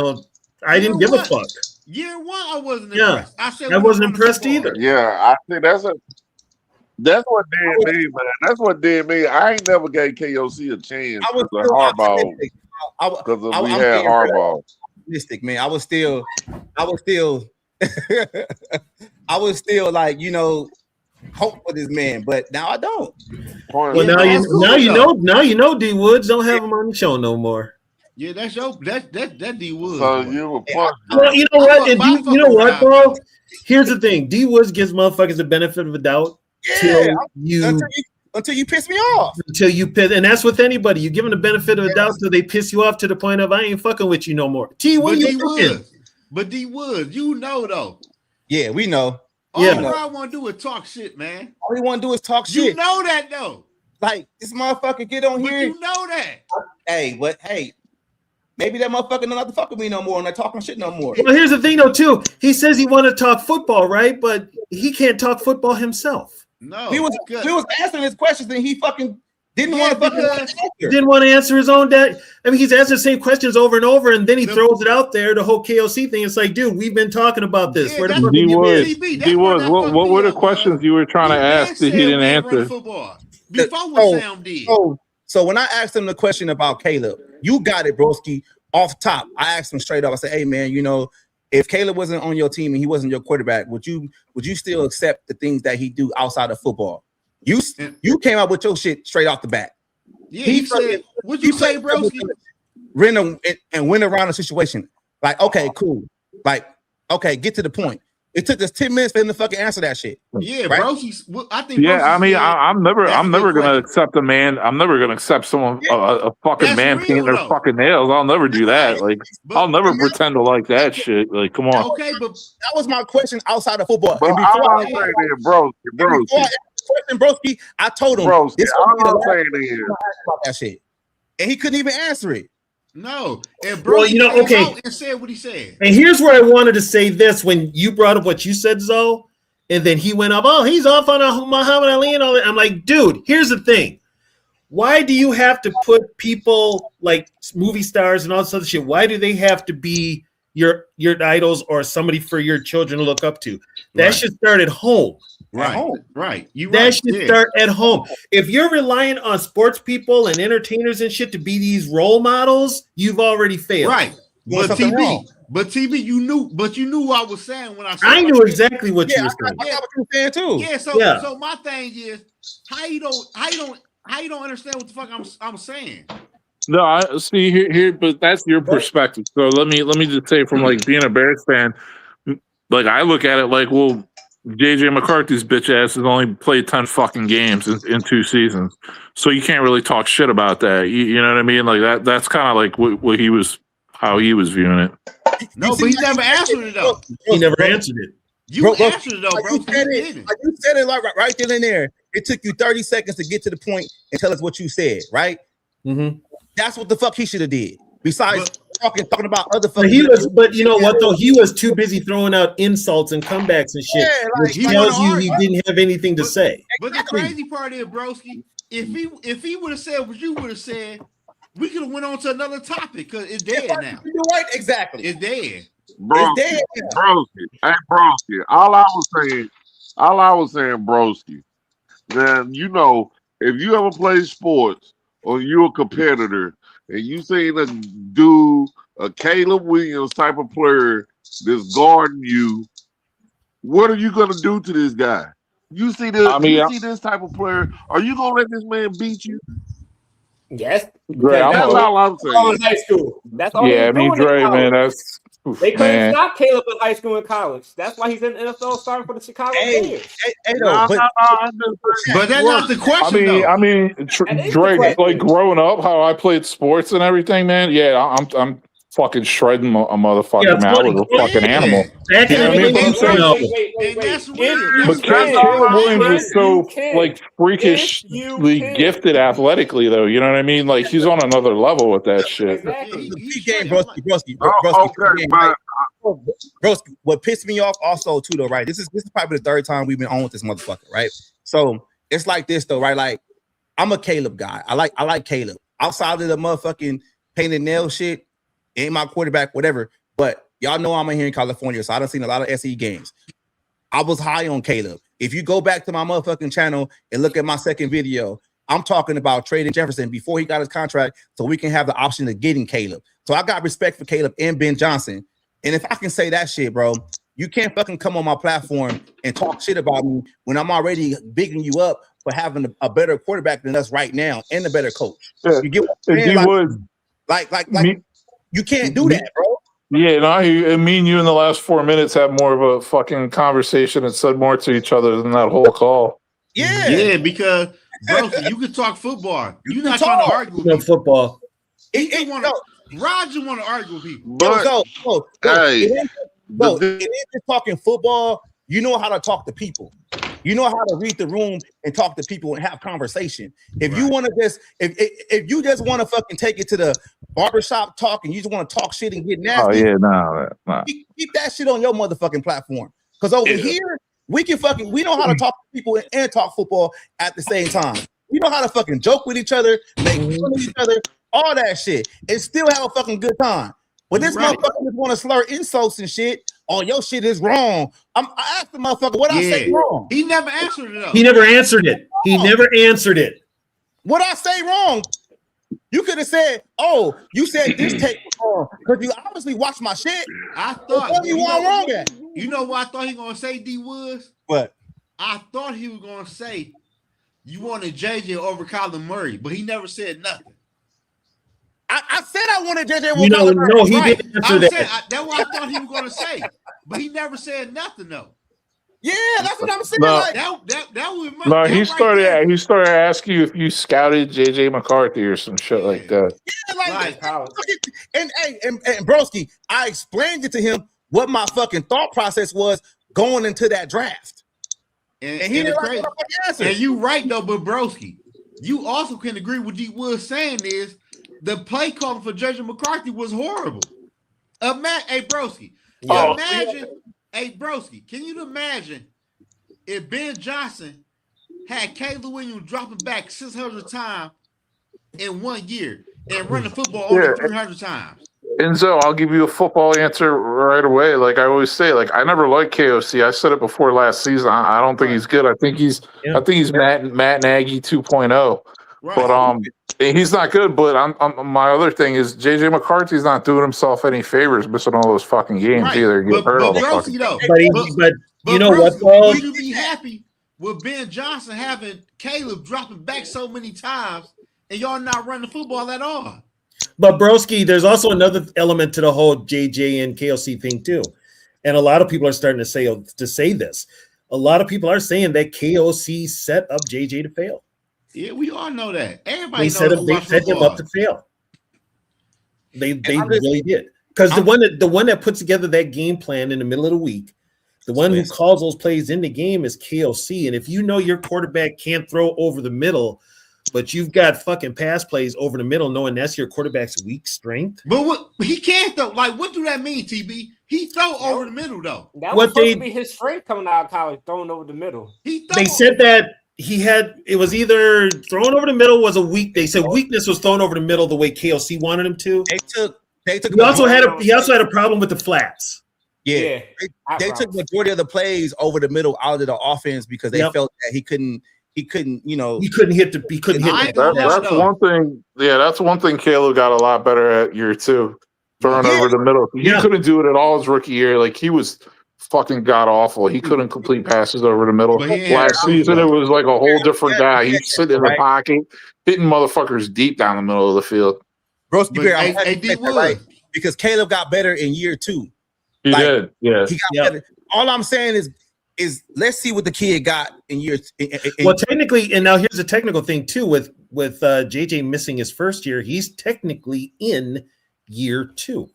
didn't give a fuck. Year one, I wasn't impressed. I wasn't impressed either. Yeah, I think that's what did me, man. That's what did me. I ain't never gave KOC a chance because of Harbaugh. Because we had Harbaugh. Man, I was still like, hope for this man, but now I don't. Well, now you know D Woods don't have him on the show no more. Yeah, that's that D Woods. So you were well, you know what? And you know what, bro? Here's the thing: D Woods gives motherfuckers the benefit of the doubt until you piss me off. Until you piss, and that's with anybody. You give them the benefit of the doubt until they piss you off to the point of I ain't fucking with you no more. But D Woods, you know though. Yeah, we know. All I want to do is talk shit, man. All we want to do is talk shit. You know that, though. Like, this motherfucker get on here. You know that. Hey, maybe that motherfucker don't have to fuck with me no more and not talking shit no more. Well, here's the thing though, too. He says he want to talk football, right? But he can't talk football himself. No, he was answering his questions and he fucking didn't want to fucking answer. Didn't want to answer his own dad. I mean, he's answered the same questions over and over, and then he throws it out there. The whole KOC thing. It's like, dude, we've been talking about this. Where the fuck what were the questions you were trying to ask that he didn't answer? Before what Sam did. So when I asked him the question about Caleb, you got it, broski. Off top, I asked him straight up. I said, "Hey, man, you know, if Caleb wasn't on your team and he wasn't your quarterback, would you still accept the things that he do outside of football?" You came out with your shit straight off the bat. Yeah, he said, "What'd you say, broski?" Win around the situation. Like, okay, cool. Like, okay, get to the point. It took us 10 minutes for him to fucking answer that shit. Yeah, right? broski. I think. Yeah, I mean, I'm never gonna question. accept a man. I'm never gonna accept someone a fucking man painting their fucking nails. I'll never do that. Like, I'll never pretend to like that shit. Like, come on. Okay, but that was my question outside of football. But before Broski, I told him Broski, this all I'm saying is about that shit, and he couldn't even answer it. No, and Well, you know, okay. and said what he said. And here's where I wanted to say this when you brought up what you said, Zoe, and then he went up, oh, he's off on a Muhammad Ali and all that. I'm like, dude, here's the thing. Why do you have to put people like movie stars and all this other shit? Why do they have to be your idols or somebody for your children to look up to? That should start at home. Right. That should start at home. If you're relying on sports people and entertainers and shit to be these role models, you've already failed. Right. But TB, you knew what I was saying when I said I knew exactly what you were saying. I got what you were saying too. Yeah, so my thing is how you don't understand what the fuck I'm saying. No, I see here, but that's your perspective. So let me just say, from like being a Bears fan, like I look at it like, well, JJ McCarthy's bitch ass has only played 10 fucking games in 2 seasons, so you can't really talk shit about that. You know what I mean? Like that's kind of like how he was viewing it. No, but he never answered it though. He never answered it. You answered it though, bro. You said it like right then and there. It took you 30 seconds to get to the point and tell us what you said, right? Mm-hmm. That's what the fuck he should have did. Besides talking about other fucking. But you know what though? He was too busy throwing out insults and comebacks and shit, which tells you he didn't have anything to say. But the crazy part is, broski, if he would have said what you would have said, we could have went on to another topic because it's dead now. You're right, exactly. It's dead. Broski. Hey, broski. All I was saying, broski. Then you know, if you ever play sports or you're a competitor and you seen a Caleb Williams type of player that's guarding you, what are you gonna do to this guy? You see this? See this type of player? Are you gonna let this man beat you? Yes. That's all I'm saying. All in high school. That's all. Yeah, I mean, Dre, man, that's. They couldn't stop Caleb in high school and college. That's why he's in the NFL starting for the Chicago Bears. But that's not the question. I mean, Dre, like growing up, how I played sports and everything, man. Yeah, I'm fucking shredding a motherfucker out with a fucking animal. You know what I mean? But I'm saying, but Caleb Williams is so like freakishly gifted athletically, though. You know what I mean? Like he's on another level with that shit. Broski, what pissed me off also too, though, right? This is probably the 3rd time we've been on with this motherfucker, right? So it's like this though, right? Like I'm a Caleb guy. I like Caleb. Outside of the motherfucking painted nail shit, ain't my quarterback, whatever. But y'all know I'm here in California, so I done seen a lot of SE games. I was high on Caleb. If you go back to my motherfucking channel and look at my second video, I'm talking about trading Jefferson before he got his contract so we can have the option of getting Caleb. So I got respect for Caleb and Ben Johnson. And if I can say that shit, bro, you can't fucking come on my platform and talk shit about me when I'm already bigging you up for having a better quarterback than us right now and a better coach. Yeah. You get what I'm saying? Like you can't do that, bro. Yeah, no, me and you in the last 4 minutes had more of a fucking conversation and said more to each other than that whole call. Yeah, because bro, you can talk football. You're not trying to argue with football. Roger want to argue with people. But, hey, it ain't just talking football. You know how to talk to people. You know how to read the room and talk to people and have conversation. If you want to just, if you just want to fucking take it to the barbershop talk and you just want to talk shit and get nasty, nah. Keep that shit on your motherfucking platform. Because over here, we know how to talk to people and talk football at the same time. We know how to fucking joke with each other, make fun of each other, all that shit, and still have a fucking good time. But this motherfucker just want to slur insults and shit. Oh, your shit is wrong. I asked the motherfucker what I say wrong. He never answered it. He never answered it. He never answered it. What I say wrong? You could have said, "Oh, you said this take was wrong," because you obviously watched my shit. I thought what you want wrong at. You know what I thought he gonna say? D Woods. What? I thought he was gonna say you wanted JJ over Kyler Murray, but he never said nothing. I said I wanted JJ over Kyler Murray. No, he didn't answer that. That's what I thought he was gonna say, but he never said nothing though. Yeah, that's what I'm saying. No. Like, that was No, he started asking you if you scouted JJ McCarthy or some shit like that. Yeah, and Broski, I explained it to him what my fucking thought process was going into that draft. And he didn't like what I answered. And you right though, but Broski, you also can agree with D Wood saying is the play calling for JJ McCarthy was horrible. Hey Broski, hey Broski, can you imagine if Ben Johnson had Caleb Williams dropping back 600 times in 1 year and running football over 300 times? Enzo, I'll give you a football answer right away. Like I always say, like I never liked KOC. I said it before last season. I don't think he's good. I think he's Matt Nagy 2.0. Right. But he's not good. But my other thing is JJ McCarthy's not doing himself any favors missing all those fucking games either. Get hurt all the fucking. But you know what? Would you be happy with Ben Johnson having Caleb dropping back so many times and y'all not running the football at all? But Broski, there's also another element to the whole JJ and KLC thing too, and a lot of people are starting to say this. A lot of people are saying that KOC set up JJ to fail. Yeah, we all know that. Everybody they set him up to fail. They really did, because the one that puts together that game plan in the middle of the week, the one who calls those plays in the game is KOC. And if you know your quarterback can't throw over the middle, but you've got fucking pass plays over the middle, knowing that's your quarterback's weak strength. But what he can't though. Like, what do that mean, TB? He throw over the middle though. That was supposed to be his strength coming out of college, throwing over the middle. They said that it was either thrown over the middle was a weak. They said weakness was thrown over the middle the way KLC wanted him to. They took. He also had a problem with the flats. Yeah. They took the majority of the plays over the middle out of the offense because they felt that he couldn't, he couldn't hit That's one thing. Yeah, that's one thing Caleb got a lot better at year two, throwing over the middle. He couldn't do it at all his rookie year. Like he was fucking god awful. He couldn't complete passes over the middle. Last season, it was like a whole different guy. He's sitting in the pocket, hitting motherfuckers deep down the middle of the field. Because Caleb got better in year two. He did. Yeah. He got better. All I'm saying is let's see what the kid got in year. Well, technically, and now here's a technical thing too. With JJ missing his first year, he's technically in year two.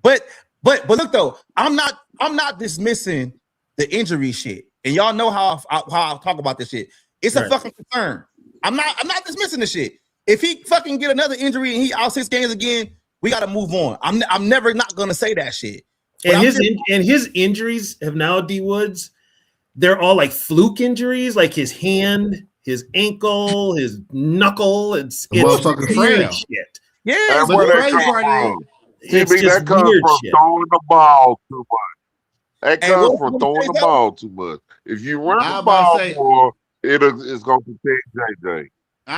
But look though, I'm not dismissing the injury shit, and y'all know how I talk about this shit. It's a fucking concern. I'm not dismissing the shit. If he fucking get another injury and he out 6 games again, we got to move on. I'm never not gonna say that shit. And his injuries have now, D Woods, they're all like fluke injuries, like his hand, his ankle, his knuckle. It's motherfucking frail shit. Yeah, that's where that comes from. That comes from throwing the ball too much. That comes from throwing the ball too much. If you run the ball more, it's going to protect JJ.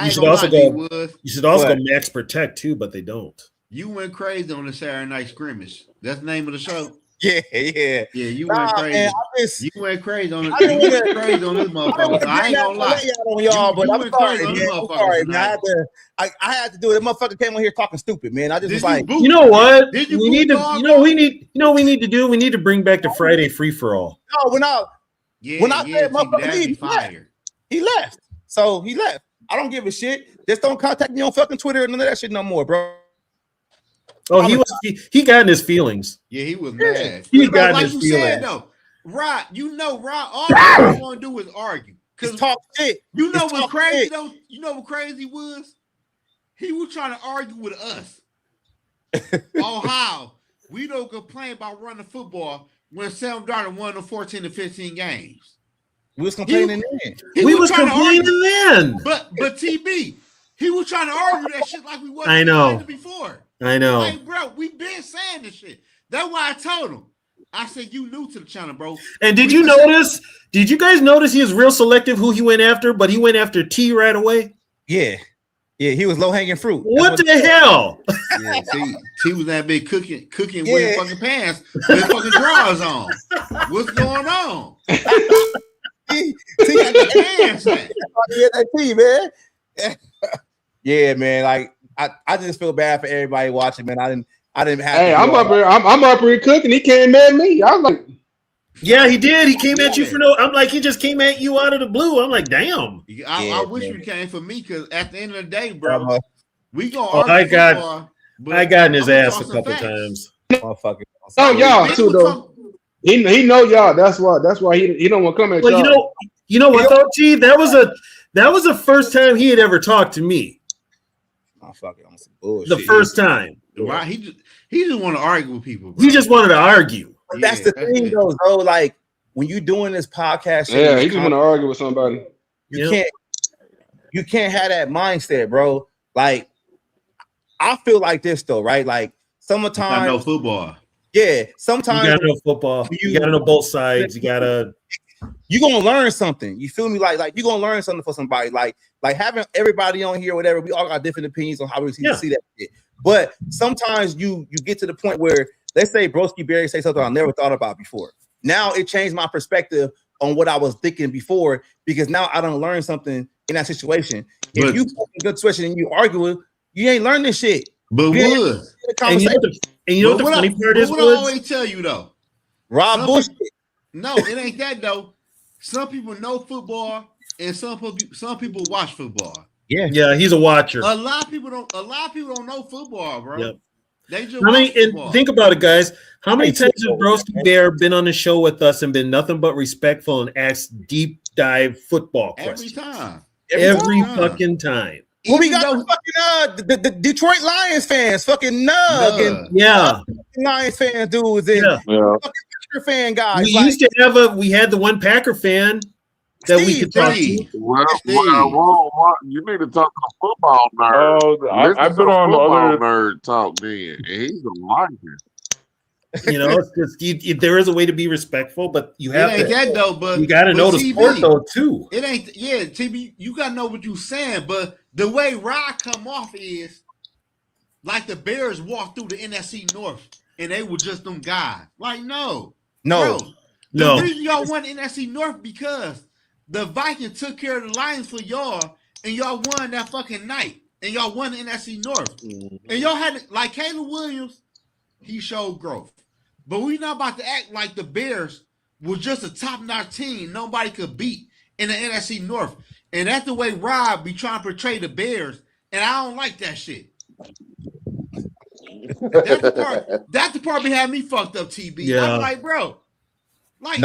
You should also go max protect too, but they don't. You went crazy on the Saturday night scrimmage. That's the name of the show. Yeah. You went crazy. Man, you went crazy on it. You went crazy on this motherfucker. I ain't gonna lie on y'all, but I'm sorry, man. I had to do it. The motherfucker came on here talking stupid, man. I just was like, you know what? We need to do. We need to bring back the Friday free for all. No, when I said motherfucker, he left. So he left. I don't give a shit. Just don't contact me on fucking Twitter and none of that shit no more, bro. Oh, he got in his feelings. Yeah, he was mad. He got in his feelings. Said, though, Rod, all I want to do is argue. Cause talk shit. You know what crazy though? You know what crazy was? He was trying to argue with us on how we don't complain about running football when Sam Darnold won the 14 to 15 games. We was complaining then. We was complaining then. But TB, he was trying to argue that shit like we wasn't I know before. I know. Like, bro, we been saying this shit. That's why I told him. I said, you new to the channel, bro. And did you notice? Did you guys notice he was real selective who he went after, but he went after T right away? Yeah. Yeah, he was low hanging fruit. What the hell? Yeah, T was that big cooking with fucking pants with fucking drawers on. What's going on? T got the pants. That T, man. Yeah, man. Like I just feel bad for everybody watching, man. I didn't have. Hey, I'm up here cooking. He came at me. I was like, yeah, he did. He came at you for no. I'm like, he just came at you out of the blue. I'm like, damn. I wish you came for me because at the end of the day, bro, we gonna. I got in his ass a couple times. Motherfucker. Oh, y'all too though. He know y'all. That's why he don't want to come at y'all. Well, you know what though, T? That was the first time he had ever talked to me. Oh, fuck it, on some bullshit. The first time. Right? He just want to argue with people. Bro. He just wanted to argue. But that's the thing, though, bro. Like when you doing this podcast, he just want to argue with somebody. You can't have that mindset, bro. Like I feel like this though, right? Like sometimes I know football. Yeah, sometimes you gotta know football. You gotta know both sides. You're gonna learn something. You feel me? Like you're gonna learn something for somebody. Like having everybody on here, or whatever. We all got different opinions on how we see that shit. But sometimes you get to the point where, let's say Broski Berry say something I never thought about before. Now it changed my perspective on what I was thinking before, because now I don't learn something in that situation. If you put in a good situation and you argue with, you ain't learning shit. But Wood, and you know what the funny part is? What I always tell you though, Rob Bush. No, it ain't that though. Some people know football, and some people watch football. Yeah, he's a watcher. A lot of people don't know football, bro. Yep. They just and think about it, guys. How many times has Broski Bear been on the show with us and been nothing but respectful and asked deep dive football questions? Every fucking time. Well, we got the Detroit Lions fans, fucking Nug, and Lions fan dudes, and fucking Packer fan guys. We had the one Packer fan that we could talk to. Well, you need to talk to a football nerd. I've been on other nerd talk then, and he's a liar. You know, it's just there is a way to be respectful, but you have to. That though, but you got to know the sport though too. It ain't TB. You got to know what you're saying, but the way Rod come off is like the Bears walked through the NFC North and they were just them guys. Like no. The reason y'all won the NFC North because the Vikings took care of the Lions for y'all, and y'all won that fucking night, and y'all won the NFC North, and y'all had like Caleb Williams. He showed growth. But we're not about to act like the Bears was just a top-notch team nobody could beat in the NFC North. And that's the way Rob be trying to portray the Bears, and I don't like that shit. That's the part behind me fucked up, TB. Yeah. I'm like, bro. What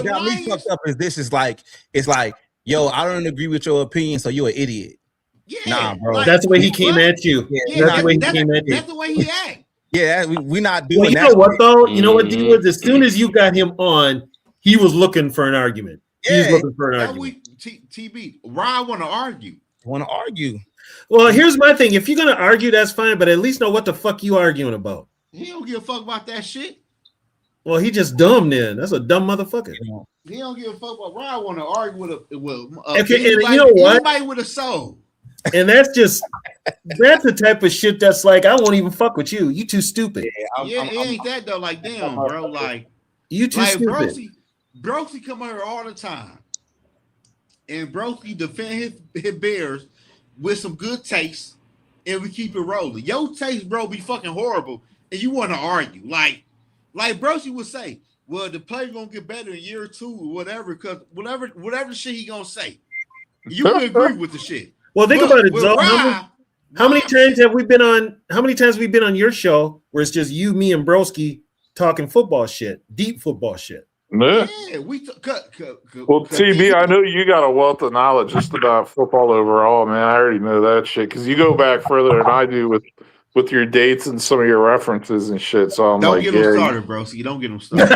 got me fucked up is this is like, it's like, yo, I don't agree with your opinion, so you're an idiot. Yeah, nah, bro. That's the way he came at you. That's the way he came at you. That's the way he act. Yeah, we're not doing that. You know what though? You know what, D was? As soon as you got him on, he was looking for an argument. Yeah. He's looking for an argument. TB, Rod want to argue. Well, here's my thing. If you're gonna argue, that's fine, but at least know what the fuck you arguing about. He don't give a fuck about that shit. Well, he just dumb then. That's a dumb motherfucker. He don't give a fuck about Rod want to argue with okay, and you know what? Anybody with a soul. And that's the type of shit that's like, I won't even fuck with you. You too stupid. It ain't that though. Like, damn, bro. Like, you too stupid. Broski come here all the time. And Broski defend his Bears with some good taste. And we keep it rolling. Your taste, bro, be fucking horrible. And you want to argue. Like Broski would say, well, the play gonna get better in year 2 or whatever, because whatever shit he gonna say. You can agree with the shit. Well, think about it, Zoe. How many times have we been on your show where it's just you, me, and Broski talking football shit, deep football shit? Yeah. Yeah, we Well, TB, I know you got a wealth of knowledge just about football overall, man. I already know that shit because you go back further than I do with your dates and some of your references and shit. So I'm don't like, get yeah, them started, bro. So you don't get them started.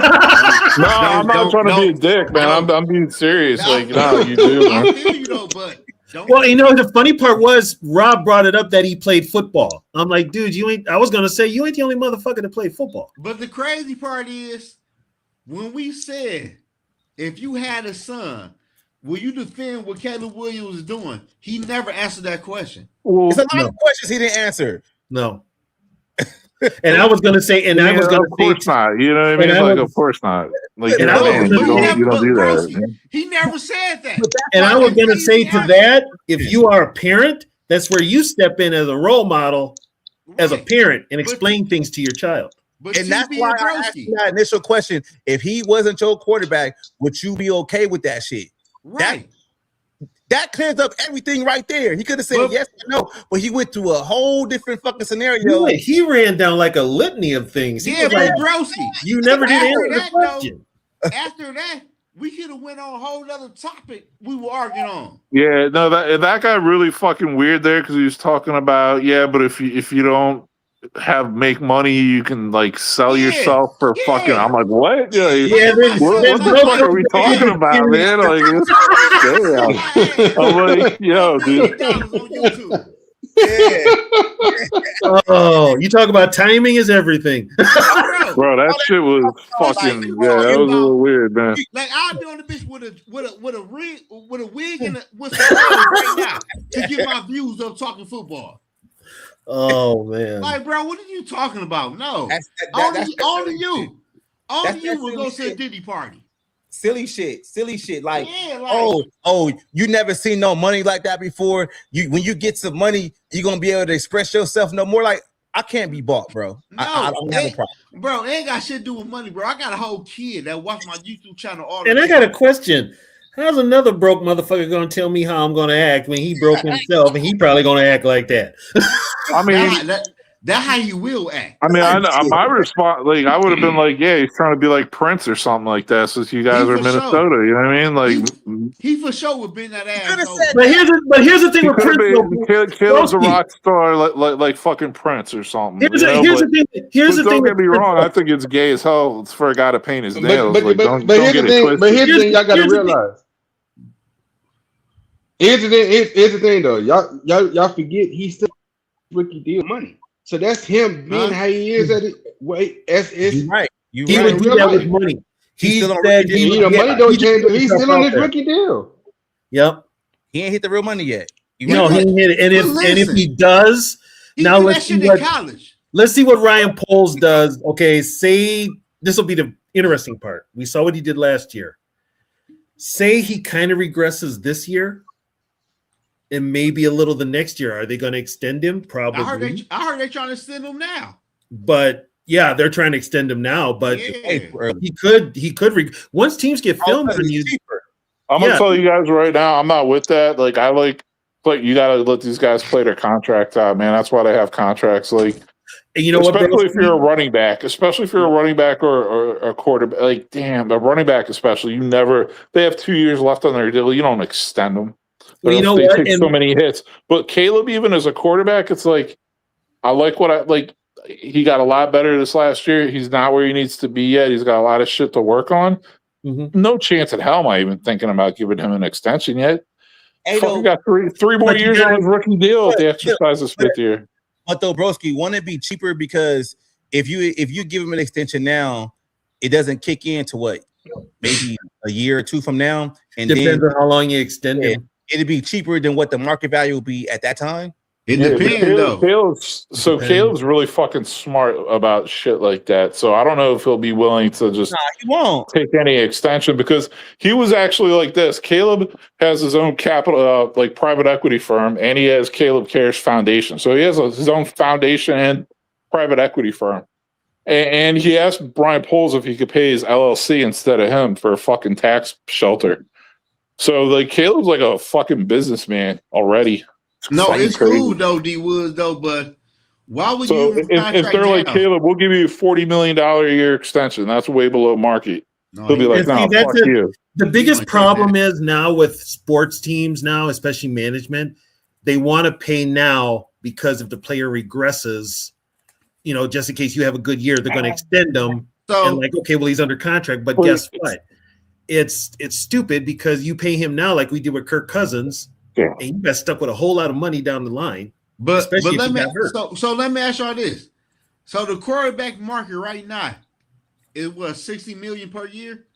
No, I'm not trying to be a dick, man. I'm being serious. Like, no, you do, man. I feel you though, but don't. Well, you know, the funny part was Rob brought it up that he played football. I'm like, dude, you ain't. I was gonna say you ain't the only motherfucker that played football. But the crazy part is when we said if you had a son, will you defend what Caleb Williams is doing? He never answered that question. Well, it's a lot of questions he didn't answer. No. And I was gonna say, and I was gonna of course say, not. You know what I mean? Like, of course not. Like, you don't do that. Man. He never said that. And I was gonna say to that, if you are a parent, that's where you step in as a role model, as a parent, and explain things to your child. And that's why I asked you that initial question. If he wasn't your quarterback, would you be okay with that shit? Right. That clears up everything right there. He could have said yes or no, but he went to a whole different fucking scenario. He ran down like a litany of things. Yeah, but Broski, you never did answer the question. After that, we could have went on a whole other topic we were arguing on. Yeah, no, that got really fucking weird there because he was talking about but if you don't make money, you can like sell yourself for fucking. I'm like, what? What the fuck are we talking about, man? Like, damn. I'm like, yo, dude. Oh, you talk about timing is everything. Bro, that shit was fucking that was a little weird, man. Like I'll be on the bitch with a wig and with some right now to get my views of talking football. Oh man! Like, bro, what are you talking about? No, only you will go to a Diddy party. Silly shit. Like, you never seen no money like that before. When you get some money, you're gonna be able to express yourself no more. Like, I can't be bought, bro. No, I don't have a problem, bro. It ain't got shit to do with money, bro. I got a whole kid that watch my YouTube channel all the time. And I got a question. How's another broke motherfucker gonna tell me how I'm gonna act when he broke himself and he probably gonna act like that? I mean, that's how you will act. I mean, my response, like, I would have been like, yeah, he's trying to be like Prince or something like that. Since you guys are Minnesota, sure. You know what I mean? Like, he for sure would bend that ass. But here's the thing with Prince. Caleb's a rock star, like fucking Prince or something. Here's the thing. Don't get me wrong. I think it's gay as hell for a guy to paint his nails. But here's the thing. Y'all got to realize. Here's the thing, though. Y'all forget he's still rookie deal money. So that's him being how he is at it. Wait, you're right. He would do that with money. He said money don't change. He's still on his rookie deal. Yep. He ain't hit the real money yet. No, he ain't hit it. And if he does, now let's see what Ryan Poles does. Okay, say this will be the interesting part. We saw what he did last year. Say he kind of regresses this year. And maybe a little the next year. Are they going to extend him? Probably. I heard they're trying to extend him now. But yeah, they're trying to extend him now. But he could. Once teams get filmed on you, I'm gonna tell you guys right now, I'm not with that. Like, you got to let these guys play their contracts out, man. That's why they have contracts. Like, and you know, especially if you're a running back, or a quarterback. Like, damn, a running back especially. They have 2 years left on their deal. You don't extend them. Well, you know they what? take so many hits. But Caleb, even as a quarterback, it's like I like what I like. He got a lot better this last year. He's not where he needs to be yet. He's got a lot of shit to work on. Mm-hmm. No chance in hell am I even thinking about giving him an extension yet. Fucking got three more years on his rookie deal if they exercise his fifth year. But though, broski, wouldn't it be cheaper because if you give him an extension now, it doesn't kick in to what, maybe a year or two from now, and depends on how long you extend him. It'd be cheaper than what the market value would be at that time. It depends, though. Caleb's really fucking smart about shit like that. So I don't know if he'll be willing to just he won't take any extension because he was actually like this. Caleb has his own capital, like private equity firm, and he has Caleb Cares Foundation. So he has his own foundation and private equity firm. And he asked Brian Poles if he could pay his LLC instead of him for a fucking tax shelter. So, like, Caleb's like a fucking businessman already. It's cool, though, D Woods, though, but why would you if they're like, Caleb, we'll give you a $40 million a year extension. That's way below market. He'll be like, "No, fuck you." The biggest problem is now with sports teams now, especially management, they want to pay now because if the player regresses, just in case you have a good year, they're going to extend them. And like, okay, well, he's under contract, but guess what? It's stupid because you pay him now like we did with Kirk Cousins, and you got stuck with a whole lot of money down the line. But let me ask y'all this. So the quarterback market right now is what, $60 million per year?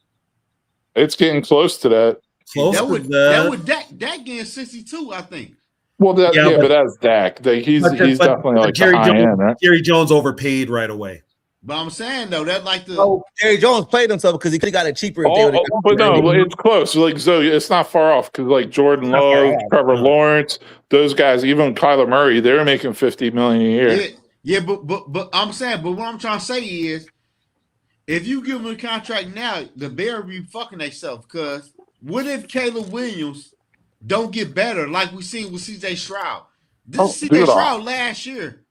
It's getting close to that. That would Dak getting 62, I think. Well, but that's Dak. He's definitely like Jerry the high Jones, end, right? Jerry Jones overpaid right away. But I'm saying though, that like the Jerry Jones played himself because he could have got it cheaper. But no, it's close. Like Zoe, it's not far off because like Jordan Love, Trevor Lawrence, those guys, even Kyler Murray, they're making $50 million a year. Yeah, but I'm saying, but what I'm trying to say is, if you give them a contract now, the Bears be fucking themselves. Because what if Caleb Williams don't get better like we seen with C.J. Stroud? This is C.J. Stroud last year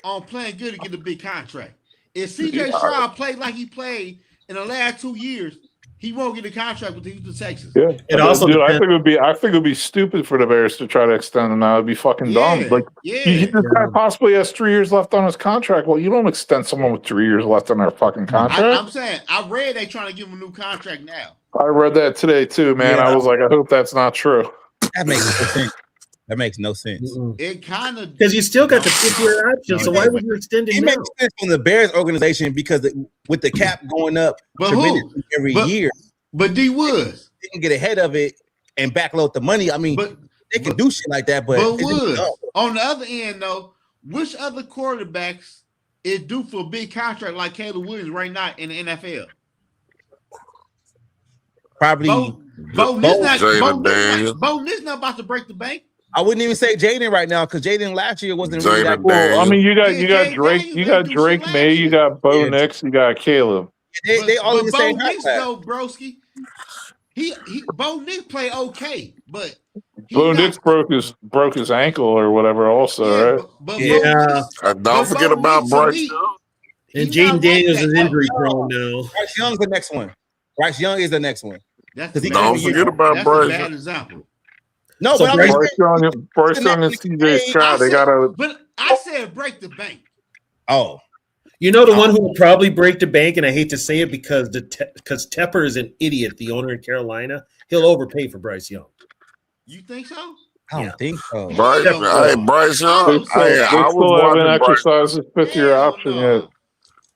on playing good to get a big contract. If C.J. Stroud played like he played in the last 2 years, he won't get a contract with the Houston Texans. Yeah, I think it would be stupid for the Bears to try to extend him now. It'd be fucking dumb. Like, this guy possibly has 3 years left on his contract. Well, you don't extend someone with 3 years left on their fucking contract. I'm saying, I read they trying to give him a new contract now. I read that today too, man. Yeah. I was like, I hope that's not true. That makes no sense. That makes no sense. It kind of because you still got the 5-year option. So why would you extend it? It makes sense from the Bears organization because with the cap going up every year, but D Woods they can get ahead of it and backload the money. I mean, they can do shit like that. But Woods, on the other end, though, which other quarterbacks is due for a big contract like Caleb Williams right now in the NFL? Probably Bo Nix not about to break the bank. I wouldn't even say Jaden right now because Jaden last year wasn't really that good. Well, I mean, you got Drake May, you got Bo Nix, you got Caleb. They all in the same Bo Nix though, broski. Bo Nix played okay, but Bo Nix broke his ankle or whatever. Also, right? Don't forget about Bryce. And Jaden Daniels is injury prone now. Bryce Young's the next one. Bryce Young is the next one. Don't forget about Bryce. Bad example. No, so but Bryce Young and CJ Stroud, they gotta. But I said break the bank. Oh, you know the one who will probably break the bank, and I hate to say it because Tepper is an idiot. The owner in Carolina, he'll overpay for Bryce Young. You think so? I don't think so. Bryce Young. I was haven't exercised his 5-year option yet.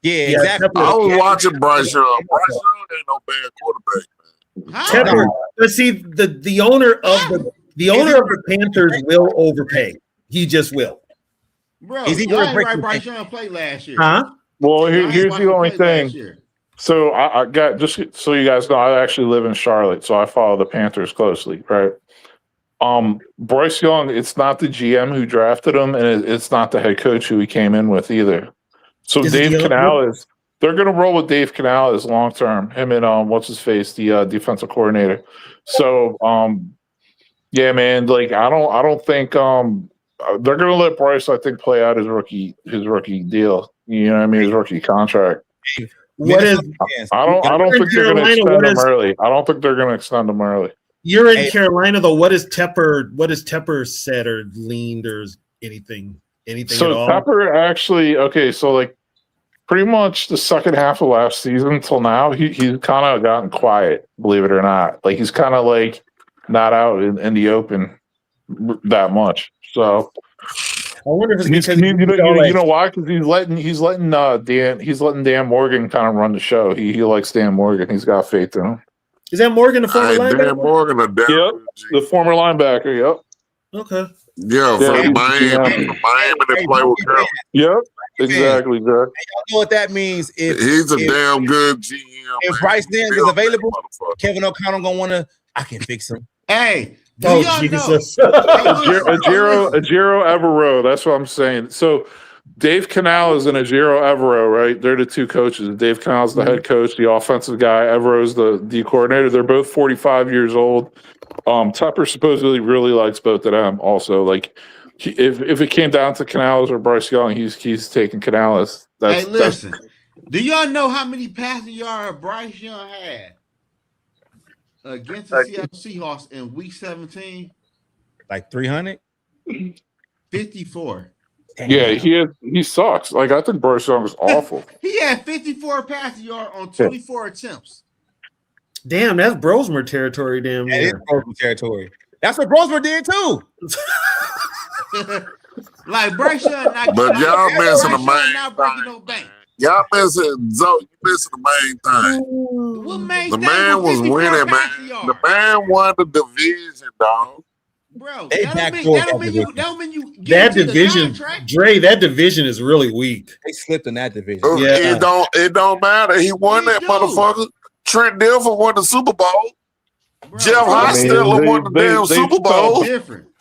Yeah, exactly. I was watching Bryce Young. Bryce Young ain't no bad quarterback. Tepper, but see the owner of the Panthers will overpay. He just will. Bro, is he going to break Bryce Young played last year? Huh? Well, here's the only thing. So I got, just so you guys know, I actually live in Charlotte, so I follow the Panthers closely, right? Bryce Young, it's not the GM who drafted him, and it's not the head coach who he came in with either. So Dave Canales, they're going to roll with Dave Canales long term. Him and what's his face, the defensive coordinator. So yeah, man, like I don't think they're going to let Bryce, I think, play out his rookie deal. You know what I mean? His rookie contract. What is? I don't think they're going to extend him early. I don't think they're going to extend him early. You're in Carolina though. What is Tepper said or leaned or anything so at all? Tepper actually, so like pretty much the second half of last season till now, he's kind of gotten quiet, believe it or not. Like he's kind of like not out in the open that much. So I wonder if it's because you know why? Because he's letting Dan Morgan kind of run the show. He likes Dan Morgan. He's got faith in him. Is that Morgan, the former linebacker? Dan Morgan, the former linebacker. Yep. Okay. Yeah, from Miami. They play with Carolina. Yep. Exactly, Jack. You know what that means? He's a damn good GM. If Bryce Young is available, Kevin O'Connell gonna want to. I can fix him. Hey. Jesus. Ajiro Evero. That's what I'm saying. So Dave Canales and Ajiro Evero, right? They're the two coaches. Dave Canales, the head coach, the offensive guy. Evero's the coordinator. They're both 45 years old. Tepper supposedly really likes both of them. Also, like if it came down to Canales or Bryce Young, he's taking Canales. Listen. Do y'all know how many passing yards Bryce Young had against the Seattle Seahawks in Week 17? Like 300? 54. Damn. Yeah, he sucks. Like, I think Bryce Young is awful. He had 54 passing yards on 24 attempts. Damn, that's Brosmer territory. Damn, that is Brosmer territory. That's what Brosmer did too. Like Bryce Young, but y'all missing the main not breaking no bank. Y'all missing Zoe. You missing the main thing. What main the thing man was winning, man. The man won the division, dog. Bro, that division, Dre, that division is really weak. They slipped in that division. Yeah. It don't matter. He won that motherfucker. Trent Dilfer won the Super Bowl. Bro, Jeff Hostetler won the damn Super Bowl.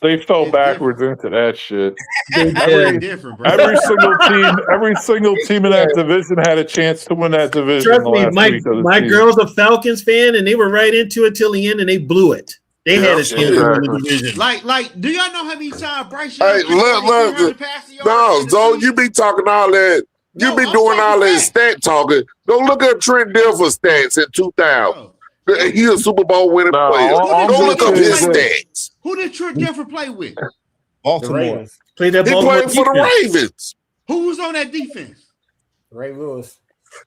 They fell backwards into that shit. Every single team in that division had a chance to win that division. Trust me, my girl's a Falcons fan, and they were right into it till the end, and they blew it. They had a chance to win the division. Like, do y'all know how many times Bryce Young? Hey, look. No, Zoe, you be talking all that. You be doing all that stat talking. Go look at Trent Dilfer's stats in 2000. He's a Super Bowl winning player. Go look up his stats. Who did Trent Dilfer play with? Baltimore. He played for the Ravens. Who was on that defense? Ray Lewis.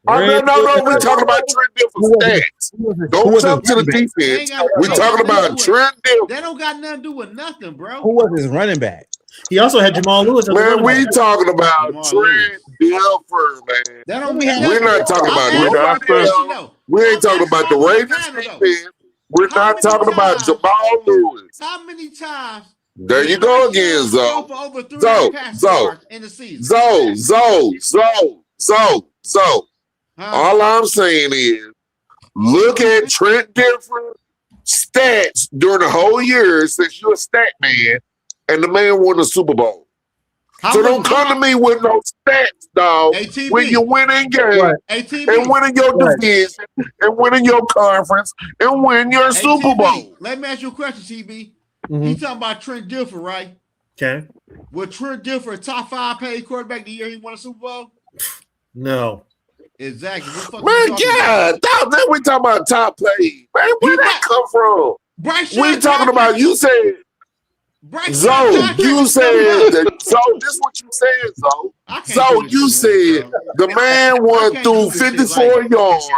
No. We're talking about Trent Dilfer's stats. Don't jump to the defense. We're talking about Trent Dilfer. That don't got nothing to do with nothing, bro. Who was his running back? He also had Jamal Lewis. Man, we talking about Trent Dilfer, man. That don't mean we're not talking about we ain't talking about the Ravens defense. We're not talking about Jamal Lewis. How many times? There you go again, Zoe. Zoe. All I'm saying is, look at Trent Dilfer stats during the whole year since you're a stat man, and the man won the Super Bowl. So don't come to me with no stats, dog. ATB. When you're winning games, ATB. and winning your division, and winning your conference, and win your Super Bowl. Let me ask you a question, TB. You talking about Trent Dilfer, right? Okay. Was Trent Dilfer a top 5 paid quarterback the year he won a Super Bowl? No. Exactly. Man, God, then we talking about top play. Man, where that come from? We talking about, you said, Zoe, you said, Zoe, this is what you said, Zoe. Zoe, you said the man won through 54 yards.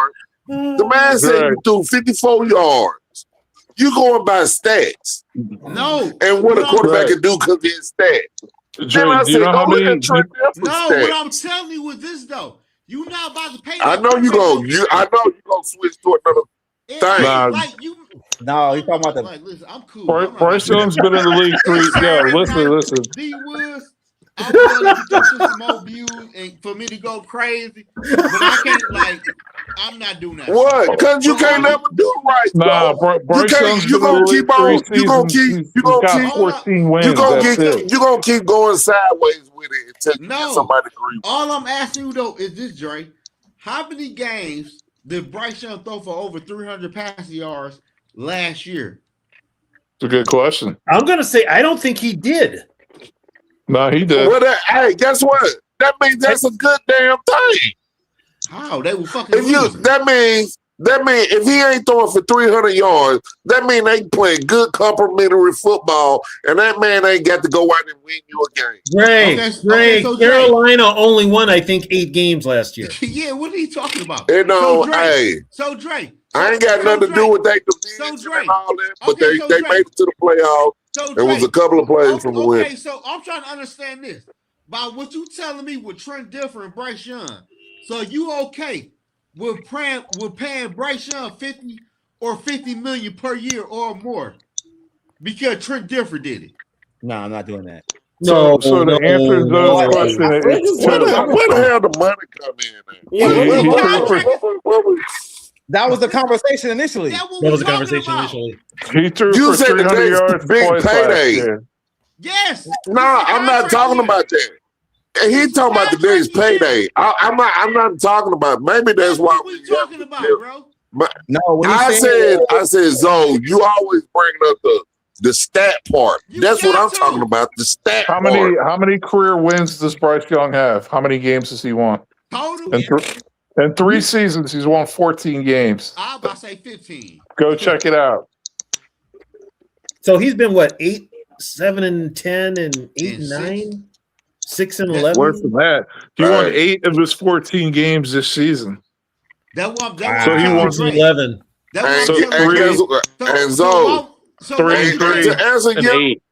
The man said he threw 54 yards. You going by stats. No. And what a quarterback can do because of his stats. Then I said, go look at Trent Dilfer's stats. What I'm telling you is this, though. You not about to pay. I know you gonna switch to another thing. No, he's talking about the. Like, listen, I'm cool. Bryce Young's been in the league 3. Yo, listen. D Woods, I want to do some more views and for me to go crazy, but I can't. I'm not doing that. What? Because you can't never do it right. Nah, Bryce Young's you gonna keep on. You gonna keep. You gonna keep. 14 wins. You gonna keep going sideways with it until you get somebody agree. All I'm asking you though is this, Dre. How many games did Bryce Young throw for over 300 passing yards last year? It's a good question. I'm gonna say I don't think he did. No, he did. Well, hey, guess what? That means that's a good damn thing. How they were fucking. That means if he ain't throwing for 300 yards, that means they playing good complimentary football, and that man ain't got to go out and win you a game. Dre, Carolina only won, I think, 8 games last year. Yeah, what are you talking about? Dre, I ain't got nothing to do with that division and all that, but they made it to the playoffs. It was a couple of plays from the win. Okay, so I'm trying to understand this. By what you telling me with Trent Dilfer and Bryce Young, so you okay with paying Bryce Young $50 million per year or more because Trent Dilfer did it? No, I'm not doing that. So the answer to the question is where the hell the money come in? That was the conversation initially. That was the conversation initially. He threw for 300 yards big payday. Yes. No, I'm not talking about that. He talking about the next payday. I'm not talking about. Maybe that's why we talking about, bro. No, I said, Zoe, you always bring up the stat part. That's what I'm talking about. The stat How many career wins does Bryce Young have? How many games has he won? Total. In 3 seasons, he's won 14 games. I was about to say 15. Go check it out. So he's been what, 8, 7, and 10, and 8 and 9, 6 and 11. Worse than that. He won 8 of his 14 games this season. So he won 11. And So 3 and 3 to answer and your 8.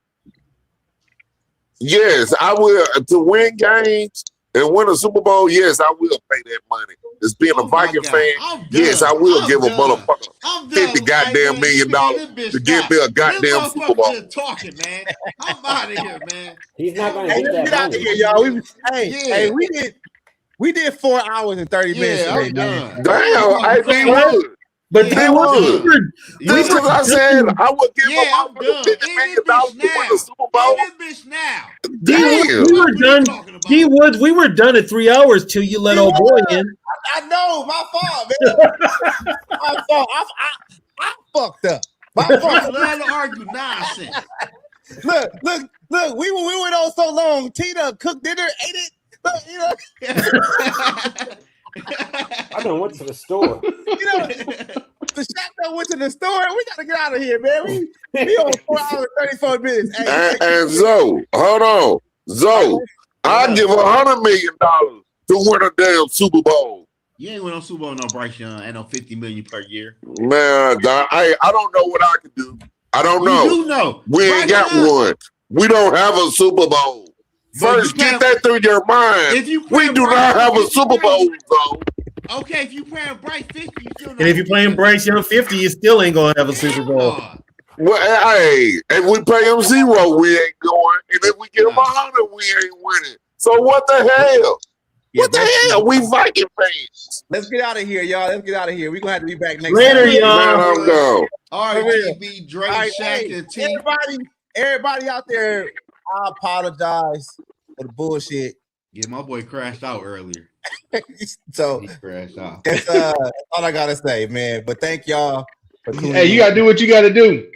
yes, I will to win games and win a Super Bowl. Yes, I will pay that money. As being a Viking fan, yes, I will give a motherfucker $50 goddamn million to give me a goddamn Super Bowl. Talking, man. I'm out of here, man. He's not going to Hey, get get that out of money. here, y'all. We did 4 hours and 30 minutes. I'm today, done. man. Damn, I think would. But They would. Because I said I would give a motherfucker $50 million to win the Super Bowl. Bitch now. We were done. D Woods, we were done at 3 hours till you let old boy in. I know, my fault, man. My fault. I fucked up. My I fault. love to argue nonsense. Look. We went on so long. Tina cooked dinner, ate it. Look, you know. I done went to the store. You know, the shotgun went to the store. We gotta get out of here, man. We on 4 hours and 34 minutes. Hey, And Zoe, hold on. Zoe, I'd give $100 million to win a damn Super Bowl. You ain't win on Super Bowl, no Bryce Young. Ain't no $50 million per year. Man, I don't know what I could do. I don't know. You do know. We ain't got one. We don't have a Super Bowl. First, get that through your mind. We do not have a Super Bowl, though. Okay, if you playing Bryce 50, you still And if you're playing Bryce Young 50, you still ain't gonna have a Super Bowl. Well, hey, if we pay him 0, we ain't going. And if we get him 100, we ain't winning. So what the hell? What the hell? We Viking fans. let's get out of here, y'all. Let's get out of here. We're gonna have to be back next Later, time. y'all. Man, I'm gone. All right, TB, Drake, All right, Shaq, hey, and T. everybody out there, I apologize for the bullshit. Yeah, my boy crashed out earlier. So He crashed out. that's all I gotta say, man. But thank y'all for tuning Hey, you in. gotta do what you gotta do.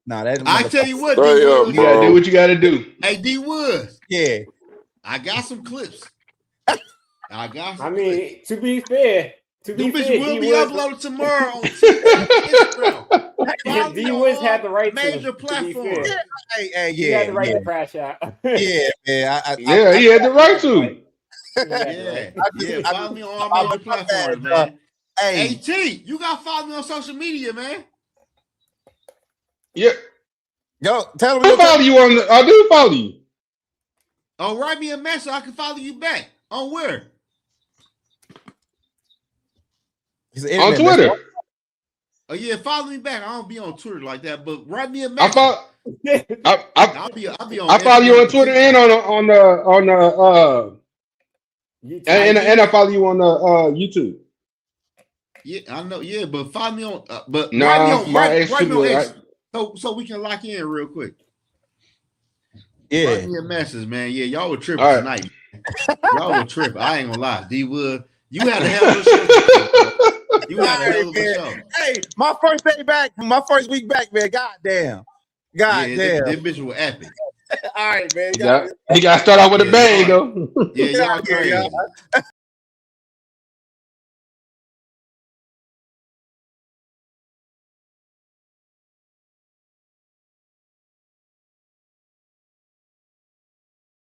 Nah, that I tell you what, Hey, D-Woods. You gotta do what you gotta do. Hey, D Woods, Yeah. I got some clips. I got some I mean, to be fair, Them bitches will be D-Woods- uploaded tomorrow on Instagram. D Woods had the right major to be platforms. fair. Hey, He had the right to crash out. Yeah, man. Yeah, he had the right to. Yeah, follow me on all major platforms, man. Hey, T, you gotta follow me on social media, man. Yeah. Yo, tell I follow you on I do follow you. Oh, write me a message so I can follow you back. On where? On Twitter. Oh yeah, follow me back. I don't be on Twitter like that, but write me a message. I'll be on. I follow you on Twitter and on the and I follow you on the YouTube. Yeah, I know. Yeah, but follow me on. But Nah, write me on X, I- so we can lock in real quick. Yeah. Write me a message, man. Yeah, y'all were tripping All right. tonight. Y'all were tripping. I ain't gonna lie. D Wood, you had a hell of a show. You had a hell of a show. Hey, my first day back, my first week back, man. Goddamn. Yeah, that bitch was epic. All right, man. He got to start out with a bang, though. Yeah, y'all crazy.